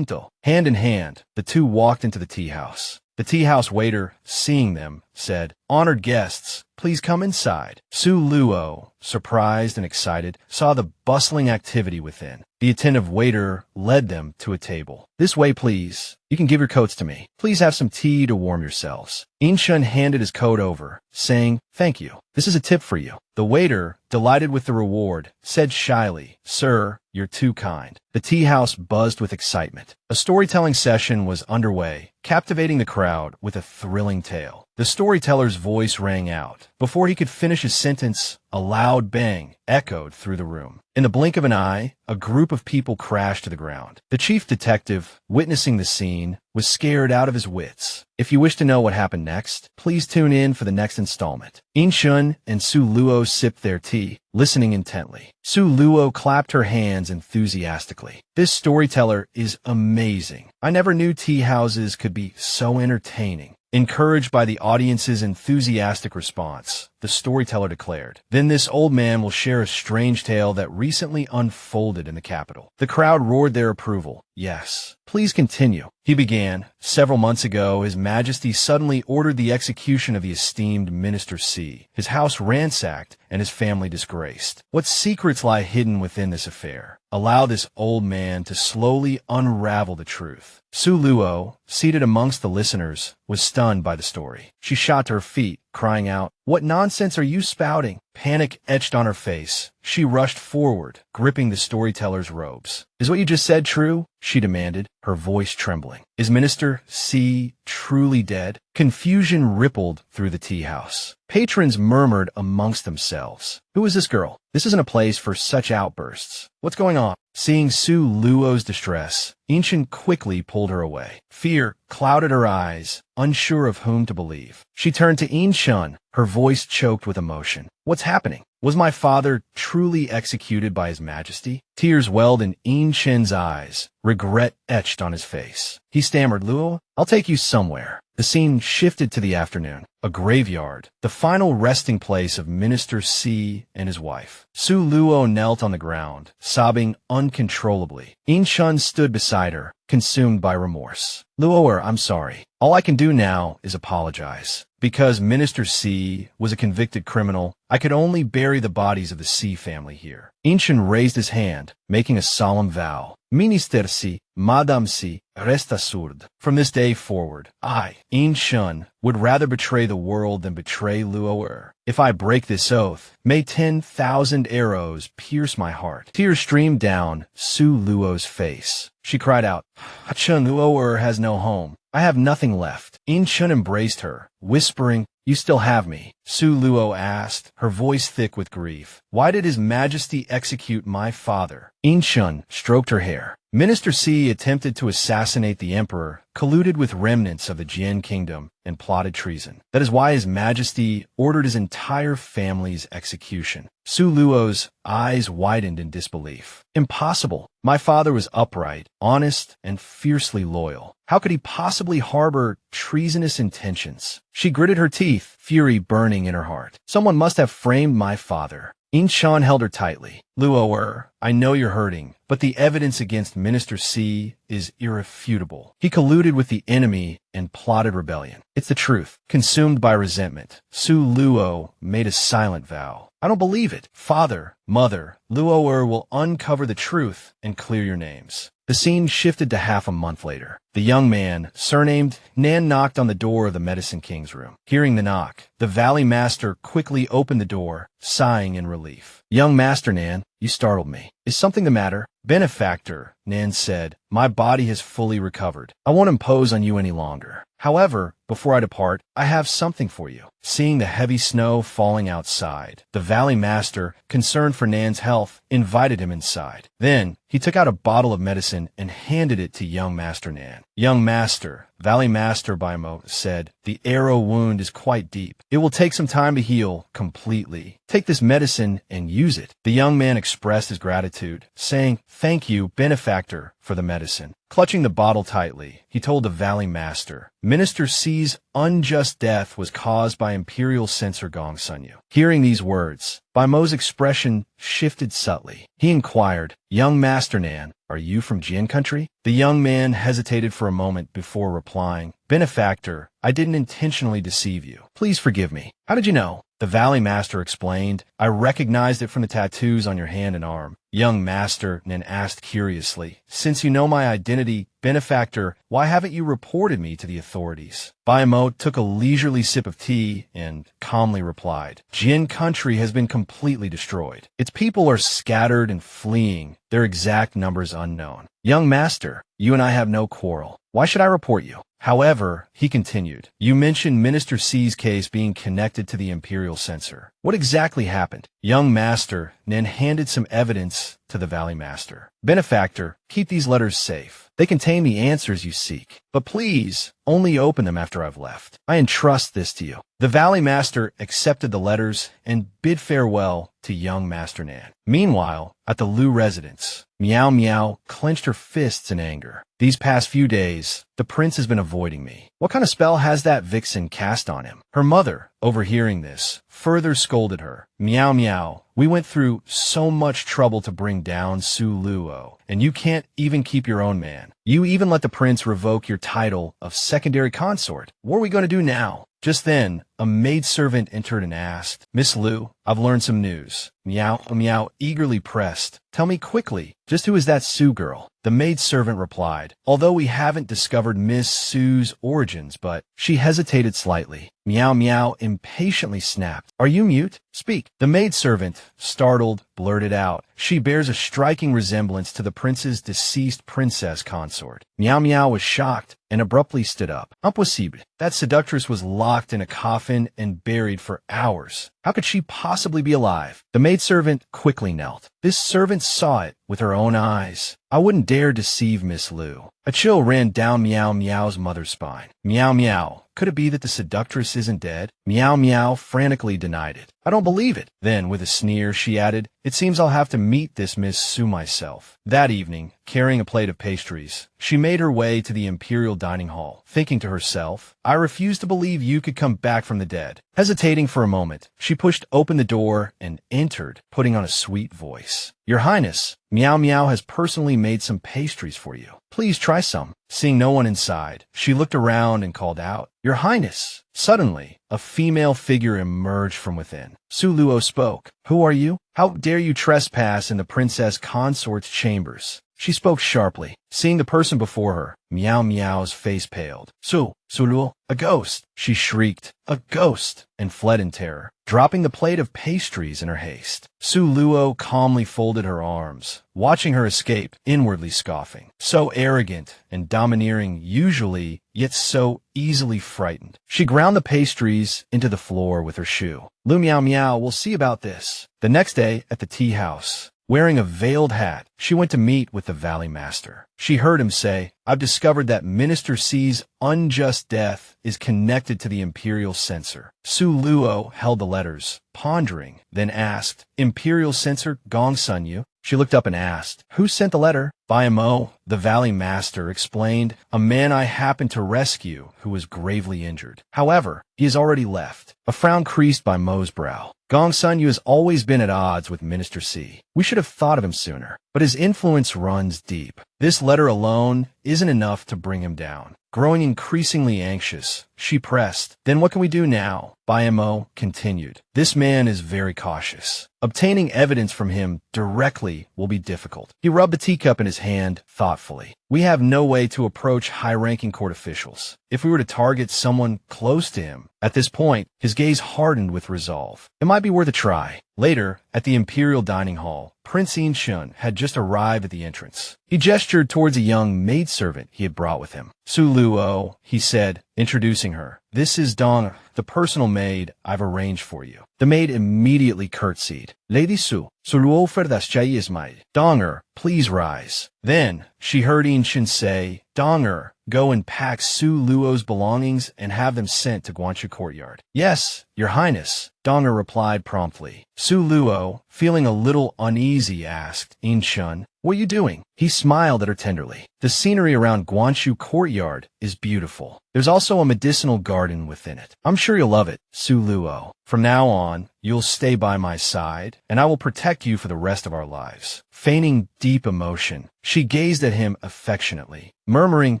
Hand in hand, the two walked into the tea house. The tea house waiter, seeing them, said, "Honored guests, please come inside." Su Luo, surprised and excited, saw the bustling activity within. The attentive waiter led them to a table. "This way, please. You can give your coats to me. Please have some tea to warm yourselves." Inshun handed his coat over, saying, "Thank you. This is a tip for you." The waiter, delighted with the reward, said shyly, "Sir, you're too kind." The tea house buzzed with excitement. A storytelling session was underway, captivating the crowd with a thrilling tale. The storyteller's voice rang out. Before he could finish his sentence, a loud bang echoed through the room. In the blink of an eye, a group of people crashed to the ground. The chief detective, witnessing the scene, was scared out of his wits. If you wish to know what happened next, please tune in for the next installment. Inshun and Su Luo sipped their tea, listening intently. Su Luo clapped her hands enthusiastically. "This storyteller is amazing. I never knew tea houses could be so entertaining." Encouraged by the audience's enthusiastic response, the storyteller declared, "Then this old man will share a strange tale that recently unfolded in the capital." The crowd roared their approval. "Yes, please continue." He began, "Several months ago, His Majesty suddenly ordered the execution of the esteemed Minister C. His house ransacked and his family disgraced. What secrets lie hidden within this affair? Allow this old man to slowly unravel the truth." Su Luo, seated amongst the listeners, was stunned by the story. She shot to her feet, crying out, "What nonsense are you spouting? panic etched on her face. She rushed forward, gripping the storyteller's robes. "Is what you just said true?" she demanded, her voice trembling. "Is Minister C truly dead?" Confusion rippled through the tea house. Patrons murmured amongst themselves. "Who is this girl? This isn't a place for such outbursts. What's going on?" Seeing Su Luo's distress, Inchen quickly pulled her away. Fear clouded her eyes, unsure of whom to believe. She turned to Inchen, her voice choked with emotion. "What's happening? Was my father truly executed by His Majesty?" Tears welled in Inchen's eyes, regret etched on his face. He stammered, "Luo, I'll take you somewhere." The scene shifted to the afternoon. A graveyard, the final resting place of Minister C and his wife. Su Luo knelt on the ground, sobbing uncontrollably. Inchen stood beside her, consumed by remorse. "Luo, I'm sorry. All I can do now is apologize. Because Minister C was a convicted criminal, I could only bury the bodies of the C family here." Inchen raised his hand, making a solemn vow. "Minister C, Madame C, resta surd. From this day forward, I, Inchen, would rather betray the world than betray Luo. If I break this oath, may 10,000 arrows pierce my heart." Tears streamed down Su Luo's face. She cried out, "Hachun, Luo has no home. I have nothing left." Inchen embraced her, whispering, "You still have me?" Su Luo asked, her voice thick with grief. "Why did His Majesty execute my father?" Inchen stroked her hair. Minister C attempted to assassinate the emperor, colluded with remnants of the Jian kingdom, and plotted treason. That is why His Majesty ordered his entire family's execution. Su Luo's eyes widened in disbelief. "Impossible. My father was upright, honest, and fiercely loyal. How could he possibly harbor treasonous intentions?" She gritted her teeth, fury burning in her heart. "Someone must have framed my father." Inchen held her tightly. "Luo, I know you're hurting, but the evidence against Minister C is irrefutable. He colluded with the enemy and plotted rebellion. It's the truth." Consumed by resentment, Su Luo made a silent vow. "I don't believe it. Father, mother, Luo will uncover the truth and clear your names." The scene shifted to half a month later. The young man, surnamed Nan, knocked on the door of the Medicine King's room. Hearing the knock, the Valley Master quickly opened the door, sighing in relief. "Young Master Nan, you startled me. Is something the matter?" "Benefactor," Nan said, "my body has fully recovered. I won't impose on you any longer. However, before I depart, I have something for you." Seeing the heavy snow falling outside, the Valley Master, concerned for Nan's health, invited him inside. Then, he took out a bottle of medicine and handed it to young Master Nan. "Young Master," Valley Master Baimo said, "the arrow wound is quite deep. It will take some time to heal completely. Take this medicine and use it." The young man expressed his gratitude, saying, "Thank you, Benefactor, for the medicine." Clutching the bottle tightly, he told the Valley Master, "Minister C's unjust death was caused by Imperial Censor Gong Sunyu." Hearing these words, Baimo's expression shifted subtly. He inquired, "Young Master Nan, are you from Jian country?" The young man hesitated for a moment before replying, "Benefactor, I didn't intentionally deceive you. Please forgive me." "How did you know?" The Valley Master explained, "I recognized it from the tattoos on your hand and arm." Young Master Nan asked curiously, "Since you know my identity, Benefactor, why haven't you reported me to the authorities?" Baimo took a leisurely sip of tea and calmly replied, "Jian country has been completely destroyed. Its people are scattered and fleeing, their exact numbers unknown. Young Master, you and I have no quarrel. Why should I report you? However," he continued, "you mentioned Minister C's case being connected to the Imperial Censor. What exactly happened?" Young Master Nan handed some evidence to the Valley Master. "Benefactor, keep these letters safe. They contain the answers you seek. But please, only open them after I've left. I entrust this to you." The Valley Master accepted the letters and bid farewell to young Master Nan. Meanwhile, at the Lu residence, Meow Meow clenched her fists in anger. "These past few days, the prince has been avoiding me. What kind of spell has that vixen cast on him?" Her mother, overhearing this, further scolded her. "Meow Meow, we went through so much trouble to bring down Su Luo, and you can't even keep your own man. You even let the prince revoke your title of secondary consort. What are we going to do now?" Just then, a maidservant entered and asked, Miss Lu, I've learned some news. Meow, meow, eagerly pressed. Tell me quickly, just who is that Sue girl? The maidservant replied, although we haven't discovered Miss Sue's origins, but she hesitated slightly. Meow Meow impatiently snapped, Are you mute? Speak. The maidservant, startled, blurted out, She bears a striking resemblance to the prince's deceased princess consort. Meow Meow was shocked and abruptly stood up. Impossible. That seductress was locked in a coffin and buried for hours. How could she possibly be alive? The maidservant quickly knelt. This servant saw it with her own eyes. I wouldn't dare deceive Miss Lu. A chill ran down Meow Meow's mother's spine. Meow Meow. Could it be that the seductress isn't dead? Meow Meow frantically denied it. I don't believe it. Then, with a sneer, she added, It seems I'll have to meet this Miss Sue myself. That evening, carrying a plate of pastries, she made her way to the imperial dining hall, thinking to herself, I refuse to believe you could come back from the dead. Hesitating for a moment, she pushed open the door and entered, putting on a sweet voice. Your Highness, Meow Meow has personally made some pastries for you. Please try some. Seeing no one inside, she looked around and called out, Your Highness. Suddenly, a female figure emerged from within. Su Luo spoke. Who are you? How dare you trespass in the princess consort's chambers? She spoke sharply. Seeing the person before her, Meow Meow's face paled. Su Luo, a ghost! She shrieked, a ghost, and fled in terror, dropping the plate of pastries in her haste. Su Luo calmly folded her arms, watching her escape, inwardly scoffing. So arrogant and domineering usually, yet so easily frightened. She ground the pastries into the floor with her shoe. Lu Meow Meow will see about this. The next day, at the tea house, wearing a veiled hat, she went to meet with the Valley Master. She heard him say, I've discovered that Minister C's unjust death is connected to the Imperial Censor. Su Luo held the letters, pondering, then asked, Imperial Censor Gong Sun Yu? She looked up and asked, Who sent the letter? By Mo, the Valley Master explained, a man I happened to rescue who was gravely injured. However, he has already left. A frown creased by Mo's brow. Gong Sun Yu has always been at odds with Minister C. We should have thought of him sooner, but his influence runs deep. This letter alone isn't enough to bring him down. Growing increasingly anxious, she pressed, Then what can we do now? Bayamo continued, This man is very cautious. Obtaining evidence from him directly will be difficult. He rubbed the teacup in his hand thoughtfully. We have no way to approach high-ranking court officials. If we were to target someone close to him, at this point, his gaze hardened with resolve. It might be worth a try. Later, at the Imperial Dining Hall, Prince Inshun had just arrived at the entrance. He gestured towards a young maidservant he had brought with him. Su Luo, he said, introducing her. This is Donna, the personal maid I've arranged for you. The maid immediately curtsied. Lady Su Luo Ferdas Chai is my Donger, please rise. Then, she heard Inshun say, Donger, go and pack Su Luo's belongings and have them sent to Guanchu Courtyard. Yes, Your Highness, Donger replied promptly. Su Luo, feeling a little uneasy, asked, Inshun, what are you doing? He smiled at her tenderly. The scenery around Guanchu Courtyard is beautiful. There's also a medicinal garden within it. I'm sure you'll love it, Su Luo. From now on, you'll stay by my side, and I will protect you for the rest of our lives. Feigning deep emotion, she gazed at him affectionately, murmuring,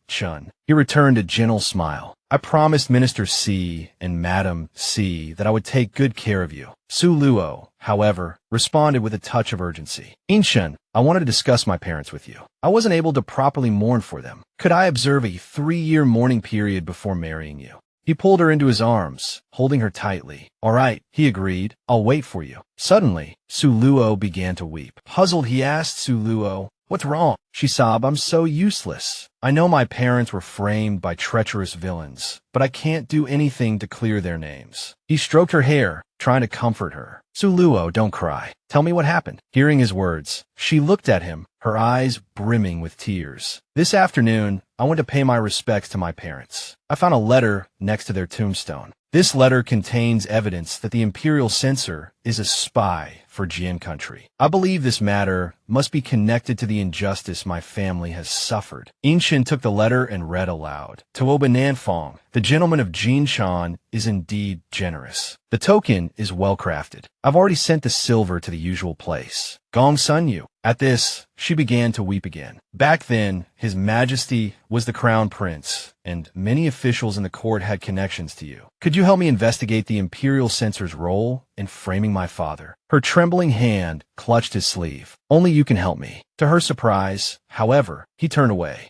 Chun. He returned a gentle smile. I promised Minister C and Madam C that I would take good care of you. Su Luo, however, responded with a touch of urgency. Inshun, I wanted to discuss my parents with you. I wasn't able to properly mourn for them. Could I observe a 3-year mourning period before marrying you? He pulled her into his arms, holding her tightly. All right, he agreed. I'll wait for you. Suddenly, Su Luo began to weep. Puzzled, he asked Su Luo, What's wrong? She sobbed, I'm so useless. I know my parents were framed by treacherous villains, but I can't do anything to clear their names. He stroked her hair, trying to comfort her. Su Luo, don't cry. Tell me what happened. Hearing his words, she looked at him, her eyes brimming with tears. This afternoon, I went to pay my respects to my parents. I found a letter next to their tombstone. This letter contains evidence that the Imperial Censor is a spy for Jian country. I believe this matter must be connected to the injustice my family has suffered. Inshin took the letter and read aloud. Tuoba Nanfong, the gentleman of Jinshan, is indeed generous. The token is well crafted. I've already sent the silver to the usual place. Gong Sun Yu. At this, she began to weep again. Back then, His Majesty was the crown prince, and many officials in the court had connections to you. Could you help me investigate the imperial censor's role in framing my father? Her trembling hand clutched his sleeve. Only you can help me. To her surprise, however, he turned away.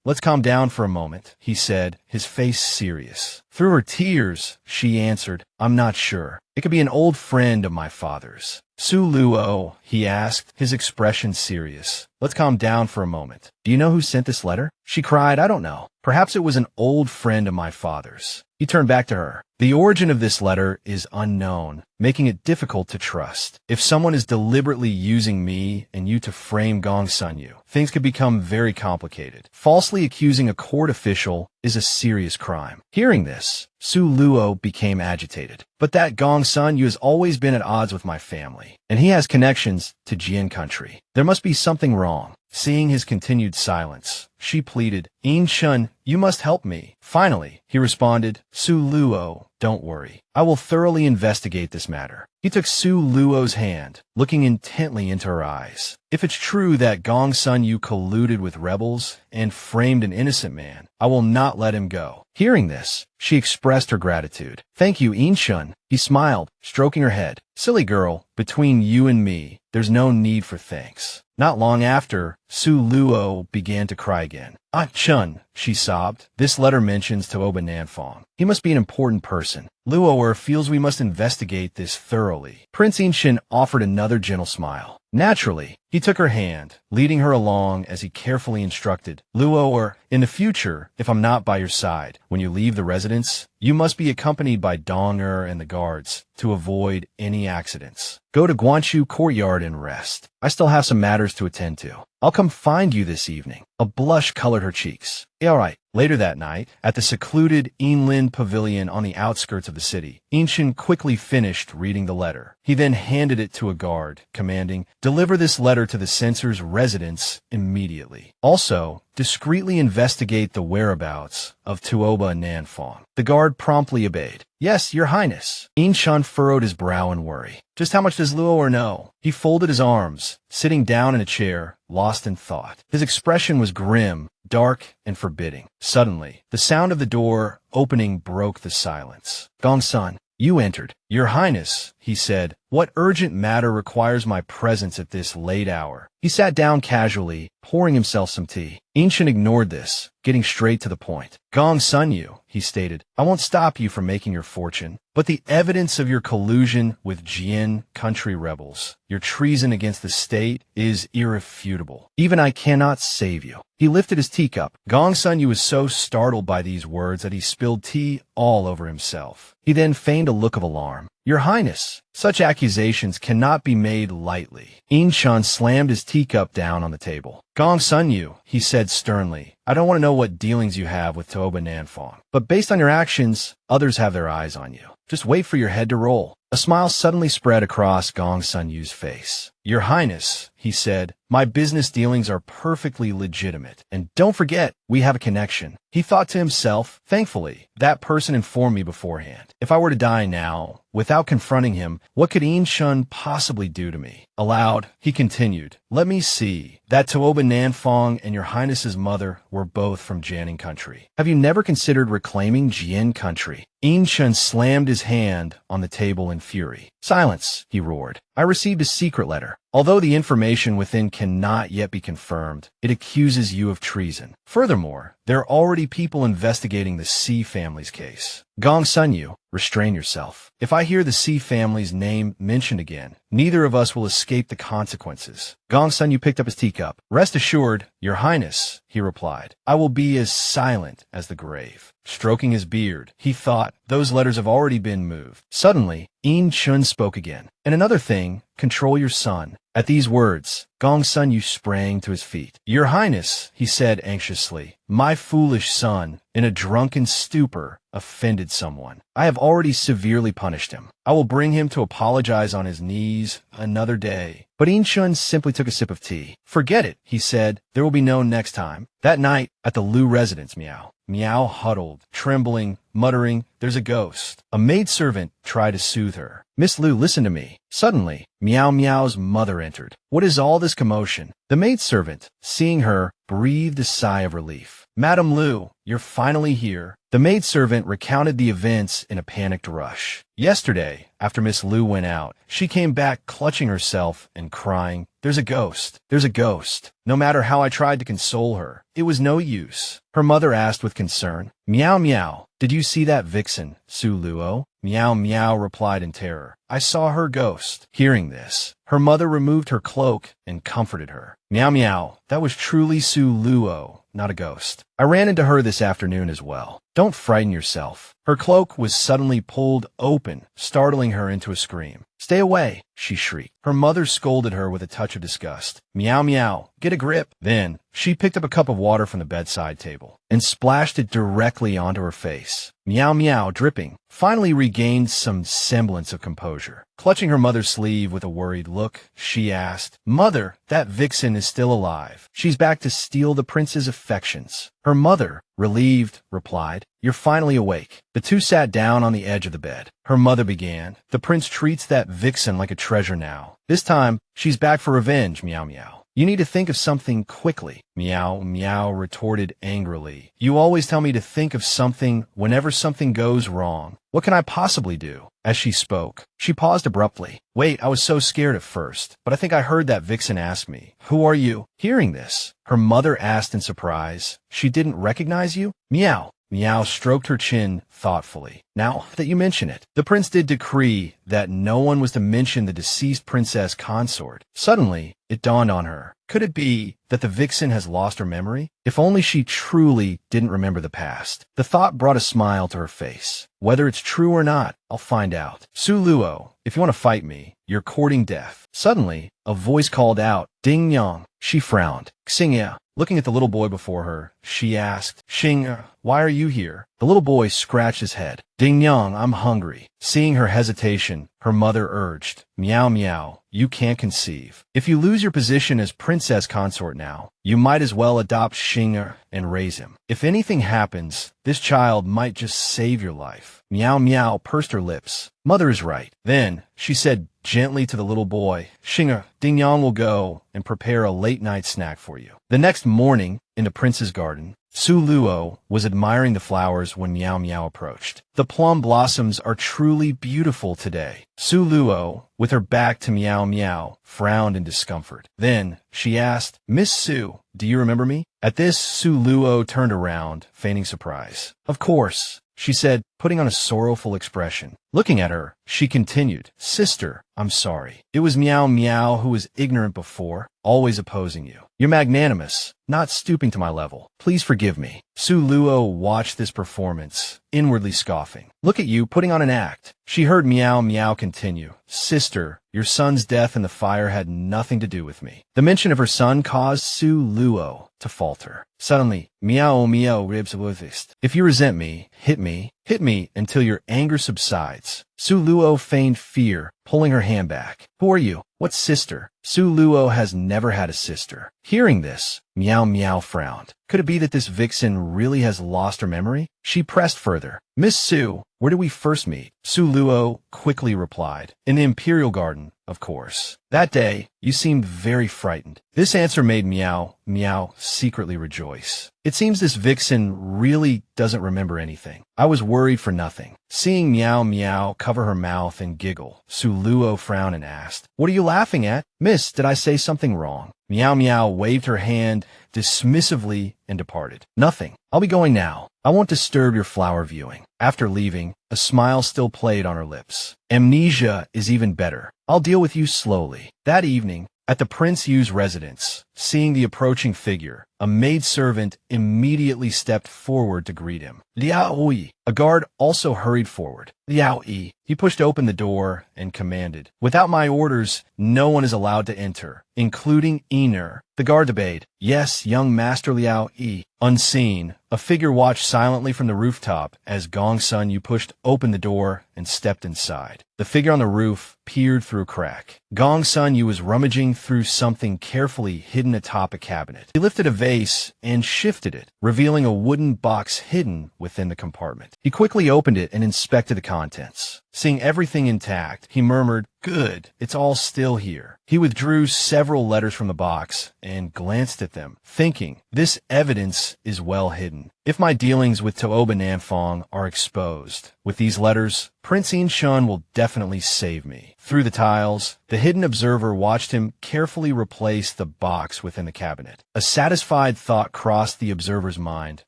Let's calm down for a moment, he said, his face serious. Through her tears, she answered, I'm not sure. It could be an old friend of my father's. Su Luo, he asked, his expression serious. Let's calm down for a moment. Do you know who sent this letter? She cried, I don't know. Perhaps it was an old friend of my father's. He turned back to her. The origin of this letter is unknown, making it difficult to trust. If someone is deliberately using me and you to frame Gong Sun Yu, things could become very complicated. Falsely accusing a court official is a serious crime. Hearing this, Su Luo became agitated. But that Gong Sun Yu has always been at odds with my family, and he has connections to Jian country. There must be something wrong. Seeing his continued silence, she pleaded, In Shun, you must help me. Finally, he responded, Su Luo, don't worry. I will thoroughly investigate this matter. He took Su Luo's hand, looking intently into her eyes. If it's true that Gong Sun Yu colluded with rebels and framed an innocent man, I will not let him go. Hearing this, she expressed her gratitude. Thank you, Inshun. He smiled, stroking her head. Silly girl, between you and me, there's no need for thanks. Not long after, Su Luo began to cry again. Ah, Chun, she sobbed. This letter mentions Tuoba Nanfong. He must be an important person. Luoer feels we must investigate this thoroughly. Prince Inshin offered another gentle smile. Naturally, he took her hand, leading her along as he carefully instructed. Luoer, in the future, if I'm not by your side, when you leave the residence, you must be accompanied by Donger and the guards to avoid any accidents. Go to Guanshu Courtyard and rest. I still have some matters to attend to. I'll come find you this evening. A blush colored her cheeks. All right. Later that night, at the secluded Inlin Pavilion on the outskirts of the city, Inshin quickly finished reading the letter. He then handed it to a guard, commanding, deliver this letter to the censor's residence immediately. Also, discreetly investigate the whereabouts of Tuoba Nanfong. The guard promptly obeyed. Yes, Your Highness. Inshan furrowed his brow in worry. Just how much does Luoer know? He folded his arms, sitting down in a chair, lost in thought. His expression was grim, dark, and forbidding. Suddenly, the sound of the door opening broke the silence. Gongsun, you entered. Your Highness, he said, what urgent matter requires my presence at this late hour? He sat down casually, pouring himself some tea. Inshin ignored this, getting straight to the point. Gong Sun Yu, he stated, I won't stop you from making your fortune, but the evidence of your collusion with Jian country rebels, your treason against the state, is irrefutable. Even I cannot save you. He lifted his teacup. Gong Sun Yu was so startled by these words that he spilled tea all over himself. He then feigned a look of alarm. Your Highness, such accusations cannot be made lightly. Inshan slammed his teacup down on the table. Gong Sun Yu, he said sternly, I don't want to know what dealings you have with Tuoba Nanfong, but based on your actions, others have their eyes on you. Just wait for your head to roll. A smile suddenly spread across Gong Sun Yu's face. Your Highness, he said, my business dealings are perfectly legitimate. And don't forget, we have a connection. He thought to himself, thankfully, that person informed me beforehand. If I were to die now, without confronting him, what could Inshun possibly do to me? Aloud, he continued, let me see. That Tuoba Nanfong and your Highness's mother were both from Jianing country. Have you never considered reclaiming Jian country? Inshun slammed his hand on the table in fury. Silence, he roared. I received a secret letter. Although the information within cannot yet be confirmed, it accuses you of treason. Furthermore, there are already people investigating the C family's case. Gong Sun Yu, restrain yourself. If I hear the C family's name mentioned again, neither of us will escape the consequences. Gong Sun Yu picked up his teacup. Rest assured, Your Highness, he replied, I will be as silent as the grave. Stroking his beard, he thought, those letters have already been moved. Suddenly, In Chun spoke again. And another thing, control your son. At these words, Gong Sun Yu sprang to his feet. Your Highness, he said anxiously, my foolish son, in a drunken stupor, offended someone. I have already severely punished him. I will bring him to apologize on his knees another day. But Inchun simply took a sip of tea. Forget it, he said. There will be no next time. That night, at the Liu residence, Meow. Meow huddled, trembling, muttering, there's a ghost. A maidservant tried to soothe her. Miss Liu, listen to me. Suddenly, Meow Meow's mother entered. What is all this commotion? The maidservant, seeing her, breathed a sigh of relief. Madam Liu, you're finally here. The maidservant recounted the events in a panicked rush. Yesterday, after Miss Liu went out, she came back clutching herself and crying, there's a ghost. There's a ghost. No matter how I tried to console her, it was no use. Her mother asked with concern, Meow Meow, did you see that vixen, Su Luo? Meow Meow replied in terror, I saw her ghost. Hearing this, her mother removed her cloak and comforted her. Meow Meow, that was truly Su Luo, not a ghost. I ran into her this afternoon as well. Don't frighten yourself. Her cloak was suddenly pulled open, startling her into a scream. Stay away, she shrieked. Her mother scolded her with a touch of disgust. Meow Meow, get a grip. Then, she picked up a cup of water from the bedside table and splashed it directly onto her face. Meow Meow, dripping, finally regained some semblance of composure. Clutching her mother's sleeve with a worried look, she asked, Mother, that vixen is still alive. She's back to steal the prince's affections. Her mother, relieved, replied, You're finally awake. The two sat down on the edge of the bed. Her mother began, The prince treats that vixen like a treasure now. This time, she's back for revenge, Meow Meow. You need to think of something quickly. Meow Meow retorted angrily. You always tell me to think of something whenever something goes wrong. What can I possibly do? As she spoke, she paused abruptly. Wait, I was so scared at first, but I think I heard that vixen ask me, Who are you? Hearing this, her mother asked in surprise, She didn't recognize you? Meow. Meow stroked her chin thoughtfully. Now that you mention it, the prince did decree that no one was to mention the deceased princess consort. Suddenly, it dawned on her. Could it be that the vixen has lost her memory? If only she truly didn't remember the past. The thought brought a smile to her face. Whether it's true or not, I'll find out. Su Luo, if you want to fight me, you're courting death. Suddenly, a voice called out, Ding Yang. She frowned. Xingya. Looking at the little boy before her, she asked, Xing, why are you here? The little boy scratched his head. Ding Yang, I'm hungry. Seeing her hesitation, her mother urged, Meow Meow, you can't conceive. If you lose your position as princess consort now, you might as well adopt Xing and raise him. If anything happens, this child might just save your life. Meow Meow pursed her lips. Mother is right. Then, she said gently to the little boy, Xing, Ding Yang will go and prepare a late-night snack for you. The next morning, in the prince's garden, Su Luo was admiring the flowers when Meow Meow approached. The plum blossoms are truly beautiful today. Su Luo, with her back to Meow Meow, frowned in discomfort. Then, she asked, Miss Su, do you remember me? At this, Su Luo turned around, feigning surprise. Of course, she said, putting on a sorrowful expression. Looking at her, she continued, Sister, I'm sorry. It was Meow Meow who was ignorant before, always opposing you. You're magnanimous, not stooping to my level. Please forgive me. Su Luo watched this performance, inwardly scoffing. Look at you putting on an act. She heard Meow Meow continue, Sister, your son's death in the fire had nothing to do with me. The mention of her son caused Su Luo to falter. Suddenly, Meow Meow ribs withist. If you resent me, hit me until your anger subsides. Su Luo feigned fear, pulling her hand back. Who are you? What sister? Su Luo has never had a sister. Hearing this, Meow Meow frowned. Could it be that this vixen really has lost her memory? She pressed further. Miss Su, where did we first meet? Su Luo quickly replied. In the Imperial Garden, of course. That day, you seemed very frightened. This answer made Meow Meow secretly rejoice. It seems this vixen really doesn't remember anything. I was worried for nothing. Seeing Meow Meow cover her mouth and giggle, Su Luo frowned and asked, What are you laughing at? Miss, did I say something wrong? Meow Meow waved her hand dismissively and departed. Nothing. I'll be going now. I won't disturb your flower viewing. After leaving, a smile still played on her lips. Amnesia is even better. I'll deal with you slowly. That evening, at the Prince Yu's residence, Seeing the approaching figure, a maidservant immediately stepped forward to greet him. Liao-yi. A guard also hurried forward. Liao-yi. He pushed open the door and commanded, "Without my orders, no one is allowed to enter, including Iner." The guard obeyed. "Yes, young Master Liao-yi." Unseen, a figure watched silently from the rooftop as Gong Sun Yu pushed open the door and stepped inside. The figure on the roof peered through a crack. Gong Sun Yu was rummaging through something carefully hidden atop a cabinet. He lifted a vase and shifted it, revealing a wooden box hidden within the compartment. He quickly opened it and inspected the contents. Seeing everything intact, he murmured, "Good, it's all still here." He withdrew several letters from the box and glanced at them, thinking, "This evidence is well hidden. If my dealings with Tooba Nanfong are exposed with these letters, Prince Inshun will definitely save me." Through the tiles, the hidden observer watched him carefully replace the box within the cabinet. A satisfied thought crossed the observer's mind.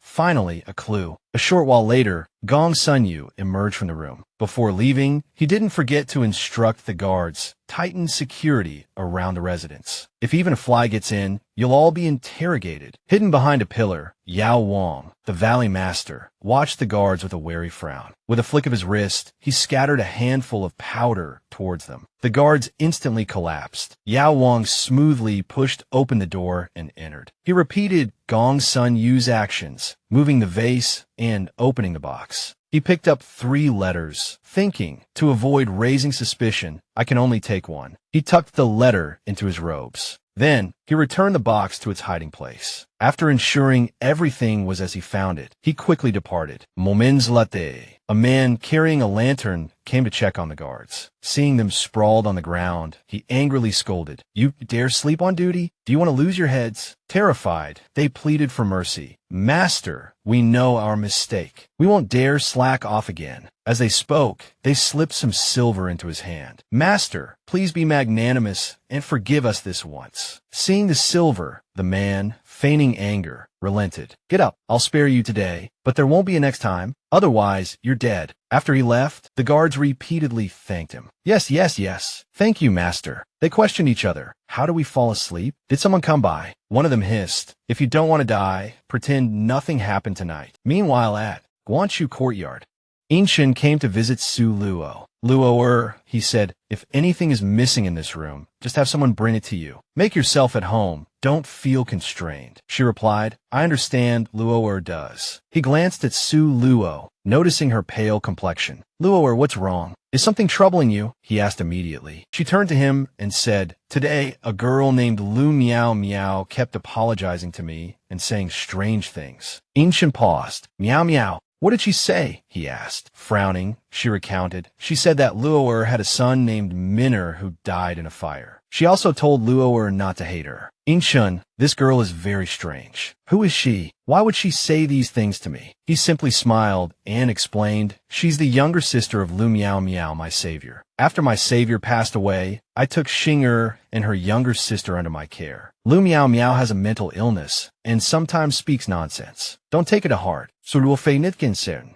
Finally, a clue. A short while later, Gong Sun Yu emerged from the room. Before leaving, he didn't forget to instruct the guards, tighten security around the residence. If even a fly gets in, you'll all be interrogated. Hidden behind a pillar, Yao Wang, the Valley Master, watched the guards with a wary frown. With a flick of his wrist, he scattered a handful of powder towards them. The guards instantly collapsed. Yao Wang smoothly pushed open the door and entered. He repeated Gong Sun Yu's actions, moving the vase and opening the box. He picked up 3 letters, thinking, to avoid raising suspicion, I can only take one. He tucked the letter into his robes. Then, he returned the box to its hiding place. After ensuring everything was as he found it, he quickly departed. Moments later, a man carrying a lantern came to check on the guards. Seeing them sprawled on the ground, he angrily scolded, "You dare sleep on duty? Do you want to lose your heads?" Terrified, they pleaded for mercy. "Master, we know our mistake. We won't dare slack off again." As they spoke, they slipped some silver into his hand. "Master, please be magnanimous and forgive us this once." Seeing the silver, the man, feigning anger, relented. "Get up, I'll spare you today, but there won't be a next time. Otherwise, you're dead." After he left, the guards repeatedly thanked him. Yes, yes, yes. Thank you, master." They questioned each other. How do we fall asleep? Did someone come by? One of them hissed, "If you don't want to die, pretend nothing happened tonight." Meanwhile at Guanchu Courtyard, Inshin came to visit Su Luo. "Luo, he said, if anything is missing in this room, just have someone bring it to you. Make yourself at home. Don't feel constrained." She replied, "I understand." Luo does. He glanced at Su Luo, noticing her pale complexion. "Luo, what's wrong? Is something troubling you?" he asked immediately. She turned to him and said, "Today, a girl named Lu Miao Miao kept apologizing to me and saying strange things." Inshin paused. "Miao Miao. What did she say?" he asked. Frowning, she recounted. She said that Luo had a son named Minner who died in a fire. She also told Luo not to hate her. "Inshun, this girl is very strange. Who is she? Why would she say these things to me?" He simply smiled and explained, "She's the younger sister of Lu Miao Miao, my savior. After my savior passed away, I took Xing'er and her younger sister under my care. Lu Miao Miao has a mental illness and sometimes speaks nonsense. Don't take it to heart.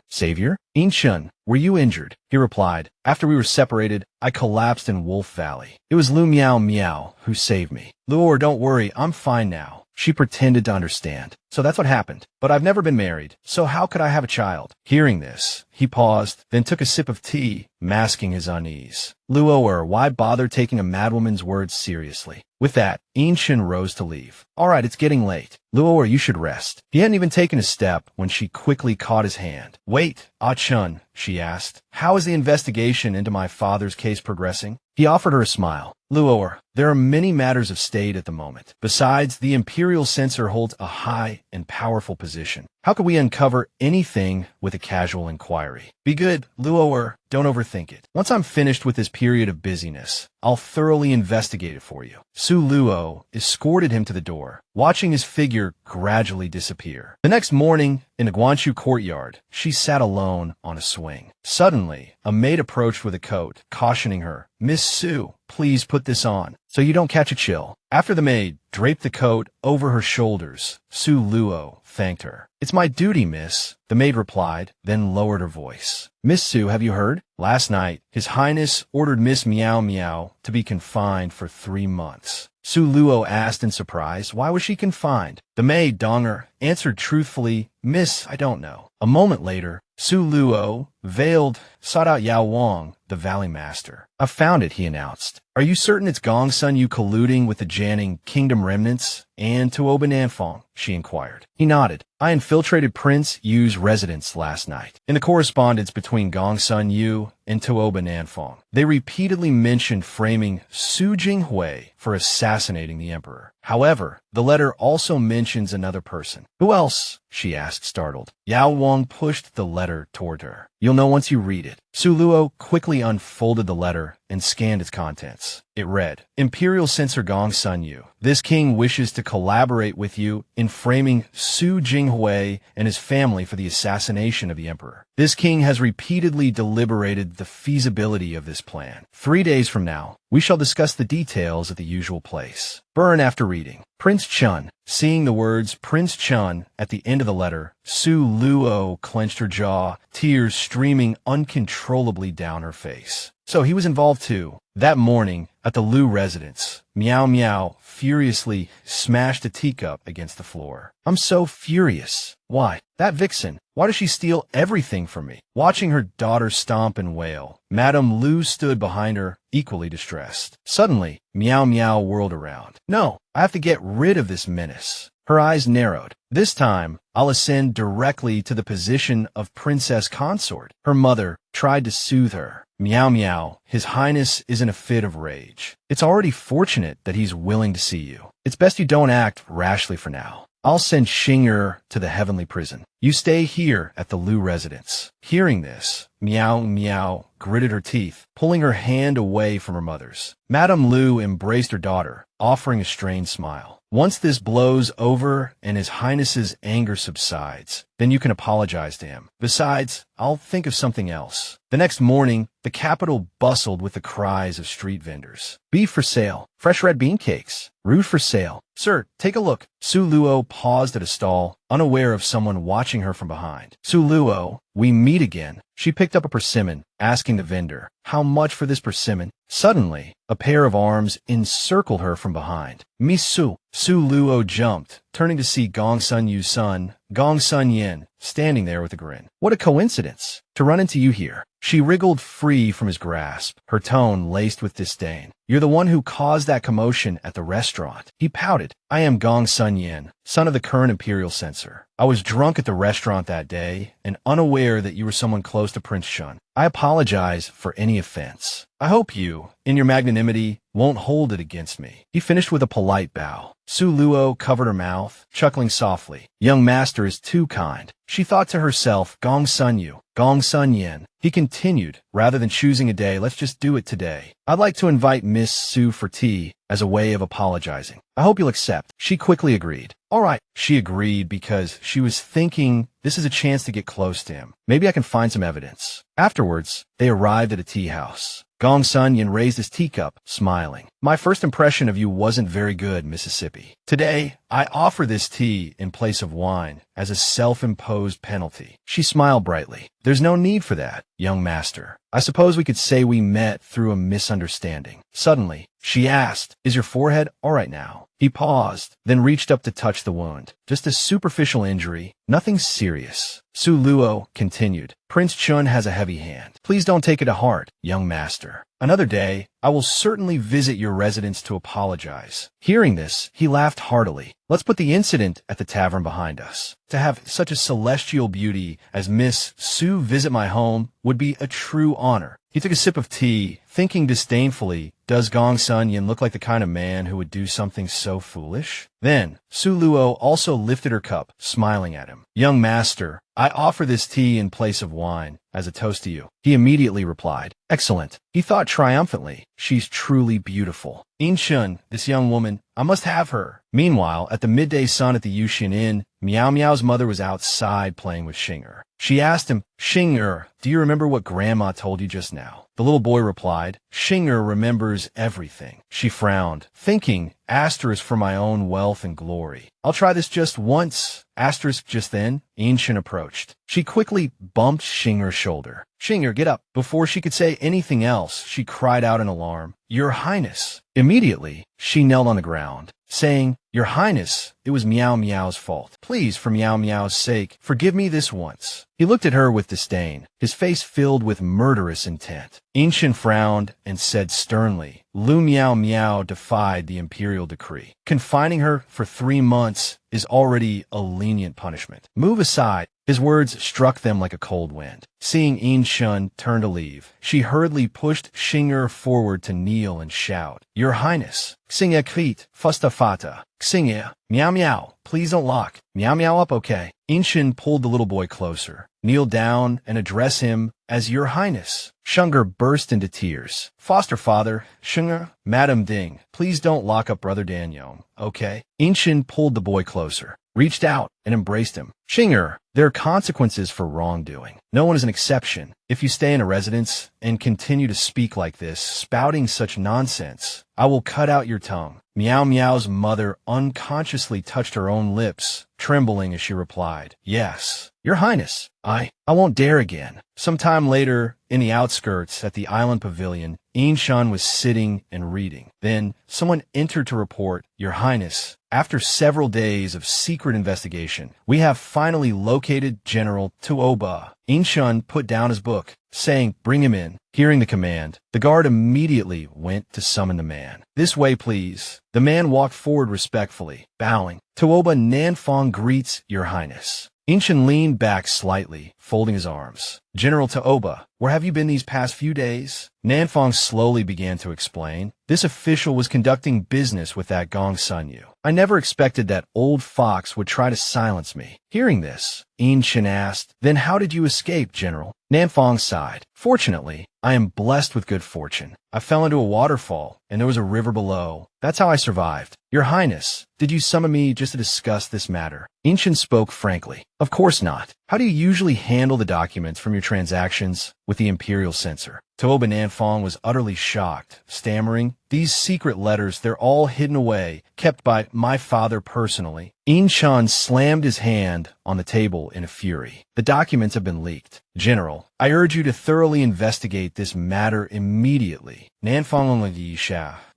Savior? Inshun, were you injured?" He replied, "After we were separated, I collapsed in Wolf Valley. It was Lu Miao Miao who saved me." "Luo, don't worry, I'm fine now." She pretended to understand. "So that's what happened. But I've never been married, so how could I have a child?" Hearing this, he paused, then took a sip of tea, masking his unease. "Luo, why bother taking a madwoman's words seriously?" With that, Inshin rose to leave. "All right, it's getting late. Luo, you should rest." He hadn't even taken a step when she quickly caught his hand. "Wait, Ah-chun," she asked. "How is the investigation into my father's case progressing?" He offered her a smile. "Luo, there are many matters of state at the moment. Besides, the Imperial Censor holds a high and powerful position. How could we uncover anything with a casual inquiry? Be good, Luo, don't overthink it. Once I'm finished with this period of busyness, I'll thoroughly investigate it for you." Su Luo escorted him to the door, watching his figure gradually disappear. The next morning, in the Guanchu courtyard, she sat alone on a swing. Suddenly, a maid approached with a coat, cautioning her, "Miss Su, please put this on, so you don't catch a chill." After the maid draped the coat over her shoulders, Su Luo thanked her. "It's my duty, miss," the maid replied, then lowered her voice. Miss Su, have you heard? Last night, His Highness ordered Miss Meow Meow to be confined for 3 months. Su Luo asked in surprise, why was she confined? The maid, Donger, answered truthfully, Miss, I don't know. A moment later, Su Luo, veiled, sought out Yao Wang, the Valley Master. I found it, he announced. Are you certain it's Gong Sun Yu colluding with the Janning Kingdom remnants and Tuoba Nanfang? She inquired. He nodded. I infiltrated Prince Yu's residence last night. In the correspondence between Gong Sun Yu and Tuoba Nanfang, they repeatedly mentioned framing Su Jinghui for assassinating the emperor. However, the letter also mentions another person. Who else? She asked, startled. Yao Wang pushed the letter toward her. You'll know once you read it. Su Luo quickly unfolded the letter and scanned its contents. It read, Imperial Censor Gong Sun Yu, this king wishes to collaborate with you in framing Su Jinghui and his family for the assassination of the emperor. This king has repeatedly deliberated the feasibility of this plan. 3 days from now, we shall discuss the details at the usual place. Burn after reading. Prince Chun. Seeing the words Prince Chun at the end of the letter, Su Luo clenched her jaw, tears streaming uncontrollably down her face. So he was involved too. That morning, at the Lu residence, Meow Meow furiously smashed a teacup against the floor. I'm so furious. Why? That vixen. Why does she steal everything from me? Watching her daughter stomp and wail, Madame Lu stood behind her, equally distressed. Suddenly, Meow Meow whirled around. No, I have to get rid of this menace. Her eyes narrowed. This time, I'll ascend directly to the position of princess consort. Her mother tried to soothe her. Meow Meow, His Highness is in a fit of rage. It's already fortunate that he's willing to see you. It's best you don't act rashly for now. I'll send Xing'er to the heavenly prison. You stay here at the Lu residence. Hearing this, Meow Meow gritted her teeth, pulling her hand away from her mother's. Madame Lu embraced her daughter, offering a strained smile. Once this blows over and His Highness's anger subsides, then you can apologize to him. Besides, I'll think of something else. The next morning, the capital bustled with the cries of street vendors. Beef for sale, fresh red bean cakes, root for sale. Sir, take a look. Su Luo paused at a stall, unaware of someone watching her from behind. Su Luo, we meet again. She picked up a persimmon, asking the vendor, how much for this persimmon? Suddenly, a pair of arms encircled her from behind. Miss Su. Su Luo jumped, turning to see Gong Sun Yu's son, Gong Sun Yin, standing there with a grin. What a coincidence to run into you here. She wriggled free from his grasp, her tone laced with disdain. You're the one who caused that commotion at the restaurant. He pouted. I am Gong Sun Yin, son of the current imperial censor. I was drunk at the restaurant that day and unaware that you were someone close to Prince Shun. I apologize for any offense. I hope you, in your magnanimity, won't hold it against me. He finished with a polite bow. Su Luo covered her mouth, chuckling softly. Young master is too kind. She thought to herself, Gong Sun Yu, Gong Sun Yin. He continued, rather than choosing a day, let's just do it today. I'd like to invite Miss Su for tea as a way of apologizing. I hope you'll accept. She quickly agreed. All right. She agreed because she was thinking this is a chance to get close to him. Maybe I can find some evidence. Afterwards, they arrived at a tea house. Gong Sun Yin raised his teacup, smiling. My first impression of you wasn't very good, Mississippi. Today, I offer this tea in place of wine as a self-imposed penalty. She smiled brightly. There's no need for that, young master. I suppose we could say we met through a misunderstanding. Suddenly, she asked, is your forehead all right now? He paused, then reached up to touch the wound. Just a superficial injury, nothing serious. Su Luo continued. Prince Chun has a heavy hand. Please don't take it to heart, young master. Another day, I will certainly visit your residence to apologize. Hearing this, he laughed heartily. Let's put the incident at the tavern behind us. To have such a celestial beauty as Miss Su visit my home would be a true honor. He took a sip of tea, thinking disdainfully, does Gong Sun Yin look like the kind of man who would do something so foolish? Then, Su Luo also lifted her cup, smiling at him. Young master, I offer this tea in place of wine, as a toast to you. He immediately replied, excellent. He thought triumphantly, she's truly beautiful. Inshun, this young woman, I must have her. Meanwhile, at the midday sun at the Yushin Inn, Meow Meow's mother was outside playing with Xing'er. She asked him, "Xing'er, do you remember what Grandma told you just now?" The little boy replied, "Xing'er remembers everything." She frowned, thinking, asterisk for my own wealth and glory. "I'll try this just once." Asterisk just then, Ancient approached. She quickly bumped Xing'er's shoulder. "Xing'er, get up." Before she could say anything else, she cried out in alarm, "Your Highness." Immediately, she knelt on the ground, saying, "Your Highness, it was Meow Meow's fault. Please, for Meow Meow's sake, forgive me this once." He looked at her with disdain, his face filled with murderous intent. Ancient frowned and said sternly, "Lu Meow Meow defied the imperial decree. Confining her for 3 months is already a lenient punishment. Move aside." His words struck them like a cold wind. Seeing Ancient turn to leave, she hurriedly pushed Xing'er forward to kneel and shout, "Your Highness, Xing'er Krit, Fusta Fata, Xing'er, Meow Meow, please don't lock. Meow Meow up, okay?" Ancient pulled the little boy closer, kneeled down, and addressed him as Your Highness. Xing'er burst into tears. "Foster father, Xing'er, Madam Ding, please don't lock up Brother Danyong, okay?" Ancient pulled the boy closer, reached out, and embraced him. "Xing'er, there are consequences for wrongdoing. No one is an exception. If you stay in a residence and continue to speak like this, spouting such nonsense, I will cut out your tongue." Meow Meow's mother unconsciously touched her own lips, trembling as she replied, "Yes, Your Highness, I won't dare again." Sometime later, in the outskirts at the island pavilion, Ancient was sitting and reading. Then, someone entered to report, "Your Highness, after several days of secret investigation, we have finally located General Tuoba." Ancient put down his book, saying, "Bring him in." Hearing the command, the guard immediately went to summon the man. "This way, please." The man walked forward respectfully, bowing. "Tuoba Nanfong greets Your Highness." Ancient leaned back slightly, folding his arms. "General Tuoba, where have you been these past few days?" Nanfong slowly began to explain. "This official was conducting business with that Gong Sun Yu. I never expected that old fox would try to silence me." Hearing this, Ancient asked, "Then how did you escape, General?" Nanfong sighed. "Fortunately, I am blessed with good fortune. I fell into a waterfall, and there was a river below. That's how I survived." "Your Highness, did you summon me just to discuss this matter?" Ancient spoke frankly. "Of course not. How do you usually handle the documents from your transactions with the Imperial Censor?" Tuoba Nanfong was utterly shocked, stammering, "These secret letters, they're all hidden away, kept by my father personally." Ancient slammed his hand on the table in a fury. "The documents have been leaked. General, I urge you to thoroughly investigate this matter immediately." Nanfong only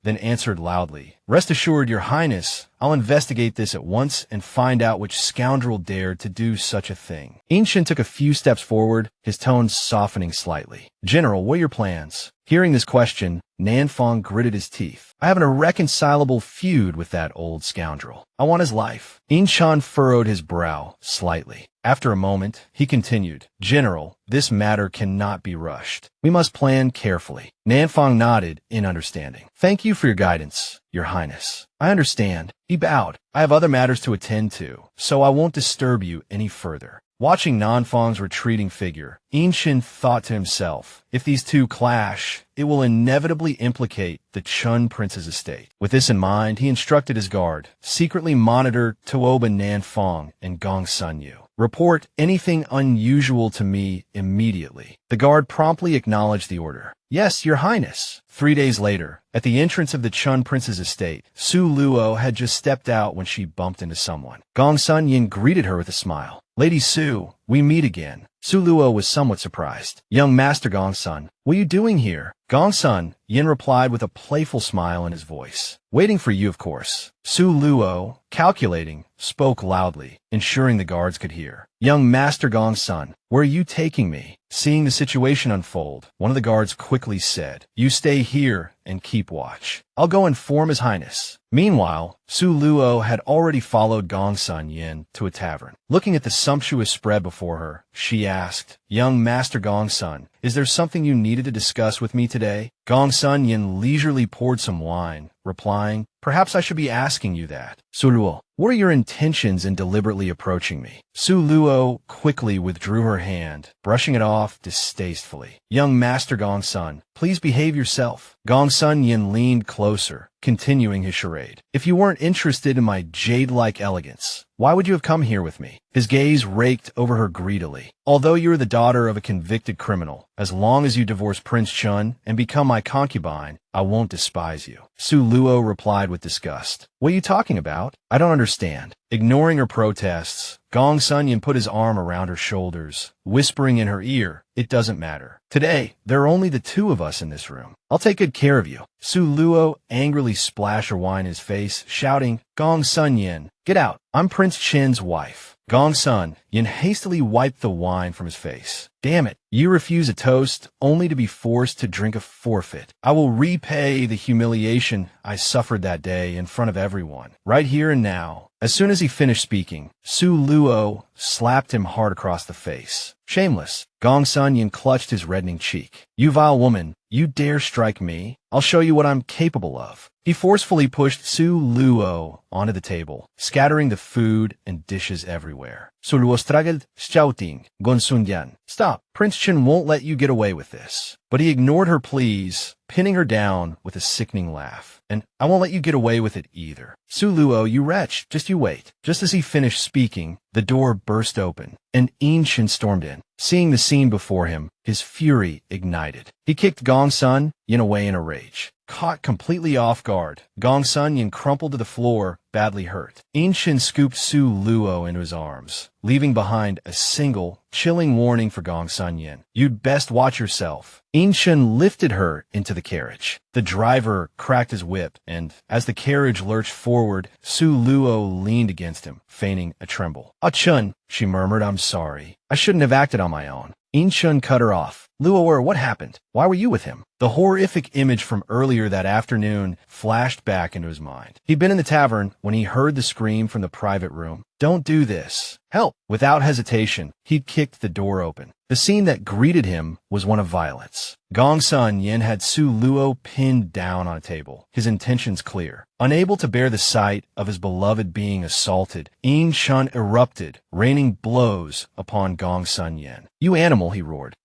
then answered loudly, "Rest assured, Your Highness, I'll investigate this at once and find out which scoundrel dared to do such a thing." Ancient took a few steps forward, his tone softening slightly. "General, what are your plans?" Hearing this question, Nanfong gritted his teeth. "I have an irreconcilable feud with that old scoundrel. I want his life." Ancient furrowed his brow slightly. After a moment, he continued, "General, this matter cannot be rushed. We must plan carefully." Nanfong nodded in understanding. "Thank you for your guidance, Your Highness. I understand." He bowed. "I have other matters to attend to, so I won't disturb you any further." Watching Nanfong's retreating figure, Ancient thought to himself, if these two clash, it will inevitably implicate the Chun Prince's estate. With this in mind, he instructed his guard, secretly monitor Tuoba Nanfong and Gong Sun Yu. "Report anything unusual to me immediately." The guard promptly acknowledged the order. "Yes, Your Highness." 3 days later, at the entrance of the Chun Prince's estate, Su Luo had just stepped out when she bumped into someone. Gong Sun Yin greeted her with a smile. "Lady Su, we meet again." Su Luo was somewhat surprised. "Young Master Gong Sun, what are you doing here?" "Gong Sun," Yin replied with a playful smile in his voice. "Waiting for you, of course." Su Luo, calculating, spoke loudly, ensuring the guards could hear. "Young Master Gong Sun, where are you taking me?" Seeing the situation unfold, one of the guards quickly said, "You stay here and keep watch. I'll go inform His Highness." Meanwhile, Su Luo had already followed Gong Sun Yin to a tavern. Looking at the sumptuous spread before her, she asked, "Young Master Gong Sun, is there something you needed to discuss with me today?" Gong Sun Yin leisurely poured some wine, replying, "Perhaps I should be asking you that." Su Luo, What are your intentions in deliberately approaching me? Su Luo quickly withdrew her hand, brushing it off distastefully. Young Master Gong Sun, please behave yourself. Gong Sun Yin leaned closer, continuing his charade. If you weren't interested in my jade-like elegance, why would you have come here with me? His gaze raked over her greedily. Although you are the daughter of a convicted criminal, as long as you divorce Prince Chun and become my concubine, I won't despise you. Su Luo replied with disgust. What are you talking about? I don't understand. Ignoring her protests, Gong Sun Yin put his arm around her shoulders, whispering in her ear, it doesn't matter. Today, there are only the two of us in this room. I'll take good care of you. Su Luo angrily splashed her wine in his face, shouting, Gong Sun Yin, get out. I'm Prince Chen's wife. Gong Sun Yin hastily wiped the wine from his face. Damn it, you refuse a toast only to be forced to drink a forfeit. I will repay the humiliation I suffered that day in front of everyone, right here and now. As soon as he finished speaking, Su Luo slapped him hard across the face. Shameless. Gong Sun Yin clutched his reddening cheek. You vile woman, you dare strike me? I'll show you what I'm capable of. He forcefully pushed Su Luo onto the table, scattering the food and dishes everywhere. Su Luo struggled, shouting, Gong Sun Yin, stop. Prince Chen won't let you get away with this. But he ignored her pleas, pinning her down with a sickening laugh. And I won't let you get away with it either. Su Luo, you wretch, just you wait. Just as he finished speaking, the door burst open, and Yin Shin stormed in. Seeing the scene before him, his fury ignited. He kicked Gong Sun Yin away in a rage. Caught completely off guard, Gong Sun Yin crumpled to the floor, badly hurt. Yin Shin scooped Su Luo into his arms, leaving behind a single, chilling warning for Gong Sun Yin. You'd best watch yourself. Yin Shin lifted her into the carriage. The driver cracked his whip, and as the carriage lurched forward, Su Luo leaned against him, feigning a tremble. Ah Chun, she murmured, I'm sorry. I shouldn't have acted on my own. Yin Shin cut her off. Luo, what happened? Why were you with him? The horrific image from earlier that afternoon flashed back into his mind. He'd been in the tavern when he heard the scream from the private room. Don't do this. Help! Without hesitation, he'd kicked the door open. The scene that greeted him was one of violence. Gong Sun Yin had Su Luo pinned down on a table, his intentions clear. Unable to bear the sight of his beloved being assaulted, Yin Shin erupted, raining blows upon Gong Sun Yin. You animal, he roared.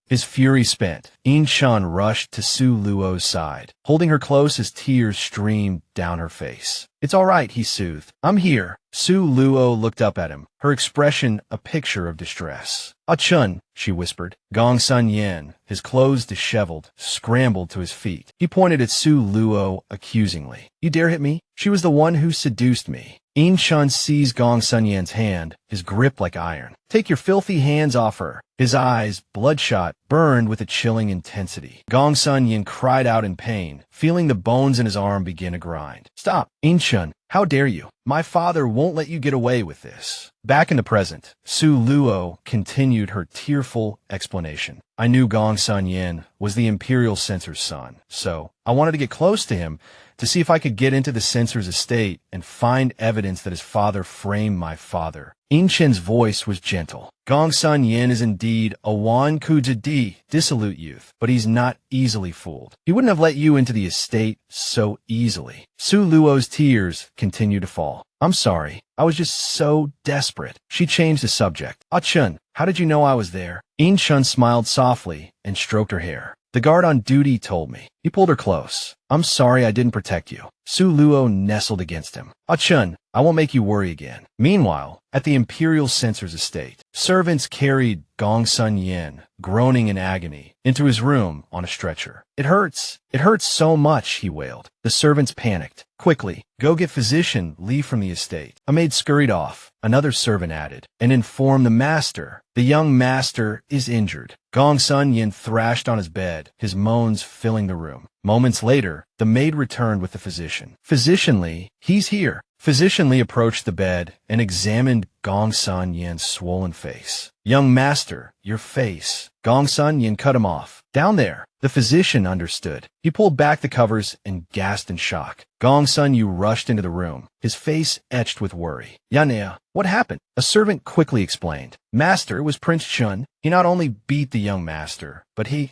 His fury spent, Yin Shin rushed to Su Luo's side, holding her close as tears streamed down her face. It's all right, he soothed. I'm here. Su Luo looked up at him, her expression a picture of distress. Ah Chun, she whispered. Gong Sun Yin, his clothes disheveled, scrambled to his feet. He pointed at Su Luo accusingly. You dare hit me? She was the one who seduced me. Yin Shin seized Gong Sun Yin's hand, his grip like iron. Take your filthy hands off her. His eyes, bloodshot, burned with a chilling intensity. Gong Sun Yin cried out in pain, feeling the bones in his arm begin to grind. Stop, Yin Shin. How dare you? My father won't let you get away with this. Back in the present, Su Luo continued her tearful explanation. I knew Gong Sun Yin was the Imperial Censor's son, so I wanted to get close to him to see if I could get into the censor's estate and find evidence that his father framed my father. Yin Shin's voice was gentle. Gong Sun Yin is indeed a Wan Kujadi, dissolute youth, but he's not easily fooled. He wouldn't have let you into the estate so easily. Su Luo's tears continued to fall. I'm sorry. I was just so desperate. She changed the subject. Ah Chun, how did you know I was there? Yin Shin smiled softly and stroked her hair. The guard on duty told me. He pulled her close. I'm sorry I didn't protect you. Su Luo nestled against him. Ah Chun, I won't make you worry again. Meanwhile, at the Imperial Censor's estate, servants carried Gong Sun Yin, groaning in agony, into his room on a stretcher. It hurts. It hurts so much, he wailed. The servants panicked. Quickly, go get physician, leave from the estate. A maid scurried off. Another servant added, and informed the master. The young master is injured. Gong Sun Yin thrashed on his bed, his moans filling the room. Moments later, the maid returned with the physician. Physician Li, he's here. Physician Li approached the bed and examined Gong Sun Yin's swollen face. Young master, your face. Gong Sun Yin cut him off. Down there. The physician understood. He pulled back the covers and gasped in shock. Gong Sun Yu rushed into the room, his face etched with worry. Yanea, what happened? A servant quickly explained. Master, it was Prince Chun. He not only beat the young master, but he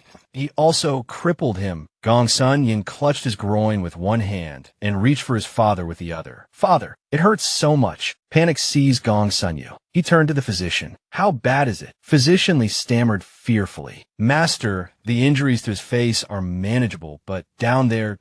also crippled him. Gong Sun Yin clutched his groin with one hand and reached for his father with the other. Father, it hurts so much. Panic seized Gong Sun Yu. He turned to the physician. How bad is it? Physician Li stammered fearfully. Master, the injuries to his face are manageable, but down there,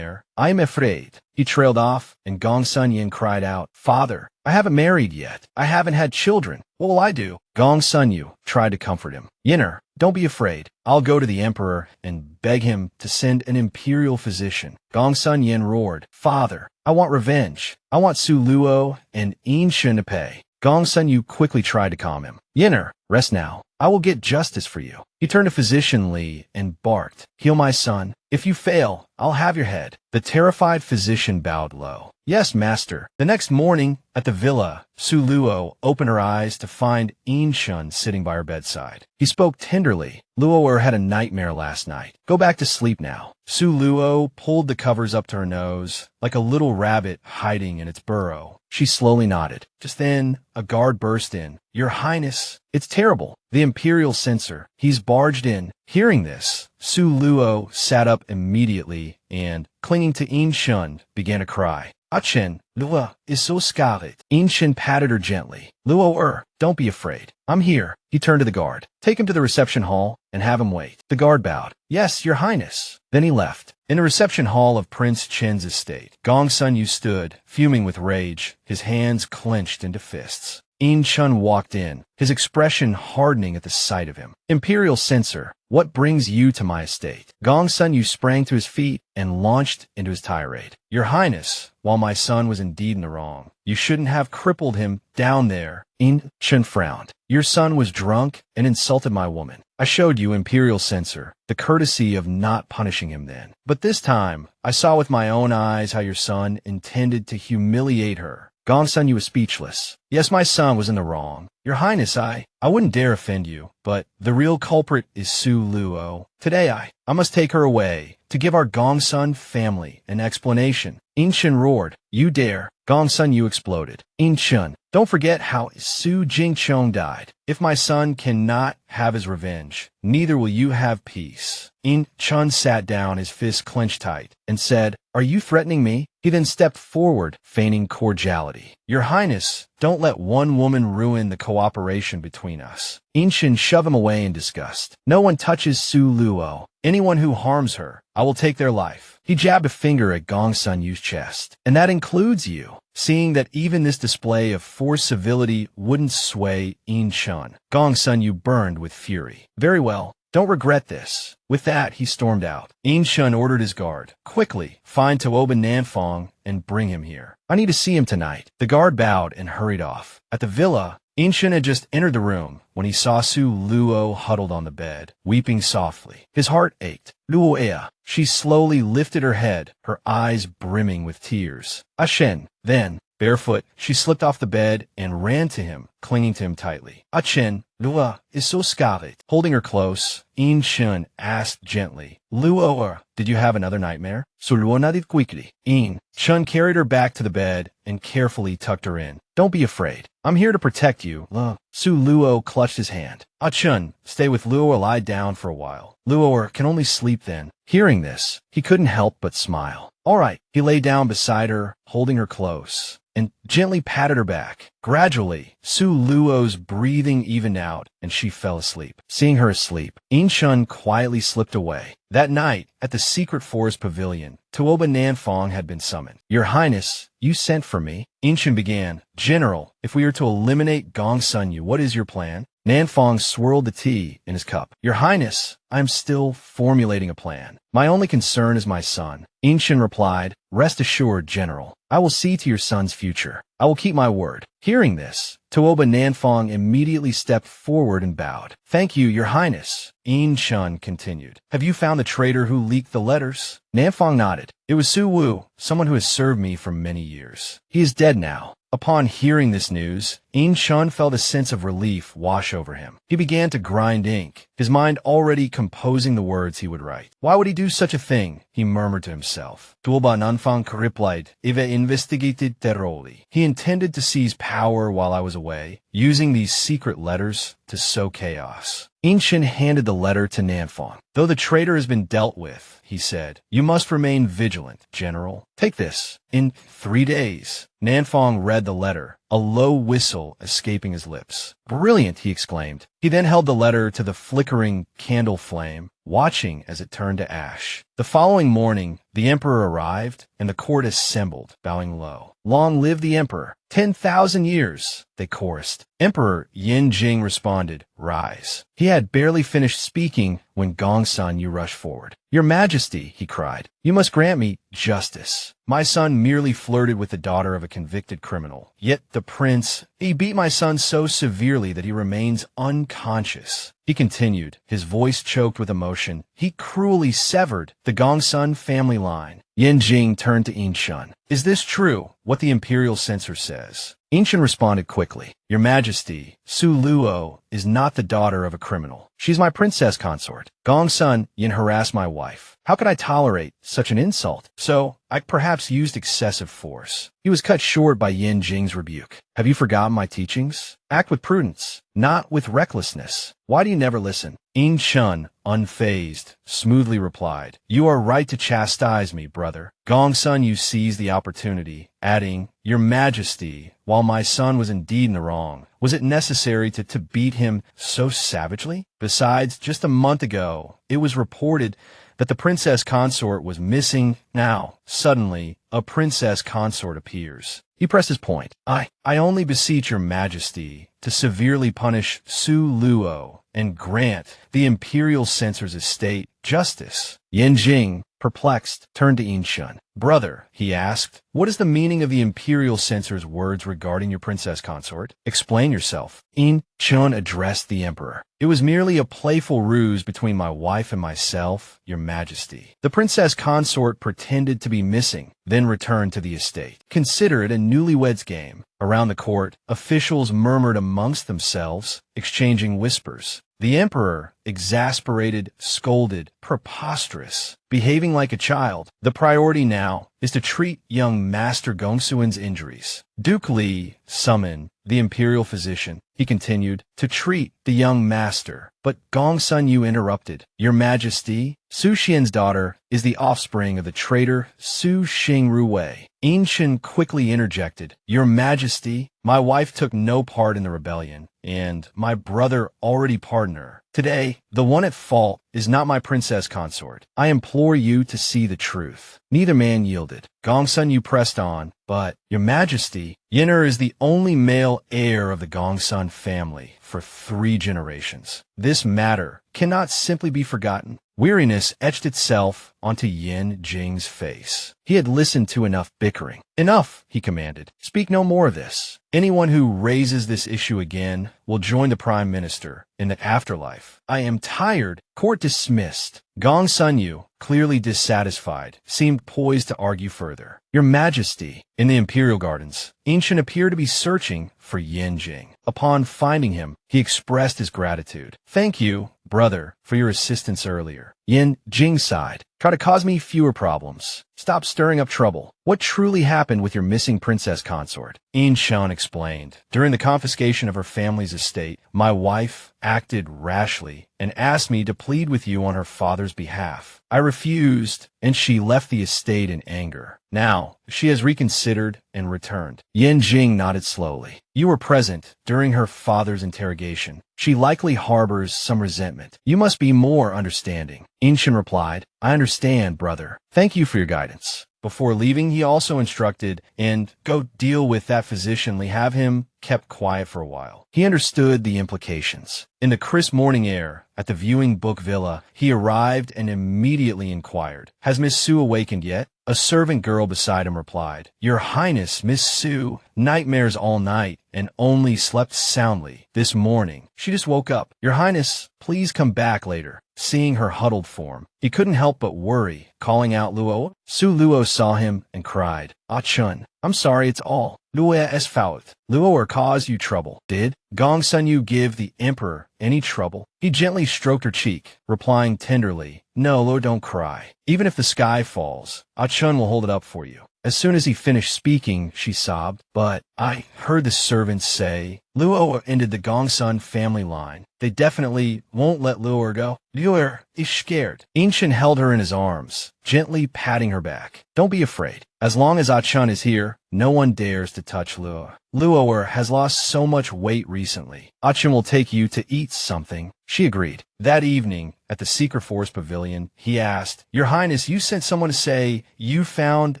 I'm afraid. He trailed off, and Gong Sun Yin cried out, Father, I haven't married yet. I haven't had children. What will I do? Gong Sun Yu tried to comfort him. Yinner, don't be afraid. I'll go to the emperor and beg him to send an imperial physician. Gong Sun Yin roared, Father, I want revenge. I want Su Luo and Yin Shun to pay. Gong Sun Yu quickly tried to calm him. Yinner, rest now. I will get justice for you. He turned to Physician Li and barked, Heal my son. If you fail, I'll have your head. The terrified physician bowed low. Yes, master. The next morning, at the villa, Su Luo opened her eyes to find Yin Shun sitting by her bedside. He spoke tenderly. Luo had a nightmare last night. Go back to sleep now. Su Luo pulled the covers up to her nose, like a little rabbit hiding in its burrow. She slowly nodded. Just then, a guard burst in. Your Highness, it's terrible. The Imperial censor. He's barged in. Hearing this, Su Luo sat up immediately and, clinging to Yin Shun, began to cry. Achen, Luo is so scarlet. Yin Shun patted her gently. Luo, don't be afraid. I'm here. He turned to the guard. Take him to the reception hall and have him wait. The guard bowed. Yes, your highness. Then he left. In the reception hall of Prince Chen's estate, Gong Sun Yu stood, fuming with rage, his hands clenched into fists. Yin Chun walked in, his expression hardening at the sight of him. Imperial censor, what brings you to my estate? Gong Sun Yu sprang to his feet and launched into his tirade. Your Highness, while my son was indeed in the wrong, you shouldn't have crippled him down there. Yin Chun frowned. Your son was drunk and insulted my woman. I showed you, Imperial censor, the courtesy of not punishing him then. But this time, I saw with my own eyes how your son intended to humiliate her. Gong Sun Yu was speechless. Yes, my son was in the wrong. Your Highness, I wouldn't dare offend you, but the real culprit is Su Luo. Today I must take her away to give our Gong Sun family an explanation. Yin Chun roared. You dare? Gong Sun Yu exploded. Yin Chun, don't forget how Su Jingchong died. If my son cannot have his revenge, neither will you have peace. Yin Chun sat down, his fists clenched tight, and said, Are you threatening me? He then stepped forward, feigning cordiality. Your Highness, don't let one woman ruin the cooperation between us. Yin Chun shoved him away in disgust. No one touches Su Luo. Anyone who harms her, I will take their life. He jabbed a finger at Gong Sun Yu's chest. And that includes you. Seeing that even this display of forced civility wouldn't sway Yin Chun, Gong Sun Yu burned with fury. Very well. Don't regret this. With that, he stormed out. Yin Chun ordered his guard. Quickly, find Tuoba Nanfong and bring him here. I need to see him tonight. The guard bowed and hurried off. At the villa, Yin Chun had just entered the room when he saw Su Luo huddled on the bed, weeping softly. His heart ached. Luo. She slowly lifted her head, her eyes brimming with tears. Achen. Then, barefoot, she slipped off the bed and ran to him, clinging to him tightly. Achen, Luo is so scarlet. Holding her close, Yin Chun asked gently, Luo, did you have another nightmare? Su Luo nodded quickly. Yin Chun carried her back to the bed and carefully tucked her in. Don't be afraid. I'm here to protect you. Su Luo clutched his hand. Chun, stay with Luo, lie down for a while. Luo can only sleep then. Hearing this, he couldn't help but smile. All right. He lay down beside her, holding her close, and gently patted her back. Gradually, Su Luo's breathing evened out, and she fell asleep. Seeing her asleep, Yin Chun quietly slipped away. That night, at the secret forest pavilion, Tuoba Nanfong had been summoned. Your Highness, you sent for me. Yin Chun began. General, if we are to eliminate Gong Sun Yu, what is your plan? Nanfong swirled the tea in his cup. Your Highness, I am still formulating a plan. My only concern is my son. Yin Chun replied, Rest assured, General. I will see to your son's future. I will keep my word. Hearing this, Tuoba Nanfong immediately stepped forward and bowed. Thank you, Your Highness. Yin Chun continued. Have you found the traitor who leaked the letters? Nanfong nodded. It was Su Wu, someone who has served me for many years. He is dead now. Upon hearing this news, In-chun felt a sense of relief wash over him. He began to grind ink, his mind already composing the words he would write. Why would he do such a thing? He murmured to himself. Tulba Nanfang replied, Ive investigated terroli. He intended to seize power while I was away, using these secret letters to sow chaos. In-chun handed the letter to Nanfang. Though the traitor has been dealt with, he said, you must remain vigilant, General. Take this. In 3 days. Nanfang read the letter, a low whistle escaping his lips. Brilliant, he exclaimed. He then held the letter to the flickering candle flame, watching as it turned to ash. The following morning, the emperor arrived, and the court assembled, bowing low. Long live the emperor! 10,000 years, they chorused. Emperor Yin Jing responded, rise. He had barely finished speaking when Gongsun Yu rushed forward. Your Majesty, he cried, you must grant me justice. My son merely flirted with the daughter of a convicted criminal. Yet the prince, he beat my son so severely that he remains unconscious. He continued, his voice choked with emotion. He cruelly severed the Gongsun family line. Yin Jing turned to In-chun. Is this true, what the imperial censor says? In-chun responded quickly. Your Majesty, Su Luo is not the daughter of a criminal. She's my princess consort. Gongsun Yin harassed my wife. How could I tolerate such an insult? So, I perhaps used excessive force. He was cut short by Yin Jing's rebuke. Have you forgotten my teachings? Act with prudence, not with recklessness. Why do you never listen? In-chun, unfazed, smoothly replied, you are right to chastise me, brother. Gongsun Yu seized the opportunity, adding, Your Majesty, while my son was indeed in the wrong, was it necessary to beat him so savagely? Besides, just a month ago, it was reported that the princess consort was missing. Now, suddenly, a princess consort appears. He pressed his point. I only beseech your Majesty to severely punish Su Luo and grant the imperial censor's estate justice. Yin Jing, perplexed, turned to In-chun. Brother, he asked, what is the meaning of the imperial censor's words regarding your princess consort? Explain yourself. In-chun addressed the emperor. It was merely a playful ruse between my wife and myself, your Majesty. The princess consort pretended to be missing, then returned to the estate. Consider it a newlyweds game. Around the court, officials murmured amongst themselves, exchanging whispers. The emperor, exasperated, scolded, preposterous, behaving like a child. The priority now is to treat young Master Gongsuan's injuries. Duke Li summoned the imperial physician. He continued to treat the young master. But Gongsun Yu interrupted. Your Majesty, Su Xian's daughter is the offspring of the traitor Su Xingruwei. In-chun quickly interjected. Your Majesty, my wife took no part in the rebellion, and my brother already pardoned her. Today, the one at fault is not my princess consort. I implore you to see the truth. Neither man yielded. Gongsun Yu pressed on, but, Your Majesty, Yin'er is the only male heir of the Gongsun family for 3 generations. This matter cannot simply be forgotten. Weariness etched itself onto Yin Jing's face. He had listened to enough bickering. Enough, he commanded. Speak no more of this. Anyone who raises this issue again will join the Prime Minister in the afterlife. I am tired. Court dismissed. Gongsun Yu, clearly dissatisfied, seemed poised to argue further. Your Majesty, in the Imperial Gardens, In-chun appeared to be searching for Yin Jing. Upon finding him, he expressed his gratitude. Thank you, brother, for your assistance earlier. Yin Jing sighed. Try to cause me fewer problems. Stop stirring up trouble. What truly happened with your missing princess consort? In-chun explained. During the confiscation of her family's estate, my wife acted rashly and asked me to plead with you on her father's behalf. I refused, and she left the estate in anger. Now, she has reconsidered and returned. Yin Jing nodded slowly. You were present during her father's interrogation. She likely harbors some resentment. You must be more understanding. In-chun replied, I understand, brother. Thank you for your guidance. Before leaving, he also instructed, and go deal with that physician. Have him kept quiet for a while. He understood the implications. In the crisp morning air, at the viewing book villa, he arrived and immediately inquired, Has Miss Su awakened yet? A servant girl beside him replied, Your Highness, Miss Su, nightmares all night and only slept soundly this morning. She just woke up. Your Highness, please come back later. Seeing her huddled form, he couldn't help but worry, calling out Luo. Su Luo saw him and cried, Ah Chun, I'm sorry, it's all. Luo es fault. Luo caused you trouble. Did Gong Sun Yu give the emperor any trouble? He gently stroked her cheek, replying tenderly, No, Luo, don't cry. Even if the sky falls, Ah-chun will hold it up for you. As soon as he finished speaking, she sobbed, But I heard the servants say Luo ended the Gongsun family line. They definitely won't let Luo go. Luo is scared. Inshin held her in his arms, gently patting her back. Don't be afraid. As long as Ah-chun is here, no one dares to touch Luo. Luo has lost so much weight recently. Ah-chun will take you to eat something. She agreed. That evening, at the Secret Force Pavilion, he asked, Your Highness, you sent someone to say you found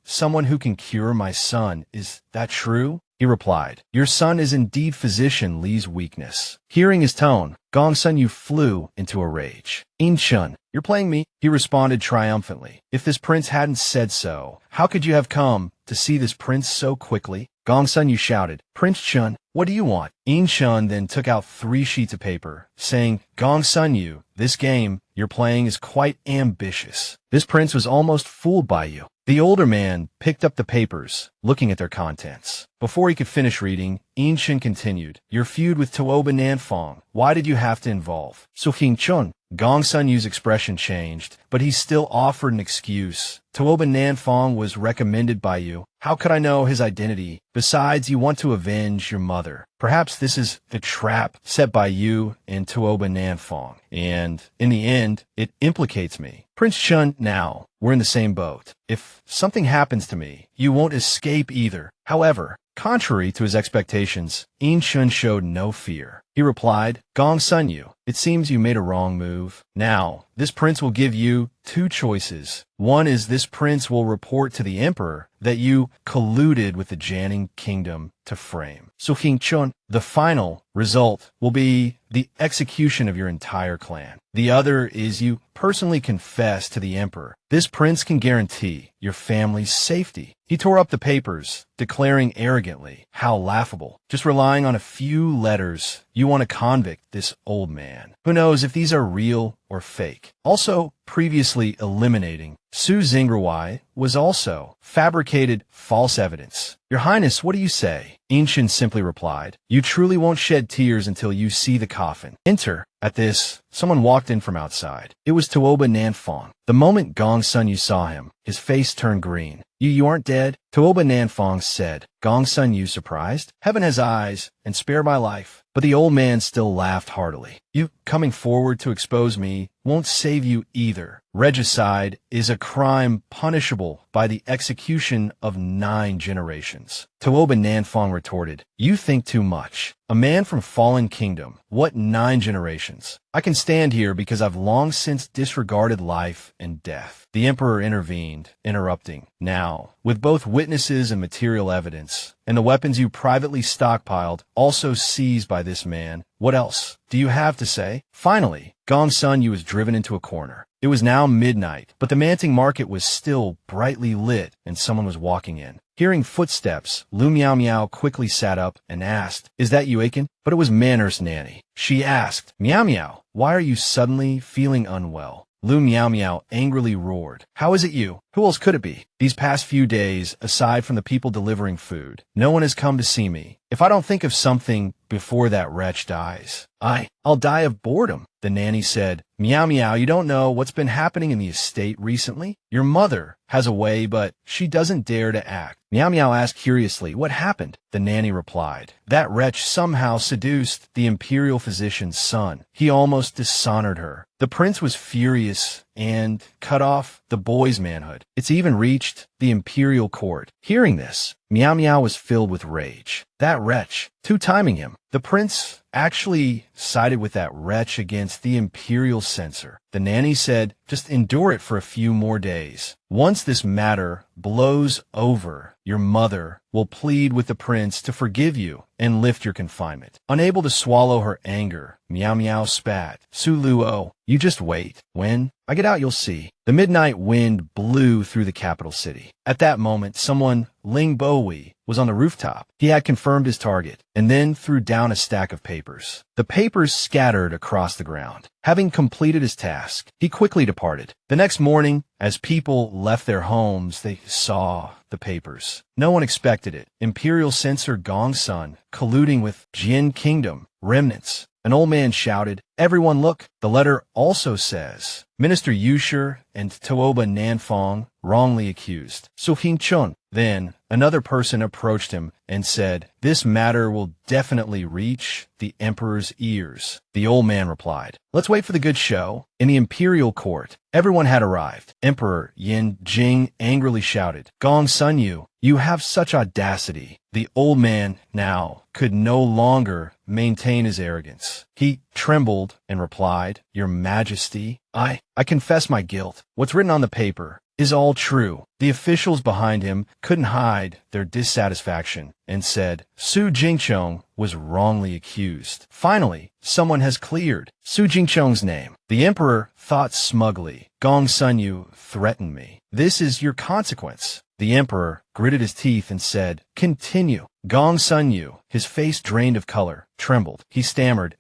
someone who can cure my son. Is that true? He replied, Your son is indeed physician Li's weakness. Hearing his tone, Gong Sun Yu flew into a rage. In-chun, you're playing me? He responded triumphantly. If this prince hadn't said so, how could you have come to see this prince so quickly? Gong Sun Yu shouted, Prince Chun, what do you want? In-chun then took out 3 sheets of paper, saying, Gong Sun Yu, this game you're playing is quite ambitious. This prince was almost fooled by you. The older man picked up the papers, looking at their contents. Before he could finish reading, In-chun continued, Your feud with Tuoba Nanfong, why did you have to involve Su-Hing-chun? Gong Sun Yu's expression changed, but he still offered an excuse. Tuoba Nanfong was recommended by you. How could I know his identity? Besides, you want to avenge your mother. Perhaps this is the trap set by you and Tuoba Nanfong, and in the end, it implicates me. Prince Chun, now, we're in the same boat. If something happens to me, you won't escape either. However, contrary to his expectations, In-chun showed no fear. He replied, Gong Sun Yu, it seems you made a wrong move. Now, this prince will give you 2 choices. One is this prince will report to the emperor that you colluded with the Janning kingdom to frame Su-Hing-chun. The final result will be the execution of your entire clan. The other is you personally confess to the emperor. This prince can guarantee your family's safety. He tore up the papers, declaring arrogantly, how laughable. Just relying on a few letters, you want to convict this old man. Who knows if these are real or fake. Also, previously eliminating Su Xingruai was also fabricated false evidence. Your Highness, what do you say? In-chun simply replied, You truly won't shed tears until you see the coffin. Enter. At this, someone walked in from outside. It was Tuoba Nanfong. The moment Gong Sun Yu saw him, his face turned green. You aren't dead? Tuoba Nanfong said. Gong Sun Yu surprised. Heaven has eyes, and spare my life. But the old man still laughed heartily. You coming forward to expose me won't save you either. Regicide is a crime punishable by the execution of 9 generations. Tuoba Nanfong retorted, You think too much. A man from Fallen Kingdom. What 9 generations? I can stand here because I've long since disregarded life and death. The emperor intervened, interrupting. Now, with both witnesses and material evidence, and the weapons you privately stockpiled also seized by this man, what else do you have to say? Finally, Gong Sun Yu was driven into a corner. It was now midnight, but the Manting market was still brightly lit, and someone was walking in. Hearing footsteps, Lu Miao Miao quickly sat up and asked, Is that you, Aiken? But it was Manners' nanny. She asked, Miao Miao, why are you suddenly feeling unwell? Lu Miao Miao angrily roared, How is it you? Who else could it be? These past few days, aside from the people delivering food, no one has come to see me. If I don't think of something before that wretch dies, I'll die of boredom. The nanny said, Miao Miao, you don't know what's been happening in the estate recently? Your mother has a way, but she doesn't dare to act. Miao Miao asked curiously, What happened? The nanny replied, That wretch somehow seduced the imperial physician's son. He almost dishonored her. The prince was furious and cut off the boy's manhood. It's even reached the imperial court. Hearing this, Miao Miao was filled with rage. That wretch, two-timing him. The prince actually sided with that wretch against the imperial censor. The nanny said, Just endure it for a few more days. Once this matter blows over, your mother will plead with the prince to forgive you and lift your confinement. Unable to swallow her anger, Miao Miao spat. Su Luo, you just wait. When I get out, you'll see. The midnight wind blew through the capital city. At that moment, someone, Ling Bowie, was on the rooftop. He had confirmed his target, and then threw down a stack of papers. The papers scattered across the ground. Having completed his task, he quickly departed. The next morning, as people left their homes, they saw the papers. No one expected it. Imperial censor Gongsun colluding with Jin Kingdom remnants. An old man shouted, "Everyone look!" The letter also says, Minister Yusher and Tooba Nanfong wrongly accused Su Chun. Then another person approached him and said, "This matter will definitely reach the emperor's ears." The old man replied, "Let's wait for the good show." In the imperial court, everyone had arrived. Emperor Yin Jing angrily shouted, "Gong Sun Yu, you have such audacity." The old man now could no longer maintain his arrogance. He trembled and replied, "Your Majesty, I confess my guilt. What's written on the paper is all true." The officials behind him couldn't hide their dissatisfaction and said, "Su Jingchong was wrongly accused. Finally, someone has cleared Su Jingchong's name." The emperor thought smugly, "Gong Sun Yu threatened me. This is your consequence." The emperor gritted his teeth and said, "Continue." Gong Sun Yu, his face drained of color, trembled. He stammered,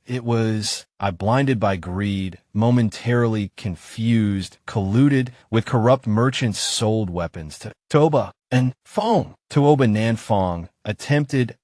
I blinded by greed, momentarily confused, colluded with corrupt merchants, sold weapons to Toba and Fong. Tooba Nanfong attempted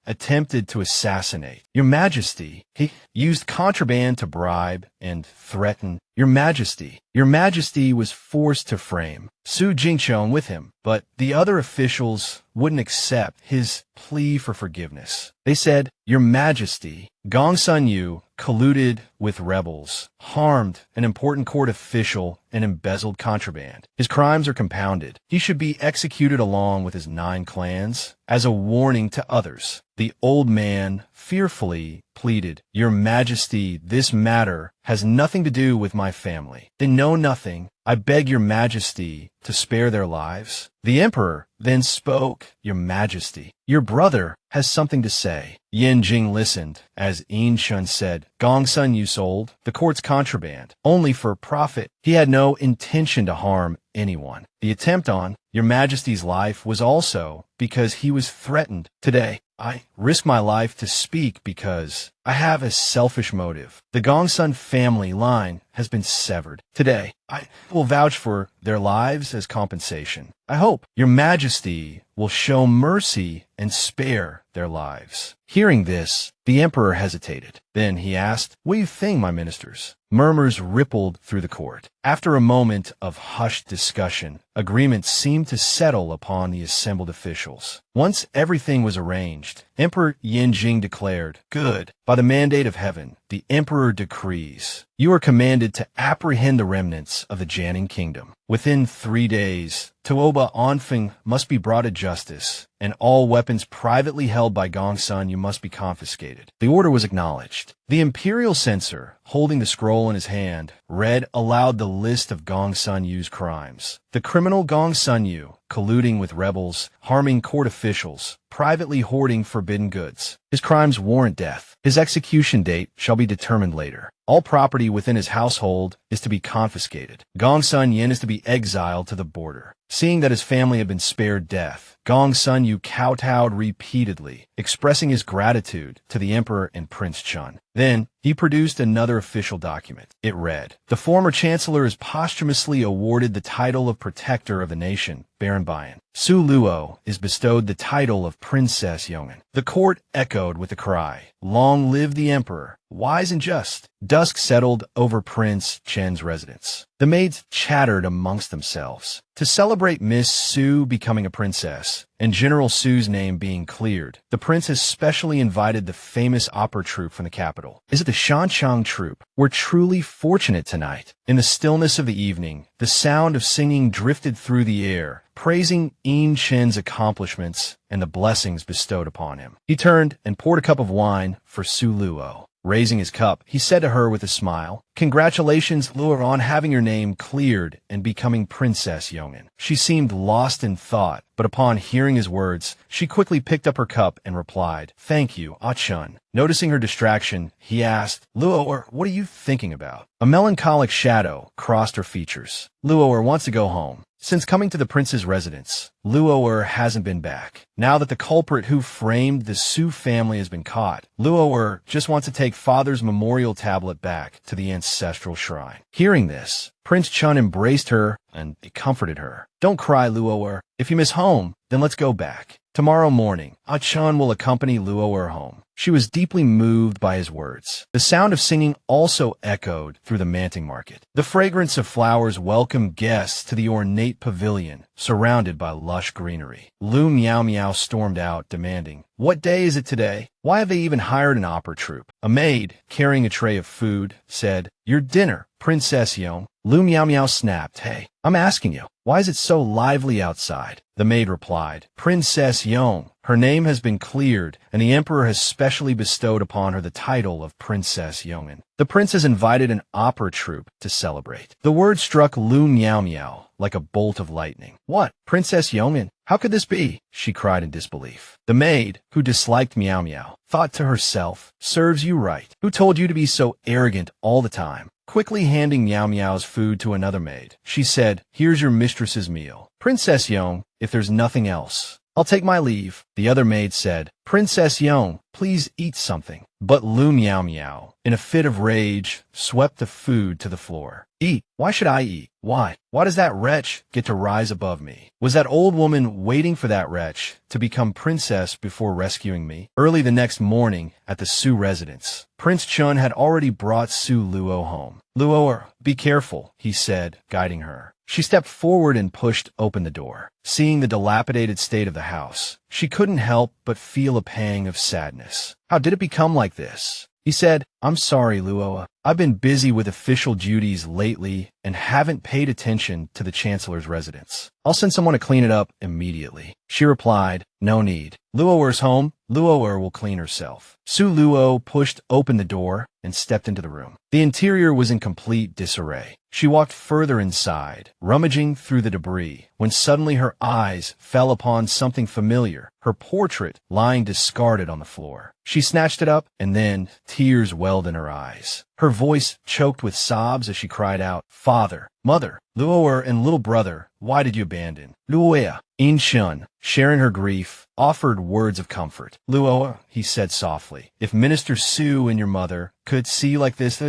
to assassinate Your Majesty. He used contraband to bribe and threaten Your Majesty. Your Majesty was forced to frame Su Jingchong with him, but the other officials wouldn't accept his plea for forgiveness. They said, "Your Majesty, Gong Sun Yu colluded with rebels, harmed an important court official, and embezzled contraband. His crimes are compounded. He should be executed along with his 9 clans as a warning to others." The old man fearfully pleaded, "Your Majesty, this matter has nothing to do with my family. They know nothing. I beg Your Majesty to spare their lives." The emperor then spoke, "Your Majesty, your brother has something to say." Yin Jing listened as Yin Shun said, "Gong Sun Yu sold the court's contraband only for profit. He had no intention to harm anyone. The attempt on Your Majesty's life was also because he was threatened. Today, I risk my life to speak because I have a selfish motive. The Gongsun family line has been severed. Today, I will vouch for their lives as compensation. I hope Your Majesty will show mercy and spare their lives." Hearing this, the emperor hesitated. Then he asked, "What do you think, my ministers?" Murmurs rippled through the court. After a moment of hushed discussion, agreement seemed to settle upon the assembled officials. Once everything was arranged, Emperor Yin Jing declared, "Good. By the mandate of heaven, the emperor decrees. You are commanded to apprehend the remnants of the Jianing kingdom. Within 3 days, Tooba Onfeng must be brought to justice, and all weapons privately held by Gongsun Yu must be confiscated." The order was acknowledged. The imperial censor, holding the scroll in his hand, read aloud the list of Gongsun Yu's crimes. The criminal Gongsun Yu, colluding with rebels, harming court officials, privately hoarding forbidden goods. His crimes warrant death. His execution date shall be determined later. All property within his household is to be confiscated. Gongsun Yin is to be exiled to the border. Seeing that his family had been spared death, Gongsun Yu kowtowed repeatedly, expressing his gratitude to the emperor and Prince Chun. Then, he produced another official document. It read, "The former chancellor is posthumously awarded the title of protector of the nation, Baron Bayan. Su Luo is bestowed the title of Princess Yongan." The court echoed with the cry, "Long live the emperor, wise and just." Dusk settled over Prince Chen's residence. The maids chattered amongst themselves. To celebrate Miss Su becoming a princess, and General Su's name being cleared, the princess specially invited the famous opera troupe from the capital. "Is it the Shanchang troupe? We're truly fortunate tonight." In the stillness of the evening, the sound of singing drifted through the air, praising Yin Chen's accomplishments and the blessings bestowed upon him. He turned and poured a cup of wine for Su Luo. Raising his cup, he said to her with a smile, "Congratulations, Luo, on having your name cleared and becoming Princess Yongan." She seemed lost in thought, but upon hearing his words, she quickly picked up her cup and replied, "Thank you, Ah-chun." Noticing her distraction, he asked, "Luo, what are you thinking about?" A melancholic shadow crossed her features. "Luo wants to go home. Since coming to the prince's residence, Luo hasn't been back. Now that the culprit who framed the Su family has been caught, Luo just wants to take father's memorial tablet back to the ancestral shrine. Hearing this, Prince Chun embraced her and comforted her. Don't cry, Luo. If you miss home, then let's go back. Tomorrow morning, Chun will accompany Luo home. She was deeply moved by his words. The sound of singing also echoed through the Manting Market. The fragrance of flowers welcomed guests to the ornate pavilion, surrounded by lush greenery. Lu Miao Miao stormed out, demanding, "What day is it today? Why have they even hired an opera troupe?" A maid, carrying a tray of food, said, "Your dinner, Princess Yong." Lu Miao Miao snapped, "Hey, I'm asking you, why is it so lively outside?" The maid replied, "Princess Yong. Her name has been cleared, and the emperor has specially bestowed upon her the title of Princess Yongin. The prince has invited an opera troupe to celebrate." The word struck Lu Miao Miao like a bolt of lightning. "What? Princess Yongin? How could this be?" she cried in disbelief. The maid, who disliked Miao Miao, thought to herself, "Serves you right. Who told you to be so arrogant all the time?" Quickly handing Miao Miao's food to another maid, she said, "Here's your mistress's meal. Princess Yong, if there's nothing else, I'll take my leave." The other maid said, "Princess Yong, please eat something." But Lu Miao Miao, in a fit of rage, swept the food to the floor. "Eat? Why should I eat? Why? Why does that wretch get to rise above me? Was that old woman waiting for that wretch to become princess before rescuing me?" Early the next morning, at the Su residence, Prince Chun had already brought Su Luo home. "Luo, be careful," he said, guiding her. She stepped forward and pushed open the door. Seeing the dilapidated state of the house, she couldn't help but feel a pang of sadness. How did it become like this? He said, "I'm sorry, Luo. I've been busy with official duties lately and haven't paid attention to the Chancellor's residence. I'll send someone to clean it up immediately." She replied, "No need. Luo's home. Luo will clean herself." Su Luo pushed open the door and stepped into the room. The interior was in complete disarray. She walked further inside, rummaging through the debris, when suddenly her eyes fell upon something familiar, her portrait lying discarded on the floor. She snatched it up, and then tears welled in her eyes. Her voice choked with sobs as she cried out, "Father, mother, Luo and little brother, why did you abandon?" Luoya, In Shun, sharing her grief, offered words of comfort. "Luo," he said softly, "if Minister Su and your mother could see like this,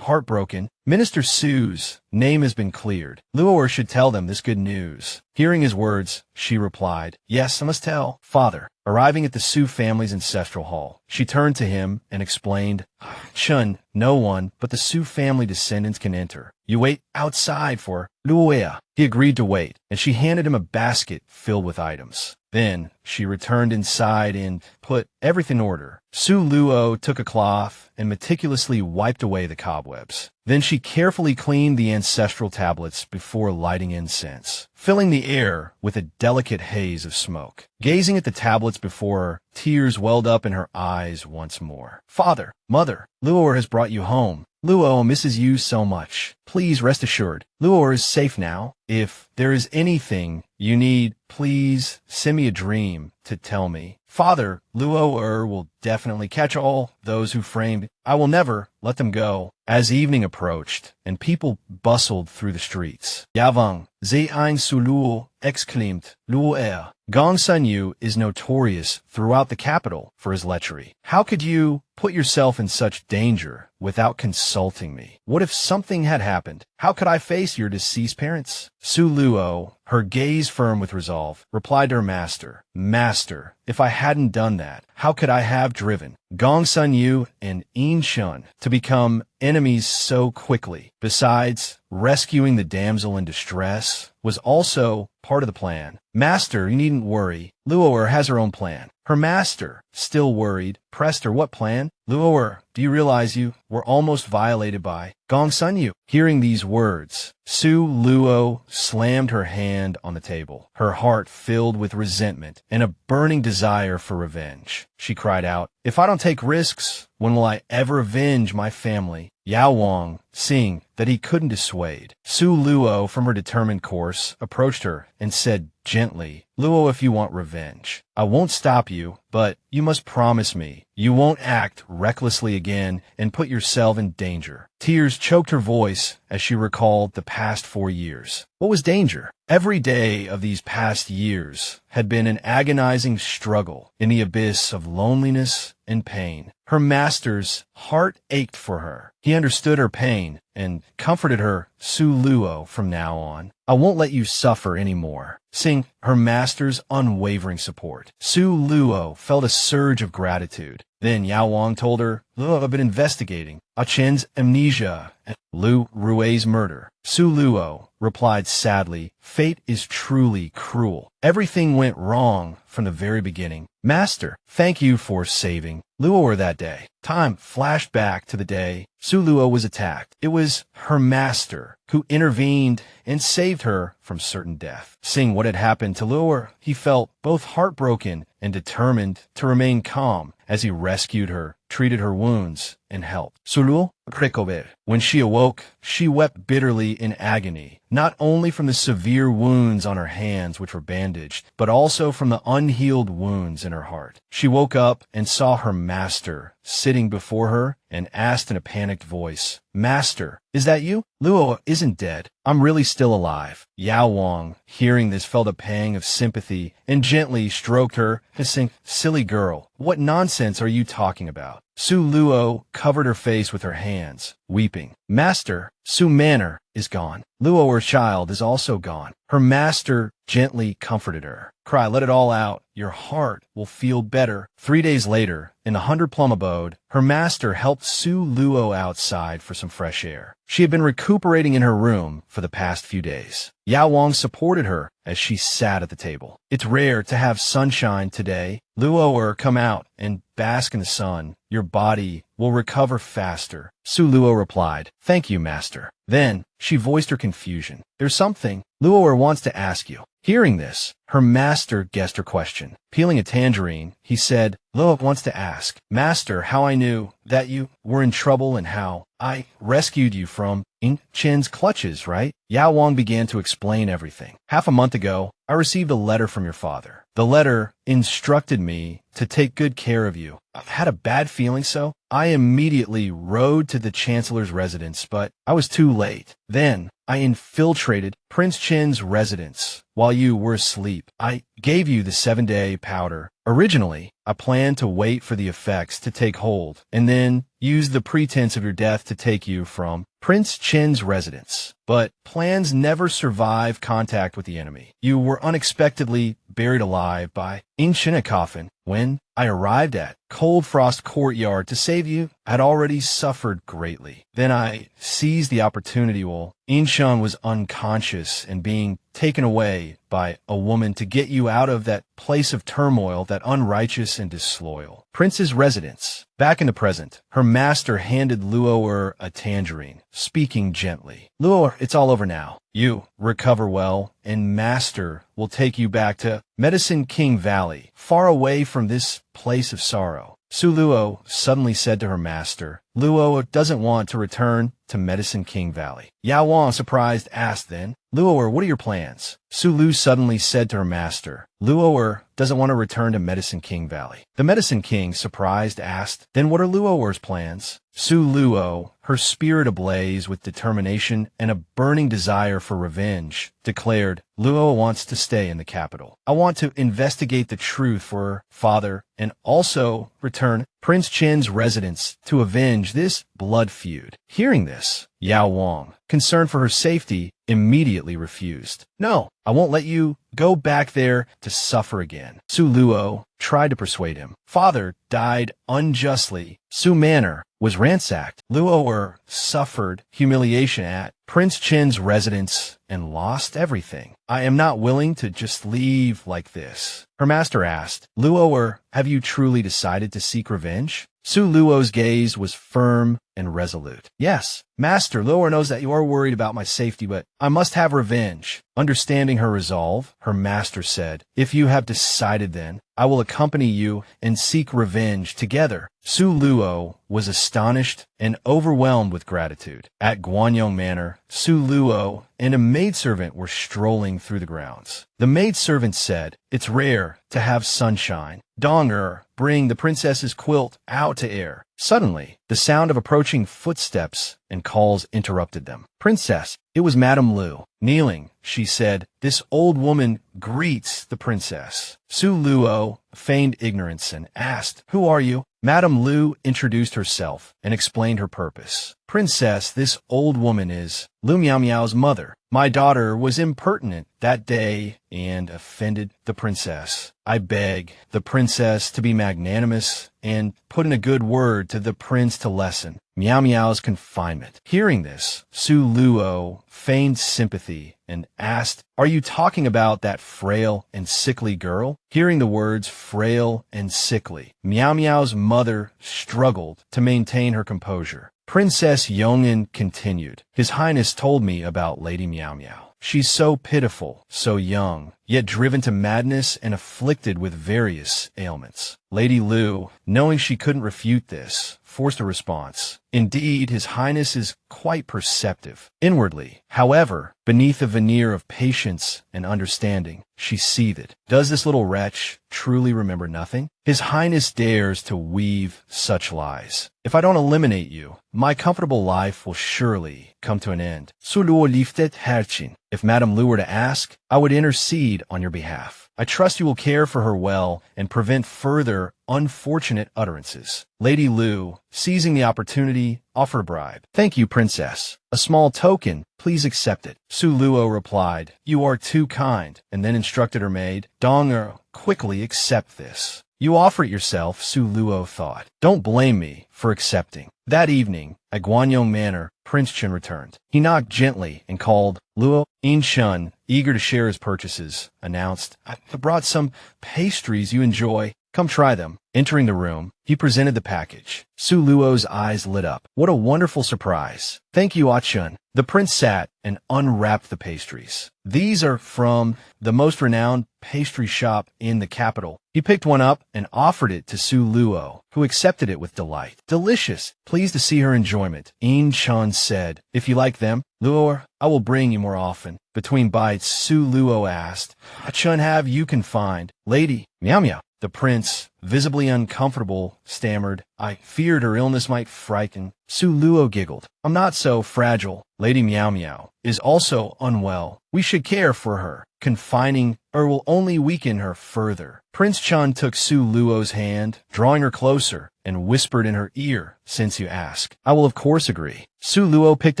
heartbroken. Minister Su's name has been cleared. Luo should tell them this good news." Hearing his words, she replied, "Yes, I must tell, Father." Arriving at the Su family's ancestral hall, she turned to him and explained, "Chun, no one but the Su family descendants can enter. You wait outside for Luoya." He agreed to wait, and she handed him a basket filled with items. Then she returned inside and put everything in order. Su Luo took a cloth and meticulously wiped away the cobwebs. Then she carefully cleaned the ancestral tablets before lighting incense, filling the air with a delicate haze of smoke. Gazing at the tablets before her, tears welled up in her eyes once more. "Father, mother, Luo has brought you home. Luo misses you so much. Please rest assured, Luo is safe now. If there is anything you need, please send me a dream to tell me. Father, Luo will definitely catch all those who framed. I will never let them go." As evening approached and people bustled through the streets, Yavang, Ze ein Su Luo, exclaimed, "Luo, Gong Sun Yu is notorious throughout the capital for his lechery. How could you put yourself in such danger without consulting me? What if something had happened? How could I face your deceased parents?" Su Luo, her gaze firm with resolve, replied to her master, "Master, if I hadn't done that, how could I have driven Gong Sun Yu and In Shun to become enemies so quickly? Besides, rescuing the damsel in distress was also part of the plan. Master, you needn't worry. Luo has her own plan." Her master, still worried, pressed her, "What plan?" "Luo, do you realize you were almost violated by Gong Sun Yu?" Hearing these words, Su Luo slammed her hand on the table, her heart filled with resentment and a burning desire for revenge. She cried out, "If I don't take risks, when will I ever avenge my family?" Yao Wang, seeing that he couldn't dissuade Su Luo from her determined course, approached her and said gently, "Luo, if you want revenge, I won't stop you, but you must promise me you won't act recklessly again and put yourself in danger. Tears choked her voice as she recalled the past 4 years. What was danger? Every day of these past years had been an agonizing struggle in the abyss of loneliness and pain. Her master's heart ached for her. He understood her pain and comforted her. Su Luo, from now on, I won't let you suffer anymore. Seeing her master's unwavering support, Su Luo felt a surge of gratitude. Then Yao Wang told her, I've been investigating Ah Chen's amnesia and Lu Rui's murder. Su Luo replied sadly, fate is truly cruel. Everything went wrong from the very beginning. Master, thank you for saving Luo that day. Time flashed back to the day Su Luo was attacked. It was her master who intervened and saved her from certain death. Seeing what had happened to Luo, he felt both heartbroken and determined to remain calm as he rescued her, treated her wounds, and helped. Su Luo recovered. When she awoke, she wept bitterly in agony, not only from the severe wounds on her hands which were bandaged, but also from the unhealed wounds in her heart. She woke up and saw her master sitting before her and asked in a panicked voice, Master, is that you? Luo isn't dead. I'm really still alive. Yao Wang, hearing this, felt a pang of sympathy and gently stroked her, hissing, Silly girl, what nonsense are you talking about? Su Luo covered her face with her hands, weeping. Master, Su Manor is gone. Luo, her child, is also gone. Her master gently comforted her. Cry, let it all out. Your heart will feel better. 3 days later, in the 100-plum abode, her master helped Su Luo outside for some fresh air. She had been recuperating in her room for the past few days. Yao Wang supported her as she sat at the table. It's rare to have sunshine today. Luo, come out and bask in the sun. Your body will recover faster. Su Luo replied, Thank you, master. Then she voiced her confusion. There's something Luo wants to ask you. Hearing this, her master guessed her question. Peeling a tangerine, he said, Luo wants to ask, Master, how I knew that you were in trouble and how I rescued you from In Chen's clutches, right? Yao Wang began to explain everything. Half a month ago, I received a letter from your father. The letter instructed me to take good care of you. I had a bad feeling, so I immediately rode to the Chancellor's residence, but I was too late. Then I infiltrated Prince Chen's residence while you were asleep. I gave you the 7-day powder. Originally, I planned to wait for the effects to take hold and then use the pretense of your death to take you from Prince Chen's residence. But plans never survive contact with the enemy. You were unexpectedly buried alive by In Chen a coffin. When I arrived at Cold Frost Courtyard to save you, I had already suffered greatly. Then I seized the opportunity while In Chen was unconscious and being taken away by a woman to get you out of that place of turmoil, that unrighteous and disloyal prince's residence. Back in the present, her master handed Luo a tangerine, speaking gently. Luo, it's all over now. You recover well, and master will take you back to Medicine King Valley, far away from this place of sorrow. Su Luo suddenly said to her master, Luo doesn't want to return to Medicine King Valley. Yao Wang, surprised, asked then, Luo, what are your plans? Su Lu suddenly said to her master, Luo doesn't want to return to Medicine King Valley. The Medicine King, surprised, asked, then what are Luo's plans? Su Luo, her spirit ablaze with determination and a burning desire for revenge, declared, Luo wants to stay in the capital. I want to investigate the truth for her father and also return Prince Chen's residence to avenge this blood feud. Hearing this, Yao Wang, concerned for her safety, immediately refused. No, I won't let you go back there to suffer again. Su Luo tried to persuade him. Father died unjustly. Su Manor was ransacked. Luo suffered humiliation at Prince Chen's residence and lost everything. I am not willing to just leave like this. Her master asked, Luo, have you truly decided to seek revenge? Su Luo's gaze was firm and resolute. Yes, master, Luo knows that you are worried about my safety, but I must have revenge. Understanding her resolve, her master said, if you have decided then, I will accompany you and seek revenge together. Su Luo was astonished and overwhelmed with gratitude. At Guanyong Manor, Su Luo and a maidservant were strolling through the grounds. The maidservant said, "It's rare to have sunshine. Donger, bring the princess's quilt out to air." Suddenly, the sound of approaching footsteps and calls interrupted them. "Princess," it was Madame Lu. Kneeling, she said, "This old woman greets the princess." Su Luo feigned ignorance and asked, "Who are you?" Madame Lu introduced herself and explained her purpose. "Princess, this old woman is Lu Miao Miao's mother. My daughter was impertinent that day and offended the princess. I beg the princess to be magnanimous and put in a good word to the prince to lessen Miao Miao's confinement." Hearing this, Su Luo feigned sympathy and asked, "Are you talking about that frail and sickly girl?" Hearing the words frail and sickly, Miao Miao's mother struggled to maintain her composure. Princess Yong'an continued, "His Highness told me about Lady Miao Miao. She's so pitiful, so young, yet driven to madness and afflicted with various ailments." Lady Lu, knowing she couldn't refute this, forced a response. "Indeed, His Highness is quite perceptive." Inwardly, however, beneath a veneer of patience and understanding, she seethed. Does this little wretch truly remember nothing? His Highness dares to weave such lies. If I don't eliminate you, my comfortable life will surely come to an end. Su Luo lifted Herchin. If Madame Lu were to ask, I would intercede on your behalf. I trust you will care for her well and prevent further unfortunate utterances. Lady Lu, seizing the opportunity, offered a bribe. "Thank you, Princess. A small token. Please accept it." Su Luo replied, "You are too kind," and then instructed her maid, "Donger, quickly accept this." "You offer it yourself," Su Luo thought. "Don't blame me for accepting." That evening, at Guanyong Manor, Prince Chen returned. He knocked gently and called. Luo. In Shun, eager to share his purchases, announced, "I brought some pastries you enjoy. Come try them." Entering the room, he presented the package. Su Luo's eyes lit up. What a wonderful surprise. "Thank you, Ah-chun." The prince sat and unwrapped the pastries. "These are from the most renowned pastry shop in the capital." He picked one up and offered it to Su Luo, who accepted it with delight. "Delicious." Pleased to see her enjoyment, In Chun said, "If you like them, Luo, I will bring you more often." Between bites, Su Luo asked, "Ah-chun have you confined?" "Lady Miao Miao." The prince, visibly uncomfortable, stammered, "I feared her illness might frighten." Su Luo giggled. "I'm not so fragile. Lady Miao Miao is also unwell. We should care for her. Confining her will only weaken her further." Prince Chun took Su Luo's hand, drawing her closer, and whispered in her ear, "Since you ask, I will of course agree." Su Luo picked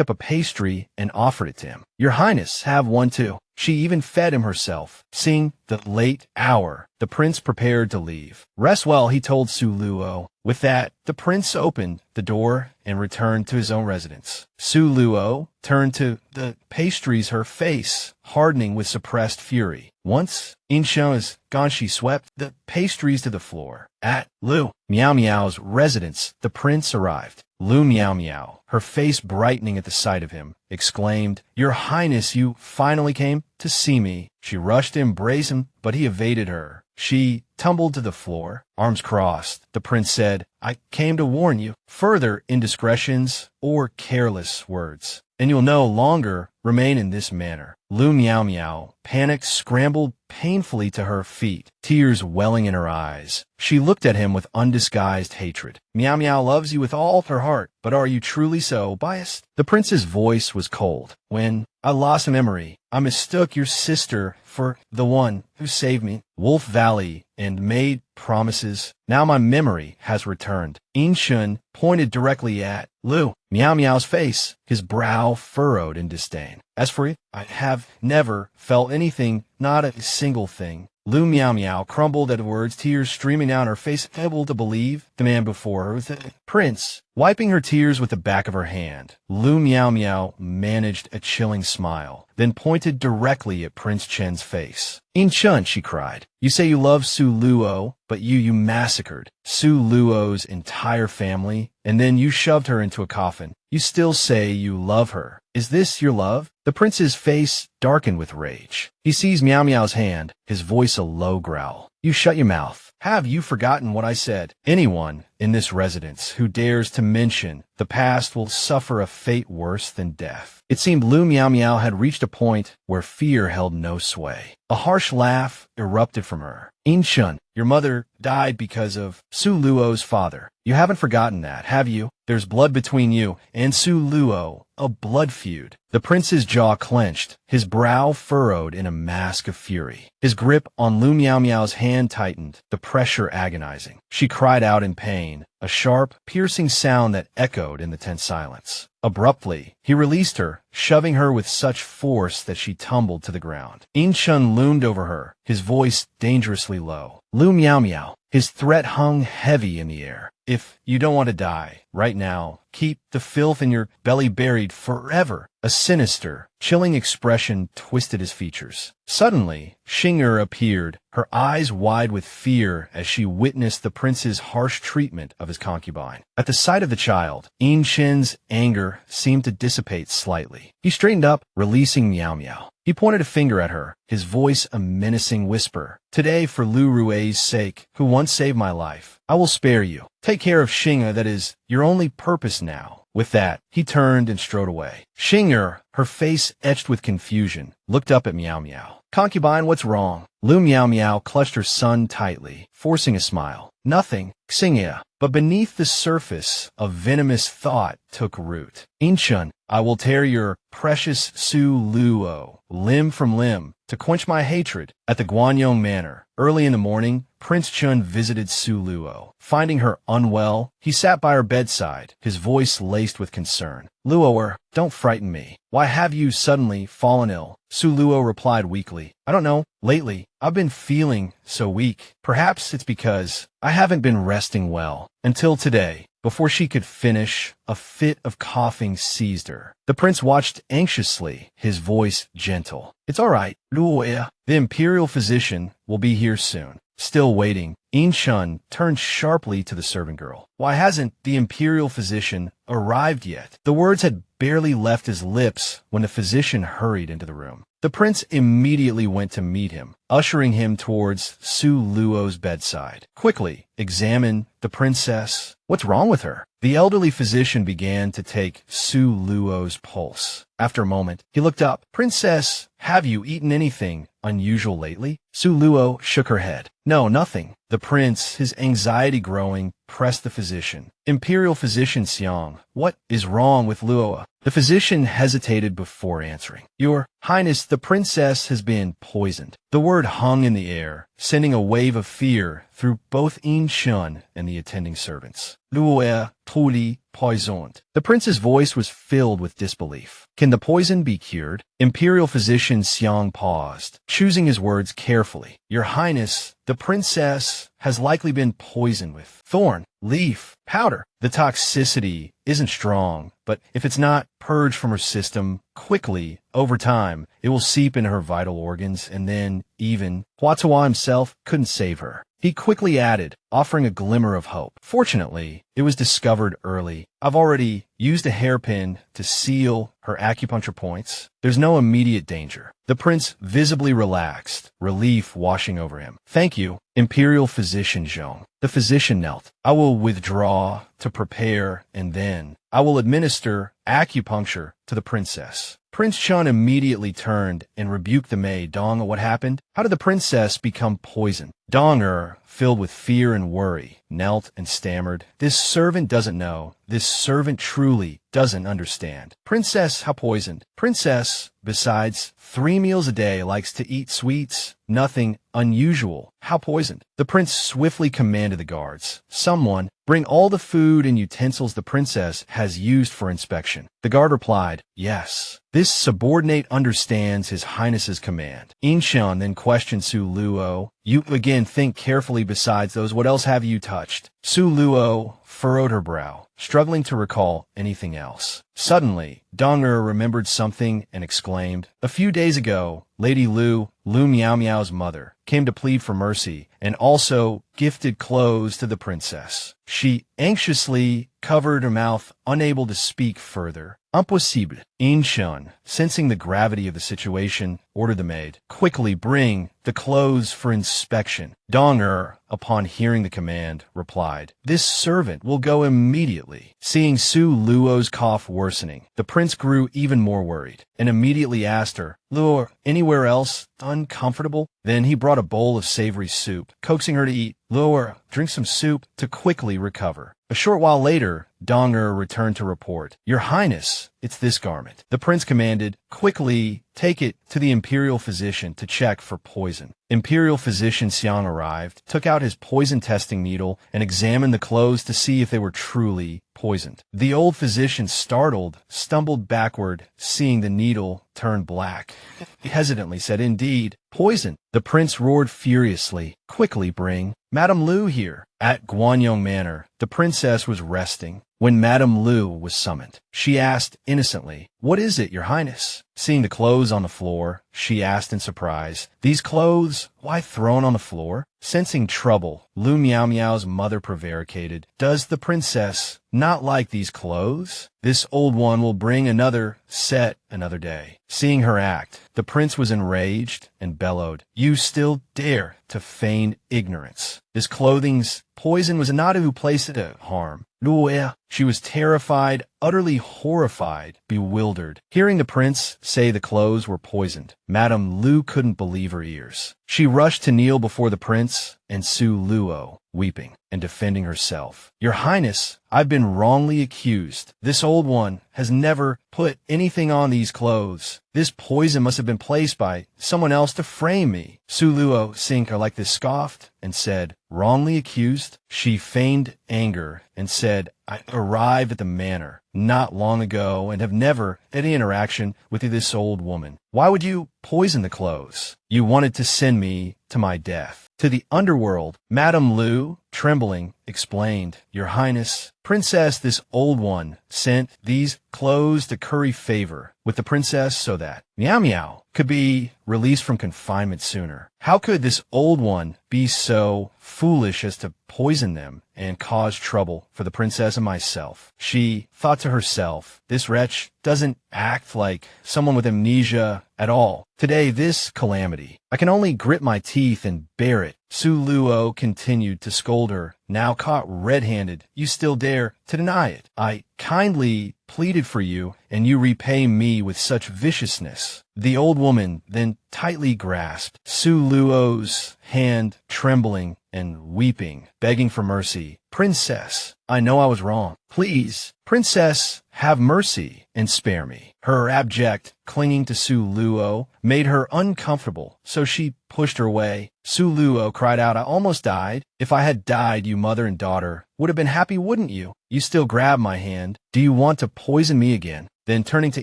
up a pastry and offered it to him. "Your Highness, have one too." She even fed him herself. Seeing the late hour, the prince prepared to leave. "Rest well," he told Su Luo. With that, the prince opened the door and returned to his own residence. Su Luo turned to the pastries, her face hardening with suppressed fury. Once Inshun is gone, she swept the pastries to the floor. At Lu Miao Miao's residence, the prince arrived. Lu Miao Miao, her face brightening at the sight of him, exclaimed, "Your Highness, you finally came to see me." She rushed to embrace him, but he evaded her. She tumbled to the floor, arms crossed. The prince said, "I came to warn you. Further indiscretions or careless words, and you'll no longer remain in this manner." Lu Miao Miao, panicked, scrambled painfully to her feet, tears welling in her eyes. She looked at him with undisguised hatred. "Miao Miao loves you with all her heart, but are you truly so biased?" The prince's voice was cold. "When I lost memory, I mistook your sister for the one who saved me, Wolf Valley, and made promises. Now my memory has returned." Inshun pointed directly at Lu Miao Miao's face, his brow furrowed in disdain. "As for you, I have never felt anything, not a single thing." Lu Miao Miao crumbled at the words, tears streaming down her face, able to believe the man before her was the prince. Wiping her tears with the back of her hand, Lu Miao Miao managed a chilling smile, then pointed directly at Prince Chen's face. "In Chun," she cried, "you say you love Su Luo, but you massacred Su Luo's entire family, and then you shoved her into a coffin. You still say you love her. Is this your love?" The prince's face darkened with rage. He seized Miao Miao's hand, his voice a low growl. You shut your mouth. Have you forgotten what I said? Anyone in this residence who dares to mention the past will suffer a fate worse than death. It seemed Lu Miao Miao had reached a point where fear held no sway. A harsh laugh erupted from her. Inshun, your mother died because of Su Luo's father. You haven't forgotten that, have you? There's blood between you and Su Luo, a blood feud. The prince's jaw clenched, his brow furrowed in a mask of fury. His grip on Lu Miao Miao's hand tightened, the pressure agonizing. She cried out in pain, a sharp, piercing sound that echoed in the tense silence. Abruptly, he released her, shoving her with such force that she tumbled to the ground. Inshun loomed over her, his voice dangerously low. Lu Miao Miao. His threat hung heavy in the air. If you don't want to die, right now, keep the filth in your belly buried forever. A sinister, chilling expression twisted his features. Suddenly, Xing'er appeared, her eyes wide with fear as she witnessed the prince's harsh treatment of his concubine. At the sight of the child, Inshin's anger seemed to dissipate slightly. He straightened up, releasing Miao Miao. He pointed a finger at her, his voice a menacing whisper. Today, for Lu Rui's sake, who once saved my life, I will spare you. Take care of Xing'er, that is your only purpose now. With that, he turned and strode away. Xing'er, her face etched with confusion, looked up at Miao Miao. Concubine, what's wrong? Lu Miao Miao clutched her son tightly, forcing a smile. Nothing, Xing'er. But beneath the surface, a venomous thought took root. Inshun, I will tear your precious Su Luo limb from limb to quench my hatred. At the Guanyong Manor, early in the morning, Prince Chun visited Su Luo. Finding her unwell, he sat by her bedside, his voice laced with concern. Luoer, don't frighten me. Why have you suddenly fallen ill? Su Luo replied weakly. I don't know. Lately, I've been feeling so weak. Perhaps it's because I haven't been resting well. Until today. Before she could finish, a fit of coughing seized her. The prince watched anxiously, his voice gentle. It's all right, Luoer. The imperial physician will be here soon. Still waiting, Inshun turned sharply to the servant girl. Why hasn't the imperial physician arrived yet? The words had barely left his lips when the physician hurried into the room. The prince immediately went to meet him, ushering him towards Su Luo's bedside. Quickly, examine the princess. What's wrong with her? The elderly physician began to take Su Luo's pulse. After a moment, he looked up. Princess, have you eaten anything unusual lately? Su Luo shook her head. No, nothing. The prince, his anxiety growing, pressed the physician. Imperial physician Xiang, what is wrong with Luo? The physician hesitated before answering. Your Highness, the princess has been poisoned. The word hung in the air, sending a wave of fear through both Inshun and the attending servants. Luo truly poisoned. The prince's voice was filled with disbelief. Can the poison be cured? Imperial physician Xiang paused, choosing his words carefully. Your Highness, the princess has likely been poisoned with thorn, leaf, powder. The toxicity isn't strong, but if it's not purged from her system quickly, over time, it will seep into her vital organs, and then even Huatawa himself couldn't save her. He quickly added, offering a glimmer of hope. Fortunately, it was discovered early. I've already used a hairpin to seal her acupuncture points. There's no immediate danger. The prince visibly relaxed, relief washing over him. Thank you, Imperial Physician Zhong. The physician knelt. I will withdraw to prepare, and then I will administer acupuncture to the princess. Prince Chun immediately turned and rebuked the maid. Dong, what happened? How did the princess become poisoned? Dong, filled with fear and worry, knelt and stammered. This servant doesn't know. This servant truly doesn't understand. Princess, how poisoned? Princess, besides 3 meals a day, likes to eat sweets. Nothing unusual. How poisoned? The prince swiftly commanded the guards. Someone, bring all the food and utensils the princess has used for inspection. The guard replied, yes. This subordinate understands His Highness's command. Inshun then questioned Su Luo. You again think carefully besides those. What else have you touched? Su Luo furrowed her brow, struggling to recall anything else. Suddenly, Donger remembered something and exclaimed, a few days ago, Lady Lu Miao Miao's mother, came to plead for mercy and also gifted clothes to the princess. She anxiously covered her mouth, unable to speak further. Impossible. Inshun, sensing the gravity of the situation, ordered the maid, quickly bring the clothes for inspection. Dong upon hearing the command, replied, this servant will go immediately. Seeing Su Luo's cough worsening, the prince grew even more worried, and immediately asked her, Luo, anywhere else uncomfortable? Then he brought a bowl of savory soup, coaxing her to eat. Luo, drink some soup to quickly recover. A short while later, Dong returned to report, Your Highness, it's this garment. The prince commanded, quickly take it to the imperial physician to check for poison. Imperial physician Xiang arrived, took out his poison testing needle, and examined the clothes to see if they were truly poisoned. The old physician, startled, stumbled backward, seeing the needle turn black. He hesitantly said, Indeed, poison. The prince roared furiously, quickly bring Madame Lu here. At Guanyong Manor, the princess was resting when Madame Lu was summoned. She asked innocently, What is it, Your Highness? Seeing the clothes on the floor, she asked in surprise, These clothes? Why thrown on the floor? Sensing trouble, Lu Miao Miao's mother prevaricated, Does the princess not like these clothes? This old one will bring another set another day. Seeing her act, the prince was enraged and bellowed, You still dare to feign ignorance. This clothing's poison was not who placed it to harm. Luo. She was terrified, utterly horrified, bewildered. Hearing the prince say the clothes were poisoned, Madame Lu couldn't believe her ears. She rushed to kneel before the prince and Su Luo, weeping and defending herself. Your Highness, I've been wrongly accused. This old one has never put anything on these clothes. This poison must have been placed by someone else to frame me. Su Luo, seeing her like this, scoffed and said, Wrongly accused? She feigned anger and said, I arrived at the manor not long ago and have never had any interaction with this old woman. Why would you poison the clothes? You wanted to send me to my death. To the underworld, Madame Lu, trembling, explained, Your Highness, Princess, this old one sent these clothes to curry favor with the princess so that Miao Miao could be released from confinement sooner. How could this old one be so foolish as to poison them and cause trouble for the princess and myself? She thought to herself, this wretch doesn't act like someone with amnesia at all. Today, this calamity, I can only grit my teeth and bear it. Su Luo continued to scold her, now caught red-handed. You still dare to deny it. I kindly pleaded for you, and you repay me with such viciousness. The old woman then tightly grasped Su Luo's hand, trembling and weeping, begging for mercy. Princess, I know I was wrong. Please, Princess, have mercy and spare me. Her abject clinging to Su Luo made her uncomfortable, so she pushed her away. Su Luo cried out, I almost died. If I had died, you mother and daughter would have been happy, wouldn't you? You still grab my hand. Do you want to poison me again? Then turning to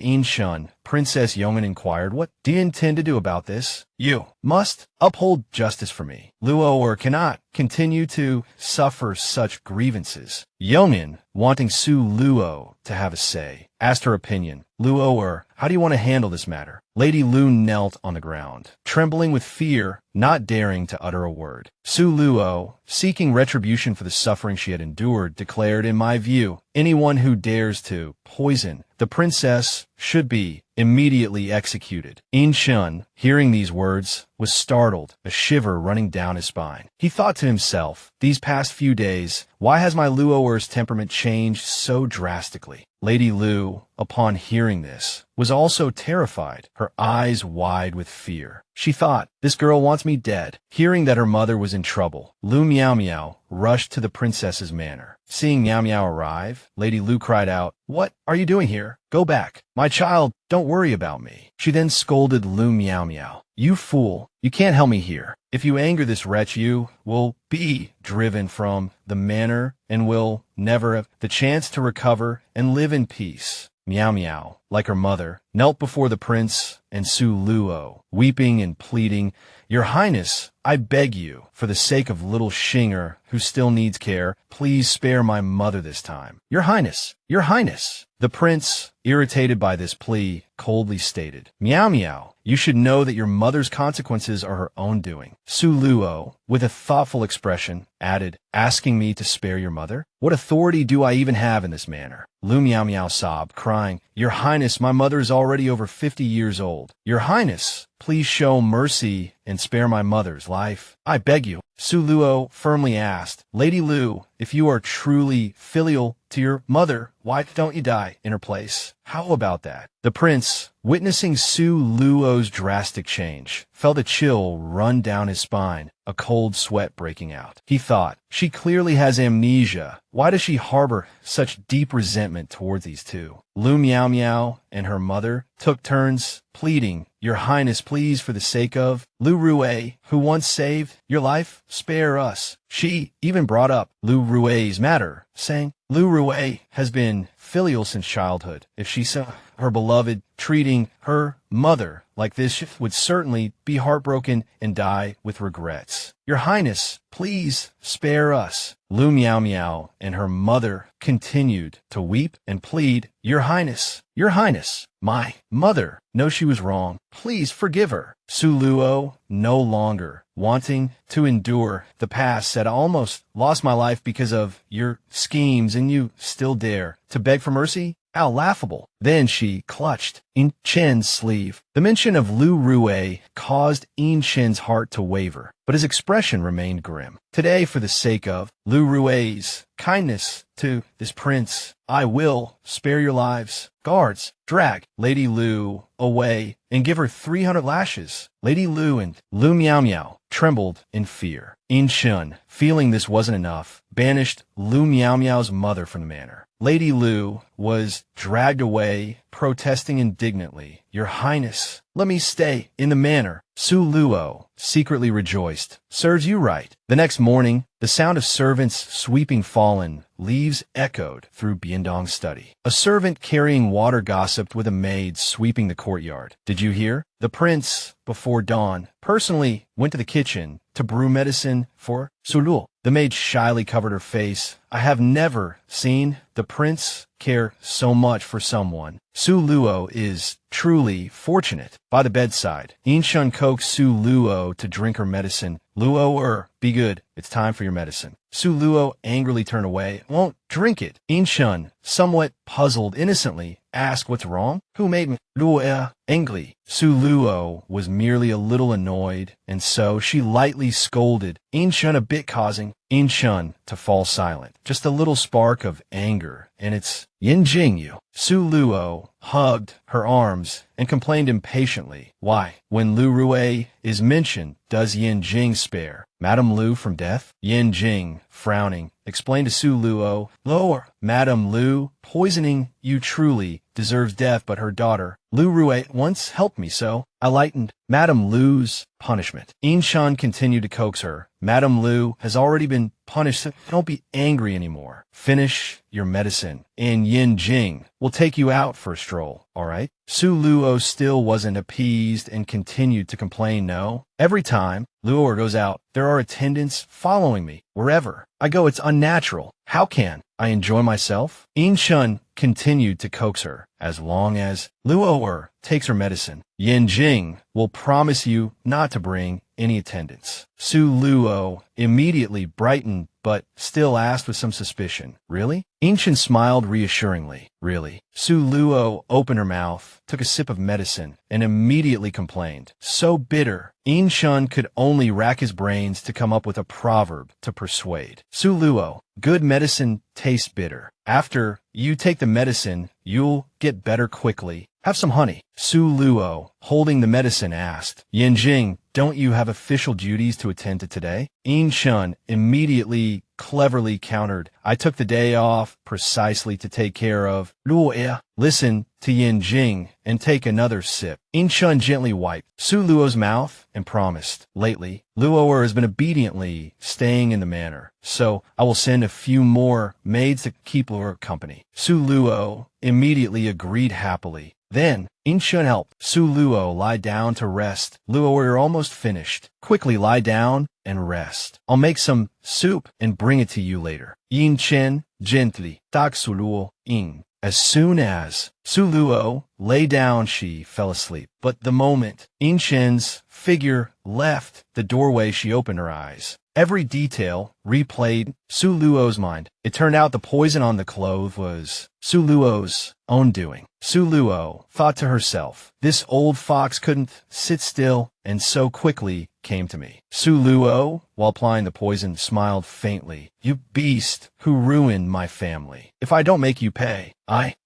Inshun, Princess Yongin inquired, What do you intend to do about this? You must uphold justice for me. Luo cannot continue to suffer such grievances. Yongin, wanting Su Luo to have a say, asked her opinion. Luo, how do you want to handle this matter? Lady Lu knelt on the ground, trembling with fear, not daring to utter a word. Su Luo, seeking retribution for the suffering she had endured, declared, In my view, anyone who dares to poison the princess should be immediately executed. Inshun, hearing these words, was startled, a shiver running down his spine. He thought to himself, these past few days, why has my Luo's temperament changed so drastically? Lady Lu, upon hearing this, was also terrified, her eyes wide with fear. She thought, this girl wants me dead. Hearing that her mother was in trouble, Lu Miao Miao rushed to the princess's manor. Seeing Miao Miao arrive, Lady Lu cried out, What are you doing here? Go back. My child, don't worry about me. She then scolded Lu Miao Miao. You fool, you can't help me here. If you anger this wretch, you will be driven from the manor and will never have the chance to recover and live in peace. Miao Miao like her mother, knelt before the prince and Su Luo, weeping and pleading, "Your Highness, I beg you, for the sake of little Shinger, who still needs care, please spare my mother this time." "Your Highness, your Highness." The prince, irritated by this plea, coldly stated, "Meow meow, you should know that your mother's consequences are her own doing." Su Luo, with a thoughtful expression, added, "Asking me to spare your mother? What authority do I even have in this manner?" Lu Meow Meow sobbed, crying, "Your Highness, my mother is already over 50 years old. Your Highness, please show mercy and spare my mother's life. I beg you." Su Luo firmly asked, "Lady Lu, if you are truly filial to your mother, why don't you die in her place? How about that?" The prince, witnessing Su Luo's drastic change, felt a chill run down his spine, a cold sweat breaking out. He thought, she clearly has amnesia. Why does she harbor such deep resentment towards these two? Lu Meow Meow and her mother took turns pleading, "Your Highness, please, for the sake of Lu Rue, who once saved your life, spare us." She even brought up Lu Rue's matter, saying, "Lu Rue has been filial since childhood. If she saw her beloved treating her mother like this, she would certainly be heartbroken and die with regrets. Your Highness, please spare us." Lu Meow Meow and her mother continued to weep and plead, "Your Highness, your Highness, my mother knows she was wrong. Please forgive her." Su Luo, no longer wanting to endure the past, said, "I almost lost my life because of your schemes, and you still dare to beg for mercy? How laughable." Then she clutched In Chen's sleeve. The mention of Lu Rue caused In Chen's heart to waver, but his expression remained grim. "Today, for the sake of Lu Rue's kindness to this prince, I will spare your lives. Guards, drag Lady Lu away and give her 300 lashes." Lady Lu and Lu Meow Meow trembled in fear. In Chen, feeling this wasn't enough, banished Lu Meow Meow's mother from the manor. Lady Lu was dragged away, protesting indignantly, "Your Highness, let me stay in the manor." Su Luo secretly rejoiced. "Serves you right." The next morning, the sound of servants sweeping fallen leaves echoed through Biendong's study. A servant carrying water gossiped with a maid sweeping the courtyard. "Did you hear? The prince, before dawn, personally went to the kitchen to brew medicine for Su Luo." The maid shyly covered her face. "I have never seen the prince care so much for someone. Su Luo is truly fortunate." By the bedside, In Shun coaxed Su Luo to drink her medicine. "Luo, be good. It's time for your medicine." Su Luo angrily turned away. "Won't drink it." In Shun, somewhat puzzled, innocently asked, "What's wrong? Who made me?" Luo angry. Su Luo was merely a little annoyed, and so she lightly scolded In Shun a bit, causing In Shun to fall silent. Just a little spark of anger, and it's Yin Jing you. Su Luo hugged her arms and complained impatiently. "Why, when Lu Rue is mentioned, does Yin Jing spare Madame Lu from death?" Yin Jing, frowning, explained to Su Luo, "Lower, Madame Lu, poisoning you truly deserves death, but her daughter, Lu Rue, once helped me, so I lightened Madame Lu's punishment." In Shan continued to coax her. "Madame Lu has already been punished, so don't be angry anymore. Finish your medicine, and Yin Jing will take you out for a stroll, all right?" Su Luo still wasn't appeased and continued to complain. "No, every time Luo goes out, there are attendants following me wherever I go. It's unnatural. How can I enjoy myself?" In Shun continued to coax her. "As long as Luo takes her medicine, Yin Jing will promise you not to bring any attendants." Su Luo immediately brightened, but still asked with some suspicion, "Really?" Inchin smiled reassuringly. "Really?" Su Luo opened her mouth, took a sip of medicine, and immediately complained. So bitter, Inchin could only rack his brains to come up with a proverb to persuade. "Su Luo, good medicine tastes bitter. After you take the medicine, you'll get better quickly. Have some honey." Su Luo, holding the medicine, asked, "Yin Jing, don't you have official duties to attend to today?" In Shun immediately cleverly countered, "I took the day off precisely to take care of Luo." Listen to Yin Jing and take another sip. In Shun gently wiped Su Luo's mouth and promised, "Lately, Luo has been obediently staying in the manor, so I will send a few more maids to keep Luo company." Su Luo immediately agreed happily. Then, Inshun helped Su Luo lie down to rest. Luo, we're almost finished. Quickly lie down and rest. I'll make some soup and bring it to you later. Yin Chen gently tak Su Luo in. As soon as Su Luo lay down, she fell asleep. But the moment In Chen's figure left the doorway, she opened her eyes. Every detail replayed Su Luo's mind. It turned out the poison on the clothes was Su Luo's own doing. Su Luo thought to herself, this old fox couldn't sit still and so quickly came to me. Su Luo, while applying the poison, smiled faintly. You beast who ruined my family. If I don't make you pay,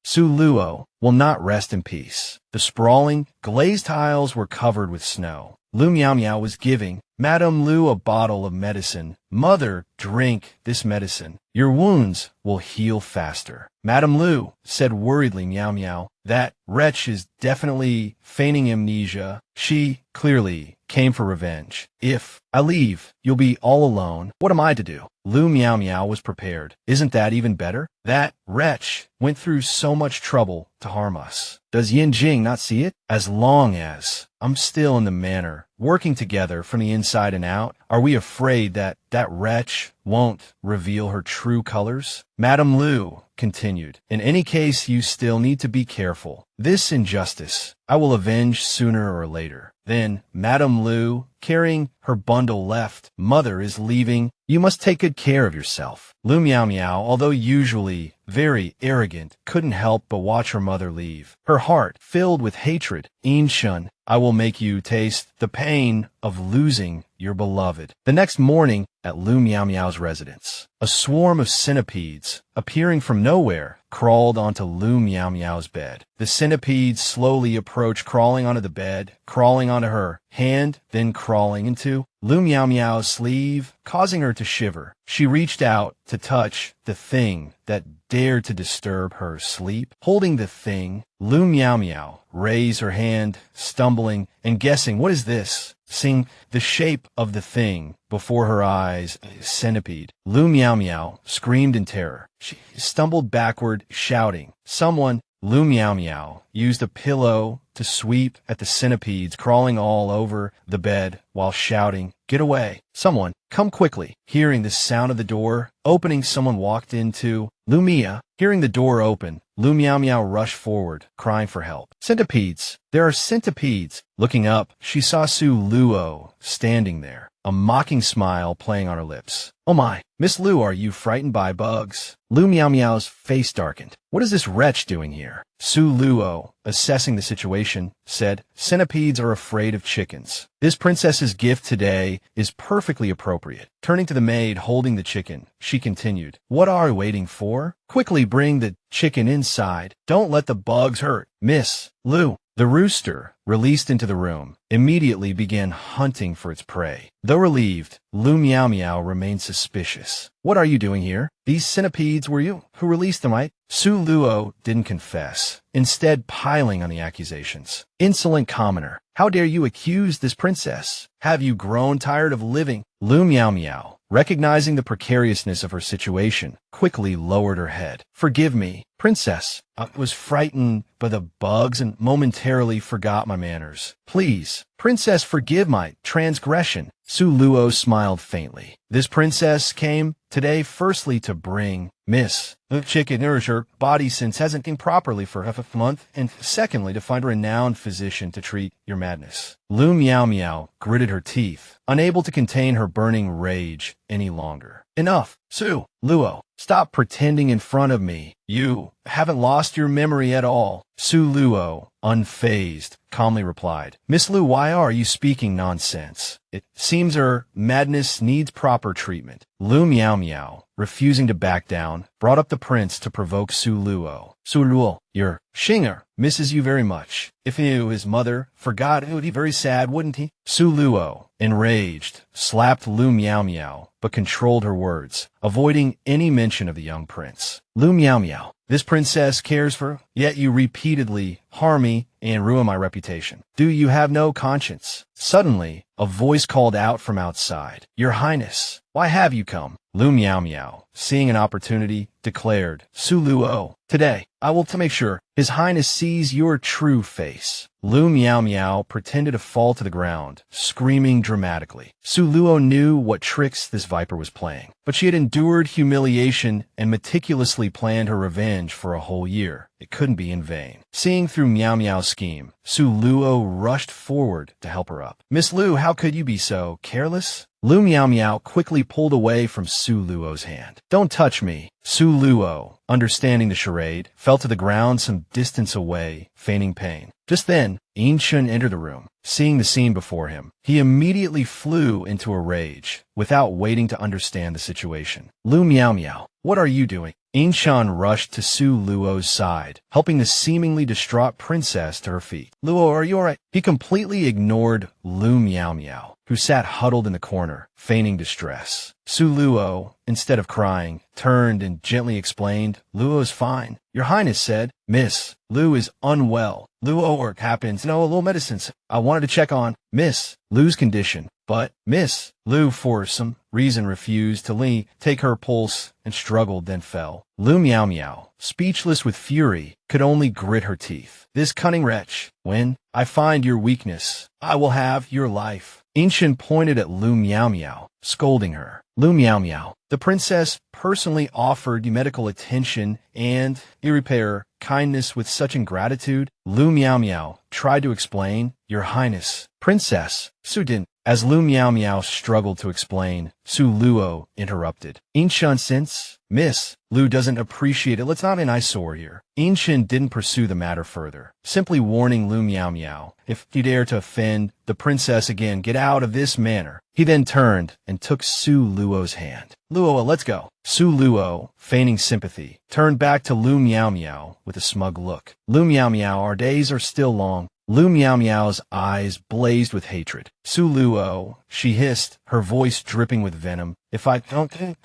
Su Luo, will not rest in peace. The sprawling, glazed tiles were covered with snow. Lu Miao Miao was giving Madame Lu a bottle of medicine. Mother, drink this medicine. Your wounds will heal faster. Madame Lu said worriedly, Miao Miao, that wretch is definitely feigning amnesia. She clearly came for revenge. If I leave, you'll be all alone. What am I to do? Lu Miao Miao was prepared. Isn't that even better? That wretch went through so much trouble to harm us. Does Yin Jing not see it? As long as I'm still in the manor, working together from the inside and out, are we afraid that that wretch won't reveal her true colors? Madame Lu continued, in any case, you still need to be careful. This injustice I will avenge sooner or later. Then Madame Lu, carrying her bundle, left. Mother is leaving. You must take good care of yourself. Lu Miao Miao, although usually very arrogant, couldn't help but watch her mother leave. Her heart filled with hatred. In Shun, I will make you taste the pain of losing your beloved. The next morning, at Lu Miao Miao's residence, a swarm of centipedes, appearing from nowhere, crawled onto Lu Miao Miao's bed. The centipedes slowly approached, crawling onto the bed, crawling onto her hand, then crawling into Lu Miao Miao's sleeve, causing her to shiver. She reached out to touch the thing that dared to disturb her sleep. Holding the thing, Lu Miao Miao raised her hand, stumbling and guessing, what is this? Seeing the shape of the thing before her eyes, a centipede. Lu Miao Miao screamed in terror. She stumbled backward, shouting. Someone, Lu Miao Miao, used a pillow to sweep at the centipedes crawling all over the bed while shouting, get away. Someone, come quickly. Hearing the sound of the door opening, someone walked into Lu Mia. Hearing the door open, Lu Miao Miao rushed forward, crying for help. Centipedes! There are centipedes! Looking up, she saw Su Luo standing there, a mocking smile playing on her lips. Oh my, Miss Lu, are you frightened by bugs? Lu Miao Miao's face darkened. What is this wretch doing here? Su Luo, assessing the situation, said, centipedes are afraid of chickens. This princess's gift today is perfectly appropriate. Turning to the maid holding the chicken, she continued, what are you waiting for? Quickly bring the chicken inside. Don't let the bugs hurt. Miss Lu. The rooster, released into the room, immediately began hunting for its prey. Though relieved, Lu Miao Miao remained suspicious. What are you doing here? These centipedes were you who released them, right? Su Luo didn't confess, instead piling on the accusations. Insolent commoner, how dare you accuse this princess? Have you grown tired of living? Lu Miao Miao, recognizing the precariousness of her situation, quickly lowered her head. Forgive me, princess. I was frightened by the bugs and momentarily forgot my manners. Please, princess, forgive my transgression. Su Luo smiled faintly. This princess came today firstly to bring Miss the chicken nourish her body since hasn't eaten properly for half a month, and secondly to find a renowned physician to treat your madness. Lu Miao Miao gritted her teeth, unable to contain her burning rage any longer. Enough, Su Luo. Stop pretending in front of me. You haven't lost your memory at all. Su Luo, unfazed, calmly replied. Miss Lu, why are you speaking nonsense? It seems her madness needs proper treatment. Lu Miao Miao, refusing to back down, brought up the prince to provoke Su Luo. Su Luo, your Xinger misses you very much. If he knew his mother forgot, it would be very sad, wouldn't he? Su Luo, enraged, slapped Lu Miao Miao, but controlled her words, avoiding any mention of the young prince. Lu Miao Miao, this princess cares for, yet you repeatedly harm me and ruin my reputation. Do you have no conscience? Suddenly, a voice called out from outside. Your Highness, why have you come? Lu Miao Miao, seeing an opportunity, declared, Su Luo, today, I will to make sure His Highness sees your true face. Lu Miao Miao pretended to fall to the ground, screaming dramatically. Su Luo knew what tricks this viper was playing, but she had endured humiliation and meticulously planned her revenge for a whole year. It couldn't be in vain. Seeing through Miao Miao's scheme, Su Luo rushed forward to help her up. "Miss Lu, how could you be so careless?" Lu Miao Miao quickly pulled away from Su Luo's hand. "Don't touch me." Su Luo, understanding the charade, fell to the ground some distance away, feigning pain. Just then, Yin Chun entered the room. Seeing the scene before him, he immediately flew into a rage, without waiting to understand the situation. "Lu Miao Miao, what are you doing?" Yin Chun rushed to Su Luo's side, helping the seemingly distraught princess to her feet. "Luo, are you alright?" He completely ignored Lu Miao Miao, who sat huddled in the corner, feigning distress. Su Luo, instead of crying, turned and gently explained, "Luo's fine." "Your Highness said, Miss, Lu is unwell. Luo work happens. No, a little medicines. I wanted to check on Miss Lu's condition. But Miss Lu, for some reason, refused to take her pulse and struggled, then fell. Lu Miao Miao, speechless with fury, could only grit her teeth. "This cunning wretch, when I find your weakness, I will have your life." Yin pointed at Lu Miao Miao, scolding her. "Lu Miao Miao, the princess personally offered you medical attention and irreparable kindness with such ingratitude." Lu Miao Miao tried to explain. "Your Highness, Princess Su didn't." As Lu Miao Miao struggled to explain, Su Luo interrupted. "Yin since Miss Lu doesn't appreciate it, let's not be an eyesore here." Yin didn't pursue the matter further, simply warning Lu Miao Miao, "If you dare to offend the princess again, get out of this manor." He then turned and took Su Luo's hand. "Luo, let's go." Su Luo, feigning sympathy, turned back to Lu Miao Miao with a smug look. "Lu Miao Miao, our days are still long." Lu Miao Miao's eyes blazed with hatred. "Su Luo," she hissed, her voice dripping with venom, "if I don't take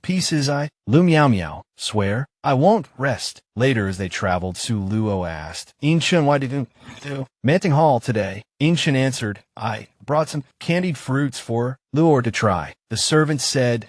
pieces, I—" Lu Miao Miao, "Swear?" "I won't rest." Later, as they traveled, Su Luo asked, "Yin Chun, why did you do Manting Hall today?" Yin Chun answered, "I brought some candied fruits for Luo to try." The servant said,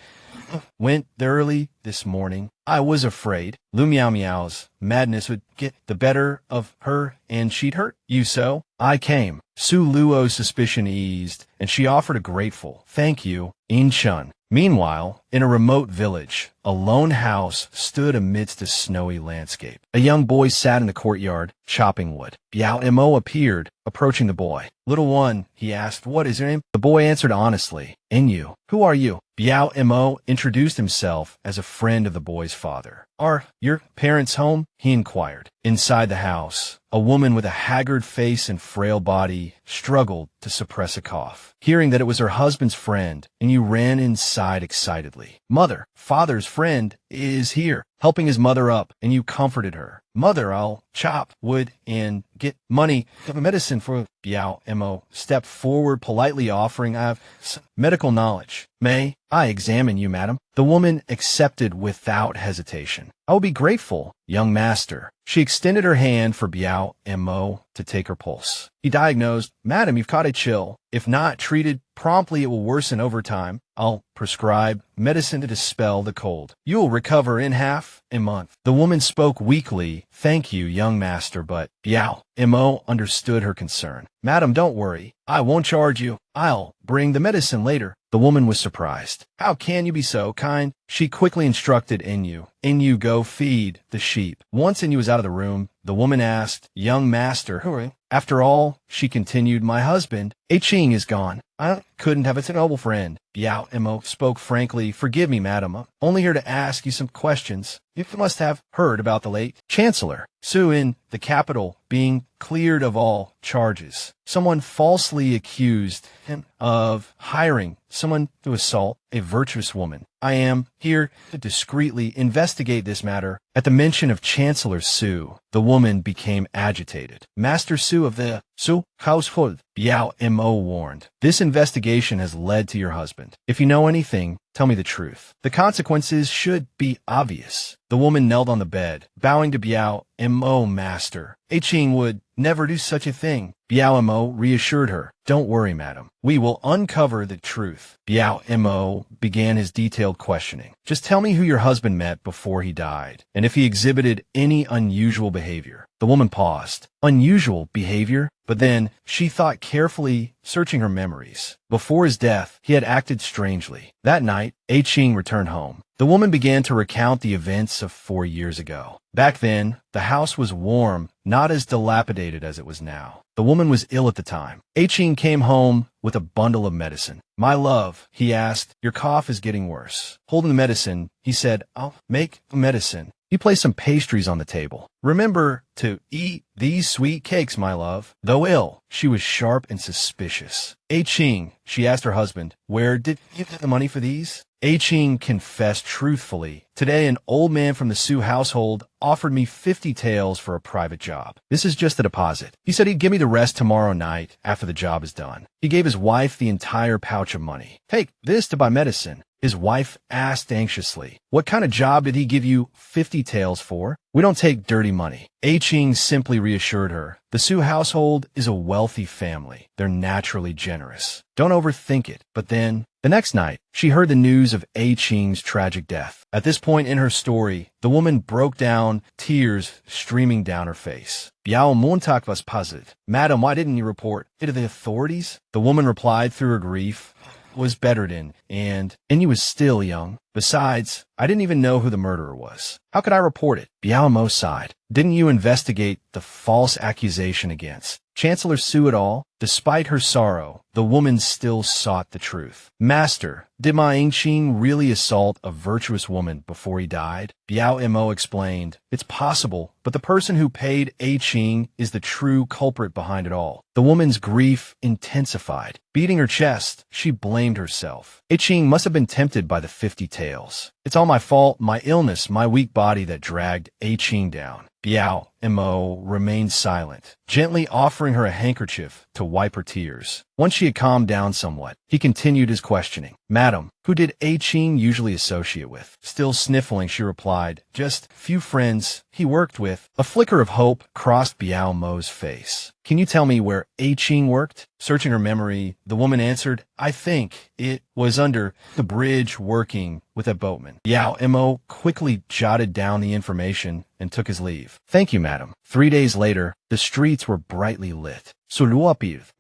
"Went there early this morning. I was afraid Lu Miao Miao's madness would get the better of her and she'd hurt you, so I came." Su Luo's suspicion eased, and she offered a grateful "Thank you, Yin Chun." Meanwhile, in a remote village, a lone house stood amidst a snowy landscape. A young boy sat in the courtyard, chopping wood. Biao Mo appeared, approaching the boy. "Little one," he asked, "what is your name?" The boy answered honestly, "Enyu." "Who are you?" Biao Mo introduced himself as a friend of the boy's father. "Are your parents home?" he inquired. Inside the house, a woman with a haggard face and frail body struggled to suppress a cough. Hearing that it was her husband's friend, Enyu ran inside excitedly. "Mother, father's friend is here." Helping his mother up, Enyu comforted her. "Mother, I'll chop wood and get money for medicine for." Biao Mo stepped forward, politely offering, "I have some medical knowledge. May I examine you, madam?" The woman accepted without hesitation. "I will be grateful, young master." She extended her hand for Biao Mo to take her pulse. He diagnosed, "Madam, you've caught a chill. If not treated promptly, it will worsen over time. I'll prescribe medicine to dispel the cold. You will recover in half a month." The woman spoke weakly. "Thank you, young master, but—" Biao Mo understood her concern. "Madam, don't worry. I won't charge you. I'll bring the medicine later." The woman was surprised. "How can you be so kind?" She quickly instructed Enyu. "Enyu, go feed the sheep." Once Enyu was out of the room, the woman asked, "Young master, who are you?" "After all," she continued, "my husband, Ching, is gone. I couldn't have a noble friend." Biao Mo spoke frankly. "Forgive me, madam. I'm only here to ask you some questions. You must have heard about the late Chancellor Su in the capital being cleared of all charges. Someone falsely accused him of hiring someone to assault a virtuous woman. I am here to discreetly investigate this matter." At the mention of Chancellor Su, the woman became agitated. "Master Su of the Su household," Biao Mo warned. "This investigation has led to your husband. If you know anything, tell me the truth. The consequences should be obvious." The woman knelt on the bed, bowing to Biao Mo, "Master, Ching would never do such a thing. Biao Mo reassured her. Don't worry, madam. We will uncover the truth. Biao Mo began his detailed questioning. Just tell me who your husband met before he died, and if he exhibited any unusual behavior. The woman paused. Unusual behavior? But then she thought carefully, searching her memories. Before his death, he had acted strangely. That night, Ching returned home. The woman began to recount the events of 4 years ago. Back then, the house was warm, not as dilapidated as it was now. The woman was ill at the time. Ching came home with a bundle of medicine. My love, he asked, your cough is getting worse. Holding the medicine, he said, I'll make the medicine. He placed some pastries on the table. Remember to eat these sweet cakes, my love. Though ill, she was sharp and suspicious. Ching, she asked her husband, where did you get the money for these? Ching confessed truthfully. Today, an old man from the Su household offered me 50 taels for a private job. This is just a deposit. He said he'd give me the rest tomorrow night after the job is done. He gave his wife the entire pouch of money. Take this to buy medicine. His wife asked anxiously, what kind of job did he give you 50 taels for? We don't take dirty money. Ching simply reassured her. The Su household is a wealthy family. They're naturally generous. Don't overthink it. But then, the next night, she heard the news of Ching's tragic death. At this point in her story, the woman broke down, tears streaming down her face. Biao Montak was puzzled. Madam, why didn't you report it to the authorities? The woman replied through her grief, was bedridden, and you was still young. Besides, I didn't even know who the murderer was. How could I report it? Biao Mo sighed. Didn't you investigate the false accusation against Chancellor Su at all? Despite her sorrow, the woman still sought the truth. Master, did Ma Yingqing really assault a virtuous woman before he died? Biao Mo explained, it's possible, but the person who paid Ching is the true culprit behind it all. The woman's grief intensified. Beating her chest, she blamed herself. Ching must have been tempted by the 50 taels. It's all my fault, my illness, my weak body that dragged Ching down. Biao Mo remained silent, gently offering her a handkerchief to wipe her tears. Once she had calmed down somewhat, he continued his questioning. Madam, who did Ching usually associate with? Still sniffling, she replied, just few friends he worked with. A flicker of hope crossed Biao Mo's face. Can you tell me where Ching worked? Searching her memory, the woman answered, I think it was under the bridge working with a boatman. Biao Mo quickly jotted down the information and took his leave. Thank you, madam. 3 days later, the streets were brightly lit.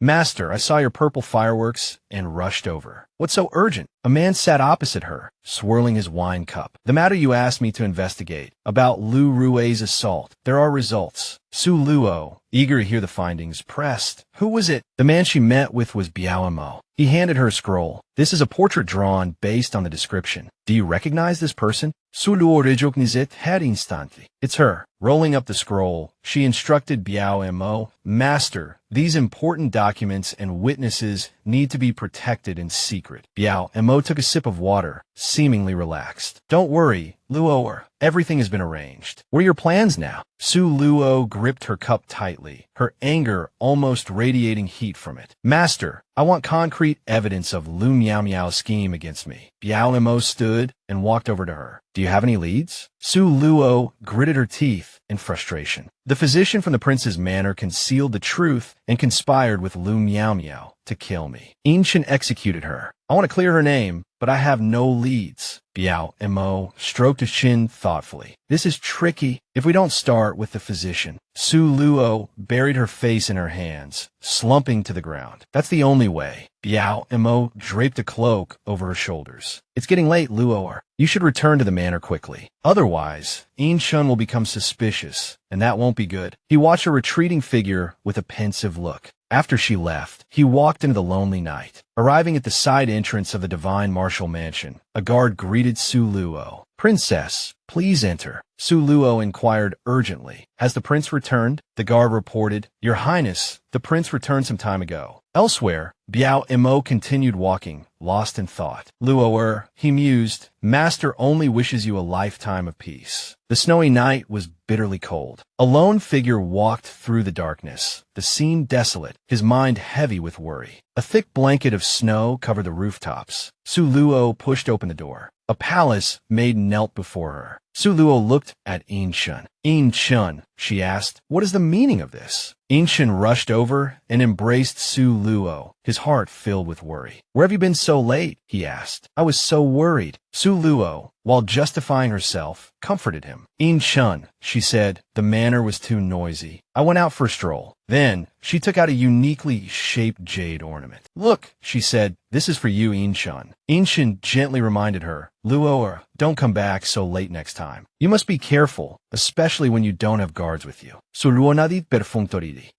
Master, I saw your purple fireworks and rushed over. What's so urgent? A man sat opposite her, swirling his wine cup. The matter you asked me to investigate, about Lu Rue's assault. There are results. Su Luo, eager to hear the findings, pressed. Who was it? The man she met with was Biao Mo. He handed her a scroll. This is a portrait drawn based on the description. Do you recognize this person? Su Luo recognizit her instantly. It's her. Rolling up the scroll, she instructed Biao Mo, Master, these important documents and witnesses need to be protected in secret. Biao Mo took a sip of water, seemingly relaxed. Don't worry, Luo, everything has been arranged. What are your plans now? Su Luo gripped her cup tightly, her anger almost radiating heat from it. Master, I want concrete evidence of Lu Miao Miao's scheme against me. Biao Mo stood and walked over to her. Do you have any leads? Su Luo gritted her teeth in frustration. The physician from the prince's manor concealed the truth and conspired with Lu Miao Miao to kill me. Yinshin executed her. I want to clear her name, but I have no leads. Biao Mo stroked his chin thoughtfully. This is tricky if we don't start with the physician. Su Luo buried her face in her hands, slumping to the ground. That's the only way. Biao Mo draped a cloak over her shoulders. It's getting late, Luo. You should return to the manor quickly. Otherwise, Yinshin will become suspicious, and that won't be good. He watched her retreating figure with a pensive look. After she left, he walked into the lonely night. Arriving at the side entrance of the Divine Martial Mansion, a guard greeted Su Luo. Princess, please enter. Su Luo inquired urgently. Has the prince returned? The guard reported, Your Highness, the prince returned some time ago. Elsewhere, Biao Imo continued walking, lost in thought. Luo he mused, Master only wishes you a lifetime of peace. The snowy night was bitterly cold. A lone figure walked through the darkness, the scene desolate, his mind heavy with worry. A thick blanket of snow covered the rooftops. Su Luo pushed open the door. A palace maid knelt before her. Su Luo looked at In Shun. In Shun, she asked, what is the meaning of this? In Shun rushed over and embraced Su Luo, his heart filled with worry. Where have you been so late? He asked. I was so worried. Su Luo, while justifying herself, comforted him. In Shun, she said, the manor was too noisy. I went out for a stroll. Then, she took out a uniquely shaped jade ornament. Look, she said, this is for you, In Shun. In Shun gently reminded her, Luo, don't come back so late next time. You must be careful, especially when you don't have guards with you. Suluonadit perfunctoridi.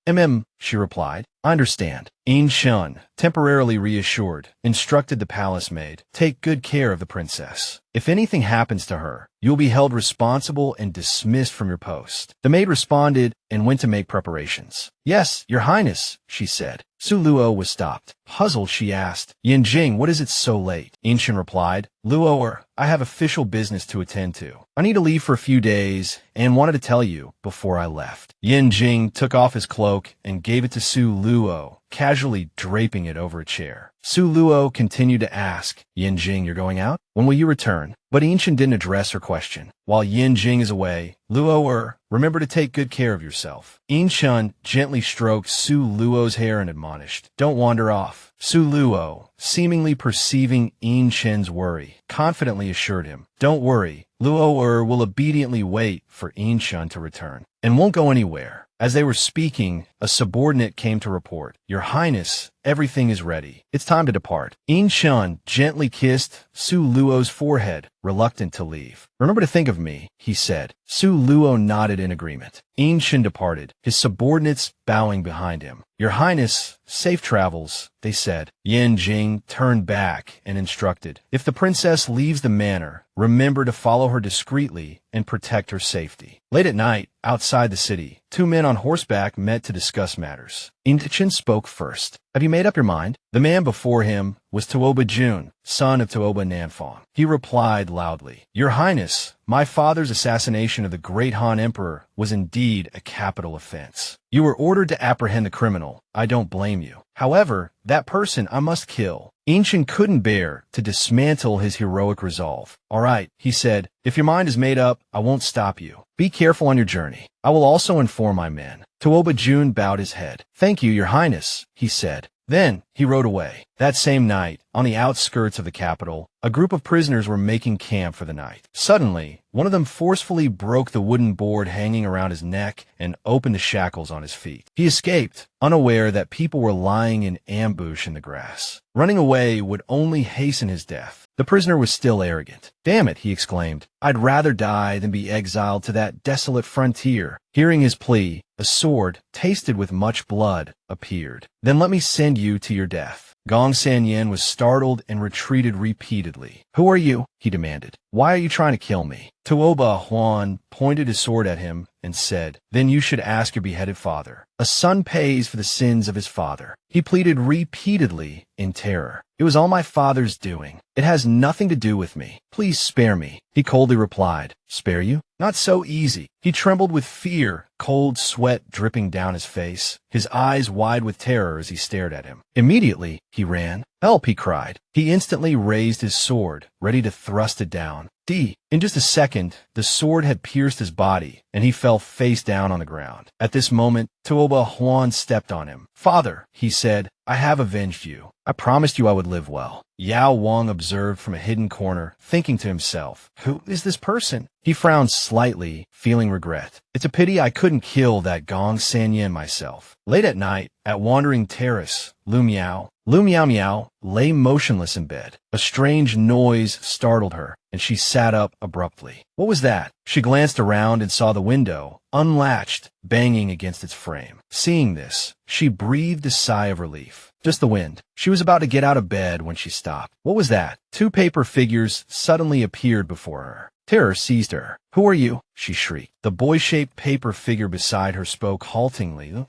She replied. I understand. In Shun, temporarily reassured, instructed the palace maid, take good care of the princess. If anything happens to her, you will be held responsible and dismissed from your post. The maid responded and went to make preparations. Yes, your highness, she said. Su Luo was stopped. Puzzled, she asked, Yin Jing, what is it so late? In Shun replied, Luo, I have official business to attend to. I need to leave for a few days and wanted to tell you before I left. Yin Jing took off his cloak and gave it to Su Luo, casually draping it over a chair. Su Luo continued to ask, Yin Jing, you're going out? When will you return? But In Shun didn't address her question. While Yin Jing is away, Luo, remember to take good care of yourself. In Shun gently stroked Su Luo's hair and admonished, don't wander off. Su Luo, seemingly perceiving In Shun's worry, confidently assured him, don't worry, Luo will obediently wait for In Shun to return, and won't go anywhere. As they were speaking, a subordinate came to report, Your Highness, everything is ready. It's time to depart. In Shun gently kissed Su Luo's forehead, reluctant to leave. Remember to think of me, he said. Su Luo nodded in agreement. In Shun departed, his subordinates bowing behind him. Your Highness, safe travels, they said. Yin Jing turned back and instructed, if the princess leaves the manor, remember to follow her discreetly and protect her safety. Late at night, outside the city, two men on horseback met to discuss matters. Indichin spoke first. Have you made up your mind? The man before him was Tuoba Jun, son of Tuoba Nanfong. He replied loudly, Your Highness, my father's assassination of the great Han Emperor was indeed a capital offense. You were ordered to apprehend the criminal. I don't blame you. However, that person I must kill. Ancient couldn't bear to dismantle his heroic resolve. All right, he said, if your mind is made up, I won't stop you. Be careful on your journey. I will also inform my men. Tuoba Jun bowed his head. Thank you, Your Highness, he said. Then he rode away. That same night, on the outskirts of the capital, a group of prisoners were making camp for the night. Suddenly, one of them forcefully broke the wooden board hanging around his neck and opened the shackles on his feet. He escaped, unaware that people were lying in ambush in the grass. Running away would only hasten his death. The prisoner was still arrogant. Damn it, he exclaimed. I'd rather die than be exiled to that desolate frontier. Hearing his plea, a sword, tasted with much blood, appeared. Then let me send you to your death. Gong Sanyan was startled and retreated repeatedly. Who are you? He demanded. Why are you trying to kill me? Tuoba Huan pointed his sword at him and said, Then you should ask your beheaded father. A son pays for the sins of his father. He pleaded repeatedly in terror. It was all my father's doing. It has nothing to do with me. Please spare me. He coldly replied, Spare you? Not so easy. He trembled with fear, cold sweat dripping down his face, his eyes wide with terror as he stared at him. Immediately, he ran. Help, he cried. He instantly raised his sword, ready to thrust it down. In just a second, the sword had pierced his body, and he fell face down on the ground. At this moment, Tuoba Huan stepped on him. Father, he said, I have avenged you. I promised you I would live well. Yao Wang observed from a hidden corner, thinking to himself, Who is this person? He frowned slightly, feeling regret. It's a pity I couldn't kill that Gong Sanyan myself. Late at night, at Wandering Terrace, Lu Miao Miao lay motionless in bed. A strange noise startled her, and she sat up abruptly. What was that? She glanced around and saw the window, unlatched, banging against its frame. Seeing this, she breathed a sigh of relief. Just the wind. She was about to get out of bed when she stopped. What was that? Two paper figures suddenly appeared before her. Terror seized her. Who are you? She shrieked. The boy-shaped paper figure beside her spoke haltingly.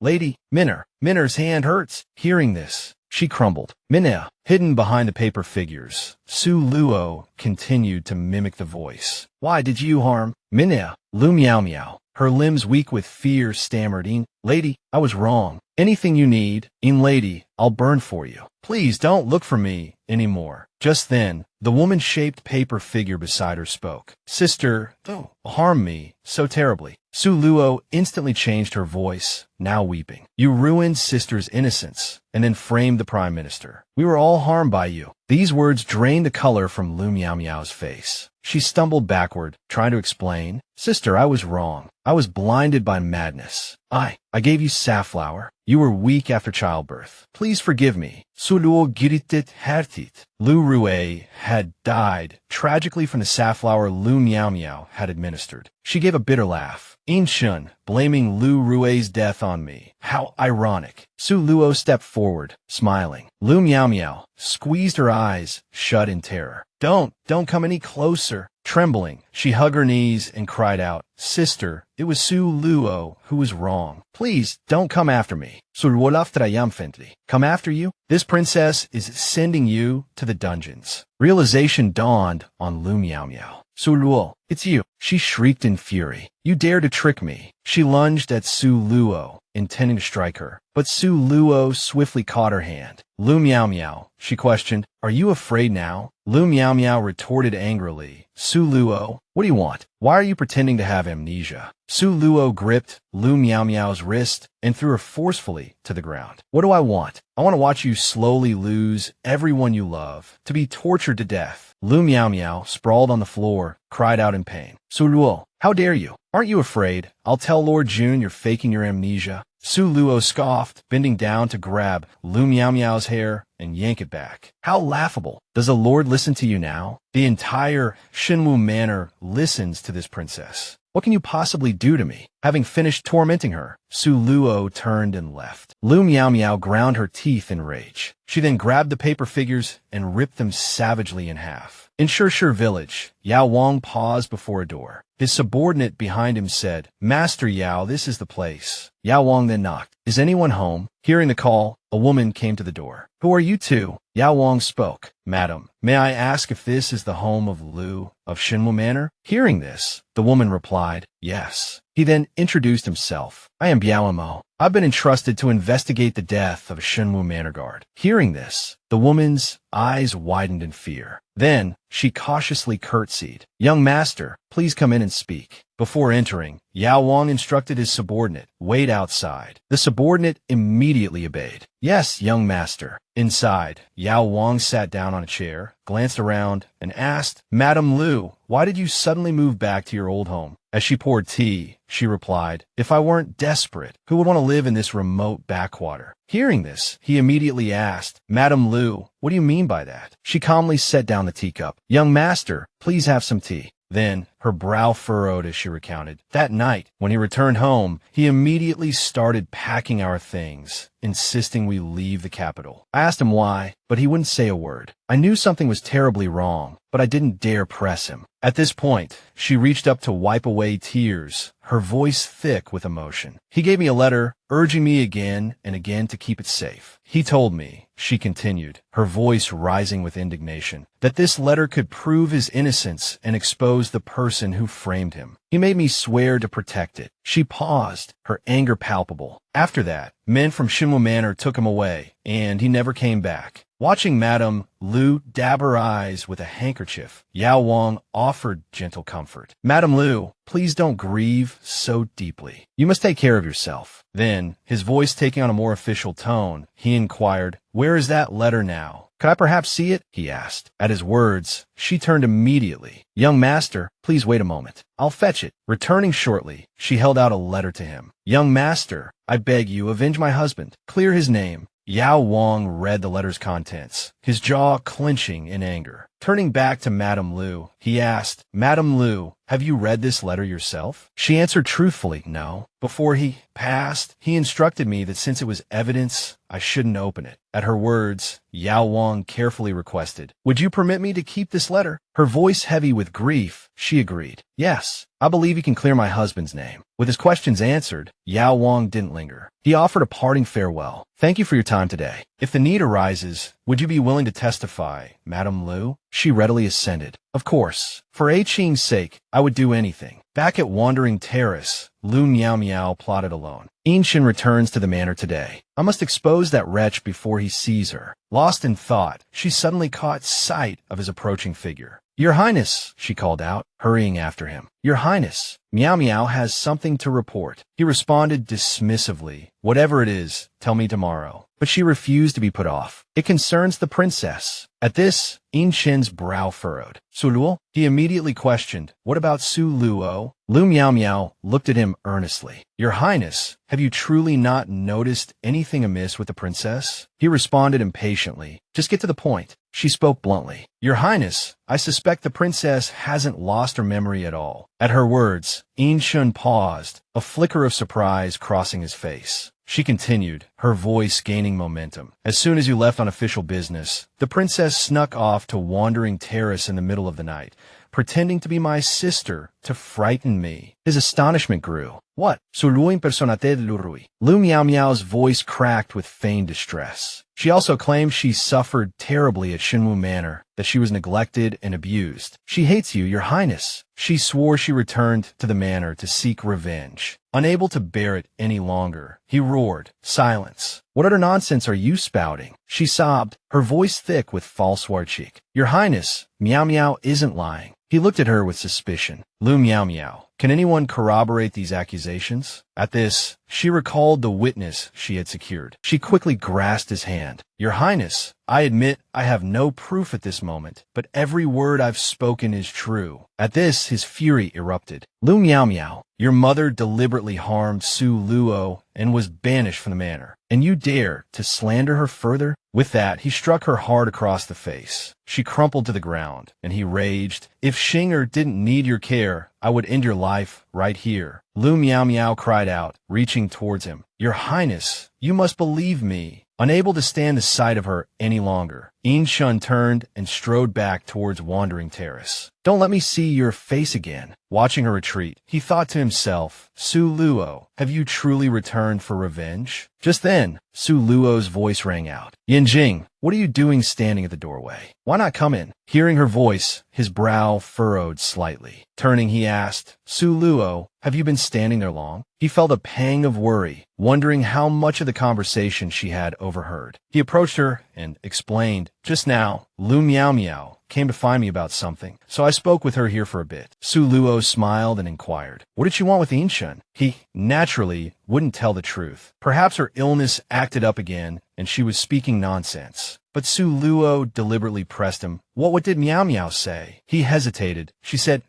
Lady, Minner. Minner's hand hurts. Hearing this, She crumbled. Minna, hidden behind the paper figures. Su Luo continued to mimic the voice. Why did you harm Minna? Lu Miao Miao. Her limbs weak with fear stammered. Lady, I was wrong. Anything you need, lady, I'll burn for you. Please don't look for me anymore. Just then, the woman-shaped paper figure beside her spoke. Sister, don't harm me so terribly. Su Luo instantly changed her voice, now weeping. You ruined sister's innocence, and then framed the prime minister. We were all harmed by you. These words drained the color from Lu Miao Miao's face. She stumbled backward, trying to explain. Sister, I was wrong. I was blinded by madness. I gave you safflower. You were weak after childbirth. Please forgive me. Su Luo giritit hertit. Lu Rue had died tragically from the safflower Lu Miao Miao had administered. She gave a bitter laugh. Shun, blaming Lu Rue's death on me. How ironic. Su Luo stepped forward, smiling. Lu Miao Miao squeezed her eyes shut in terror. Don't come any closer. Trembling, she hugged her knees and cried out, Sister, it was Su Luo who was wrong. Please, don't come after me. Come after you? This princess is sending you to the dungeons. Realization dawned on Lu Miao Miao. Su Luo, it's you. She shrieked in fury. You dare to trick me. She lunged at Su Luo, intending to strike her. But Su Luo swiftly caught her hand. Lu Miao Miao, she questioned, are you afraid now? Lu Miao Miao retorted angrily. Su Luo, what do you want? Why are you pretending to have amnesia? Su Luo gripped Lu Miao Miao's wrist and threw her forcefully to the ground. What do I want? I want to watch you slowly lose everyone you love, to be tortured to death. Lu Miao Miao, sprawled on the floor, cried out in pain. Su Luo, how dare you? Aren't you afraid? I'll tell Lord Jun you're faking your amnesia. Su Luo scoffed, bending down to grab Lu Miao Miao's hair and yank it back. How laughable. Does the Lord listen to you now? The entire Shenwu Manor listens to this princess. What can you possibly do to me? Having finished tormenting her, Su Luo turned and left. Lu Miao Miao ground her teeth in rage. She then grabbed the paper figures and ripped them savagely in half. In Shirshir village, Yao Wang paused before a door. His subordinate behind him said, Master Yao, this is the place. Yao Wang then knocked. Is anyone home? Hearing the call, a woman came to the door. Who are you two? Yao Wang spoke. Madam, may I ask if this is the home of Lu of Shenwu Manor? Hearing this, the woman replied, yes. He then introduced himself. I am Biao Mo. I've been entrusted to investigate the death of a Shenwu Manor guard. Hearing this, the woman's eyes widened in fear. Then, she cautiously curtsied. Young master, please come in and speak. Before entering, Yao Wang instructed his subordinate, wait outside. The subordinate immediately obeyed. Yes, young master. Inside, Yao Wang sat down on a chair, glanced around, and asked, Madam Lu, why did you suddenly move back to your old home? As she poured tea, she replied, if I weren't desperate, who would want to live in this remote backwater? Hearing this, he immediately asked, Madam Lu, what do you mean by that? She calmly set down the teacup. Young master, please have some tea. Then, her brow furrowed as she recounted. That night, when he returned home, he immediately started packing our things, insisting we leave the capital. I asked him why, but he wouldn't say a word. I knew something was terribly wrong, but I didn't dare press him. At this point, she reached up to wipe away tears, her voice thick with emotion. He gave me a letter, urging me again and again to keep it safe. He told me, she continued, her voice rising with indignation, that this letter could prove his innocence and expose the person who framed him. He made me swear to protect it. She paused, her anger palpable. After that, men from Shenwu Manor took him away, and he never came back. Watching Madame Lu dab her eyes with a handkerchief, Yao Wang offered gentle comfort. Madame Lu, please don't grieve so deeply. You must take care of yourself. Then, his voice taking on a more official tone, he inquired, where is that letter now? Could I perhaps see it? He asked. At his words, she turned immediately. Young master, please wait a moment. I'll fetch it. Returning shortly, she held out a letter to him. Young master, I beg you, avenge my husband. Clear his name. Yao Wang read the letter's contents, his jaw clenching in anger. Turning back to Madame Lu, he asked, "Madame Lu, have you read this letter yourself?" She answered truthfully, "No." Before he passed, he instructed me that since it was evidence, I shouldn't open it. At her words, Yao Wang carefully requested, "Would you permit me to keep this letter?" Her voice heavy with grief, she agreed. "Yes, I believe you can clear my husband's name." With his questions answered, Yao Wang didn't linger. He offered a parting farewell. "Thank you for your time today. If the need arises, would you be willing to testify, Madame Lu?" She readily assented. "Of course. For Qing's sake, I would do anything." Back at Wandering Terrace, Lu Miao Miao plotted alone. Shen returns to the manor today. I must expose that wretch before he sees her. Lost in thought, she suddenly caught sight of his approaching figure. "Your Highness," she called out, hurrying after him. "Your Highness, Miao Miao has something to report." He responded dismissively, "Whatever it is, tell me tomorrow." But she refused to be put off. "It concerns the princess." At this, Shen's brow furrowed. "Su Luo?" He immediately questioned, "What about Su Luo?" Lu Miao Miao looked at him earnestly. "Your Highness, have you truly not noticed anything amiss with the princess?" He responded impatiently, "Just get to the point." She spoke bluntly. "Your Highness, I suspect the princess hasn't lost her memory at all." At her words, Shen paused, a flicker of surprise crossing his face. She continued, her voice gaining momentum. "As soon as you left on official business, the princess snuck off to Wandering Terrace in the middle of the night, pretending to be my sister to frighten me." His astonishment grew. "What? Sului impersonate lurui." Lu Miao Miao's voice cracked with feigned distress. She also claimed she suffered terribly at Shinwu Manor, that she was neglected and abused. "She hates you, Your Highness." She swore she returned to the manor to seek revenge. Unable to bear it any longer, he roared, "Silence! What utter nonsense are you spouting?" She sobbed, her voice thick with false warcheek. "Your Highness, Miao Miao isn't lying." He looked at her with suspicion. "Lu Miao Miao, can anyone corroborate these accusations?" At this, she recalled the witness she had secured. She quickly grasped his hand. "Your Highness, I admit I have no proof at this moment, but every word I've spoken is true." At this, his fury erupted. "Lu Miao Miao, your mother deliberately harmed Su Luo and was banished from the manor, and you dare to slander her further?" With that, he struck her hard across the face. She crumpled to the ground, and he raged, "If Xinger didn't need your care, I would end your life right here." Lu Miao Miao cried out, reaching towards him. "Your Highness, you must believe me." Unable to stand the sight of her any longer, Shen turned and strode back towards Wandering Terrace. "Don't let me see your face again." Watching her retreat, he thought to himself, "Su Luo, have you truly returned for revenge?" Just then, Su Luo's voice rang out. "Yanjing, what are you doing standing at the doorway? Why not come in?" Hearing her voice, his brow furrowed slightly. Turning, he asked, "Su Luo, have you been standing there long?" He felt a pang of worry, wondering how much of the conversation she had overheard. He approached her and explained, "Just now, Lu Miao Miao came to find me about something, so I spoke with her here for a bit." Su Luo smiled and inquired, "What did she want with Shen?" He, naturally, wouldn't tell the truth. Perhaps her illness acted up again, and she was speaking nonsense. But Su Luo deliberately pressed him. What did Miao Miao say?" He hesitated. She said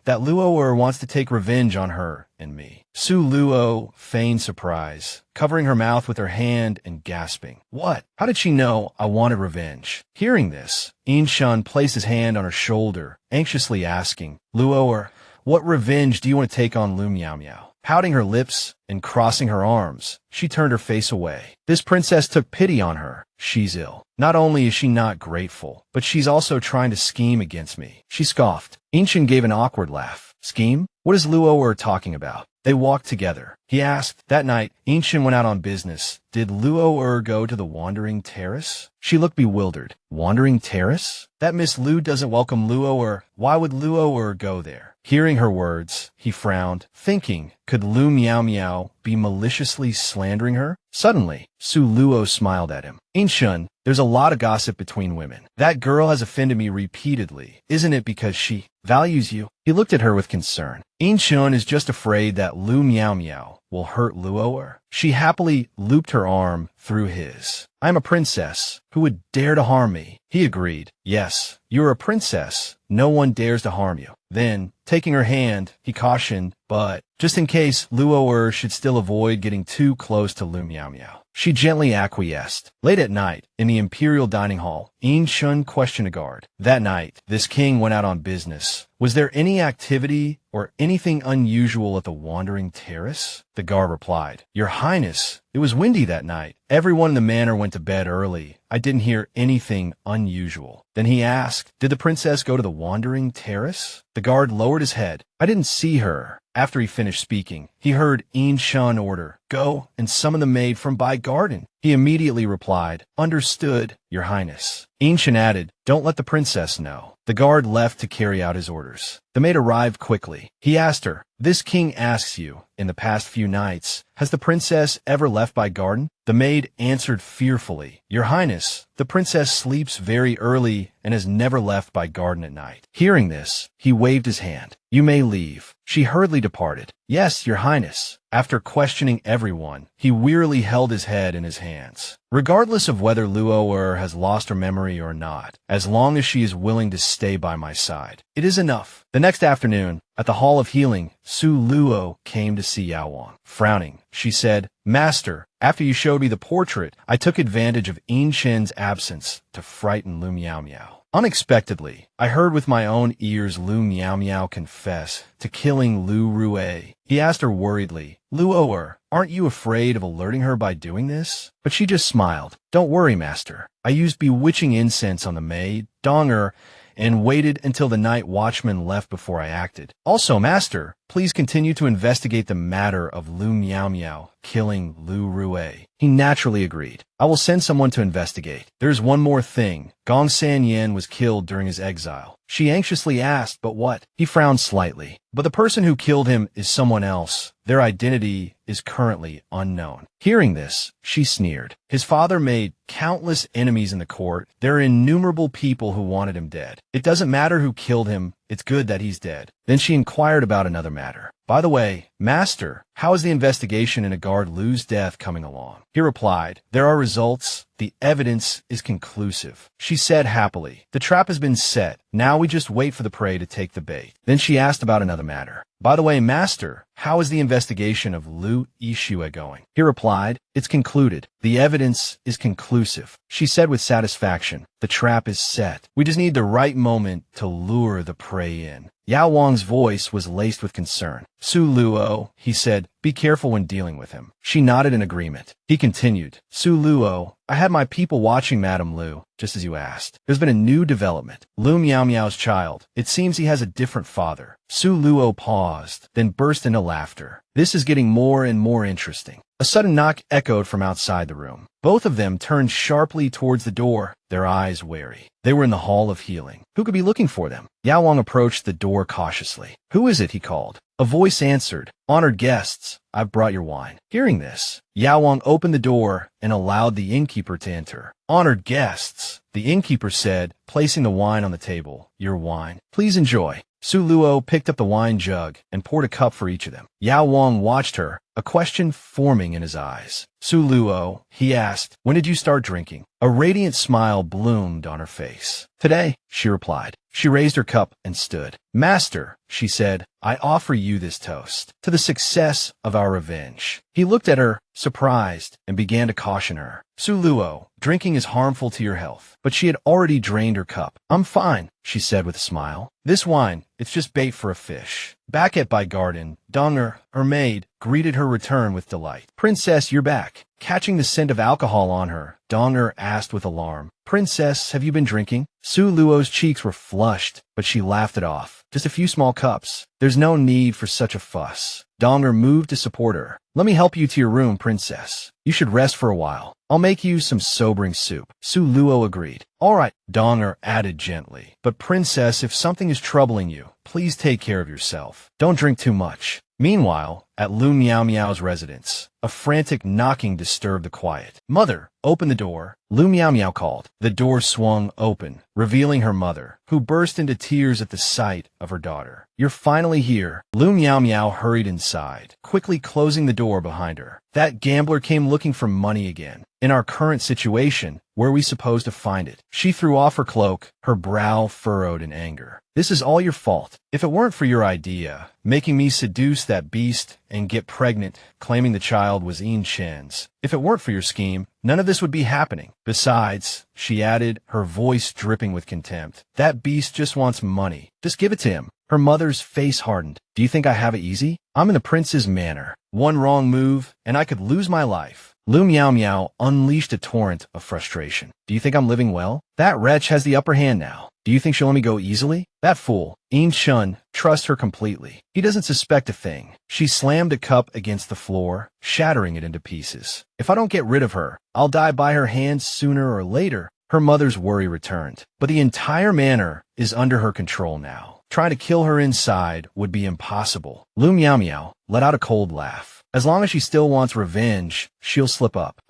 that Luo wants to take revenge on her and me." Su Luo feigned surprise, covering her mouth with her hand and gasping. "What? How did she know I wanted revenge?" Hearing this, Shen placed his hand on her shoulder, anxiously asking, "Luo, what revenge do you want to take on Lu Miao Miao?" Pouting her lips and crossing her arms, she turned her face away. "This princess took pity on her. She's ill. Not only is she not grateful, but she's also trying to scheme against me." She scoffed. Shen gave an awkward laugh. "Scheme? What is Luo talking about?" They walked together. He asked. That night, Shen went out on business. "Did Luo go to the Wandering Terrace?" She looked bewildered. "Wandering Terrace? That Miss Lu doesn't welcome Luo. Why would Luo go there?" Hearing her words, he frowned, thinking, could Lu Miao Miao be maliciously slandering her? Suddenly, Su Luo smiled at him. "Shen, there's a lot of gossip between women. That girl has offended me repeatedly. Isn't it because she values you?" He looked at her with concern. Shen is just afraid that Lu Miao Miao will hurt Luo. She happily looped her arm through his. "I am a princess. Who would dare to harm me?" He agreed. "Yes, you are a princess. No one dares to harm you." Then, taking her hand, he cautioned, but just in case Luo should still avoid getting too close to Lu Miao Miao. She gently acquiesced. Late at night, in the imperial dining hall, Yin Shun questioned a guard. That night, this king went out on business. Was there any activity or anything unusual at the Wandering Terrace? The guard replied, Your Highness, it was windy that night. Everyone in the manor went to bed early. I didn't hear anything unusual. Then he asked, Did the princess go to the Wandering Terrace? The guard lowered his head. I didn't see her. After he finished speaking, he heard Yin Shun order, Go and summon the maid from Bai Garden. He immediately replied, Understood, Your Highness. Yin Shun added, Don't let the princess know. The guard left to carry out his orders. The maid arrived quickly. He asked her, This king asks you, in the past few nights, has the princess ever left Bai Garden? The maid answered fearfully, Your Highness, the princess sleeps very early and has never left Bai Garden at night. Hearing this, he waved his hand. You may leave. She hurriedly departed. Yes, Your Highness. After questioning everyone, he wearily held his head in his hands. Regardless of whether Luo has lost her memory or not, as long as she is willing to stay by my side, it is enough. The next afternoon, at the Hall of Healing, Su Luo came to see Yao Wang. Frowning, she said, Master, after you showed me the portrait, I took advantage of Yin Shen's absence to frighten Lu Miao Miao. Unexpectedly, I heard with my own ears Lu Miao Miao confess to killing Lu Rue. He asked her worriedly, Luo, aren't you afraid of alerting her by doing this? But she just smiled. Don't worry, Master. I used bewitching incense on the maid, Donger, and waited until the night watchman left before I acted. Also, Master, please continue to investigate the matter of Lu Miao Miao killing Lu Rue. He naturally agreed. I will send someone to investigate. There's one more thing. Gong San Yen was killed during his exile. She anxiously asked, but what? He frowned slightly. But the person who killed him is someone else. Their identity is currently unknown. Hearing this, she sneered. His father made countless enemies in the court. There are innumerable people who wanted him dead. It doesn't matter who killed him. It's good that he's dead. Then she inquired about another matter. By the way, Master, how is the investigation into guard Lu's death coming along? He replied, There are results. The evidence is conclusive. She said happily, The trap has been set. Now we just wait for the prey to take the bait. Then she asked about another matter. By the way, Master, how is the investigation of Lu Yishue going? He replied, It's concluded. The evidence is conclusive. She said with satisfaction, The trap is set. We just need the right moment to lure the prey in. Yao Wang's voice was laced with concern. Su Luo, he said, Be careful when dealing with him. She nodded in agreement. He continued, Su Luo, I had my people watching Madame Lu, just as you asked. There's been a new development. Lu Miao Miao's child. It seems he has a different father. Su Luo paused, then burst into laughter. This is getting more and more interesting. A sudden knock echoed from outside the room. Both of them turned sharply towards the door, their eyes wary. They were in the Hall of Healing. Who could be looking for them? Yao Wang approached the door cautiously. Who is it? He called. A voice answered, Honored guests, I've brought your wine. Hearing this, Yao Wang opened the door and allowed the innkeeper to enter. Honored guests, the innkeeper said, placing the wine on the table. Your wine. Please enjoy. Su Luo picked up the wine jug and poured a cup for each of them. Yao Wang watched her, a question forming in his eyes. Su Luo, he asked, When did you start drinking? A radiant smile bloomed on her face. Today, she replied. She raised her cup and stood. Master, she said, I offer you this toast to the success of our revenge. He looked at her, surprised, and began to caution her. Su Luo, drinking is harmful to your health. But she had already drained her cup. I'm fine, she said with a smile. This wine, it's just bait for a fish. Back at Bai Garden, Donger, her maid, greeted her return with delight. Princess, you're back. Catching the scent of alcohol on her, Donger asked with alarm, Princess, have you been drinking? Su Luo's cheeks were flushed, but she laughed it off. Just a few small cups. There's no need for such a fuss. Donger moved to support her. Let me help you to your room, Princess. You should rest for a while. I'll make you some sobering soup. Su Luo agreed. All right, Donger added gently. But Princess, if something is troubling you, please take care of yourself. Don't drink too much. Meanwhile, at Lu Miao Miao's residence, a frantic knocking disturbed the quiet. Mother, open the door. Lu Miao Miao called. The door swung open, revealing her mother, who burst into tears at the sight of her daughter. You're finally here. Lu Miao Miao hurried inside, quickly closing the door behind her. That gambler came looking for money again. In our current situation, where are we supposed to find it? She threw off her cloak, her brow furrowed in anger. This is all your fault. If it weren't for your idea, making me seduce that beast and get pregnant, claiming the child was Ian Chen's. If it weren't for your scheme, none of this would be happening. Besides, she added, her voice dripping with contempt, that beast just wants money. Just give it to him. Her mother's face hardened. Do you think I have it easy? I'm in the prince's manor. One wrong move, and I could lose my life. Lu Miao Miao unleashed a torrent of frustration. Do you think I'm living well? That wretch has the upper hand now. Do you think she'll let me go easily? That fool, Yin Shun, trust her completely. He doesn't suspect a thing. She slammed a cup against the floor, shattering it into pieces. If I don't get rid of her, I'll die by her hands sooner or later. Her mother's worry returned. But the entire manor is under her control now. Trying to kill her inside would be impossible. Lu Miao Miao let out a cold laugh. As long as she still wants revenge, she'll slip up.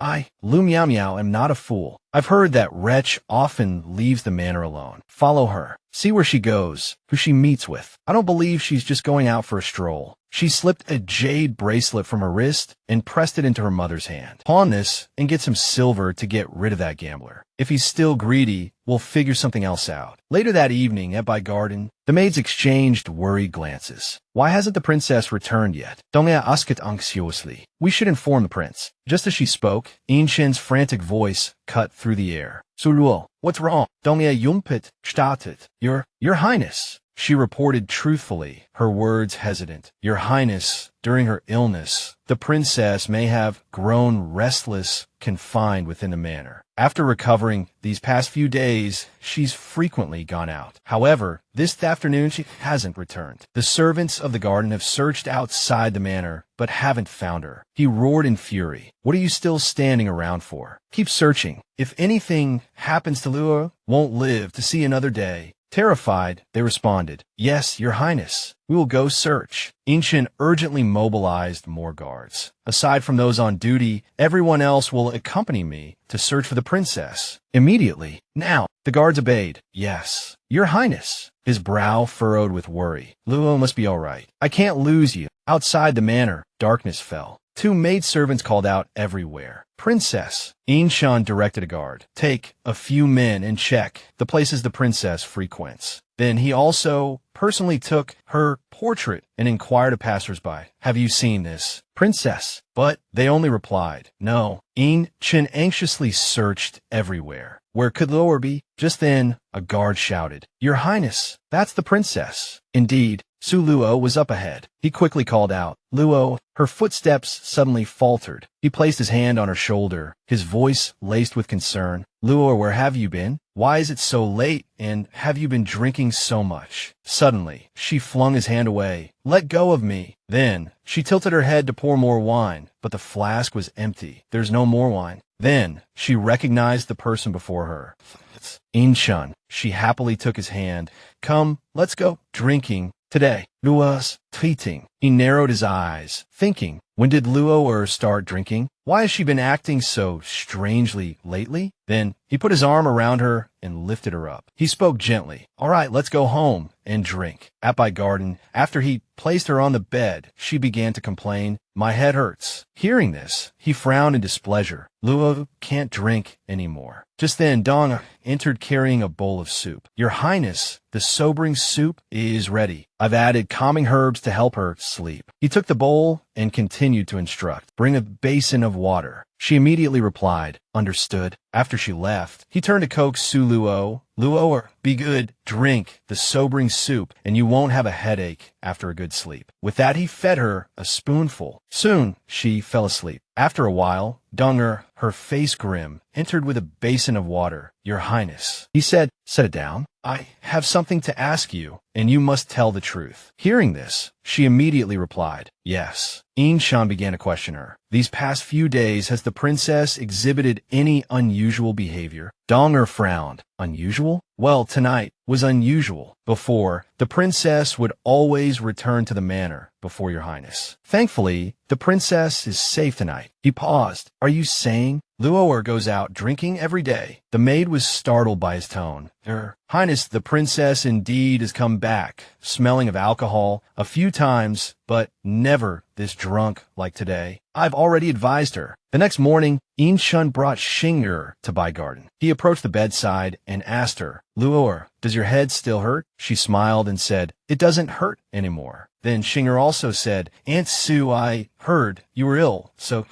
Lu Miao Miao, am not a fool. I've heard that wretch often leaves the manor alone. Follow her. See where she goes, who she meets with. I don't believe she's just going out for a stroll. She slipped a jade bracelet from her wrist and pressed it into her mother's hand. Pawn this and get some silver to get rid of that gambler. If he's still greedy, we'll figure something else out. Later that evening at Bai Garden, the maids exchanged worried glances. Why hasn't the princess returned yet? Dongya asked anxiously. We should inform the prince. Just as she spoke, Yin Shen's frantic voice cut through the air. Suluo, what's wrong? Dongya Yumpit startet. Your Highness. She reported truthfully, her words hesitant. Your Highness, during her illness, the princess may have grown restless, confined within the manor. After recovering these past few days, she's frequently gone out. However, this afternoon she hasn't returned. The servants of the garden have searched outside the manor, but haven't found her. He roared in fury. What are you still standing around for? Keep searching. If anything happens to Luo, won't live to see another day. Terrified, they responded, Yes, Your Highness. We will go search. Inshin urgently mobilized more guards. Aside from those on duty, everyone else will accompany me to search for the princess. Immediately. Now. The guards obeyed. Yes. Your Highness. His brow furrowed with worry. Luo must be all right. I can't lose you. Outside the manor, darkness fell. Two maidservants called out everywhere. Princess. Inshan directed a guard. Take a few men and check the places the princess frequents. Then he also personally took her portrait and inquired of passers-by. Have you seen this princess? But they only replied, no. Yin Chen anxiously searched everywhere. Where could Luo be? Just then, a guard shouted, Your Highness, that's the princess. Indeed, Su Luo was up ahead. He quickly called out, Luo. Her footsteps suddenly faltered. He placed his hand on her shoulder, his voice laced with concern. Luo, where have you been? Why is it so late, and have you been drinking so much? Suddenly, she flung his hand away. Let go of me. Then, she tilted her head to pour more wine, but the flask was empty. There's no more wine. Then, she recognized the person before her. It's Inchun. She happily took his hand. Come, let's go drinking today. Luo's tweeting. He narrowed his eyes, thinking, when did Luo start drinking? Why has she been acting so strangely lately? Then he put his arm around her and lifted her up. He spoke gently. All right, let's go home and drink. At Bai Garden, after he placed her on the bed, she began to complain, my head hurts. Hearing this, he frowned in displeasure. Luo can't drink anymore. Just then, Dong entered carrying a bowl of soup. Your Highness, the sobering soup is ready. I've added calming herbs to help her sleep. He took the bowl and continued to instruct. Bring a basin of water. She immediately replied, understood. After she left, he turned to coax Su Luo. Luo, be good, drink the sobering soup, and you won't have a headache after a good sleep. With that, he fed her a spoonful. Soon, she fell asleep. After a while, Dunger, her face grim, entered with a basin of water. Your Highness, he said, set it down. I have something to ask you, and you must tell the truth. Hearing this, she immediately replied, yes. Inshan began to question her. These past few days, has the princess exhibited any unusual behavior? Donger frowned. Unusual? Well, tonight was unusual. Before, the princess would always return to the manor before your highness. Thankfully, the princess is safe tonight. He paused. Are you saying Luo'er goes out drinking every day. The maid was startled by his tone. Her Highness, the princess indeed has come back, smelling of alcohol a few times, but never this drunk like today. I've already advised her. The next morning, Inshun brought Xinger to Beigarten. He approached the bedside and asked her, Luo'er, does your head still hurt? She smiled and said, it doesn't hurt anymore. Then Xinger also said, Aunt Sue, I heard you were ill, so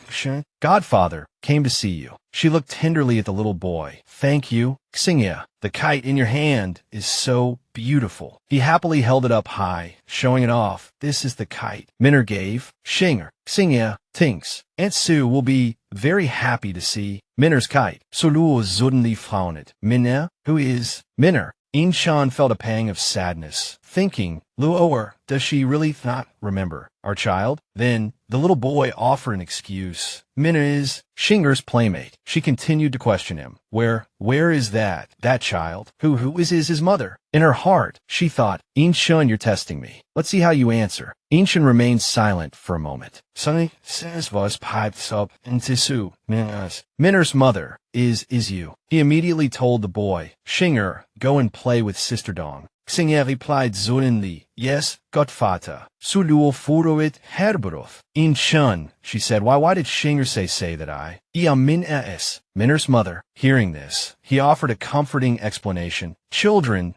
Godfather came to see you. She looked tenderly at the little boy. Thank you, Xingya. The kite in your hand is so beautiful. He happily held it up high, showing it off. This is the kite Minner gave Xinger. Xingya thinks Aunt Sue will be very happy to see Minner's kite. So Luo suddenly frowned. Minner? Who is Minner? Inshan felt a pang of sadness, thinking, Luo'er, does she really not remember our child? Then the little boy offered an excuse. Minner is Xinger's playmate. She continued to question him. Where is that child? Who is his mother? In her heart, she thought, Inshun, you're testing me. Let's see how you answer. Inshun remained silent for a moment. Suddenly, says was piped up into Su. Minner's mother is you. He immediately told the boy, Xinger, go and play with Sister Dong. Xingya replied sullenly, yes, Godvater. Su Luo furoit Herberoth. Inshun, she said, why did Xinger say that I? Am Minner es. Minner's mother, hearing this, he offered a comforting explanation. Children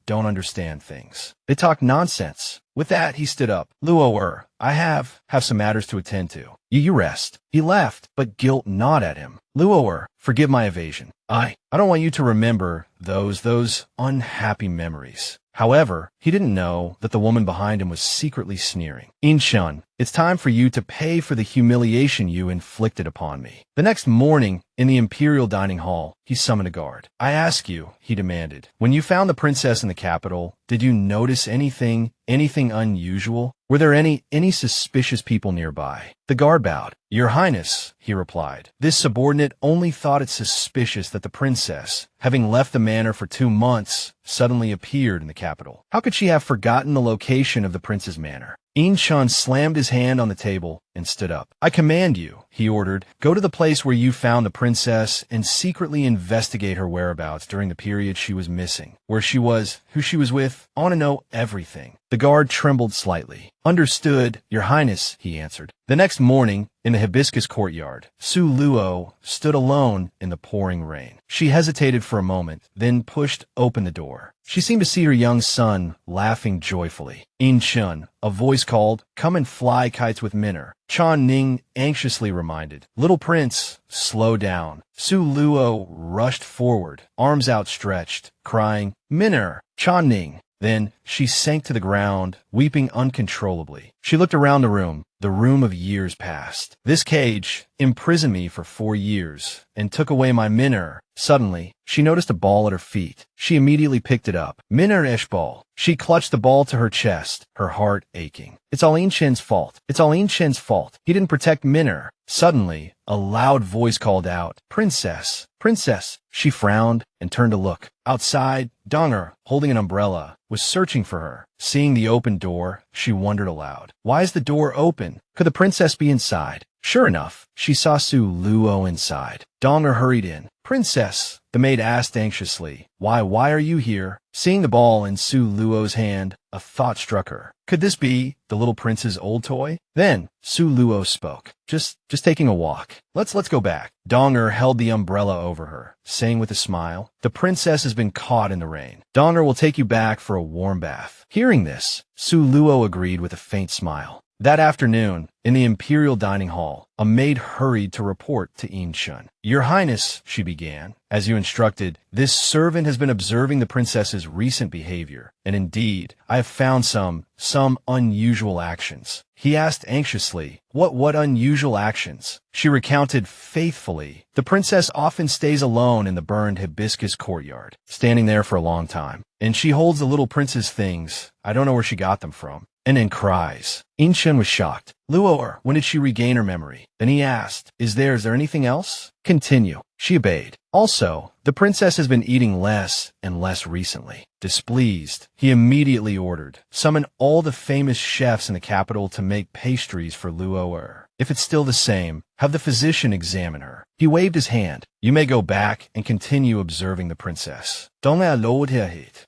don't understand things. They talk nonsense. With that, he stood up. Luo'er, I have some matters to attend to. You rest. He left, but guilt gnawed at him. Luo'er, forgive my evasion. I don't want you to remember those unhappy memories. However, he didn't know that the woman behind him was secretly sneering. Inshun, it's time for you to pay for the humiliation you inflicted upon me. The next morning, in the imperial dining hall, he summoned a guard. I ask you, he demanded, when you found the princess in the capital, did you notice anything unusual? Were there any suspicious people nearby? The guard bowed. Your Highness, he replied. This subordinate only thought it suspicious that the princess, having left the manor for 2 months, suddenly appeared in the capital. How could she have forgotten the location of the prince's manor? Inshun slammed his hand on the table and stood up. I command you, he ordered, go to the place where you found the princess and secretly investigate her whereabouts during the period she was missing, where she was, who she was with. I want to know everything. The guard trembled slightly. Understood, Your Highness, he answered. The next morning, in the hibiscus courtyard, Su Luo stood alone in the pouring rain. She hesitated for a moment, then pushed open the door. She seemed to see her young son laughing joyfully. Inshun, a voice called, come and fly kites with Minner. Chan Ning anxiously reminded. Little prince, slow down. Su Luo rushed forward, arms outstretched, crying, Minner, Chan Ning. Then she sank to the ground, weeping uncontrollably. She looked around the room of years past. This cage imprisoned me for 4 years and took away my Minner. Suddenly, she noticed a ball at her feet. She immediately picked it up. Minner esh ball. She clutched the ball to her chest, her heart aching. It's all Inshin's fault. It's all Inshin's fault. He didn't protect Minner. Suddenly, a loud voice called out, Princess, Princess. She frowned and turned to look. Outside, Donger, holding an umbrella, was searching for her. Seeing the open door, she wondered aloud. Why is the door open? Could the princess be inside? Sure enough, she saw Su Luo inside. Donger hurried in. Princess, the maid asked anxiously, why are you here? Seeing the ball in Su Luo's hand, a thought struck her. Could this be the little prince's old toy? Then Su Luo spoke. Just taking a walk. Let's go back. Donger held the umbrella over her, saying with a smile, the princess has been caught in the rain. Donger will take you back for a warm bath. Hearing this, Su Luo agreed with a faint smile. That afternoon, in the imperial dining hall, a maid hurried to report to Inshun. Your Highness, she began, as you instructed, this servant has been observing the princess's recent behavior, and indeed, I have found some unusual actions. He asked anxiously, what unusual actions? She recounted faithfully. The princess often stays alone in the burned hibiscus courtyard, standing there for a long time, and she holds the little prince's things. I don't know where she got them from. And then cries. Inshun was shocked. Luo'er, when did she regain her memory? Then he asked, is there anything else? Continue. She obeyed. Also, the princess has been eating less and less recently. Displeased, he immediately ordered, summon all the famous chefs in the capital to make pastries for Luo'er. If it's still the same, have the physician examine her. He waved his hand. You may go back and continue observing the princess.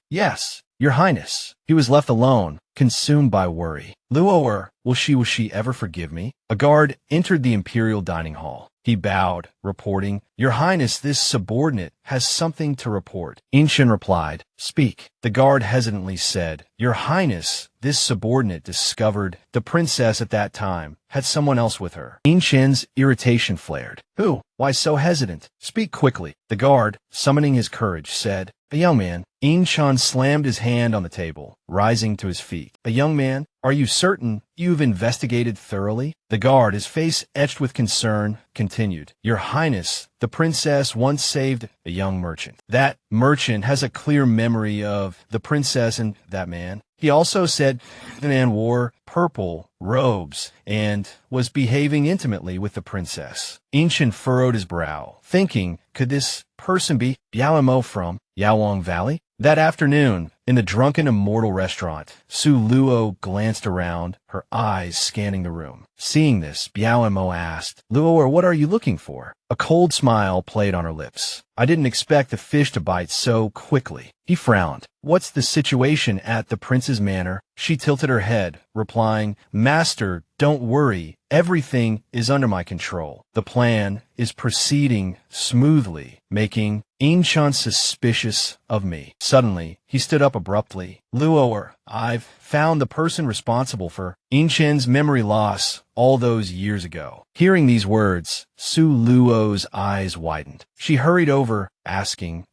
Yes, Your Highness. He was left alone, consumed by worry. Luoer, will she ever forgive me? A guard entered the imperial dining hall. He bowed, reporting, Your Highness, this subordinate has something to report. Inshin replied, Speak. The guard hesitantly said, Your Highness, this subordinate discovered the princess at that time had someone else with her. Inshin's irritation flared. Who? Why so hesitant? Speak quickly. The guard, summoning his courage, said, A young man. Inshin slammed his hand on the table, rising to his feet. A young man? Are you certain you've investigated thoroughly? The guard, his face etched with concern, continued, Your Highness, the princess once saved a young merchant. That merchant has a clear memory of the princess and that man. He also said the man wore purple robes and was behaving intimately with the princess. Inshin furrowed his brow, thinking, could this person be Biao from Yawang Valley? That afternoon, in the Drunken Immortal restaurant, Su Luo glanced around, her eyes scanning the room. Seeing this, Biao asked, Luo, what are you looking for? A cold smile played on her lips. I didn't expect the fish to bite so quickly. He frowned. What's the situation at the prince's manor? She tilted her head, replying, Master, don't worry. Everything is under my control. The plan is proceeding smoothly, making Inshin suspicious of me. Suddenly, he stood up abruptly. Luoer, I've found the person responsible for Inshin's memory loss all those years ago. Hearing these words, Su Luo's eyes widened. She hurried over, asking,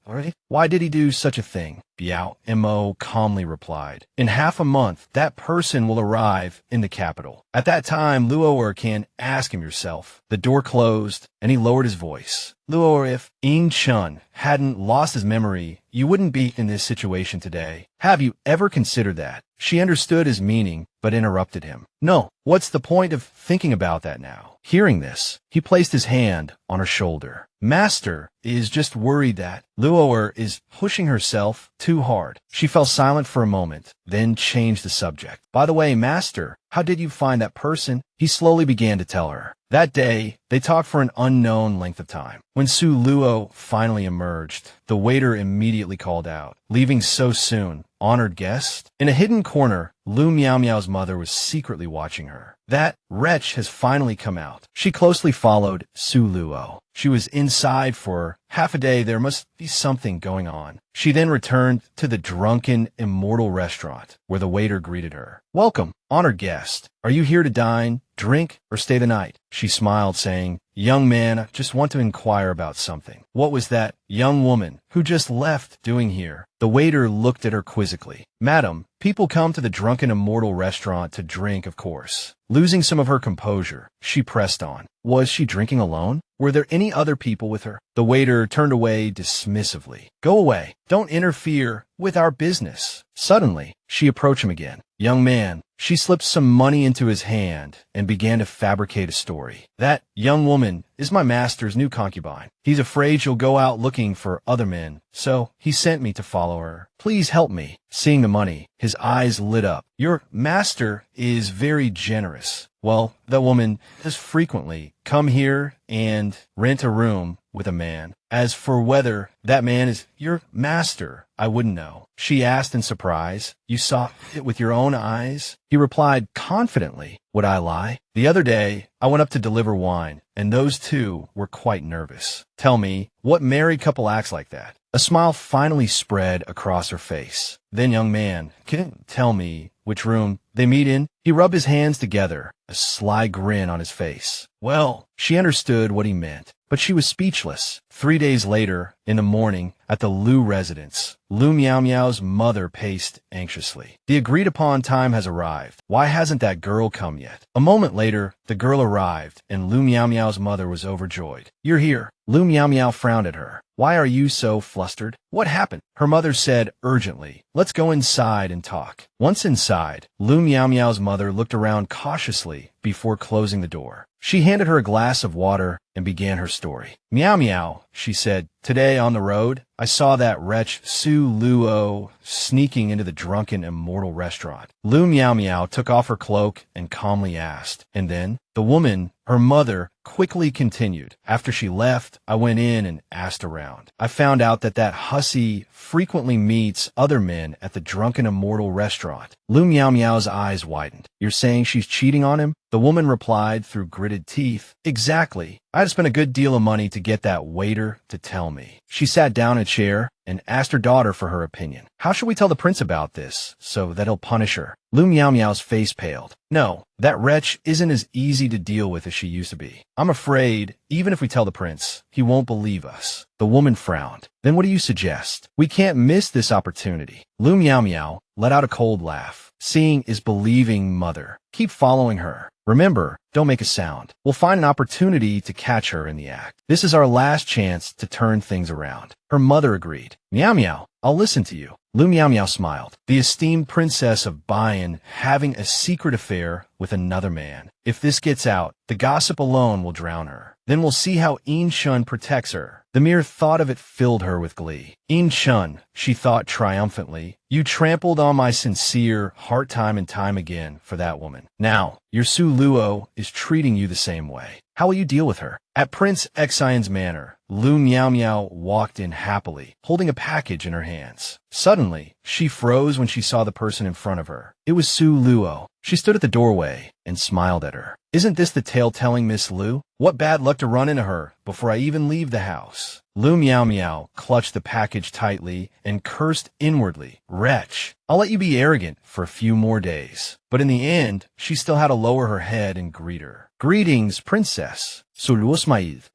Why did he do such a thing? Biao Mo calmly replied, In half a month, that person will arrive in the capital. At that time, Luoer can ask him yourself. The door closed, and he lowered his voice. Luoer, if Inshin hadn't lost his memory, you wouldn't be in this situation today. Have you ever considered that? She understood his meaning, but interrupted him. No, what's the point of thinking about that now? Hearing this, he placed his hand on her shoulder. Master is just worried that Luoer is pushing herself too hard. She fell silent for a moment, then changed the subject. By the way, Master, how did you find that person? He slowly began to tell her. That day, they talked for an unknown length of time. When Su Luo finally emerged, the waiter immediately called out, Leaving so soon, honored guest? In a hidden corner, Lu Miao's mother was secretly watching her. That wretch has finally come out. She closely followed Su Luo. She was inside for half a day. There must be something going on. She then returned to the Drunken Immortal restaurant, where the waiter greeted her. Welcome, honored guest. Are you here to dine, drink, or stay the night? She smiled, saying, Young man, I just want to inquire about something. What was that young woman who just left doing here? The waiter looked at her quizzically. Madam, people come to the Drunken Immortal restaurant to drink, of course. Losing some of her composure, she pressed on. Was she drinking alone? Were there any other people with her? The waiter turned away dismissively. Go away. Don't interfere with our business. Suddenly, she approached him again. Young man, she slipped some money into his hand and began to fabricate a story. That young woman is my master's new concubine. He's afraid she'll go out looking for other men, so he sent me to follow her. Please help me. Seeing the money, his eyes lit up. Your master is very generous. Well, that woman has frequently come here and rent a room with a man. As for whether that man is your master, I wouldn't know. She asked in surprise. You saw it with your own eyes? He replied confidently. Would I lie? The other day, I went up to deliver wine, and those two were quite nervous. Tell me, what married couple acts like that? A smile finally spread across her face. Then, young man, can you tell me which room they meet in? He rubbed his hands together, a sly grin on his face. Well, she understood what he meant, but she was speechless. 3 days later, in the morning, at the Lu residence, Lu Miao's mother paced anxiously. The agreed-upon time has arrived. Why hasn't that girl come yet? A moment later, the girl arrived, and Lu Miao's mother was overjoyed. You're here. Lu Miao frowned at her. Why are you so flustered? What happened? Her mother said urgently. Let's go inside and talk. Once inside, Lu Miao's mother looked around cautiously before closing the door. She handed her a glass of water and began her story. Miao, she said, today on the road, I saw that wretch Su Luo sneaking into the Drunken Immortal restaurant. Lu Miao took off her cloak and calmly asked, and then? The woman Her mother quickly continued. After she left, I went in and asked around. I found out that hussy frequently meets other men at the Drunken Immortal restaurant. Lu Miao Miao's eyes widened. You're saying she's cheating on him? The woman replied through gritted teeth. Exactly. I had to spend a good deal of money to get that waiter to tell me. She sat down in a chair and asked her daughter for her opinion. How should we tell the prince about this so that he'll punish her? Lu Miao Miao's face paled. No, that wretch isn't as easy to deal with as she used to be. I'm afraid, even if we tell the prince, he won't believe us. The woman frowned. Then what do you suggest? We can't miss this opportunity. Lu Miao Miao let out a cold laugh. Seeing is believing, mother. Keep following her. Remember, don't make a sound. We'll find an opportunity to catch her in the act. This is our last chance to turn things around. Her mother agreed. Miao Miao, I'll listen to you. Lu Miao Miao smiled. The esteemed princess of Bayan having a secret affair with another man. If this gets out, the gossip alone will drown her. Then we'll see how Yin Shun protects her. The mere thought of it filled her with glee. Yin Shun, she thought triumphantly, you trampled on my sincere heart time and time again for that woman. Now, your Su Luo is treating you the same way. How will you deal with her? At Prince Xian's manor, Lu Miao Miao walked in happily, holding a package in her hands. Suddenly, she froze when she saw the person in front of her. It was Su Luo. She stood at the doorway and smiled at her. Isn't this the tale-telling Miss Lu? What bad luck to run into her before I even leave the house. Lu Miao Miao clutched the package tightly and cursed inwardly. Wretch, I'll let you be arrogant for a few more days. But in the end, she still had to lower her head and greet her. Greetings, princess.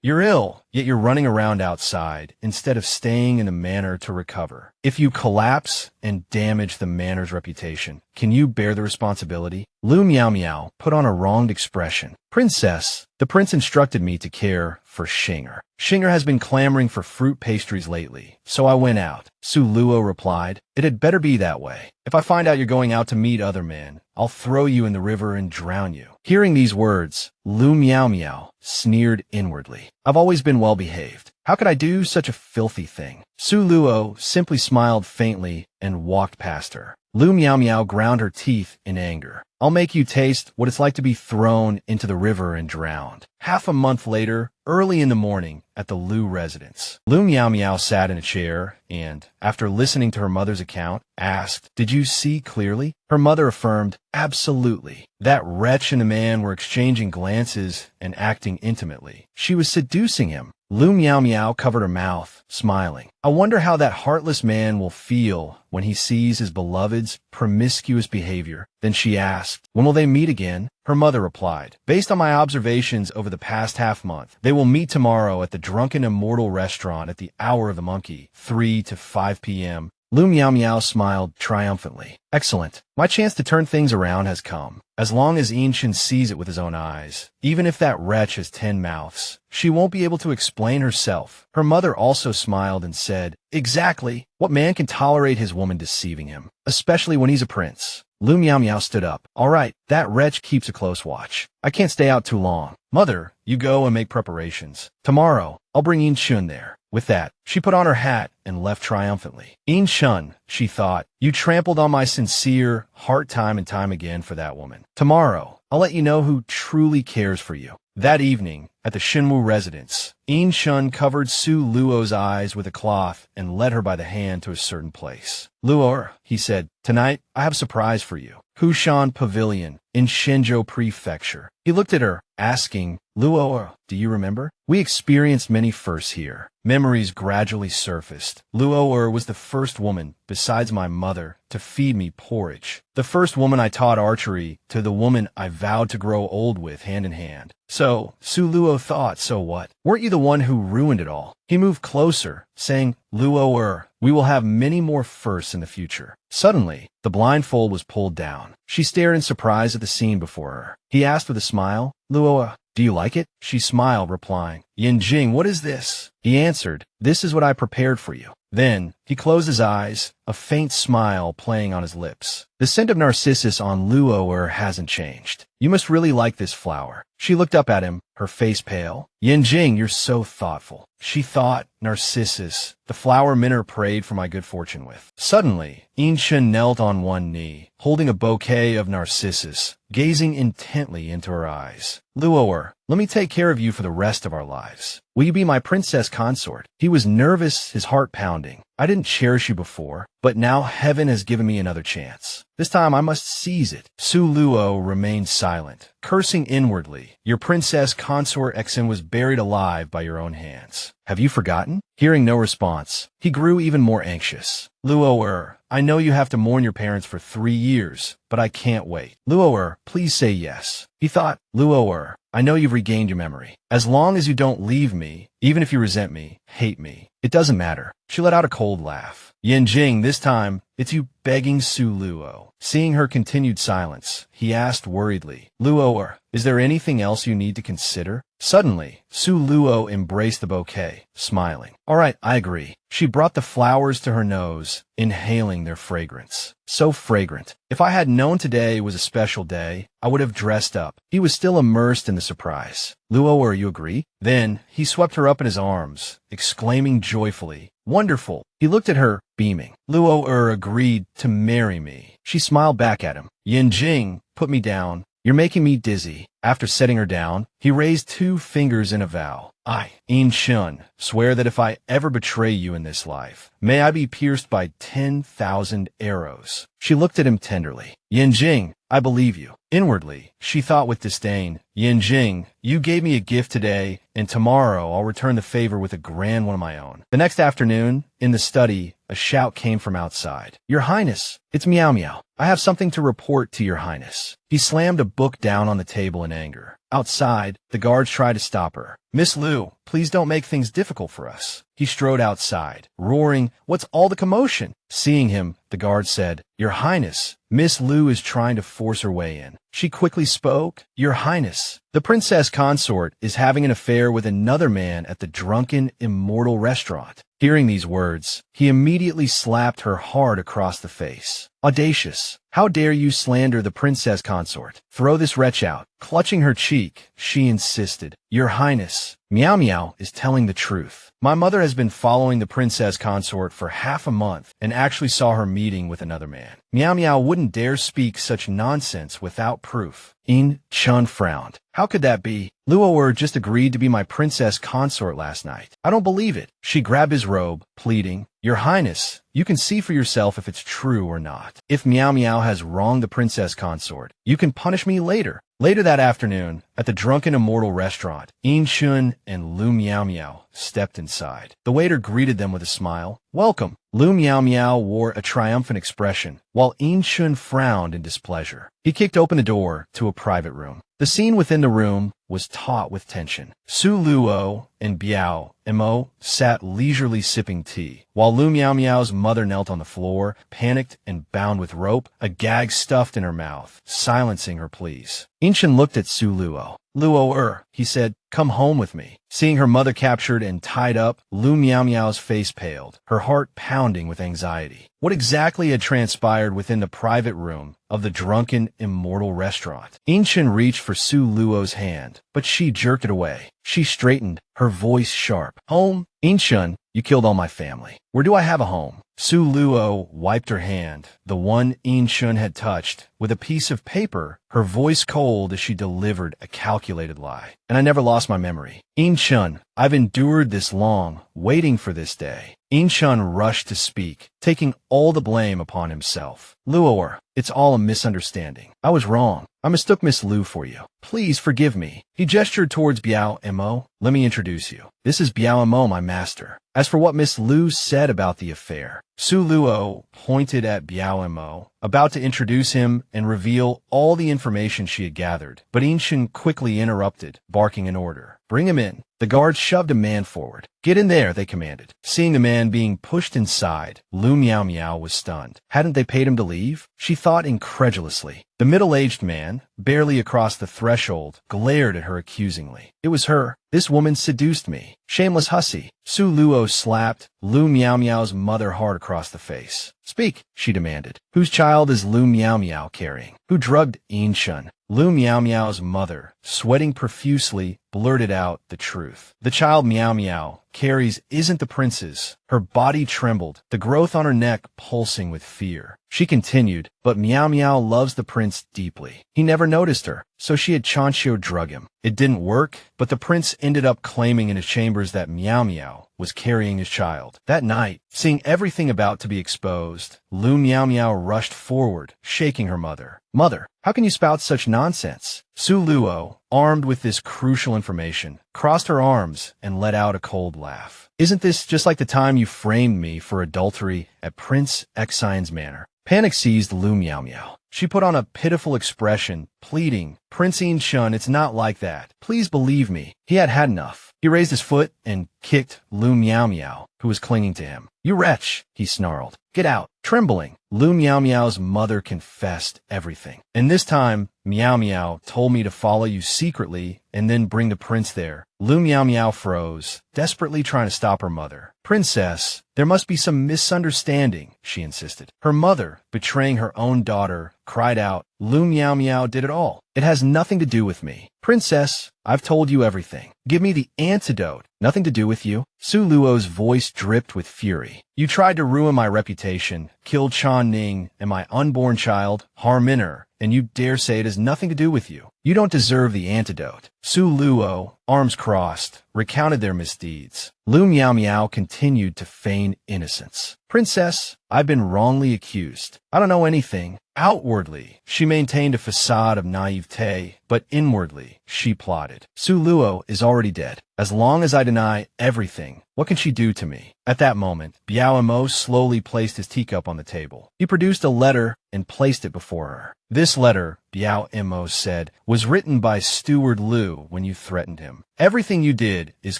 You're ill, yet you're running around outside instead of staying in the manor to recover. If you collapse and damage the manor's reputation, can you bear the responsibility? Lu Miao Miao put on a wronged expression. Princess, the prince instructed me to care for Shinger. Shinger has been clamoring for fruit pastries lately, so I went out. Su Luo replied, it had better be that way. If I find out you're going out to meet other men, I'll throw you in the river and drown you. Hearing these words, Lu Miao Miao sneered inwardly. I've always been well behaved. How could I do such a filthy thing? Su Luo simply smiled faintly and walked past her. Lu Miao Miao ground her teeth in anger. I'll make you taste what it's like to be thrown into the river and drowned. Half a month later, early in the morning, at the Lu residence, Lu Miao Miao sat in a chair and, after listening to her mother's account, asked, did you see clearly? Her mother affirmed, absolutely. That wretch and the man were exchanging glances and acting intimately. She was seducing him. Lu Miao Miao covered her mouth, smiling. I wonder how that heartless man will feel when he sees his beloved's promiscuous behavior. Then she asked, when will they meet again? Her mother replied, based on my observations over the past half-month, they will meet tomorrow at the Drunken Immortal restaurant at the hour of the monkey, 3 to 5 p.m. Lu Miao Miao smiled triumphantly. Excellent. My chance to turn things around has come. As long as Yin Shin sees it with his own eyes, even if that wretch has 10 mouths, she won't be able to explain herself. Her mother also smiled and said, exactly. What man can tolerate his woman deceiving him, especially when he's a prince? Lu Miao Miao stood up. All right, that wretch keeps a close watch. I can't stay out too long. Mother, you go and make preparations. Tomorrow, I'll bring Yin Shun there. With that, she put on her hat and left triumphantly. Yin Shun, she thought, you trampled on my sincere heart time and time again for that woman. Tomorrow, I'll let you know who truly cares for you. That evening, at the Shinwu residence, Yin Shun covered Su Luo's eyes with a cloth and led her by the hand to a certain place. Luo, he said, tonight, I have a surprise for you. Hushan Pavilion in Shenzhou Prefecture. He looked at her, asking, Luo, do you remember? We experienced many firsts here. Memories gradually surfaced. Luo was the first woman, besides my mother, to feed me porridge. The first woman I taught archery to the woman I vowed to grow old with hand in hand. So, Su Luo thought, so what? Weren't you the one who ruined it all? He moved closer, saying, Luo, we will have many more firsts in the future. Suddenly, the blindfold was pulled down. She stared in surprise at the scene before her. He asked with a smile, Luo, do you like it? She smiled, replying, Yin Jing, what is this? He answered, this is what I prepared for you. Then, he closed his eyes, a faint smile playing on his lips. The scent of narcissus on Luo'er hasn't changed. You must really like this flower. She looked up at him, her face pale. Yanjing, you're so thoughtful. She thought, narcissus, the flower Minner prayed for my good fortune with. Suddenly, Insha knelt on one knee, holding a bouquet of narcissus, gazing intently into her eyes. Luo'er, let me take care of you for the rest of our lives. Will you be my princess consort? He was nervous, his heart pounding. I didn't cherish you before, but now heaven has given me another chance. This time I must seize it. Su Luo remained silent, cursing inwardly. Your princess consort Exen was buried alive by your own hands. Have you forgotten? Hearing no response, he grew even more anxious. Luo'er, I know you have to mourn your parents for 3 years, but I can't wait. Luo'er, please say yes. He thought, Luo'er, I know you've regained your memory. As long as you don't leave me, even if you resent me, hate me, it doesn't matter. She let out a cold laugh. Yanjing, this time, it's you begging Su Luo. Seeing her continued silence, he asked worriedly, Luo'er, is there anything else you need to consider? Suddenly, Su Luo embraced the bouquet, smiling. All right, I agree. She brought the flowers to her nose, inhaling their fragrance. So fragrant. If I had known today was a special day, I would have dressed up. He was still immersed in the surprise. Luo'er, you agree? Then, he swept her up in his arms, exclaiming joyfully, wonderful. He looked at her, beaming. Luo'er agreed to marry me. She smiled back at him. Yanjing, put me down. You're making me dizzy. After setting her down, he raised 2 fingers in a vow. I, In Shun, swear that if I ever betray you in this life, may I be pierced by 10,000 arrows. She looked at him tenderly. Yanjing, I believe you. Inwardly, she thought with disdain, Yanjing, you gave me a gift today, and tomorrow I'll return the favor with a grand one of my own. The next afternoon, in the study, a shout came from outside. Your Highness, it's Meow Meow. I have something to report to your Highness. He slammed a book down on the table in anger. Outside, the guards tried to stop her. Miss Lu, please don't make things difficult for us. He strode outside, roaring, what's all the commotion? Seeing him, the guard said, Your Highness, Miss Lu is trying to force her way in. She quickly spoke, Your Highness, the princess consort is having an affair with another man at the drunken, immortal restaurant. Hearing these words, he immediately slapped her hard across the face. Audacious! How dare you slander the princess consort? Throw this wretch out. Clutching her cheek, she insisted, Your Highness, Meow Meow is telling the truth. My mother has been following the princess consort for half a month and actually saw her meeting with another man. Meow Meow wouldn't dare speak such nonsense without proof. In Chun frowned. How could that be? Luo'er just agreed to be my princess consort last night. I don't believe it. She grabbed his robe, pleading, Your Highness, you can see for yourself if it's true or not. If Meow Meow has wronged the princess consort, you can punish me later. Later that afternoon, at the Drunken Immortal restaurant, In Shun and Lu Meow Meow stepped inside. The waiter greeted them with a smile. Welcome. Lu Meow Meow wore a triumphant expression, while In Shun frowned in displeasure. He kicked open the door to a private room. The scene within the room was taut with tension. Su Luo and Biao Mo sat leisurely sipping tea, while Lu Meow Meow's mother knelt on the floor, panicked and bound with rope, a gag stuffed in her mouth, silencing her pleas. Inshin looked at Su Luo. Luo'er, he said, come home with me. Seeing her mother captured and tied up, Lu Meow Meow's face paled, her heart pounding with anxiety. What exactly had transpired within the private room of the drunken, immortal restaurant? Inshin reached for Su Luo's hand, but she jerked it away. She straightened, her voice sharp. Home? Inshin, you killed all my family. Where do I have a home? Su Luo wiped her hand, the one Inshin had touched, with a piece of paper, her voice cold as she delivered a calculated lie. And I never lost my memory. Inshin, I've endured this long, waiting for this day. Inshin rushed to speak, taking all the blame upon himself. Luo'er, it's all a misunderstanding. I was wrong. I mistook Miss Lu for you. Please forgive me. He gestured towards Biao Mo. Let me introduce you. This is Biao Mo, my master. As for what Miss Lu said about the affair, Su Luo pointed at Biao Mo, about to introduce him and reveal all the information she had gathered. But Inshin quickly interrupted, barking an order. Bring him in. The guards shoved a man forward. Get in there, they commanded. Seeing the man being pushed inside, Lu Meow Meow was stunned. Hadn't they paid him to leave? She thought incredulously. The middle-aged man, barely across the threshold, glared at her accusingly. It was her. This woman seduced me. Shameless hussy. Su Luo slapped Lu Miao Miao's mother hard across the face. Speak, she demanded. Whose child is Lu Miao Miao carrying? Who drugged Yin Shun? Lu Miao Miao's mother, sweating profusely, blurted out the truth. The child Miao Miao carries isn't the prince's. Her body trembled, the growth on her neck pulsing with fear. She continued, but Miao Miao loves the prince deeply. He never noticed her, so she had Chanchio drug him. It didn't work, but the prince ended up claiming in his chambers that Miao Miao was carrying his child. That night, seeing everything about to be exposed, Lu Miao Miao rushed forward, shaking her mother. Mother, how can you spout such nonsense? Su Luo, armed with this crucial information, crossed her arms and let out a cold laugh. Isn't this just like the time you framed me for adultery at Prince Exine's manor? Panic seized Lu Miao Miao. She put on a pitiful expression, pleading, Prince Yin Shun, it's not like that. Please believe me. He had had enough. He raised his foot and kicked Lu Miao Miao, who was clinging to him. You wretch, he snarled. Get out. Trembling, Lu Miao Miao's mother confessed everything. And this time, Miao Miao told me to follow you secretly and then bring the prince there. Lu Miao Miao froze, desperately trying to stop her mother. Princess, there must be some misunderstanding, she insisted. Her mother, betraying her own daughter, cried out, Lu Miao Miao did it all. It has nothing to do with me. Princess, I've told you everything. Give me the antidote. Nothing to do with you. Su Luo's voice dripped with fury. You tried to ruin my reputation, killed Chan Ning and my unborn child, Har Min'er, and you dare say it has nothing to do with you. You don't deserve the antidote. Su Luo, arms crossed, recounted their misdeeds. Lu Miao Miao continued to feign innocence. Princess, I've been wrongly accused. I don't know anything. Outwardly, she maintained a facade of naivete, but inwardly, she plotted. Su Luo is already dead. As long as I deny everything, what can she do to me? At that moment, Biao Mo slowly placed his teacup on the table. He produced a letter and placed it before her. This letter, Biao Mo said, was written by Steward Lu when you threatened him. Everything you did is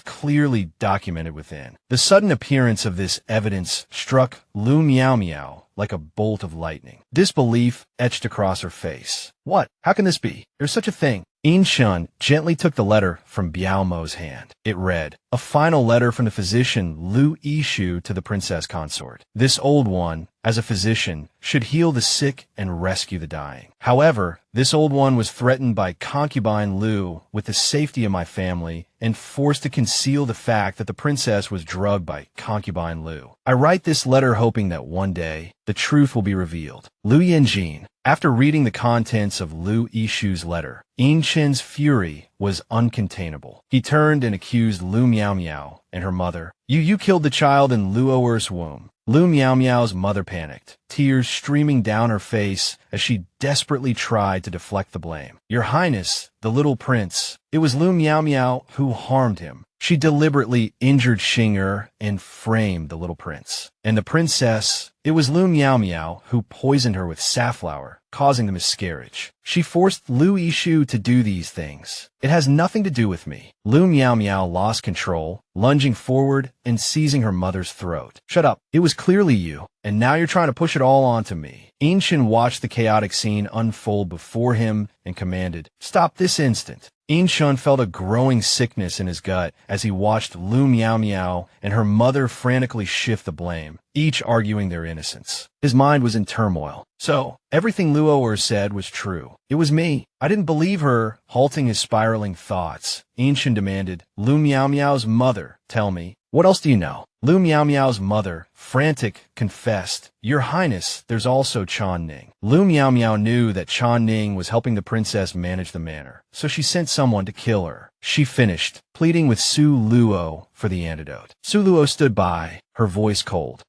clearly documented within. The sudden appearance of this evidence struck Lu Miao Miao like a bolt of lightning. Disbelief etched across her face. What? How can this be? There's such a thing. Yin Shun gently took the letter from Biao Mo's hand. It read, a final letter from the physician Lu Yishu to the princess consort. This old one, as a physician, should heal the sick and rescue the dying. However, this old one was threatened by concubine Lu with the safety of my family and forced to conceal the fact that the princess was drugged by concubine Lu. I write this letter hoping that one day the truth will be revealed. Lu Yanjin. After reading the contents of Lu Yishu's letter, Yin Chen's fury was uncontainable. He turned and accused Lu Miao Miao and her mother. You killed the child in Luo'er's womb. Lu Miao Miao's mother panicked, tears streaming down her face as she desperately tried to deflect the blame. Your Highness, the little prince, it was Lu Miao Miao who harmed him. She deliberately injured Xing'er and framed the little prince. And the princess, it was Lu Miao Miao who poisoned her with safflower, causing the miscarriage. She forced Lu Yishu to do these things. It has nothing to do with me. Lu Miao Miao lost control, lunging forward and seizing her mother's throat. Shut up. It was clearly you, and now you're trying to push it all onto me. Yin Shin watched the chaotic scene unfold before him and commanded, stop this instant. Yin Shun felt a growing sickness in his gut as he watched Lu Miao Miao and her mother frantically shift the blame, each arguing their innocence. His mind was in turmoil. So, everything Luo'er said was true. It was me. I didn't believe her. Halting his spiraling thoughts, Yin Shun demanded, Lu Miao Miao's mother, tell me, what else do you know? Lu Miao Miao's mother, frantic, confessed, Your Highness, there's also Chan Ning. Lu Miao Miao knew that Chan Ning was helping the princess manage the manor, so she sent someone to kill her. She finished, pleading with Su Luo for the antidote. Su Luo stood by, her voice cold.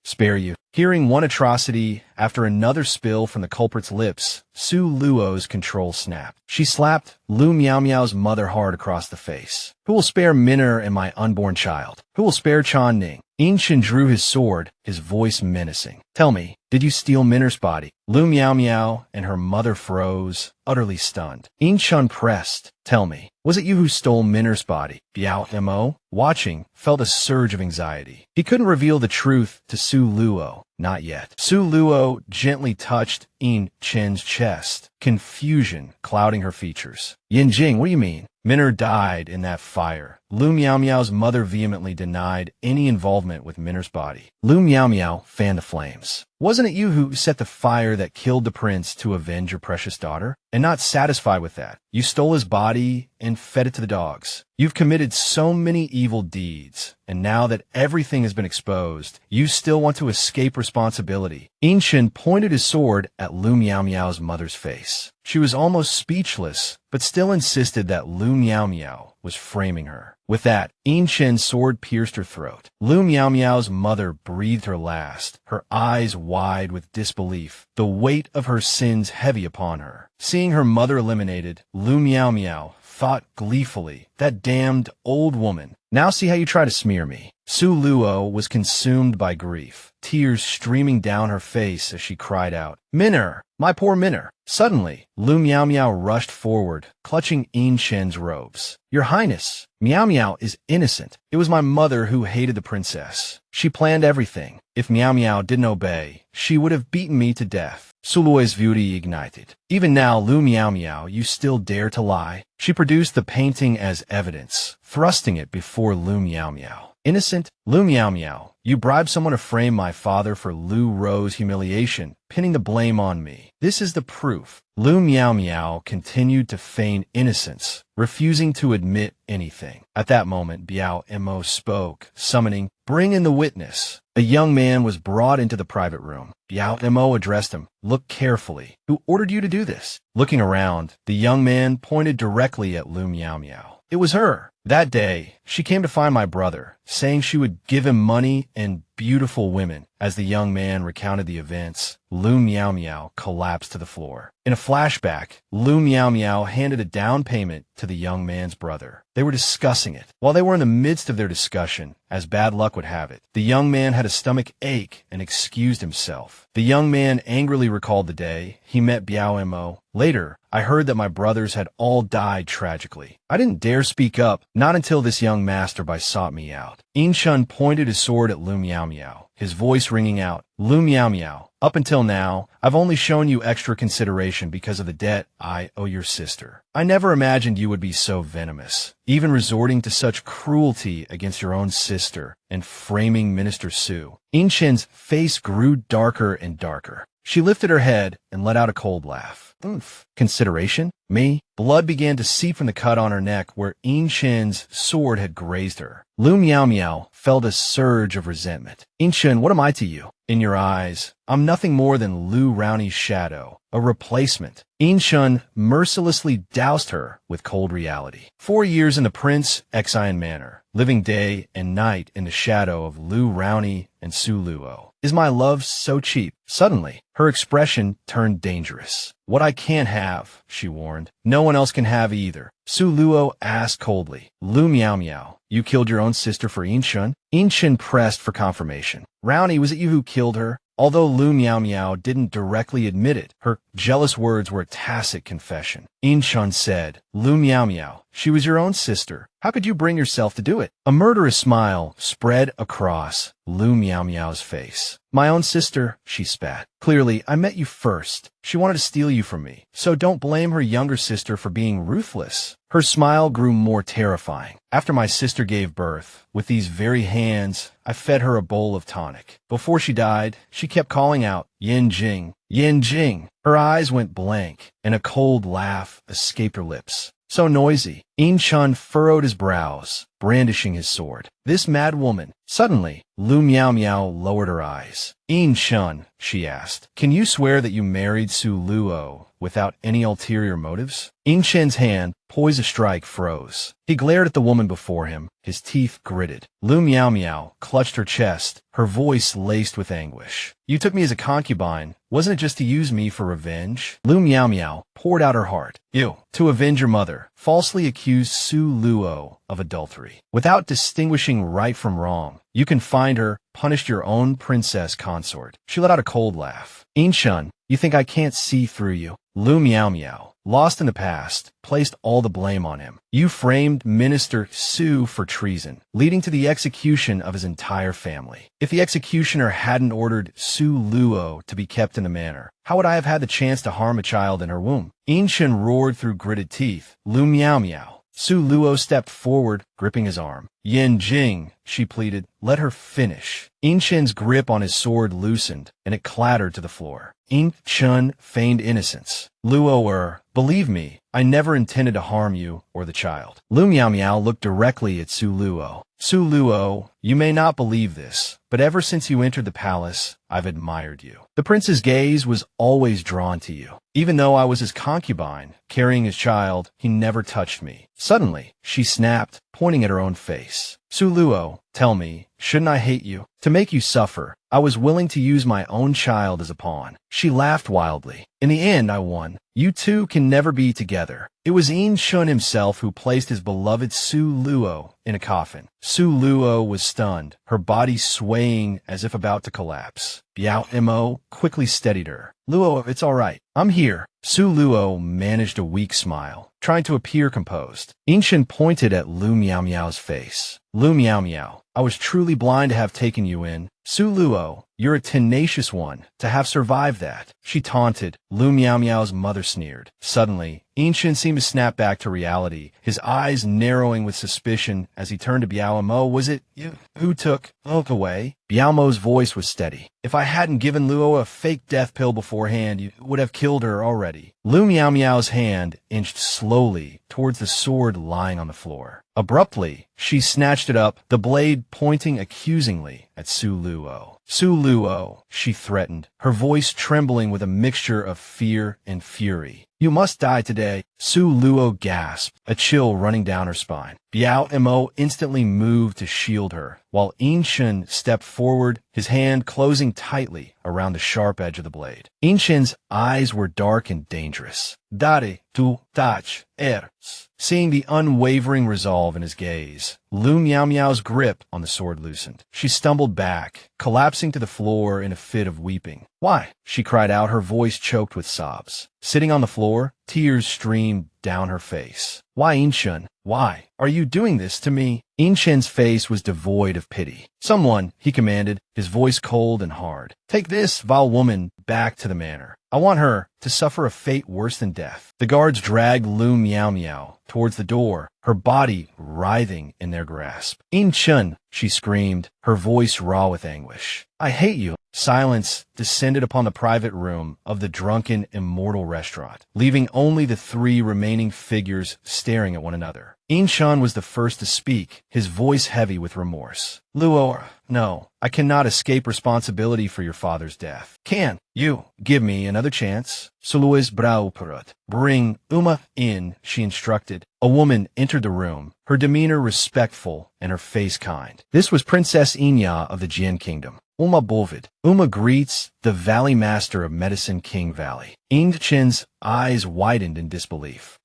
Spare you. Hearing one atrocity after another spill from the culprit's lips, Su Luo's control snapped. She slapped Lu Miao Miao's mother hard across the face. Who will spare Min'er and my unborn child? Who will spare Chan Ning? Yin Shin drew his sword, his voice menacing. Tell me, did you steal Min'er's body? Lu Miao Miao and her mother froze, utterly stunned. Yin Shun pressed. Tell me, was it you who stole Min'er's body? Biao Mo, watching, felt a surge of anxiety. He couldn't reveal the truth to Su Luo. Not yet. Su Luo gently touched Yin Chen's chest, confusion clouding her features. Yin Jing, what do you mean? Min'er died in that fire. Lu Miao Miao's mother vehemently denied any involvement with Minner's body. Lu Miao Miao fanned the flames. Wasn't it you who set the fire that killed the prince to avenge your precious daughter? And not satisfied with that, you stole his body and fed it to the dogs. You've committed so many evil deeds, and now that everything has been exposed, you still want to escape responsibility. Inshin pointed his sword at Lu Miao Miao's mother's face. She was almost speechless, but still insisted that Lu Miao Miao was framing her. With that, Inshin's sword pierced her throat. Lu Miao Miao's mother breathed her last, her eyes wide with disbelief, the weight of her sins heavy upon her. Seeing her mother eliminated, Lu Miao Miao thought gleefully, that damned old woman. Now see how you try to smear me. Su Luo was consumed by grief, tears streaming down her face as she cried out, "Minner! My poor Minner!" Suddenly, Lu Miao Miao rushed forward, clutching Inshin's robes. "Your Highness, Miao Miao is innocent. It was my mother who hated the princess. She planned everything. If Miao Miao didn't obey, she would have beaten me to death." Su Luo's fury ignited. "Even now, Lu Miao Miao, you still dare to lie?" She produced the painting as evidence, thrusting it before Lu Miao Miao. "Innocent? Lu Miao Miao, you bribed someone to frame my father for Lu Ro's humiliation, pinning the blame on me. This is the proof." Lu Miao Miao continued to feign innocence, refusing to admit anything. At that moment, Biao Mo spoke, summoning, "Bring in the witness." A young man was brought into the private room. Biao Mo addressed him, "Look carefully. Who ordered you to do this?" Looking around, the young man pointed directly at Lu Miao Miao. "It was her. That day, she came to find my brother, saying she would give him money and beautiful women." As the young man recounted the events, Lu Miao Miao collapsed to the floor. In a flashback, Lu Miao Miao handed a down payment to the young man's brother. They were discussing it. While they were in the midst of their discussion, as bad luck would have it, the young man had a stomach ache and excused himself. The young man angrily recalled the day he met Biao Mo. "Later, I heard that my brothers had all died tragically. I didn't dare speak up, not until this young masterby sought me out." Inshin pointed his sword at Lu Miao Miao, his voice ringing out, "Lu Miao Miao, up until now, I've only shown you extra consideration because of the debt I owe your sister. I never imagined you would be so venomous, even resorting to such cruelty against your own sister and framing Minister Su." Inshin's face grew darker and darker. She lifted her head and let out a cold laugh. "Oomph. Consideration? Me?" Blood began to seep from the cut on her neck where Inshin's sword had grazed her. Lu Miao Miao felt a surge of resentment. "Inshin, what am I to you? In your eyes, I'm nothing more than Lu Raoni's shadow, a replacement." Inshin mercilessly doused her with cold reality. 4 years in the Prince Exian Manor, living day and night in the shadow of Lu Raoni and Su Luo. Is my love so cheap? Suddenly, her expression turned dangerous. "What I can't have," she warned, "no one else can have either." Su Luo asked coldly, "Lu Miao Miao, you killed your own sister for Inshin?" Inshin pressed for confirmation. "Raoni, was it you who killed her?" Although Lu Miao Miao didn't directly admit it, her jealous words were a tacit confession. Inshin said, "Lu Miao Miao, she was your own sister. How could you bring yourself to do it?" A murderous smile spread across Lu Miao Miao's face. "My own sister," she spat. "Clearly, I met you first. She wanted to steal you from me, so don't blame her younger sister for being ruthless." Her smile grew more terrifying. "After my sister gave birth, with these very hands, I fed her a bowl of tonic. Before she died, she kept calling out, 'Yin Jing, Yin Jing.'" Her eyes went blank, and a cold laugh escaped her lips. "So noisy." Inshin furrowed his brows, brandishing his sword. "This mad woman." Suddenly, Lu Miao Miao lowered her eyes. "Inshin," she asked, "can you swear that you married Su Luo without any ulterior motives?" Inshin's hand, poised to strike, froze. He glared at the woman before him, his teeth gritted. Lu Miao Miao clutched her chest, her voice laced with anguish. "You took me as a concubine. Wasn't it just to use me for revenge?" Lu Miao Miao poured out her heart. "You, to avenge your mother, falsely accused Su Luo of adultery. Without distinguishing right from wrong, you confined her, punished your own princess consort." She let out a cold laugh. "Inshin, you think I can't see through you?" Lu Miao Miao, lost in the past, placed all the blame on him. "You framed Minister Su for treason, leading to the execution of his entire family. If the executioner hadn't ordered Su Luo to be kept in the manor, how would I have had the chance to harm a child in her womb?" Inshin roared through gritted teeth. "Lu Miao Miao." Su Luo stepped forward, gripping his arm. Yin Jing, she pleaded, let her finish. In Chen's grip on his sword loosened, and it clattered to the floor. In Chen feigned innocence. Luo believe me, I never intended to harm you or the child. Lu Miao Miao looked directly at Su Luo. Su Luo, you may not believe this, but ever since you entered the palace, I've admired you. The prince's gaze was always drawn to you. Even though I was his concubine, carrying his child, he never touched me. Suddenly, she snapped, pointing at her own face. Su Luo, tell me, shouldn't I hate you? To make you suffer, I was willing to use my own child as a pawn. She laughed wildly. In the end, I won. You two can never be together. It was In Shun himself who placed his beloved Su Luo in a coffin. Su Luo was stunned, her body swaying as if about to collapse. Biao Mo quickly steadied her. Luo, it's all right. I'm here. Su Luo managed a weak smile, trying to appear composed. In Shun pointed at Lu Miao Miao's face. Lu Miao Miao, I was truly blind to have taken you in. Su Luo, you're a tenacious one, to have survived that. She taunted. Lu Miao Miao's mother sneered. Suddenly, In Shin seemed to snap back to reality, his eyes narrowing with suspicion as he turned to Biao Mo. Was it you who took Oak away? Biao Mo's voice was steady. If I hadn't given Luo a fake death pill beforehand, you would have killed her already. Lu Miao Miao's hand inched slowly towards the sword lying on the floor. Abruptly, she snatched it up, the blade pointing accusingly at Su Luo. Su Luo, she threatened, her voice trembling with a mixture of fear and fury. You must die today. Su Luo gasped, a chill running down her spine. Biao Mo instantly moved to shield her, while In Shin stepped forward, his hand closing tightly around the sharp edge of the blade. In Shin's eyes were dark and dangerous. Dare tu tach ers. Seeing the unwavering resolve in his gaze, Lu Miao Miao's grip on the sword loosened. She stumbled back, collapsing to the floor in a fit of weeping. Why? She cried out, her voice choked with sobs. Sitting on the floor, tears streamed down her face. Why, In Shun? Why are you doing this to me? In Shin's face was devoid of pity. Someone, he commanded, his voice cold and hard. Take this vile woman back to the manor. I want her to suffer a fate worse than death. The guards dragged Lu Miao Miao towards the door, her body writhing in their grasp. In Chun, she screamed, her voice raw with anguish. I hate you. Silence descended upon the private room of the drunken, immortal restaurant, leaving only the three remaining figures staring at one another. In Shan was the first to speak, his voice heavy with remorse. Luo, no, I cannot escape responsibility for your father's death. Can you give me another chance? Sului's brow purut. Bring Uma in, she instructed. A woman entered the room, her demeanor respectful and her face kind. This was Princess Inya of the Jian Kingdom. Uma Bovid. Uma greets the Valley Master of Medicine King Valley. Ind Chin's eyes widened in disbelief.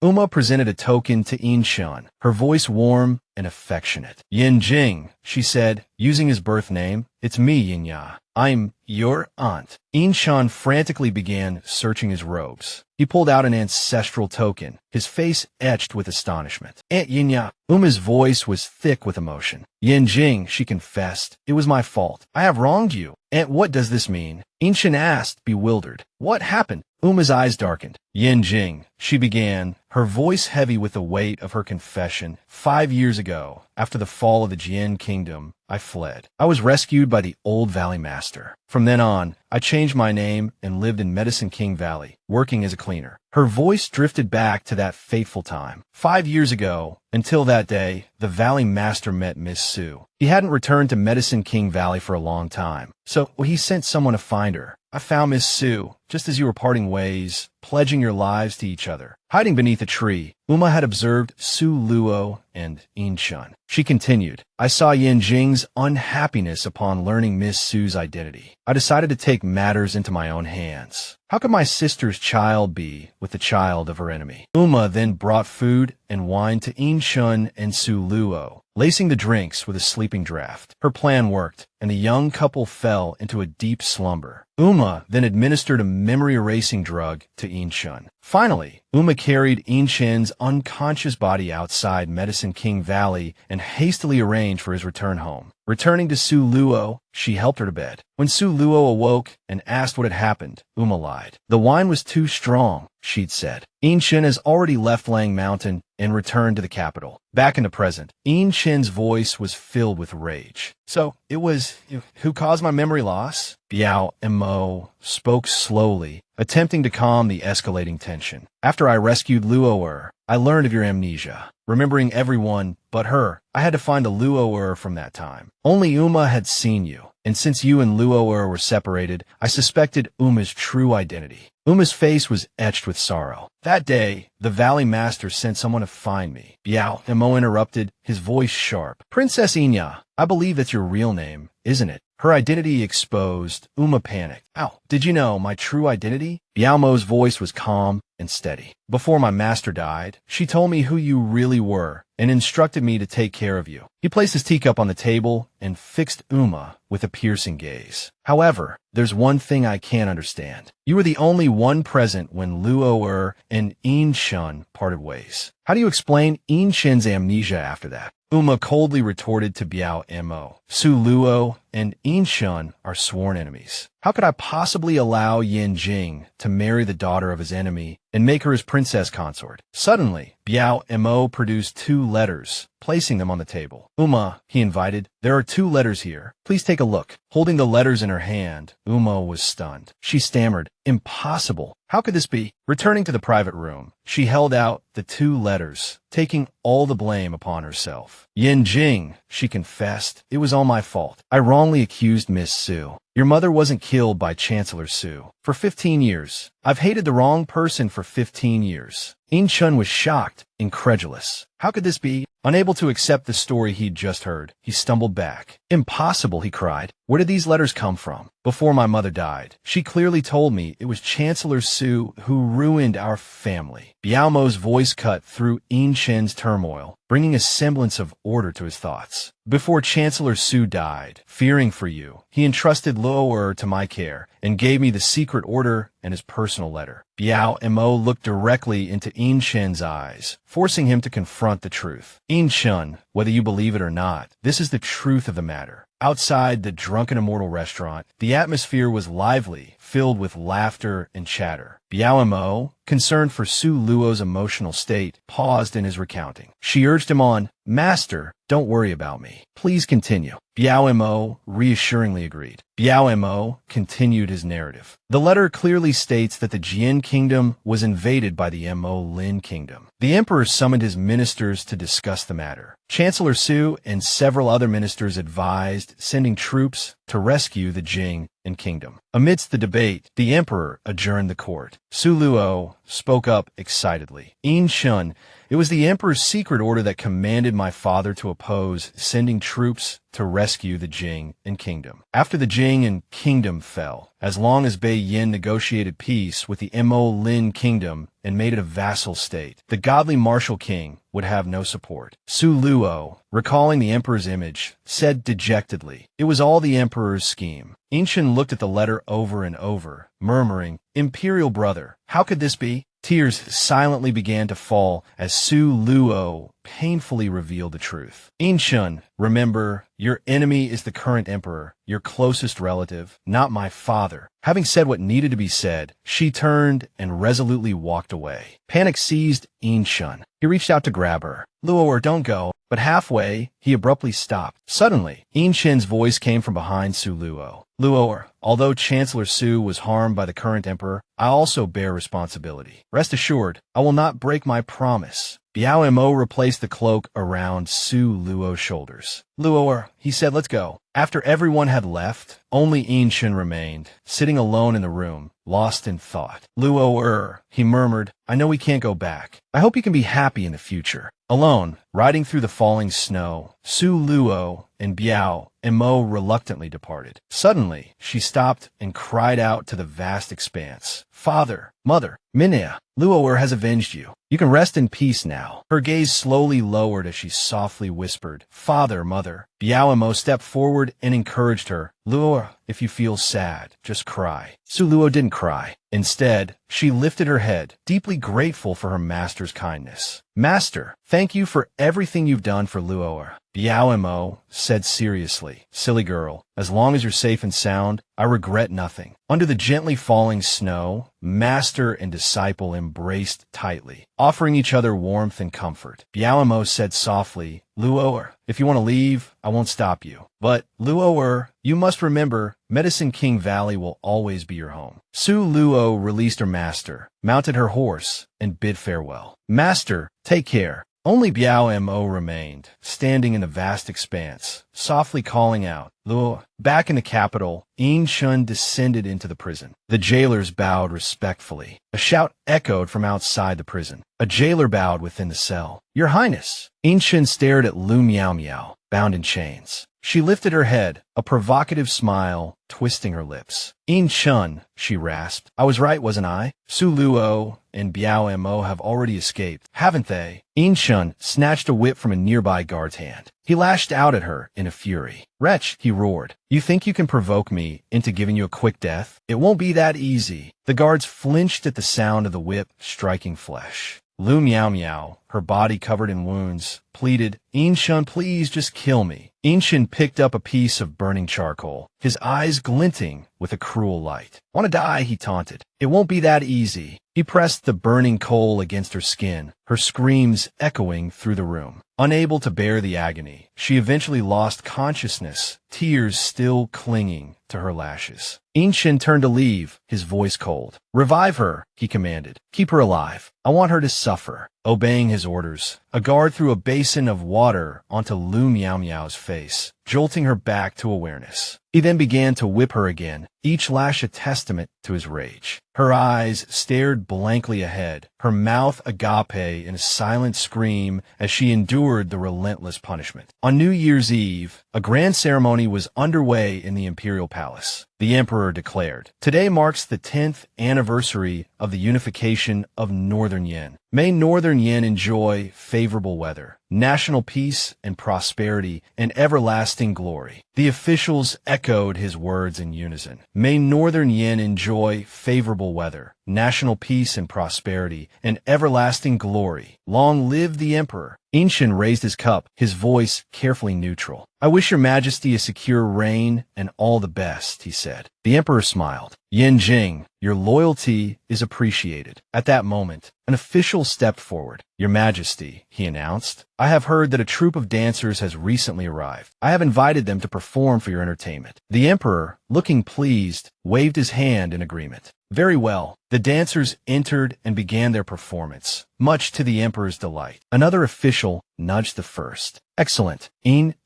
Uma presented a token to In Shan, her voice warm and affectionate. Yin Jing, she said, using his birth name. It's me, Yin Ya. I'm your aunt. In Shan frantically began searching his robes. He pulled out an ancestral token, his face etched with astonishment. Aunt Yin Ya. Uma's voice was thick with emotion. Yin Jing, she confessed. It was my fault. I have wronged you. Aunt, what does this mean? In Shan asked, bewildered. What happened? Uma's eyes darkened. Yin Jing, she began, her voice heavy with the weight of her confession. 5 years ago, after the fall of the Jian Kingdom, I fled. I was rescued by the old Valley Master. From then on, I changed my name and lived in Medicine King Valley, working as a cleaner. Her voice drifted back to that fateful time. 5 years ago, until that day, the Valley Master met Miss Sue. He hadn't returned to Medicine King Valley for a long time, so he sent someone to find her. I found Miss Sue, just as you were parting ways, pledging your lives to each other. Hiding beneath a tree, Uma had observed Su Luo and In Shun. She continued, I saw Yin Jing's unhappiness upon learning Miss Sue's identity. I decided to take matters into my own hands. How could my sister's child be with the child of her enemy? Uma then brought food and wine to In Shun and Su Luo, lacing the drinks with a sleeping draught. Her plan worked, and the young couple fell into a deep slumber. Uma then administered a memory-erasing drug to In Shun. Finally, Uma carried In Shin's unconscious body outside Medicine King Valley and hastily arranged for his return home. Returning to Su Luo, she helped her to bed. When Su Luo awoke and asked what had happened, Uma lied. The wine was too strong, she'd said. Yin Shin has already left Lang Mountain and returned to the capital. Back in the present, Yin Shin's voice was filled with rage. So, it was you who caused my memory loss? Biao and Mo spoke slowly, attempting to calm the escalating tension. After I rescued Luo, I learned of your amnesia. Remembering everyone but her, I had to find a Luo from that time. Only Uma had seen you, and since you and Luo were separated, I suspected Uma's true identity. Uma's face was etched with sorrow. That day, the Valley Master sent someone to find me. Biao, Mo interrupted, his voice sharp. Princess Inya, I believe that's your real name, isn't it? Her identity exposed, Uma panicked. Ow, did you know my true identity? Biao Mo's voice was calm and steady. Before my master died, she told me who you really were and instructed me to take care of you. He placed his teacup on the table and fixed Uma with a piercing gaze. However, there's one thing I can't understand. You were the only one present when Luo and Yin Shun parted ways. How do you explain Yin Shin's amnesia after that? Uma coldly retorted to Biao Mo. Su Luo and Yin Shun are sworn enemies. How could I possibly allow Yin Jing to marry the daughter of his enemy and make her his princess consort? Suddenly, Biao Mo produced 2 letters, placing them on the table. Uma, he invited, there are 2 letters here. Please take a look. Holding the letters in her hand, Uma was stunned. She stammered, impossible. How could this be? Returning to the private room, she held out the 2 letters, taking all the blame upon herself. Yin Jing, she confessed, it was all my fault. I wrongly accused Miss Su. Your mother wasn't killed by Chancellor Su. For 15 years. I've hated the wrong person for 15 years. Yin Shun was shocked, incredulous. How could this be? Unable to accept the story he'd just heard, he stumbled back. Impossible, he cried. Where did these letters come from? Before my mother died, she clearly told me it was Chancellor Su who ruined our family. Biao Mo's voice cut through Yin Shin's turmoil, bringing a semblance of order to his thoughts. Before Chancellor Su died, fearing for you, he entrusted Luo to my care and gave me the secret order and his personal letter. Biao Mo looked directly into Yin Shin's eyes, forcing him to confront the truth. Yin Shun, whether you believe it or not, this is the truth of the matter. Outside the Drunken Immortal restaurant, the atmosphere was lively, filled with laughter and chatter. Biao Mo, concerned for Su Luo's emotional state, paused in his recounting. She urged him on, Master, don't worry about me. Please continue. Biao Mo reassuringly agreed. Biao Mo continued his narrative. The letter clearly states that the Jian kingdom was invaded by the Mo Lin kingdom. The emperor summoned his ministers to discuss the matter. Chancellor Su and several other ministers advised sending troops to rescue the Jing and kingdom. Amidst the debate, the emperor adjourned the court. Su Luo spoke up excitedly. Yin Shun, it was the emperor's secret order that commanded my father to oppose sending troops to rescue the Jing and kingdom. After the Jing and kingdom fell, as long as Bei Yin negotiated peace with the Mo Lin kingdom and made it a vassal state, the godly martial king would have no support. Su Luo, recalling the emperor's image, said dejectedly, it was all the emperor's scheme. Yin Shin looked at the letter over and over, murmuring, Imperial brother, how could this be? Tears silently began to fall as Su Luo painfully revealed the truth. Yin Shun, remember, your enemy is the current emperor, your closest relative, not my father. Having said what needed to be said, she turned and resolutely walked away. Panic seized Yin Shun. He reached out to grab her. Luo, don't go. But halfway, he abruptly stopped. Suddenly, Yin Shin's voice came from behind Su Luo. Luo, although Chancellor Su was harmed by the current emperor, I also bear responsibility. Rest assured, I will not break my promise. Biao Mo replaced the cloak around Su Luo's shoulders. Luo, he said, let's go. After everyone had left, only Yin Shin remained, sitting alone in the room, lost in thought. Luo, he murmured, I know we can't go back. I hope you can be happy in the future. Alone, riding through the falling snow, Su Luo and Biao Mo reluctantly departed. Suddenly, she stopped and cried out to the vast expanse. Father, mother, Minea, Luoer has avenged you. You can rest in peace now. Her gaze slowly lowered as she softly whispered, Father, mother. Biaomo stepped forward and encouraged her. Luo, if you feel sad, just cry. Suluo didn't cry. Instead, she lifted her head, deeply grateful for her master's kindness. Master, thank you for everything you've done for Luoer. Biaomo said seriously, Silly girl, as long as you're safe and sound, I regret nothing. Under the gently falling snow, master and disciple embraced tightly, offering each other warmth and comfort. Biaomo said softly, Luoer, if you want to leave, I won't stop you. But, Luoer, you must remember, Medicine King Valley will always be your home. Su Luo released her master, mounted her horse, and bid farewell. Master, take care. Only Biaomo remained, standing in the vast expanse, softly calling out, Luo. Back in the capital, Shun descended into the prison. The jailers bowed respectfully. A shout echoed from outside the prison. A jailer bowed within the cell. Your Highness! Shun stared at Lu Miao Miao, bound in chains. She lifted her head, a provocative smile twisting her lips. Shun, she rasped. I was right, wasn't I? Su Luo and Biaomo have already escaped, haven't they? Shun snatched a whip from a nearby guard's hand. He lashed out at her in a fury. Wretch, he roared. You think you can provoke me into giving you a quick death? It won't be that easy. The guards flinched at the sound of the whip striking flesh. Lu Miao Miao, her body covered in wounds, pleaded, Shun, please just kill me. Shun picked up a piece of burning charcoal, his eyes glinting with a cruel light. Want to die, he taunted. It won't be that easy. He pressed the burning coal against her skin, her screams echoing through the room. Unable to bear the agony, she eventually lost consciousness, tears still clinging to her lashes. Shun turned to leave, his voice cold. Revive her, he commanded. Keep her alive. I want her to suffer. Obeying his orders, a guard threw a basin of water onto Lu Miao Miao's face, jolting her back to awareness. He then began to whip her again, each lash a testament to his rage. Her eyes stared blankly ahead, her mouth agape in a silent scream as she endured the relentless punishment. On New Year's Eve, a grand ceremony was underway in the imperial palace. The emperor declared, Today marks the 10th anniversary of the unification of Northern Yin. May Northern Yin enjoy favorable weather, national peace and prosperity, and everlasting glory. The officials echoed his words in unison. May Northern Yin enjoy favorable weather, national peace and prosperity, and everlasting glory. Long live the emperor. Shun raised his cup, his voice carefully neutral. I wish your majesty a secure reign and all the best, he said. The emperor smiled. Yin Jing, your loyalty is appreciated. At that moment, an official stepped forward. Your majesty, he announced, I have heard that a troupe of dancers has recently arrived. I have invited them to perform for your entertainment. The emperor, looking pleased, waved his hand in agreement. Very well. The dancers entered and began their performance, much to the emperor's delight. Another official nudged the first. Excellent.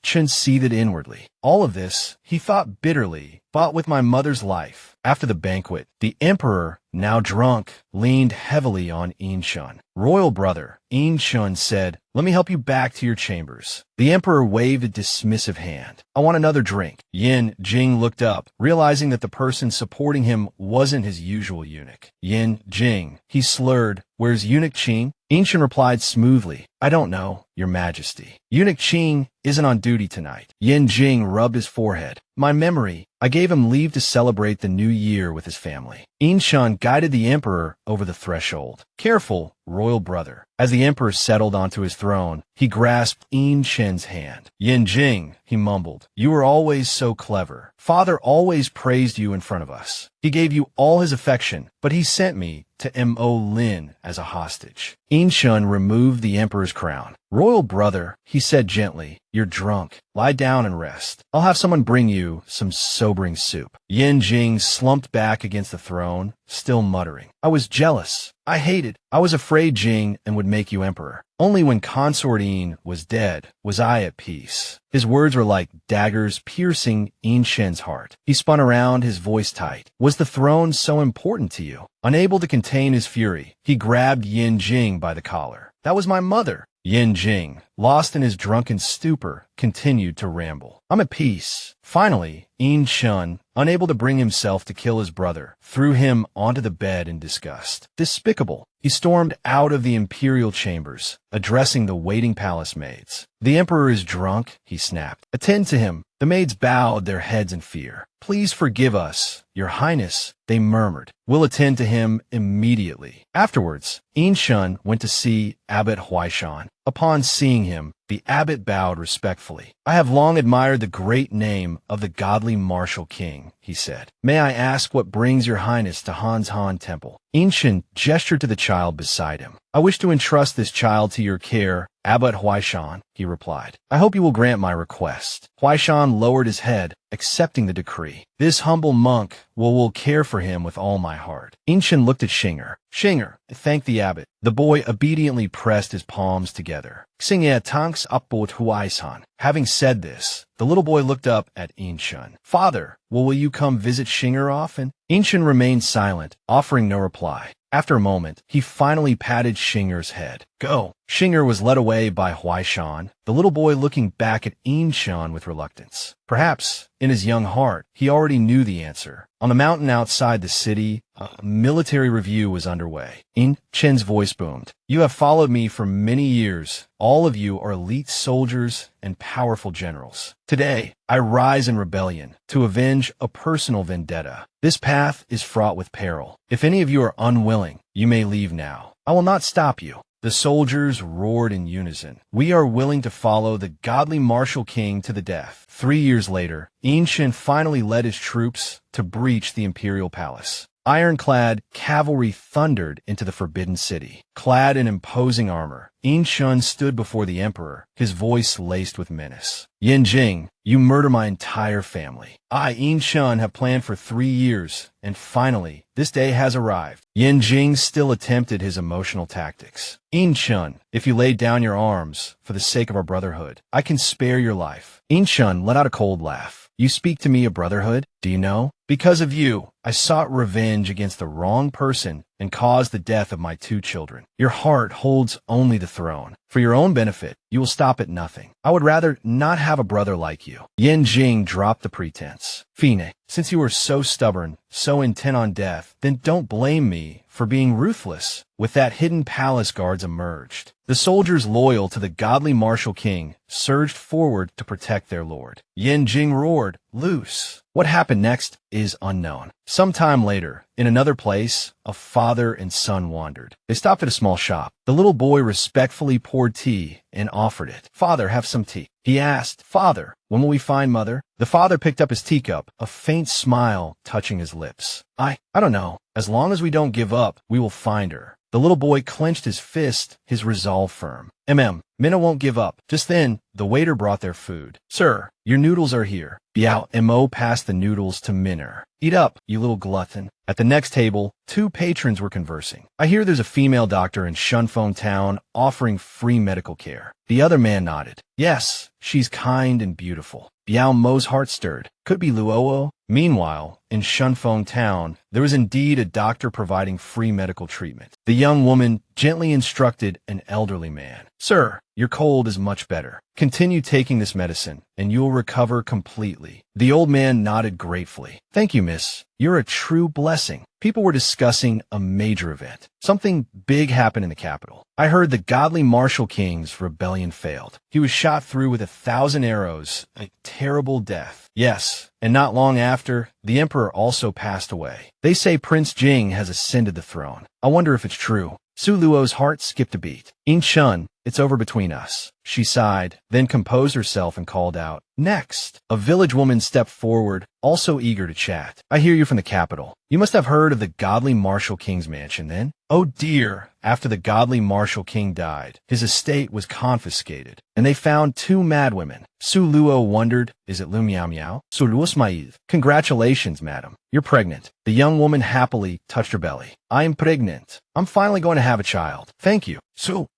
Shun seethed inwardly. All of this, he thought bitterly, bought with my mother's life. After the banquet, the emperor, now drunk, leaned heavily on Shun. Royal brother, Shun said, let me help you back to your chambers. The emperor waved a dismissive hand. I want another drink. Yin Jing looked up, realizing that the person supporting him wasn't his usual eunuch. Yin Jing, he slurred, where's Eunuch Qing? Shun replied smoothly, I don't know, your majesty. Eunuch Qing isn't on duty tonight. Yin Jing rubbed his forehead. My memory. I gave him leave to celebrate the new year with his family. Shun guided the emperor over the threshold. Careful, royal brother. As the emperor settled onto his throne, he grasped Shun's hand. Yin Jing, he mumbled, you were always so clever. Father always praised you in front of us. He gave you all his affection, but he sent me to Mo Lin as a hostage. Shun removed the emperor's crown. Royal brother, he said gently, you're drunk. Lie down and rest. I'll have someone bring you some sobering soup. Yin Jing slumped back against the throne, still muttering. I was jealous. I hated. I was afraid Jing and would make you emperor. Only when Consort Yin was dead was I at peace. His words were like daggers piercing Shun's heart. He spun around, his voice tight. Was the throne so important to you? Unable to contain his fury, he grabbed Yin Jing by the collar. That was my mother. Yin Jing, lost in his drunken stupor, continued to ramble. I'm at peace. Finally, Yin Shun, unable to bring himself to kill his brother, threw him onto the bed in disgust. Despicable. He stormed out of the imperial chambers, addressing the waiting palace maids. The emperor is drunk, he snapped. Attend to him. The maids bowed their heads in fear. Please forgive us, your highness, they murmured. We'll attend to him immediately. Afterwards, Yin Shun went to see Abbot Huaishan. Upon seeing him, the abbot bowed respectfully. I have long admired the great name of the godly martial king, he said. May I ask what brings your highness to Han's Han Temple? Yin Shun gestured to the child beside him. I wish to entrust this child to your care, Abbot Huaishan, he replied. I hope you will grant my request. Huaishan lowered his head, accepting the decree. This humble monk will care for him with all my heart. Yin Shun looked at Xinger. Xinger, thank the abbot. The boy obediently pressed his palms together. Xingye tanks Abbot Huaishan. Having said this, the little boy looked up at Yin Shun. Father, will you come visit Xinger often? Yin Shun remained silent, offering no reply. After a moment, he finally patted Xinger's head. Go. Xinger was led away by Huaishan, the little boy looking back at Yin Shun with reluctance. Perhaps, in his young heart, he already knew the answer. On the mountain outside the city, a military review was underway. Yin Chen's voice boomed. You have followed me for many years. All of you are elite soldiers and powerful generals. Today, I rise in rebellion to avenge a personal vendetta. This path is fraught with peril. If any of you are unwilling, you may leave now. I will not stop you. The soldiers roared in unison. We are willing to follow the godly martial king to the death. 3 years later, Yin Shun finally led his troops to breach the imperial palace. Ironclad cavalry thundered into the forbidden city. Clad in imposing armor, Yin Shun stood before the emperor, his voice laced with menace. Yin Jing, you murder my entire family. I, Yin Shun, have planned for 3 years, and finally, this day has arrived. Yin Jing still attempted his emotional tactics. Yin Shun, if you lay down your arms, for the sake of our brotherhood, I can spare your life. Yin Shun let out a cold laugh. You speak to me of brotherhood? Do you know? Because of you, I sought revenge against the wrong person and caused the death of my 2 children. Your heart holds only the throne. For your own benefit, you will stop at nothing. I would rather not have a brother like you. Yin Jing dropped the pretense. Fine, since you are so stubborn, so intent on death, then don't blame me for being ruthless. With that, hidden palace guards emerged. The soldiers loyal to the godly martial king surged forward to protect their lord. Yin Jing roared, loose. What happened next is unknown. Sometime later, in another place, a father and son wandered. They stopped at a small shop. The little boy respectfully poured tea and offered it. Father, have some tea. He asked, Father, when will we find Mother? The father picked up his teacup, a faint smile touching his lips. I don't know. As long as we don't give up, we will find her. The little boy clenched his fist, his resolve firm. Minna won't give up. Just then, the waiter brought their food. Sir, your noodles are here. Biao Mo passed the noodles to Minner. Eat up, you little glutton. At the next table, 2 patrons were conversing. I hear there's a female doctor in Shunfeng Town offering free medical care. The other man nodded. Yes, she's kind and beautiful. Biao Mo's heart stirred. Could be Luo. Meanwhile, in Shunfeng Town, there was indeed a doctor providing free medical treatment. The young woman gently instructed an elderly man. Sir, your cold is much better. Continue taking this medicine, and you'll recover completely. The old man nodded gratefully. Thank you, miss. You're a true blessing. People were discussing a major event. Something big happened in the capital. I heard the godly martial king's rebellion failed. He was shot through with 1,000 arrows, a terrible death. Yes, and not long after, the emperor also passed away. They say Prince Jing has ascended the throne. I wonder if it's true. Su Luo's heart skipped a beat. Yin Shun, it's over between us. She sighed, then composed herself and called out, Next! A village woman stepped forward, also eager to chat. I hear you from the capital. You must have heard of the godly martial king's mansion, then? Oh dear! After the godly martial king died, his estate was confiscated, and they found 2 madwomen. Su Luo wondered, is it Lu Miao Miao? Su Luosmaiv. Congratulations, madam. You're pregnant. The young woman happily touched her belly. I'm pregnant. I'm finally going to have a child. Thank you.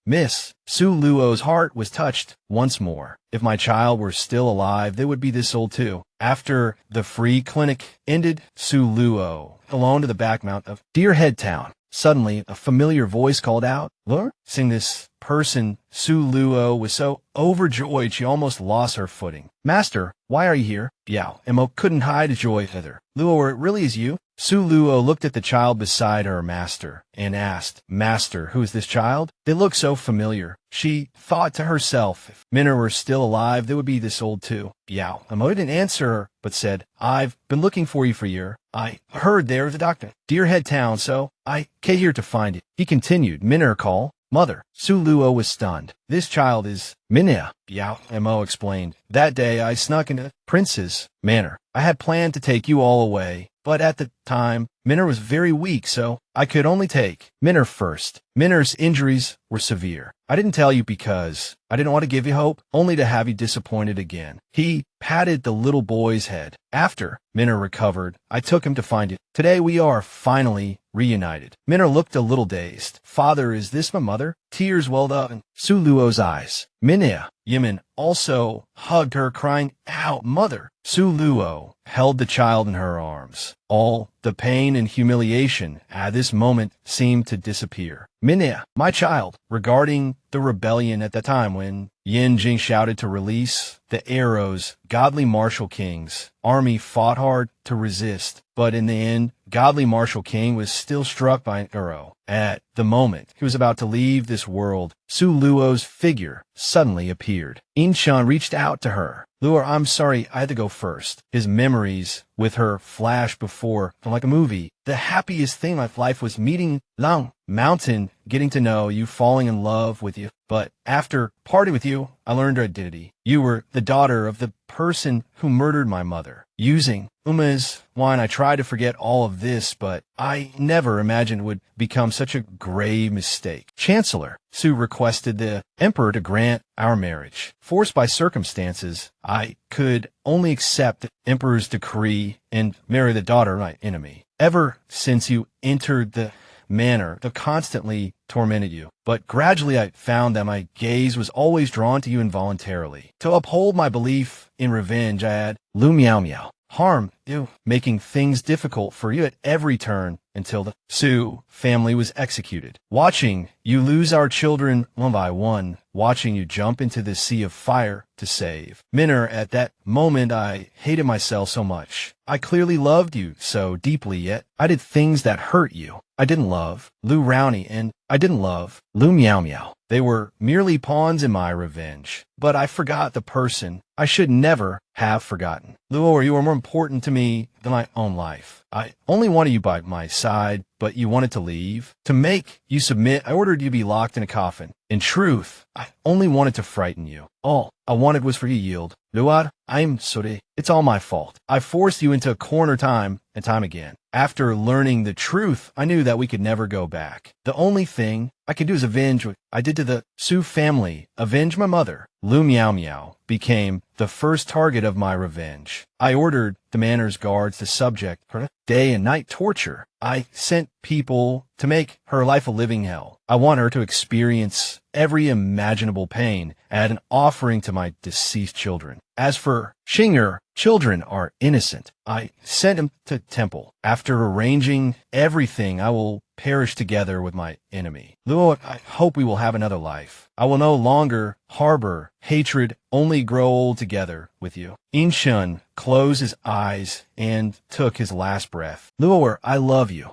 Miss. Su Luo's heart was touched once more. If my child were still alive, they would be this old too. After the free clinic ended, Su Luo, alone to the back mount of Deerhead Town. Suddenly, a familiar voice called out, "Lure?" Seeing this person, Su Luo was so overjoyed she almost lost her footing. "Master, why are you here?" Biao Mo couldn't hide his joy either. "Luo, it really is you?" Su Luo looked at the child beside her master and asked, "Master, who is this child?" They looked so familiar. She thought to herself, if Minna were still alive, they would be this old too. Biao Mo didn't answer her, but said, "I've been looking for you for a year. I heard there was a doctor. Deerhead Town, so I came here to find it." He continued, "Minna call. Mother." Su Luo was stunned. "This child is Minna," Biao Mo explained. "That day I snuck into Prince's manor. I had planned to take you all away, but at the time, Minna was very weak, so I could only take Minna first. Minna's injuries were severe. I didn't tell you because I didn't want to give you hope, only to have you disappointed again." He patted the little boy's head. "After Minna recovered, I took him to find you. Today we are finally reunited." Minna looked a little dazed. "Father, is this my mother?" Tears welled up in Su Luo's eyes. Minna Yimin also hugged her, crying out, "Mother!" Su Luo held the child in her arms. All the pain and humiliation at this moment seemed to disappear. "Minna, my child," regarding the rebellion at the time when Yin Jing shouted to release the arrows, godly martial king's army fought hard to resist, but in the end, godly martial king was still struck by an arrow. At the moment he was about to leave this world, Su Luo's figure suddenly appeared. Inchan reached out to her. "Luo, I'm sorry, I had to go first." His memories with her flashed before, like a movie. "The happiest thing in my life was meeting Long Mountain, getting to know you, falling in love with you. But after parting with you, I learned her identity. You were the daughter of the person who murdered my mother. Using Uma's wine, I tried to forget all of this, but I never imagined it would become such a grave mistake." Chancellor Su requested the emperor to grant our marriage. Forced by circumstances, I could only accept the emperor's decree and marry the daughter of my enemy. Ever since you entered the manner that constantly tormented you. But gradually I found that my gaze was always drawn to you involuntarily. To uphold my belief in revenge, I had Lu Miao Miao harm you, making things difficult for you at every turn until the Su family was executed. Watching you lose our children one by one, watching you jump into the sea of fire to save Minna, at that moment I hated myself so much. I clearly loved you so deeply, yet I did things that hurt you. I didn't love Lu Rowney, and I didn't love Lu Miao Miao. They were merely pawns in my revenge. But I forgot the person I should never have forgotten. Luo, you are more important to me than my own life. I only wanted you by my side, but you wanted to leave. To make you submit, I ordered you to be locked in a coffin. In truth, I only wanted to frighten you. All I wanted was for you to yield. Luar, I'm sorry. It's all my fault. I forced you into a corner time and time again. After learning the truth, I knew that we could never go back. The only thing I could do is avenge what I did to the Su family, avenge my mother. Lu Miao Miao became the first target of my revenge. I ordered the manor's guards to subject her to day and night torture. I sent people to make her life a living hell. I want her to experience every imaginable pain as an offering to my deceased children. As for Xinger, children are innocent. I sent him to temple. After arranging everything, I will perish together with my enemy. Luo, I hope we will have another life. I will no longer harbor hatred, only grow old together with you. Inshun closed his eyes and took his last breath. Luo, I love you.